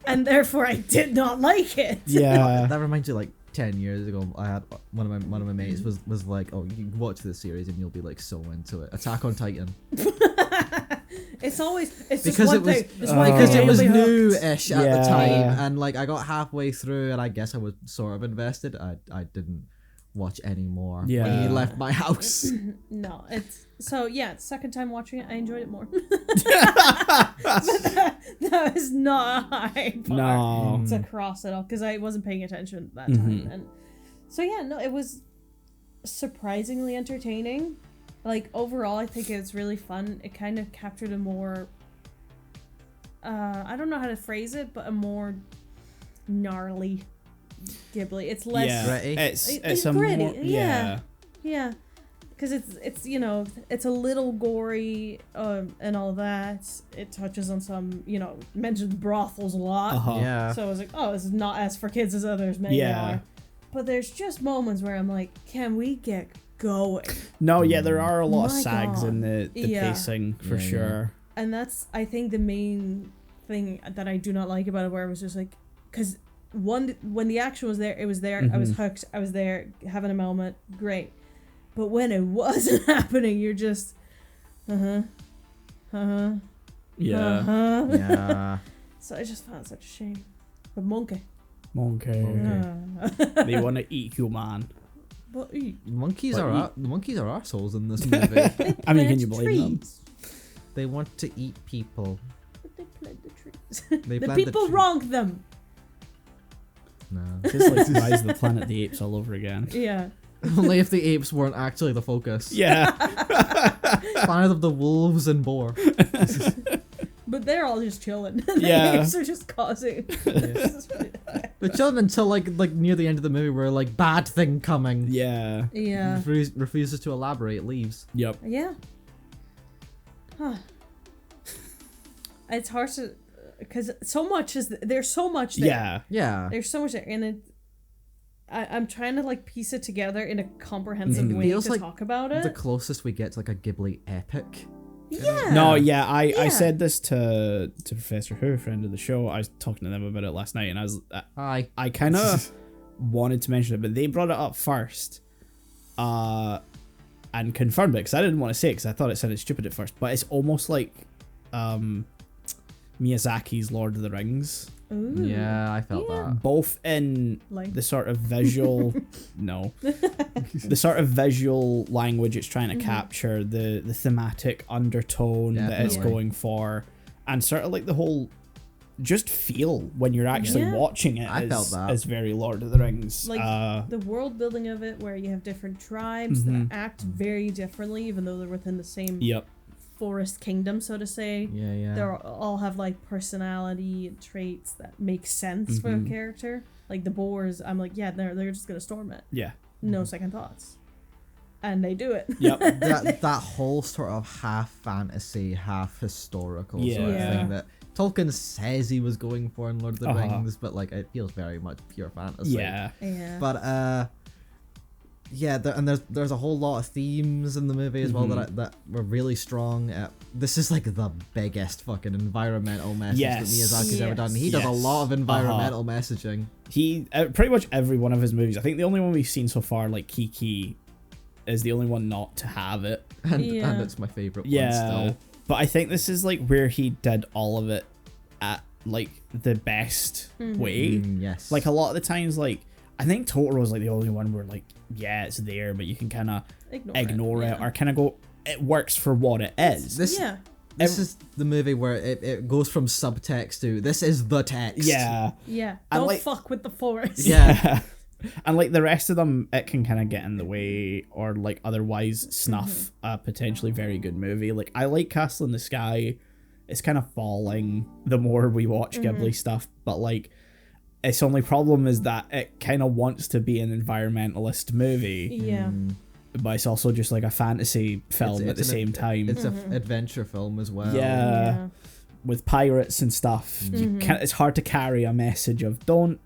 Speaker 3: And therefore, I did not like it.
Speaker 6: Yeah.
Speaker 5: That reminds you, like 10 years ago, I had one of my mates was like, "Oh, you can watch this series and you'll be like so into it." Attack on Titan.
Speaker 3: It's always, it's just
Speaker 5: Because
Speaker 3: one
Speaker 5: it was
Speaker 3: thing. It's one
Speaker 5: because
Speaker 3: thing,
Speaker 5: it was
Speaker 3: you'll be hooked.
Speaker 5: new-ish at the
Speaker 6: Yeah.
Speaker 5: time, and like I got halfway through, and I guess I was sort of invested. I didn't watch any more when
Speaker 6: Yeah.
Speaker 5: he left my house.
Speaker 3: No, it's so yeah. Second time watching it, I enjoyed it more. that was not a high bar
Speaker 6: No.
Speaker 3: to cross at all because I wasn't paying attention at that time, and so yeah, no, it was surprisingly entertaining. Like overall, I think it's really fun. It kind of captured a more, I don't know how to phrase it, but a more gnarly Ghibli. It's less.
Speaker 6: Yeah.
Speaker 5: Gritty.
Speaker 6: It's a
Speaker 3: gritty,
Speaker 6: more,
Speaker 3: yeah. Yeah, because it's it's a little gory and all that. It touches on some mentions brothels a lot.
Speaker 6: Uh-huh.
Speaker 5: Yeah.
Speaker 3: So I was like, oh, this is not as for kids as others maybe
Speaker 6: Yeah.
Speaker 3: are. But there's just moments where I'm like, can we get going?
Speaker 6: No, yeah, there are a lot of
Speaker 3: My
Speaker 6: sags
Speaker 3: God.
Speaker 6: in the
Speaker 3: Yeah.
Speaker 6: pacing for
Speaker 5: Yeah, yeah.
Speaker 6: sure.
Speaker 3: And that's I think the main thing that I do not like about it, where it was just like, because when the action was there, it was there. I was hooked. I was there having a moment. Great. But when it wasn't happening, you're just,
Speaker 6: Yeah.
Speaker 5: Yeah.
Speaker 3: So I just found it such a shame. A monkey.
Speaker 6: Monkey. They want to eat human.
Speaker 3: But eat.
Speaker 5: Monkeys
Speaker 6: But
Speaker 5: are the monkeys are assholes in this movie.
Speaker 6: I mean, can
Speaker 3: Plant
Speaker 6: you blame them?
Speaker 3: trees.
Speaker 5: They want to eat people.
Speaker 3: But they plant the trees.
Speaker 5: They
Speaker 3: The
Speaker 5: plant
Speaker 3: people
Speaker 5: tree-
Speaker 3: wronged them.
Speaker 5: No.
Speaker 6: Just like Rise of the Planet of the Apes all over again.
Speaker 3: Yeah.
Speaker 5: Only if the apes weren't actually the focus.
Speaker 6: Yeah.
Speaker 5: Planet of the wolves and boar.
Speaker 3: But they're all just chilling. The
Speaker 6: Yeah.
Speaker 3: apes are just causing.
Speaker 5: But chilling until like near the end of the movie where like bad thing coming.
Speaker 6: Yeah.
Speaker 3: Yeah.
Speaker 5: Refuses to elaborate, leaves.
Speaker 6: Yep.
Speaker 3: Yeah. Huh. It's hard to, because so much is there's so much there.
Speaker 6: Yeah.
Speaker 5: Yeah.
Speaker 3: There's so much there, and I'm trying to like piece it together in a comprehensive way
Speaker 5: Feels
Speaker 3: to
Speaker 5: like
Speaker 3: talk about
Speaker 5: The
Speaker 3: it.
Speaker 5: closest we get to like a Ghibli epic.
Speaker 3: Yeah.
Speaker 6: No, yeah, I
Speaker 3: Yeah.
Speaker 6: said this to Professor Who, a friend of the show. I was talking to them about it last night, and
Speaker 5: Aye.
Speaker 6: I kind of wanted to mention it, but they brought it up first, and confirmed it because I didn't want to say it because I thought it sounded stupid at first. But it's almost like Miyazaki's Lord of the Rings,
Speaker 3: Ooh.
Speaker 5: Yeah, I felt
Speaker 3: Yeah.
Speaker 5: that.
Speaker 6: both in
Speaker 3: Like-
Speaker 6: the sort of visual, no, the sort of visual language it's trying to capture, the thematic undertone that it's
Speaker 5: Definitely.
Speaker 6: going for, and sort of like the whole just feel when you're actually
Speaker 3: Yeah.
Speaker 6: watching it.
Speaker 5: I felt that.
Speaker 6: Is very Lord of the Rings.
Speaker 3: Like the world building of it, where you have different tribes that act very differently, even though they're within the same
Speaker 6: Yep.
Speaker 3: forest kingdom, so to say.
Speaker 5: Yeah, yeah.
Speaker 3: They all have like personality and traits that make sense for a character. Like the boars, I'm like, yeah, they're just gonna storm it,
Speaker 6: Yeah.
Speaker 3: no second thoughts, and they do it.
Speaker 6: Yep.
Speaker 5: that whole sort of half fantasy, half historical sort of
Speaker 3: Yeah.
Speaker 5: thing that Tolkien says he was going for in Lord of the
Speaker 6: Uh-huh.
Speaker 5: Rings, but like it feels very much pure fantasy.
Speaker 6: Yeah.
Speaker 3: Yeah.
Speaker 5: But yeah, there's a whole lot of themes in the movie as well that were really strong. This is like the biggest fucking environmental message
Speaker 6: Yes.
Speaker 5: that Miyazaki's ever done. He does a
Speaker 6: Yes.
Speaker 5: lot of environmental messaging.
Speaker 6: He pretty much every one of his movies. I think the only one we've seen so far, like Kiki, is the only one not to have it.
Speaker 5: And
Speaker 3: Yeah.
Speaker 5: it's my favorite one
Speaker 6: Yeah,
Speaker 5: still.
Speaker 6: but I think this is like where he did all of it at like the best way.
Speaker 5: Yes.
Speaker 6: Like a lot of the times, like I think Totoro's like the only one where like yeah, it's there, but you can kind of ignore it
Speaker 3: yeah.
Speaker 6: or kind of go. It works for what it is.
Speaker 5: This
Speaker 3: Yeah.
Speaker 5: this is the movie where it goes from subtext to this is the text.
Speaker 6: Yeah.
Speaker 3: Yeah.
Speaker 6: I
Speaker 3: Don't
Speaker 6: like-
Speaker 3: fuck with the forest.
Speaker 5: Yeah.
Speaker 6: And like the rest of them, it can kind of get in the way or like otherwise snuff a potentially very good movie. Like I like Castle in the Sky. It's kind of falling the more we watch Ghibli stuff, but like its only problem is that it kind of wants to be an environmentalist movie,
Speaker 3: Yeah.
Speaker 6: but it's also just like a fantasy film at the
Speaker 5: an-
Speaker 6: same time.
Speaker 5: It's an adventure film as well.
Speaker 6: Yeah. With pirates and stuff. You can't, it's hard to carry a message of don't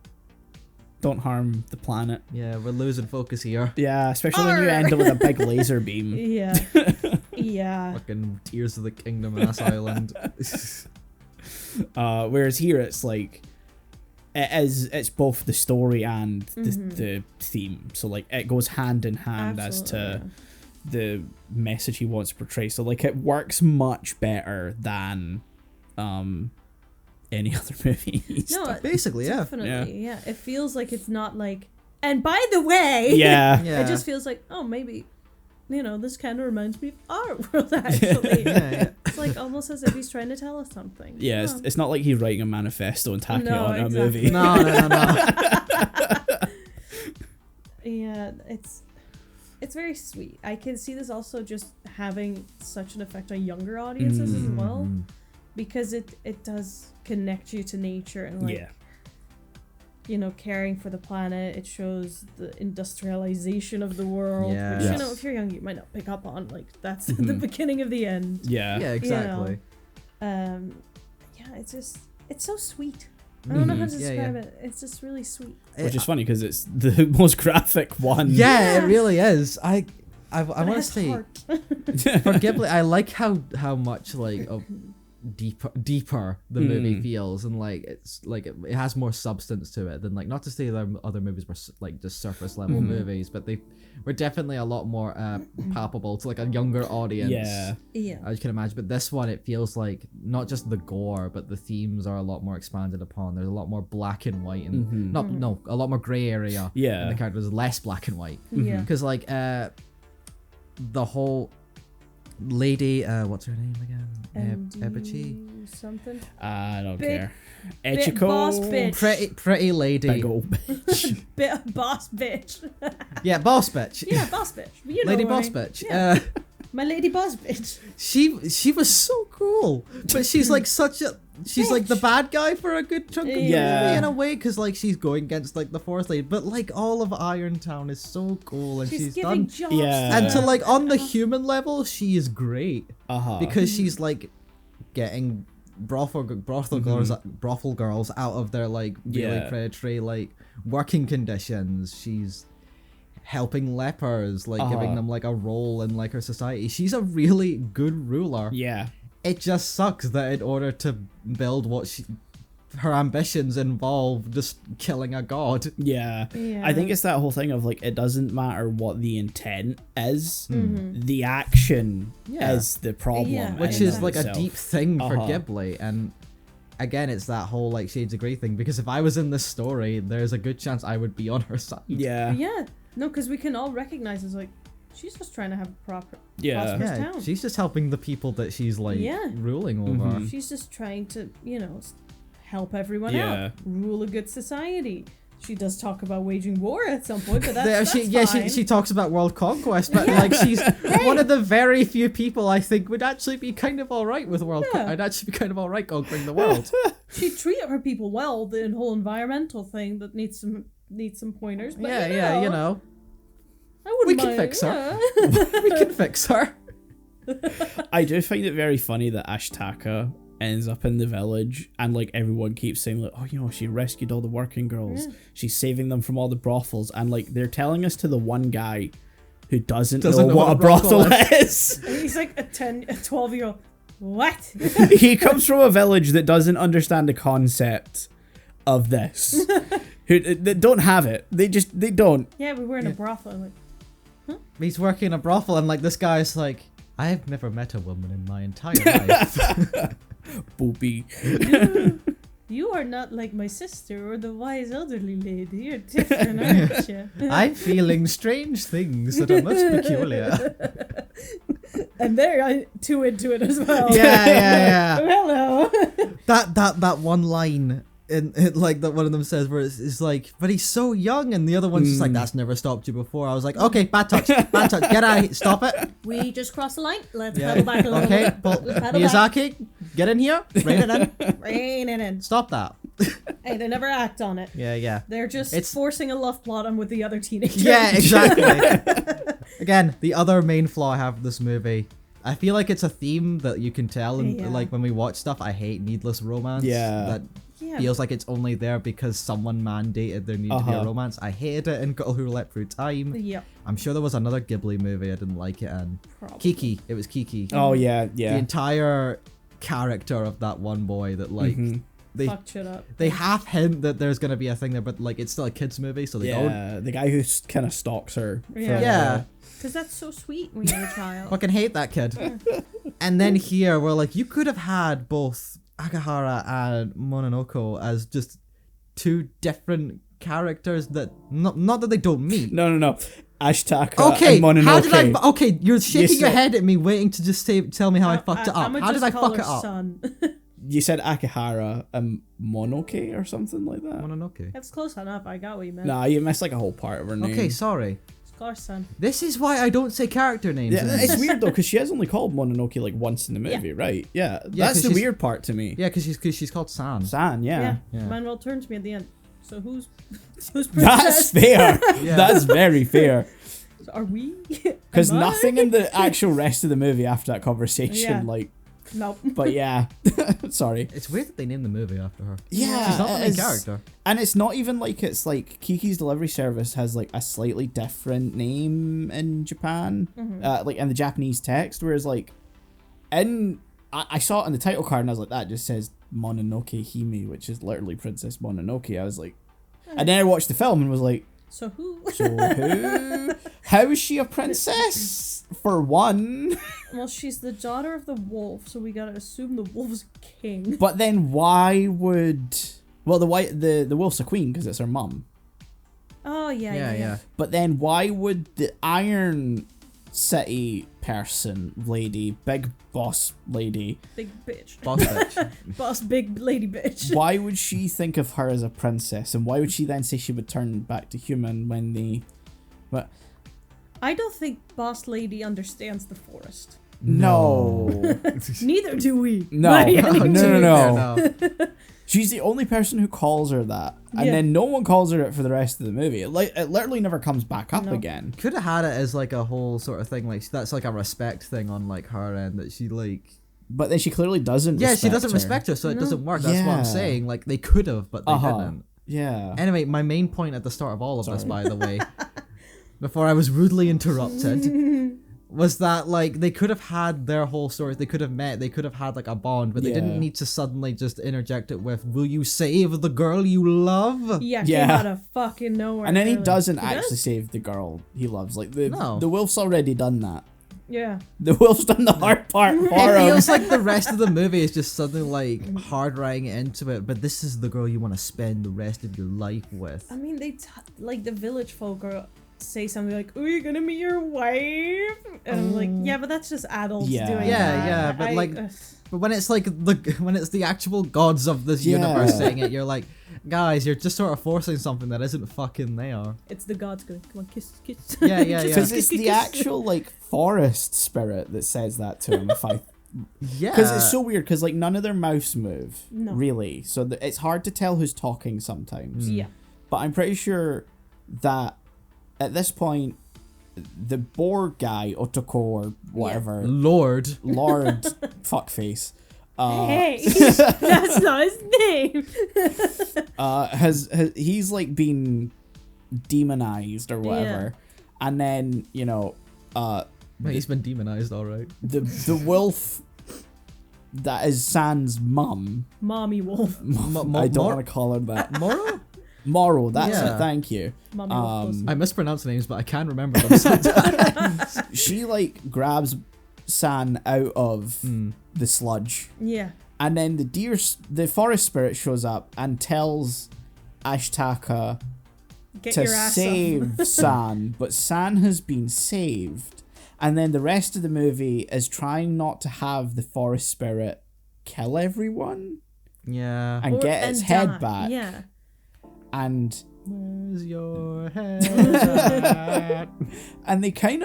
Speaker 6: harm the planet.
Speaker 5: Yeah, we're losing focus here.
Speaker 6: Yeah, especially when you
Speaker 3: Arr!
Speaker 6: end it with a big laser beam.
Speaker 3: Yeah. Yeah.
Speaker 5: Fucking Tears of the Kingdom ass island.
Speaker 6: Whereas here it's like it's both the story and the theme. So like it goes hand in hand as to
Speaker 3: Absolutely,
Speaker 6: the message he wants to portray. So like it works much better than any other movie.
Speaker 3: No,
Speaker 5: Basically, yeah.
Speaker 3: definitely. Yeah. It feels like it's not like, and by the way.
Speaker 6: Yeah.
Speaker 5: Yeah.
Speaker 3: It just feels like, oh, maybe, this kind of reminds me of our world, actually.
Speaker 5: Yeah.
Speaker 3: It's like almost as if he's trying to tell us something.
Speaker 6: Yeah,
Speaker 3: Oh.
Speaker 6: it's not like he's writing a manifesto and tacking
Speaker 3: No,
Speaker 6: it on
Speaker 3: exactly.
Speaker 6: a movie.
Speaker 5: No.
Speaker 3: Yeah, it's very sweet. I can see this also just having such an effect on younger audiences as well, because it does connect you to nature and like
Speaker 6: Yeah.
Speaker 3: caring for the planet. It shows the industrialization of the world,
Speaker 5: Yeah.
Speaker 3: which
Speaker 6: Yes.
Speaker 3: if you're young you might not pick up on. Like that's the beginning of the end.
Speaker 6: Yeah.
Speaker 5: Yeah, exactly.
Speaker 3: Yeah, it's so sweet. I don't know how to
Speaker 5: Yeah,
Speaker 3: describe
Speaker 5: yeah.
Speaker 3: it. It's just really sweet.
Speaker 6: Which is funny because it's the most graphic one.
Speaker 5: Yeah, it really is. I
Speaker 3: But it
Speaker 5: want to
Speaker 3: has
Speaker 5: say
Speaker 3: heart.
Speaker 5: for Ghibli, I like how much like deeper the movie feels, and like it's like it has more substance to it than like, not to say that other movies were like just surface level movies, but they were definitely a lot more palpable to like a younger audience.
Speaker 3: Yeah.
Speaker 5: As you can imagine. But this one, it feels like not just the gore, but the themes are a lot more expanded upon. There's a lot more black and white, and a lot more gray area.
Speaker 6: Yeah.
Speaker 5: And the characters less black and white.
Speaker 3: Yeah.
Speaker 5: Because like the whole lady, what's her name again? Ebichi?
Speaker 3: Something.
Speaker 6: I don't
Speaker 3: Big-
Speaker 6: care.
Speaker 3: big
Speaker 6: Echiko.
Speaker 3: boss bitch.
Speaker 5: Pretty lady.
Speaker 6: Big old bitch.
Speaker 3: Bit of boss bitch.
Speaker 5: Yeah, boss bitch.
Speaker 3: Yeah, boss bitch. You know
Speaker 5: Lady
Speaker 3: what I
Speaker 5: boss
Speaker 3: mean.
Speaker 5: bitch.
Speaker 3: Yeah. My lady boss bitch.
Speaker 5: She was so cool, but she's like she's like the bad guy for a good chunk of the
Speaker 6: Yeah.
Speaker 5: movie in a way, because like she's going against like the forest lady, but like all of Irontown is so cool, and she's
Speaker 3: giving
Speaker 5: done.
Speaker 3: jobs.
Speaker 6: Yeah.
Speaker 5: And to like on the human level, she is great because she's like getting brothel girls out of their like really
Speaker 6: Yeah.
Speaker 5: predatory like working conditions. She's helping lepers, like giving them like a role in like her society. She's a really good ruler.
Speaker 6: Yeah.
Speaker 5: It just sucks that in order to build her ambitions involve just killing a god.
Speaker 6: Yeah.
Speaker 3: Yeah.
Speaker 6: I think it's that whole thing of like, it doesn't matter what the intent is, the action
Speaker 5: Yeah.
Speaker 6: is the problem.
Speaker 3: Yeah.
Speaker 6: in
Speaker 5: Which
Speaker 6: and
Speaker 5: is
Speaker 6: of
Speaker 5: like a
Speaker 6: itself.
Speaker 5: deep thing for
Speaker 6: Uh-huh.
Speaker 5: Ghibli, and again, it's that whole like Shades of Grey thing, because if I was in this story, there's a good chance I would be on her side.
Speaker 6: Yeah.
Speaker 3: Yeah. No, because we can all recognize it's like, she's just trying to have a
Speaker 6: Yeah.
Speaker 3: prosperous
Speaker 5: Yeah,
Speaker 3: town.
Speaker 5: she's just helping the people that she's like
Speaker 3: Yeah.
Speaker 5: ruling over.
Speaker 6: Mhm.
Speaker 3: She's just trying to, help everyone
Speaker 6: Yeah.
Speaker 3: out, rule a good society. She does talk about waging war at some point, but
Speaker 5: There,
Speaker 3: that's fine.
Speaker 5: she talks about world conquest, but like she's one of the very few people I think would actually be kind of alright with
Speaker 3: Yeah.
Speaker 5: I'd actually be kind of alright conquering the world.
Speaker 3: She treated her people well. The whole environmental thing that needs some pointers. But
Speaker 5: yeah, you know,
Speaker 3: I wouldn't
Speaker 5: we can
Speaker 3: mind,
Speaker 5: fix her.
Speaker 3: yeah.
Speaker 5: we can fix her.
Speaker 6: I do find it very funny that Ashtaka ends up in the village and like everyone keeps saying like, oh, she rescued all the working girls. She's saving them from all the brothels, and like they're telling us to the one guy who doesn't know what a brothel is.
Speaker 3: And he's like a 12-year-old. What?
Speaker 6: He comes from a village that doesn't understand the concept of this. They don't have it. They don't.
Speaker 3: Yeah, we were in a brothel. I'm like,
Speaker 5: He's working in a brothel, and like this guy's like, I've never met a woman in my entire life.
Speaker 6: Booby.
Speaker 3: you are not like my sister or the wise elderly lady. You're different, aren't you?
Speaker 5: I'm feeling strange things that are most peculiar.
Speaker 3: And they're too into it as well.
Speaker 5: Yeah.
Speaker 3: Hello.
Speaker 5: That one line in like that one of them says where it's like, but he's so young, and the other one's just like, that's never stopped you before. I was like, okay, bad touch, get out of here, stop it.
Speaker 3: We just crossed the line. Let's pedal back a little
Speaker 5: Okay,
Speaker 3: bit.
Speaker 5: but
Speaker 3: Let's pedal
Speaker 5: Miyazaki, get in here, rein it in,
Speaker 3: Rein it in.
Speaker 5: stop that.
Speaker 3: Hey, they never act on it.
Speaker 5: Yeah.
Speaker 3: They're just
Speaker 5: It's-
Speaker 3: forcing a love plot on with the other teenagers.
Speaker 5: Yeah, exactly. Again, the other main flaw I have with this movie, I feel like it's a theme that you can tell, and
Speaker 3: Yeah.
Speaker 5: like when we watch stuff, I hate needless romance.
Speaker 6: Yeah.
Speaker 5: That
Speaker 3: Yeah.
Speaker 5: feels like it's only there because someone mandated there needed to be a romance. I hated it in Girl Who Leapt Through Time.
Speaker 3: Yep.
Speaker 5: I'm sure there was another Ghibli movie I didn't like it in.
Speaker 3: Probably.
Speaker 5: Kiki. It was Kiki.
Speaker 6: Oh yeah.
Speaker 5: The entire character of that one boy that like they
Speaker 3: Fucked shit up.
Speaker 5: they half hint that there's gonna be a thing there, but like it's still a kids movie, so they don't.
Speaker 6: Yeah, the guy who kind of stalks her.
Speaker 3: Yeah.
Speaker 5: Yeah.
Speaker 3: Because that's so sweet when you're a child.
Speaker 5: Fucking hate that kid. And then here we're like, you could have had both Akahara and Mononoke as just two different characters that not that they don't meet.
Speaker 6: No. Ashtaka
Speaker 5: Okay,
Speaker 6: and Mononoke.
Speaker 5: how did I? Okay, you're shaking your
Speaker 6: said-
Speaker 5: head at me, waiting to just tell me how I fucked it up.
Speaker 3: I'ma
Speaker 5: How did
Speaker 3: just
Speaker 5: I
Speaker 3: call
Speaker 5: fuck
Speaker 3: her
Speaker 5: it up?
Speaker 3: Son.
Speaker 6: You said Akihara and Mononoke or something like that?
Speaker 5: Mononoke.
Speaker 3: That's close enough. I got what you meant.
Speaker 6: Nah, you missed like a whole part of her name.
Speaker 5: Okay, sorry.
Speaker 3: Just call her Son.
Speaker 5: This is why I don't say character names.
Speaker 6: Yeah,
Speaker 5: in
Speaker 6: it's
Speaker 5: this.
Speaker 6: weird though, because she has only called Mononoke like once in the movie, right? Yeah, that's
Speaker 5: 'cause
Speaker 6: the
Speaker 5: she's-
Speaker 6: weird part to me.
Speaker 5: Yeah, because she's called San.
Speaker 6: San, yeah.
Speaker 5: Yeah.
Speaker 3: Manuel turned to me at the end. So who's
Speaker 6: That's
Speaker 3: princess?
Speaker 6: fair.
Speaker 5: Yeah.
Speaker 6: That's very fair.
Speaker 3: Are we?
Speaker 6: Because
Speaker 3: Am I?
Speaker 6: nothing in the actual rest of the movie after that conversation,
Speaker 3: Yeah.
Speaker 6: like,
Speaker 3: Nope.
Speaker 6: but yeah. Sorry.
Speaker 5: It's weird that they named the movie after her.
Speaker 6: Yeah,
Speaker 5: She's not the
Speaker 6: it
Speaker 5: main
Speaker 6: is.
Speaker 5: character.
Speaker 6: And it's not even like it's like Kiki's Delivery Service has like a slightly different name in Japan, like in the Japanese text, whereas like in I saw it on the title card and I was like, that just says Mononoke Hime, which is literally Princess Mononoke. I was like, and then I watched the film and was like,
Speaker 3: So who?
Speaker 6: so who? How is she a princess? For one.
Speaker 3: Well, she's the daughter of the wolf, so we gotta assume the wolf's king.
Speaker 6: But then why would... Well, the wolf's a queen because it's her mum.
Speaker 3: Oh, yeah.
Speaker 6: But then why would the Iron City person, lady, big boss lady,
Speaker 3: Big bitch.
Speaker 5: Boss bitch.
Speaker 3: Boss big lady bitch.
Speaker 6: why would she think of her as a princess? And why would she then say she would turn back to human when they... But
Speaker 3: I don't think boss lady understands the forest.
Speaker 6: no.
Speaker 3: Neither do we.
Speaker 6: No.
Speaker 3: by any
Speaker 6: No,
Speaker 3: means.
Speaker 6: no. She's the only person who calls her that. And
Speaker 3: Yeah.
Speaker 6: then no one calls her it for the rest of the movie. It literally never comes back up
Speaker 3: No.
Speaker 6: again.
Speaker 5: Could have had it as like a whole sort of thing, like that's like a respect thing on like her end that she like.
Speaker 6: But then she clearly doesn't
Speaker 5: Yeah, she
Speaker 6: respect
Speaker 5: doesn't
Speaker 6: her.
Speaker 5: respect her, so it
Speaker 3: No.
Speaker 5: doesn't work. That's what
Speaker 6: Yeah.
Speaker 5: I'm saying. Like they could have, but they didn't.
Speaker 6: Yeah.
Speaker 5: Anyway, my main point at the start of all of this,
Speaker 6: Sorry.
Speaker 5: by the way, before I was rudely interrupted, was that like they could have had their whole story. They could have met. They could have had like a bond, but they
Speaker 6: Yeah.
Speaker 5: didn't need to suddenly just interject it with "Will you save the girl you love?"
Speaker 3: Yeah,
Speaker 6: Yeah.
Speaker 3: came out of fucking nowhere.
Speaker 6: And then he
Speaker 3: really.
Speaker 6: doesn't
Speaker 3: He
Speaker 6: actually
Speaker 3: does?
Speaker 6: save the girl he loves. Like the
Speaker 5: No.
Speaker 6: wolf's already done that.
Speaker 3: Yeah.
Speaker 6: The wolf's done the hard part for
Speaker 5: It
Speaker 6: him.
Speaker 5: feels like the rest of the movie is just suddenly like hard writing it into it, but this is the girl you want to spend the rest of your life with.
Speaker 3: I mean, like the village folk say something like, "Oh, you're gonna meet your wife," and I'm like, "Yeah, but that's just adults
Speaker 6: Yeah.
Speaker 3: doing
Speaker 5: Yeah,
Speaker 3: that."
Speaker 5: yeah, but like-
Speaker 3: ugh.
Speaker 5: But when it's like when it's the actual gods of this
Speaker 6: Yeah.
Speaker 5: universe saying it, you're like, guys, you're just sort of forcing something that isn't fucking there.
Speaker 3: It's the gods going, "Come on, kiss, kiss."
Speaker 5: Yeah, yeah,
Speaker 3: Just
Speaker 5: yeah.
Speaker 6: Because
Speaker 3: kiss,
Speaker 6: it's
Speaker 3: kiss,
Speaker 6: the
Speaker 3: kiss.
Speaker 6: actual like forest spirit that says that to him.
Speaker 5: Yeah.
Speaker 6: Because it's so weird. Because like none of their mouths move,
Speaker 3: No.
Speaker 6: really. So it's hard to tell who's talking sometimes.
Speaker 3: Yeah.
Speaker 6: But I'm pretty sure that at this point, the boar guy, Otoko or whatever,
Speaker 5: Lord.
Speaker 6: Lord fuckface,
Speaker 3: Hey, that's not his name.
Speaker 6: has he's like been demonized or whatever, and then
Speaker 5: Wait, he's been demonized, alright.
Speaker 6: the wolf that is San's mum.
Speaker 3: Mommy wolf.
Speaker 6: I don't want to call her that.
Speaker 5: Moro?
Speaker 6: Moro, that's
Speaker 5: Yeah.
Speaker 6: it. Thank you.
Speaker 3: Mommy wolf.
Speaker 5: I mispronounce names, but I can remember them sometimes.
Speaker 6: She like grabs San out of the sludge.
Speaker 3: Yeah.
Speaker 6: And then the forest spirit shows up and tells Ashtaka
Speaker 3: Get
Speaker 6: to
Speaker 3: your ass
Speaker 6: save
Speaker 3: up.
Speaker 6: San, but San has been saved. And then the rest of the movie is trying not to have the forest spirit kill everyone
Speaker 5: Yeah.
Speaker 6: and get its head
Speaker 3: die.
Speaker 6: back.
Speaker 3: Yeah.
Speaker 6: And
Speaker 5: Where's your head at?
Speaker 6: and he kind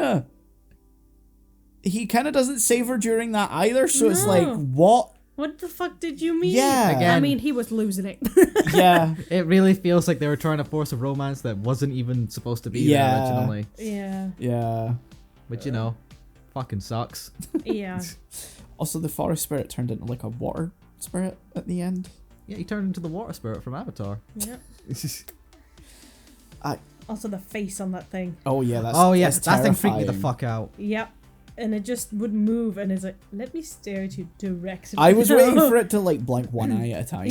Speaker 6: of doesn't save her during that either. So it's like,
Speaker 3: No.
Speaker 6: what?
Speaker 3: What the fuck did you mean?
Speaker 6: Yeah.
Speaker 5: Again.
Speaker 3: I mean, he was losing it.
Speaker 6: Yeah.
Speaker 5: It really feels like they were trying to force a romance that wasn't even supposed to be
Speaker 6: Yeah.
Speaker 5: there originally.
Speaker 3: Yeah.
Speaker 6: Yeah.
Speaker 5: Which, you know, fucking sucks.
Speaker 3: Yeah.
Speaker 6: Also, the forest spirit turned into like a water spirit at the end.
Speaker 5: Yeah, he turned into the water spirit from Avatar.
Speaker 3: Yeah.
Speaker 6: I
Speaker 3: Also, the face on that thing.
Speaker 6: Oh yeah, that's
Speaker 5: Oh, yes,
Speaker 6: that's
Speaker 5: that thing freaked me the
Speaker 6: terrifying.
Speaker 5: fuck out.
Speaker 3: Yep. And it just would move, and it's like, let me stare at you directly.
Speaker 6: I was waiting for it to like blink one eye at a time.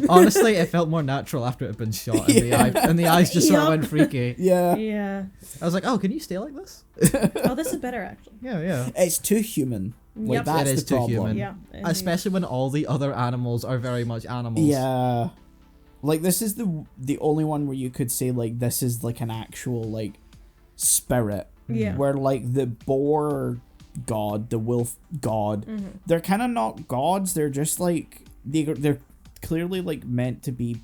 Speaker 5: Honestly, it felt more natural after it had been shot, and, the eye, and the eyes just sort of
Speaker 3: Yup.
Speaker 5: went freaky.
Speaker 6: Yeah.
Speaker 3: Yeah.
Speaker 5: I was like, oh, can you stay like this?
Speaker 3: Oh, this is better, actually.
Speaker 5: Yeah, yeah.
Speaker 6: It's too human. Like
Speaker 3: Yep.
Speaker 6: that's
Speaker 5: It is
Speaker 6: the
Speaker 5: too
Speaker 6: problem.
Speaker 5: human.
Speaker 3: Yeah. indeed.
Speaker 5: Especially when all the other animals are very much animals.
Speaker 6: Yeah. Like this is the only one where you could say like this is like an actual like spirit.
Speaker 3: Yeah.
Speaker 6: Where like the boar god, the wolf god, they're kind of not gods. They're just like they're clearly like meant to be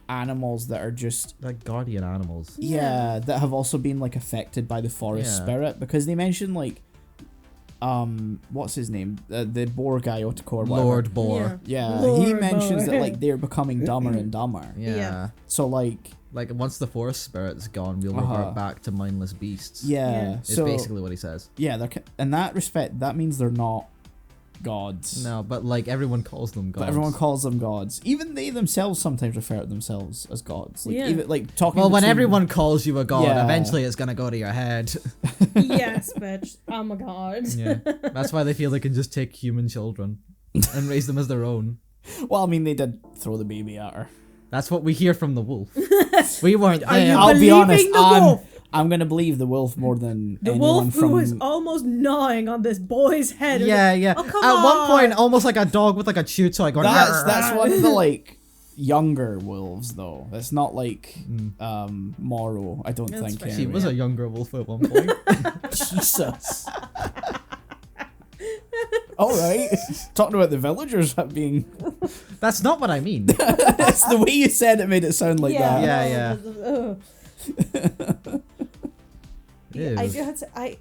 Speaker 6: animals that are just
Speaker 5: Like guardian animals.
Speaker 6: yeah that have also been like affected by the forest
Speaker 5: Yeah.
Speaker 6: spirit, because they mention like what's his name, the boar guy, Otoko or whatever.
Speaker 5: Lord Boar.
Speaker 6: Yeah,
Speaker 3: Lord
Speaker 6: he mentions
Speaker 3: boar.
Speaker 6: that like they're becoming dumber and dumber.
Speaker 5: Yeah.
Speaker 3: Yeah.
Speaker 6: So like
Speaker 5: Like once the forest spirit's gone, we'll revert back to mindless beasts.
Speaker 6: yeah,
Speaker 3: Yeah.
Speaker 5: Is
Speaker 6: so
Speaker 5: basically what he says.
Speaker 6: yeah, they're in that respect that means they're not gods.
Speaker 5: No, but like everyone calls them gods.
Speaker 6: But everyone calls them gods. Even they themselves sometimes refer to themselves as gods. Like
Speaker 3: Yeah.
Speaker 6: even like talking.
Speaker 5: Well, when
Speaker 6: between-
Speaker 5: everyone calls you a god,
Speaker 6: Yeah.
Speaker 5: eventually it's gonna go to your head.
Speaker 3: Yes, bitch. I'm a god.
Speaker 5: Yeah, that's why they feel they can just take human children and raise them as their own.
Speaker 6: Well, I mean, they did throw the baby at her.
Speaker 5: That's what we hear from the wolf. We weren't
Speaker 3: Are you
Speaker 5: there.
Speaker 6: I'll be honest.
Speaker 3: believing the wolf?
Speaker 6: I'm gonna believe the wolf more than
Speaker 3: The
Speaker 6: anyone
Speaker 3: wolf
Speaker 6: from.
Speaker 3: who was almost gnawing on this boy's head. It was
Speaker 5: Yeah,
Speaker 3: like,
Speaker 5: yeah.
Speaker 3: Oh, come
Speaker 5: At one
Speaker 3: on.
Speaker 5: point, almost like a dog with like a chew toy going.
Speaker 6: That's one of the like younger wolves though. It's not like Moro. I don't
Speaker 3: That's
Speaker 6: think.
Speaker 3: fair.
Speaker 5: She
Speaker 6: Anyway.
Speaker 5: was a younger wolf at one point.
Speaker 6: Jesus. All right. Talking about the villagers being.
Speaker 5: That's not what I mean.
Speaker 6: That's the way you said it made it sound like that.
Speaker 5: Yeah,
Speaker 3: no,
Speaker 5: Ew.
Speaker 3: I do have to.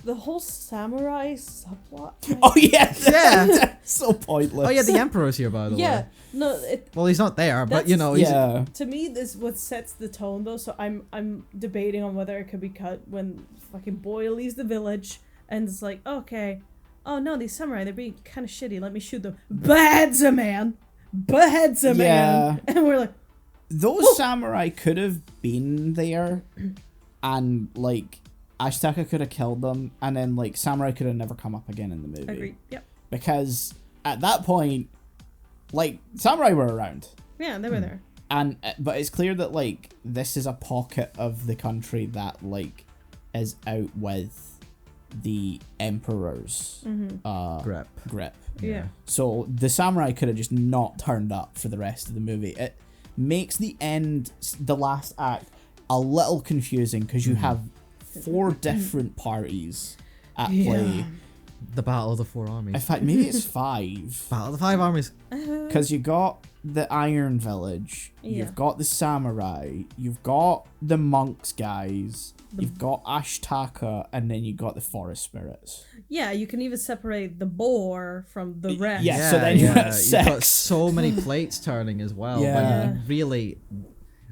Speaker 3: The whole samurai subplot.
Speaker 6: Oh yeah.
Speaker 5: Yeah.
Speaker 6: So pointless.
Speaker 5: Oh yeah, the emperor's here by the
Speaker 3: Yeah,
Speaker 5: way.
Speaker 3: no. It
Speaker 5: Well, he's not there, but
Speaker 3: That's-
Speaker 5: you know, he's
Speaker 6: Yeah.
Speaker 3: to me this what sets the tone though. So I'm debating on whether it could be cut when fucking boy leaves the village and it's like okay, oh no, these samurai they're being kind of shitty. Let me shoot them. Beheads a man. Beheads a man. And we're like,
Speaker 6: Those samurai could have been there, and like Ashitaka could have killed them, and then like samurai could have never come up again in the movie.
Speaker 3: agreed. Yep.
Speaker 6: Because at that point, like samurai were around,
Speaker 3: Yeah, they were there.
Speaker 6: and but it's clear that like this is a pocket of the country that like is out with the emperor's grip.
Speaker 3: Yeah.
Speaker 6: So the samurai could have just not turned up for the rest of the movie. It makes the end, the last act, a little confusing because you have 4 different parties at play.
Speaker 5: the Battle of the Four Armies.
Speaker 6: In fact, maybe it's 5.
Speaker 5: Battle of the Five Armies.
Speaker 6: Because you got the Iron Village,
Speaker 3: Yeah.
Speaker 6: you've got the samurai, you've got the monks guys, you've got Ashtaka, and then you got the forest spirits.
Speaker 3: Yeah, you can even separate the boar from the rest.
Speaker 6: Yeah, so then you're at
Speaker 5: You've got
Speaker 6: 6.
Speaker 5: so many plates turning as well.
Speaker 6: Yeah.
Speaker 5: When really,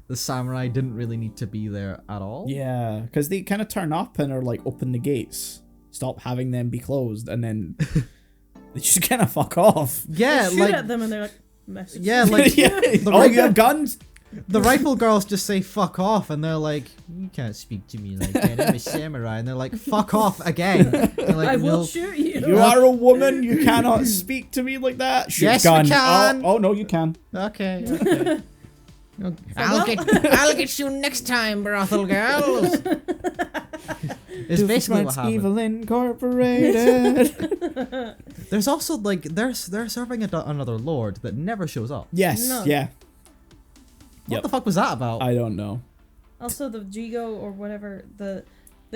Speaker 5: the samurai didn't really need to be there at all.
Speaker 6: Yeah, because they kind of turn up and are like, open the gates, stop having them be closed, and then they just kind of fuck off.
Speaker 5: Yeah,
Speaker 3: Shoot
Speaker 5: like
Speaker 3: at them and they're like, message.
Speaker 5: yeah, like
Speaker 6: Yeah.
Speaker 5: the,
Speaker 6: Oh,
Speaker 5: rifle,
Speaker 6: you have guns?
Speaker 5: the rifle girls just say fuck off, and they're like, you can't speak to me like that. I'm a samurai, and they're like, fuck off again. They're like,
Speaker 3: I will
Speaker 5: "No."
Speaker 3: shoot you.
Speaker 6: You are a woman. You cannot speak to me like that. Shoot
Speaker 5: Yes,
Speaker 6: gun.
Speaker 5: we can.
Speaker 6: Oh, no, you can.
Speaker 5: Okay. Okay. I'll get you next time, brothel girls. It's basically what happened.
Speaker 6: Evil Incorporated.
Speaker 5: There's also like they're serving another lord that never shows up.
Speaker 6: Yes.
Speaker 3: No.
Speaker 6: Yeah.
Speaker 5: What the fuck was that about?
Speaker 6: I don't know.
Speaker 3: Also, the Jigo or whatever, the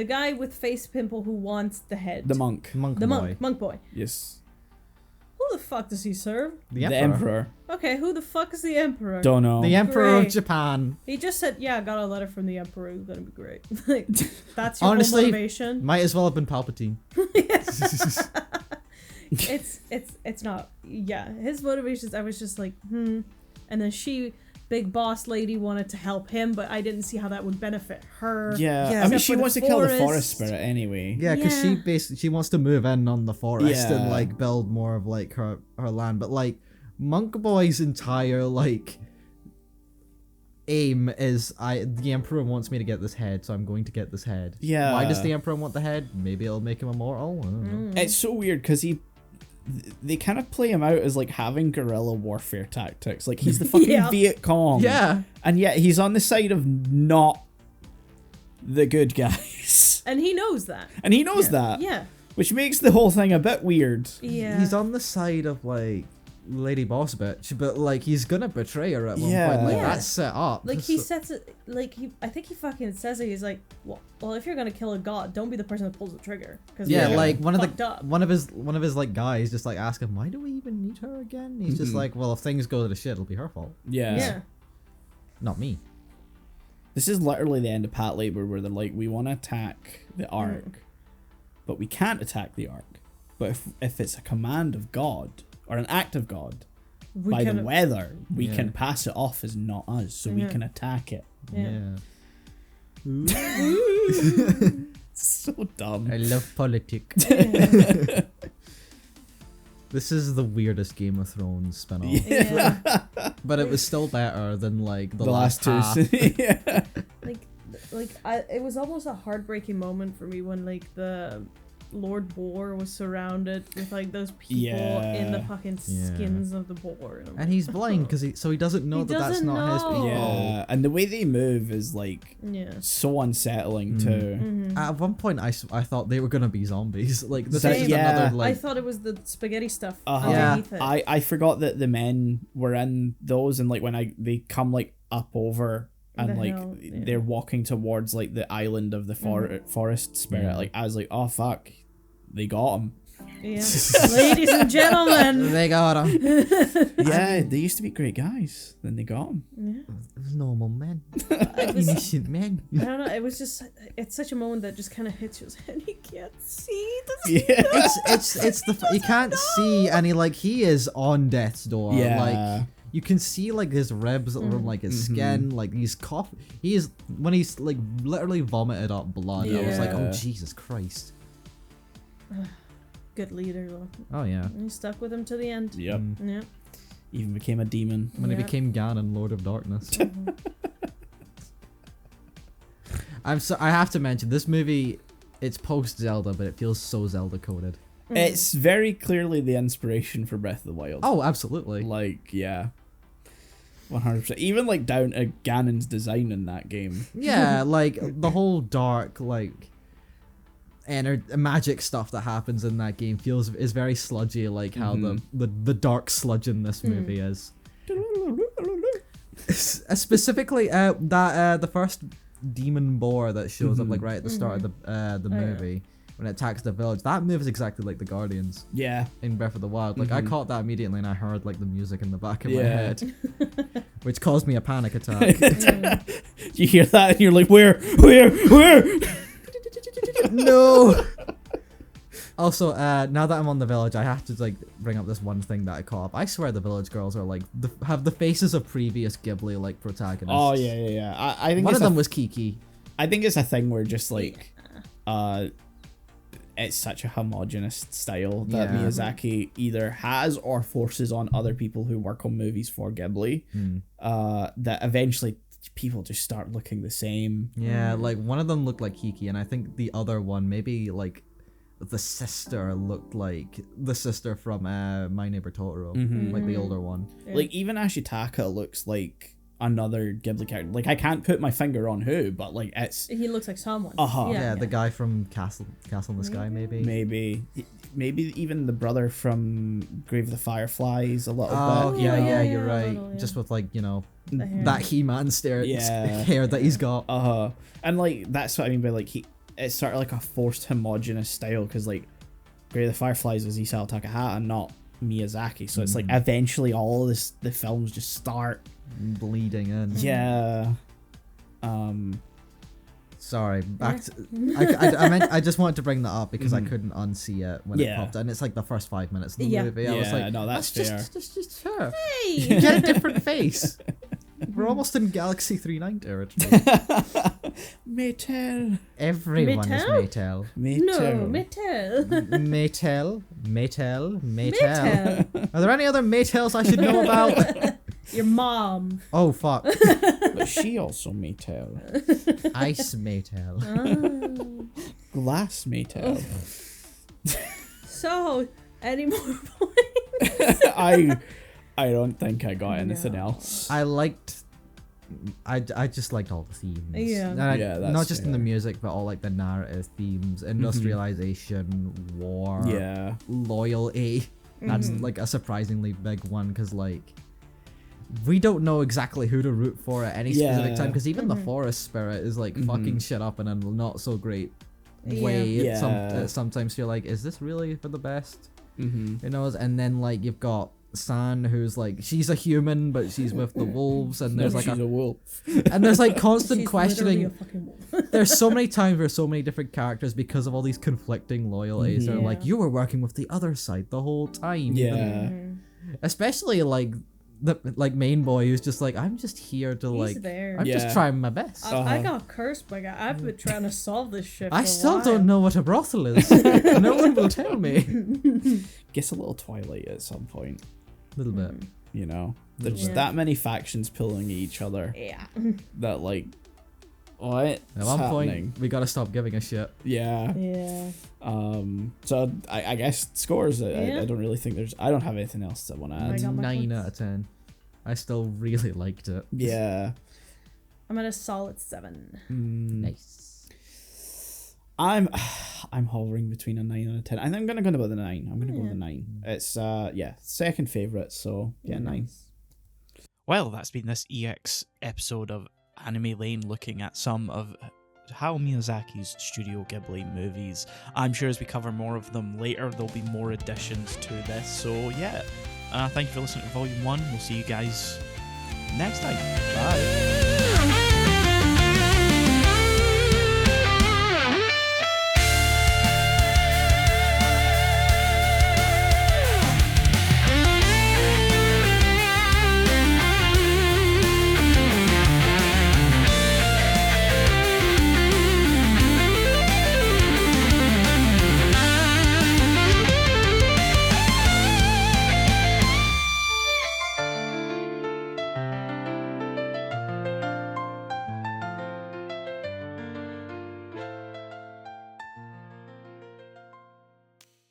Speaker 3: guy with face pimple who wants the head.
Speaker 6: The monk.
Speaker 5: Monk
Speaker 3: The
Speaker 5: boy.
Speaker 3: monk boy.
Speaker 6: Yes.
Speaker 3: Who the fuck does he serve?
Speaker 5: The
Speaker 6: The
Speaker 5: emperor.
Speaker 6: emperor.
Speaker 3: Okay, who the fuck is the emperor?
Speaker 6: Don't know.
Speaker 5: The emperor of
Speaker 3: Great.
Speaker 5: Japan.
Speaker 3: He just said, "Yeah, I got a letter from the emperor. It's gonna be great." Like, that's your
Speaker 5: Honestly,
Speaker 3: whole motivation.
Speaker 5: Might as well have been Palpatine.
Speaker 3: It's not. Yeah, his motivations. I was just like, and then big boss lady, wanted to help him, but I didn't see how that would benefit her.
Speaker 6: Yeah.
Speaker 5: Yeah.
Speaker 6: I mean,
Speaker 3: Except
Speaker 6: she
Speaker 3: for the
Speaker 6: wants to kill the
Speaker 3: forest.
Speaker 6: forest spirit anyway.
Speaker 5: Yeah, because
Speaker 3: Yeah.
Speaker 5: she wants to move in on the forest
Speaker 6: Yeah.
Speaker 5: and like build more of like her land. But like Monk Boy's entire like aim is the emperor wants me to get this head, so I'm going to get this head.
Speaker 6: Yeah.
Speaker 5: Why does the emperor want the head? Maybe it'll make him immortal. I don't know.
Speaker 6: It's so weird because they kind of play him out as like having guerrilla warfare tactics. Like he's the fucking
Speaker 3: Yeah.
Speaker 6: Viet Cong.
Speaker 5: Yeah.
Speaker 6: And yet he's on the side of not the good guys.
Speaker 3: And he knows that.
Speaker 6: And he knows that.
Speaker 3: Yeah.
Speaker 6: Which makes the whole thing a bit weird.
Speaker 3: Yeah.
Speaker 5: He's on the side of like Lady Boss Bitch, but like he's gonna betray her at one
Speaker 6: Yeah.
Speaker 5: point. Like
Speaker 3: Yeah.
Speaker 5: that's set up.
Speaker 3: Like he
Speaker 5: So-
Speaker 3: sets it. Like I think he fucking says it. He's like, well, if you're gonna kill a god, don't be the person that pulls the trigger. Cause
Speaker 5: Yeah,
Speaker 6: Yeah.
Speaker 5: like one of
Speaker 3: up.
Speaker 5: his like guys just like ask him, why do we even need her again? He's just like, well, if things go to shit, it'll be her fault,
Speaker 6: Yeah.
Speaker 3: Yeah.
Speaker 5: not me.
Speaker 6: This is literally the end of Pat Labor where they're like, we want to attack the Ark, but we can't attack the Ark. But if it's a command of God or an act of God by the weather, we
Speaker 5: Yeah.
Speaker 6: can pass it off as not us, so we
Speaker 3: Yeah.
Speaker 6: can attack it.
Speaker 3: Yeah.
Speaker 6: So dumb.
Speaker 5: I love politics. This is the weirdest Game of Thrones spin-off.
Speaker 3: Yeah.
Speaker 5: But it was still better than like the last
Speaker 6: two.
Speaker 5: half.
Speaker 6: Yeah.
Speaker 3: It was almost a heartbreaking moment for me when like the Lord Boar was surrounded with like those people in the fucking skins of the boar,
Speaker 5: And he's blind because he doesn't know that that's not his people.
Speaker 6: Yeah, and the way they move is like so unsettling too.
Speaker 3: Mm-hmm.
Speaker 5: At one point, I thought they were gonna be zombies. Like this
Speaker 6: Same.
Speaker 5: is
Speaker 6: Yeah.
Speaker 5: another like.
Speaker 3: I thought it was the spaghetti stuff
Speaker 5: Yeah.
Speaker 3: underneath it.
Speaker 6: I forgot that the men were in those, and like when they come like up over and
Speaker 3: The
Speaker 6: like
Speaker 3: hill, yeah.
Speaker 6: they're walking towards like the island of the forest spirit.
Speaker 5: Yeah.
Speaker 6: Like I was like, oh fuck, they got him.
Speaker 3: Yeah. Ladies and gentlemen.
Speaker 5: They got him.
Speaker 6: Yeah, they used to be great guys. Then they got him.
Speaker 3: Yeah.
Speaker 5: Normal men.
Speaker 3: It was,
Speaker 5: Innocent men.
Speaker 3: I don't know. It was just it's such a moment that just kind of hits you, and he can't see.
Speaker 6: Yeah.
Speaker 5: It's the you can't see, and he is on death's door.
Speaker 6: Yeah.
Speaker 5: Like you can see like his ribs from like his skin, like he's cough. He is when he's like literally vomited up blood. I was like, oh
Speaker 6: Yeah.
Speaker 5: Jesus Christ.
Speaker 3: Good leader though.
Speaker 5: Oh yeah.
Speaker 3: And he stuck with him to the end.
Speaker 6: Yep.
Speaker 3: Yeah.
Speaker 6: Even became a demon.
Speaker 5: When he
Speaker 3: Yeah.
Speaker 5: became Ganon, Lord of Darkness. I have to mention this movie. It's post Zelda, but it feels so Zelda coded.
Speaker 6: It's very clearly the inspiration for Breath of the Wild.
Speaker 5: Oh, absolutely.
Speaker 6: Like, yeah. 100%. Even like down to Ganon's design in that game.
Speaker 5: Yeah, like the whole dark magic stuff that happens in that game is very sludgy, like how the dark sludge in this movie is. Specifically, the first demon boar that shows up like right at the start of the movie when it attacks the village. That move is exactly like the Guardians
Speaker 6: Yeah.
Speaker 5: in Breath of the Wild. Like I caught that immediately, and I heard like the music in the back of my head, which caused me a panic attack.
Speaker 6: You hear that and you're like, where?
Speaker 5: No. Also, now that I'm on the village, I have to like bring up this one thing that I caught up. I swear the village girls are like have the faces of previous Ghibli like protagonists.
Speaker 6: Oh yeah. I think
Speaker 5: One
Speaker 6: it's
Speaker 5: of them was Kiki.
Speaker 6: I think it's a thing where just like, it's such a homogenous style that
Speaker 5: Yeah.
Speaker 6: Miyazaki either has or forces on other people who work on movies for Ghibli. That eventually people just start looking the same.
Speaker 5: Yeah, like one of them looked like Kiki, and I think the other one, maybe like the sister, looked like the sister from My Neighbor Totoro, like the older one.
Speaker 3: Yeah.
Speaker 6: Like even Ashitaka looks like another Ghibli character. Like I can't put my finger on who, but like it's
Speaker 3: He looks like someone.
Speaker 5: Yeah, the guy from Castle in the Sky, maybe.
Speaker 6: maybe even the brother from Grave of the Fireflies a little
Speaker 5: Oh
Speaker 6: bit.
Speaker 5: yeah,
Speaker 3: Yeah,
Speaker 5: you're
Speaker 3: a
Speaker 5: right.
Speaker 3: little, yeah.
Speaker 5: Just with like
Speaker 3: The hair.
Speaker 5: that He-Man hair that he's got.
Speaker 6: And like that's what I mean by like it's sort of like a forced homogenous style because like Grave of the Fireflies was Isao Takahata, not Miyazaki. So it's like eventually all of the films just start
Speaker 5: Bleeding in.
Speaker 6: Yeah.
Speaker 5: Sorry, back to I just wanted to bring that up because I couldn't unsee it when it popped, and it's like the first 5 minutes of the movie. I was like,
Speaker 6: no, that's fair.
Speaker 5: just her.
Speaker 3: Hey.
Speaker 5: You get a different face. We're almost in Galaxy 39 territory.
Speaker 6: Maytel.
Speaker 5: Everyone is Maytel.
Speaker 3: No, metal.
Speaker 5: Maytel. Are there any other Maytels I should know about?
Speaker 3: Your mom.
Speaker 5: Oh fuck.
Speaker 6: But she also Maytel.
Speaker 5: Ice Maytel.
Speaker 6: Glass Maytel.
Speaker 3: So, any more points?
Speaker 6: I don't think I got anything else.
Speaker 5: I just liked all the themes.
Speaker 3: Yeah.
Speaker 5: And
Speaker 6: Yeah,
Speaker 5: not just in the
Speaker 6: fair.
Speaker 5: music, but all like the narrative themes, industrialization, war,
Speaker 6: Yeah.
Speaker 5: loyalty. That's like a surprisingly big one because like we don't know exactly who to root for at any specific time because even the forest spirit is like fucking shit up in a not so great way.
Speaker 6: Yeah.
Speaker 5: Sometimes you're like, is this really for the best? You know, and then like you've got San, who's like she's a human but she's with the wolves, and there's like
Speaker 6: she's a wolf.
Speaker 5: and there's like constant
Speaker 3: She's
Speaker 5: questioning.
Speaker 3: literally a fucking wolf.
Speaker 5: There's so many times where so many different characters, because of all these conflicting loyalties, are like,
Speaker 3: Yeah.
Speaker 5: you were working with the other side the whole time.
Speaker 6: Yeah.
Speaker 5: Especially like
Speaker 2: like main boy who's just like, I'm just here to
Speaker 3: He's
Speaker 2: like,
Speaker 3: there.
Speaker 2: I'm just
Speaker 4: Yeah.
Speaker 2: trying my best.
Speaker 3: I got cursed by God. I've been trying to solve this shit.
Speaker 2: I
Speaker 3: for a
Speaker 2: still
Speaker 3: while.
Speaker 2: don't know what a brothel is. No one will tell me.
Speaker 6: Gets a little Twilight at some point.
Speaker 2: A little bit.
Speaker 6: You know, there's
Speaker 3: Yeah.
Speaker 6: that many factions pulling each other
Speaker 3: Yeah.
Speaker 6: that like, what?
Speaker 2: At one point, we gotta stop giving a shit.
Speaker 6: Yeah.
Speaker 3: Yeah.
Speaker 6: So I guess scores.
Speaker 3: Yeah.
Speaker 6: I don't really think I don't have anything else to want to
Speaker 3: I
Speaker 6: add.
Speaker 3: got my
Speaker 2: 9
Speaker 3: points.
Speaker 2: out of 10. I still really liked it.
Speaker 6: Yeah.
Speaker 3: I'm at a solid 7.
Speaker 2: Nice.
Speaker 6: I'm hovering between a 9 and a 10. I think I'm gonna go with the 9. I'm gonna go with
Speaker 3: Yeah.
Speaker 6: the 9. It's second favorite. So yeah, 9.
Speaker 1: Well, that's been this EX episode of Anime Lane, looking at some of Hayao Miyazaki's Studio Ghibli movies. I'm sure as we cover more of them later, there'll be more additions to this. So yeah, thank you for listening to Volume 1. We'll see you guys next time. Bye.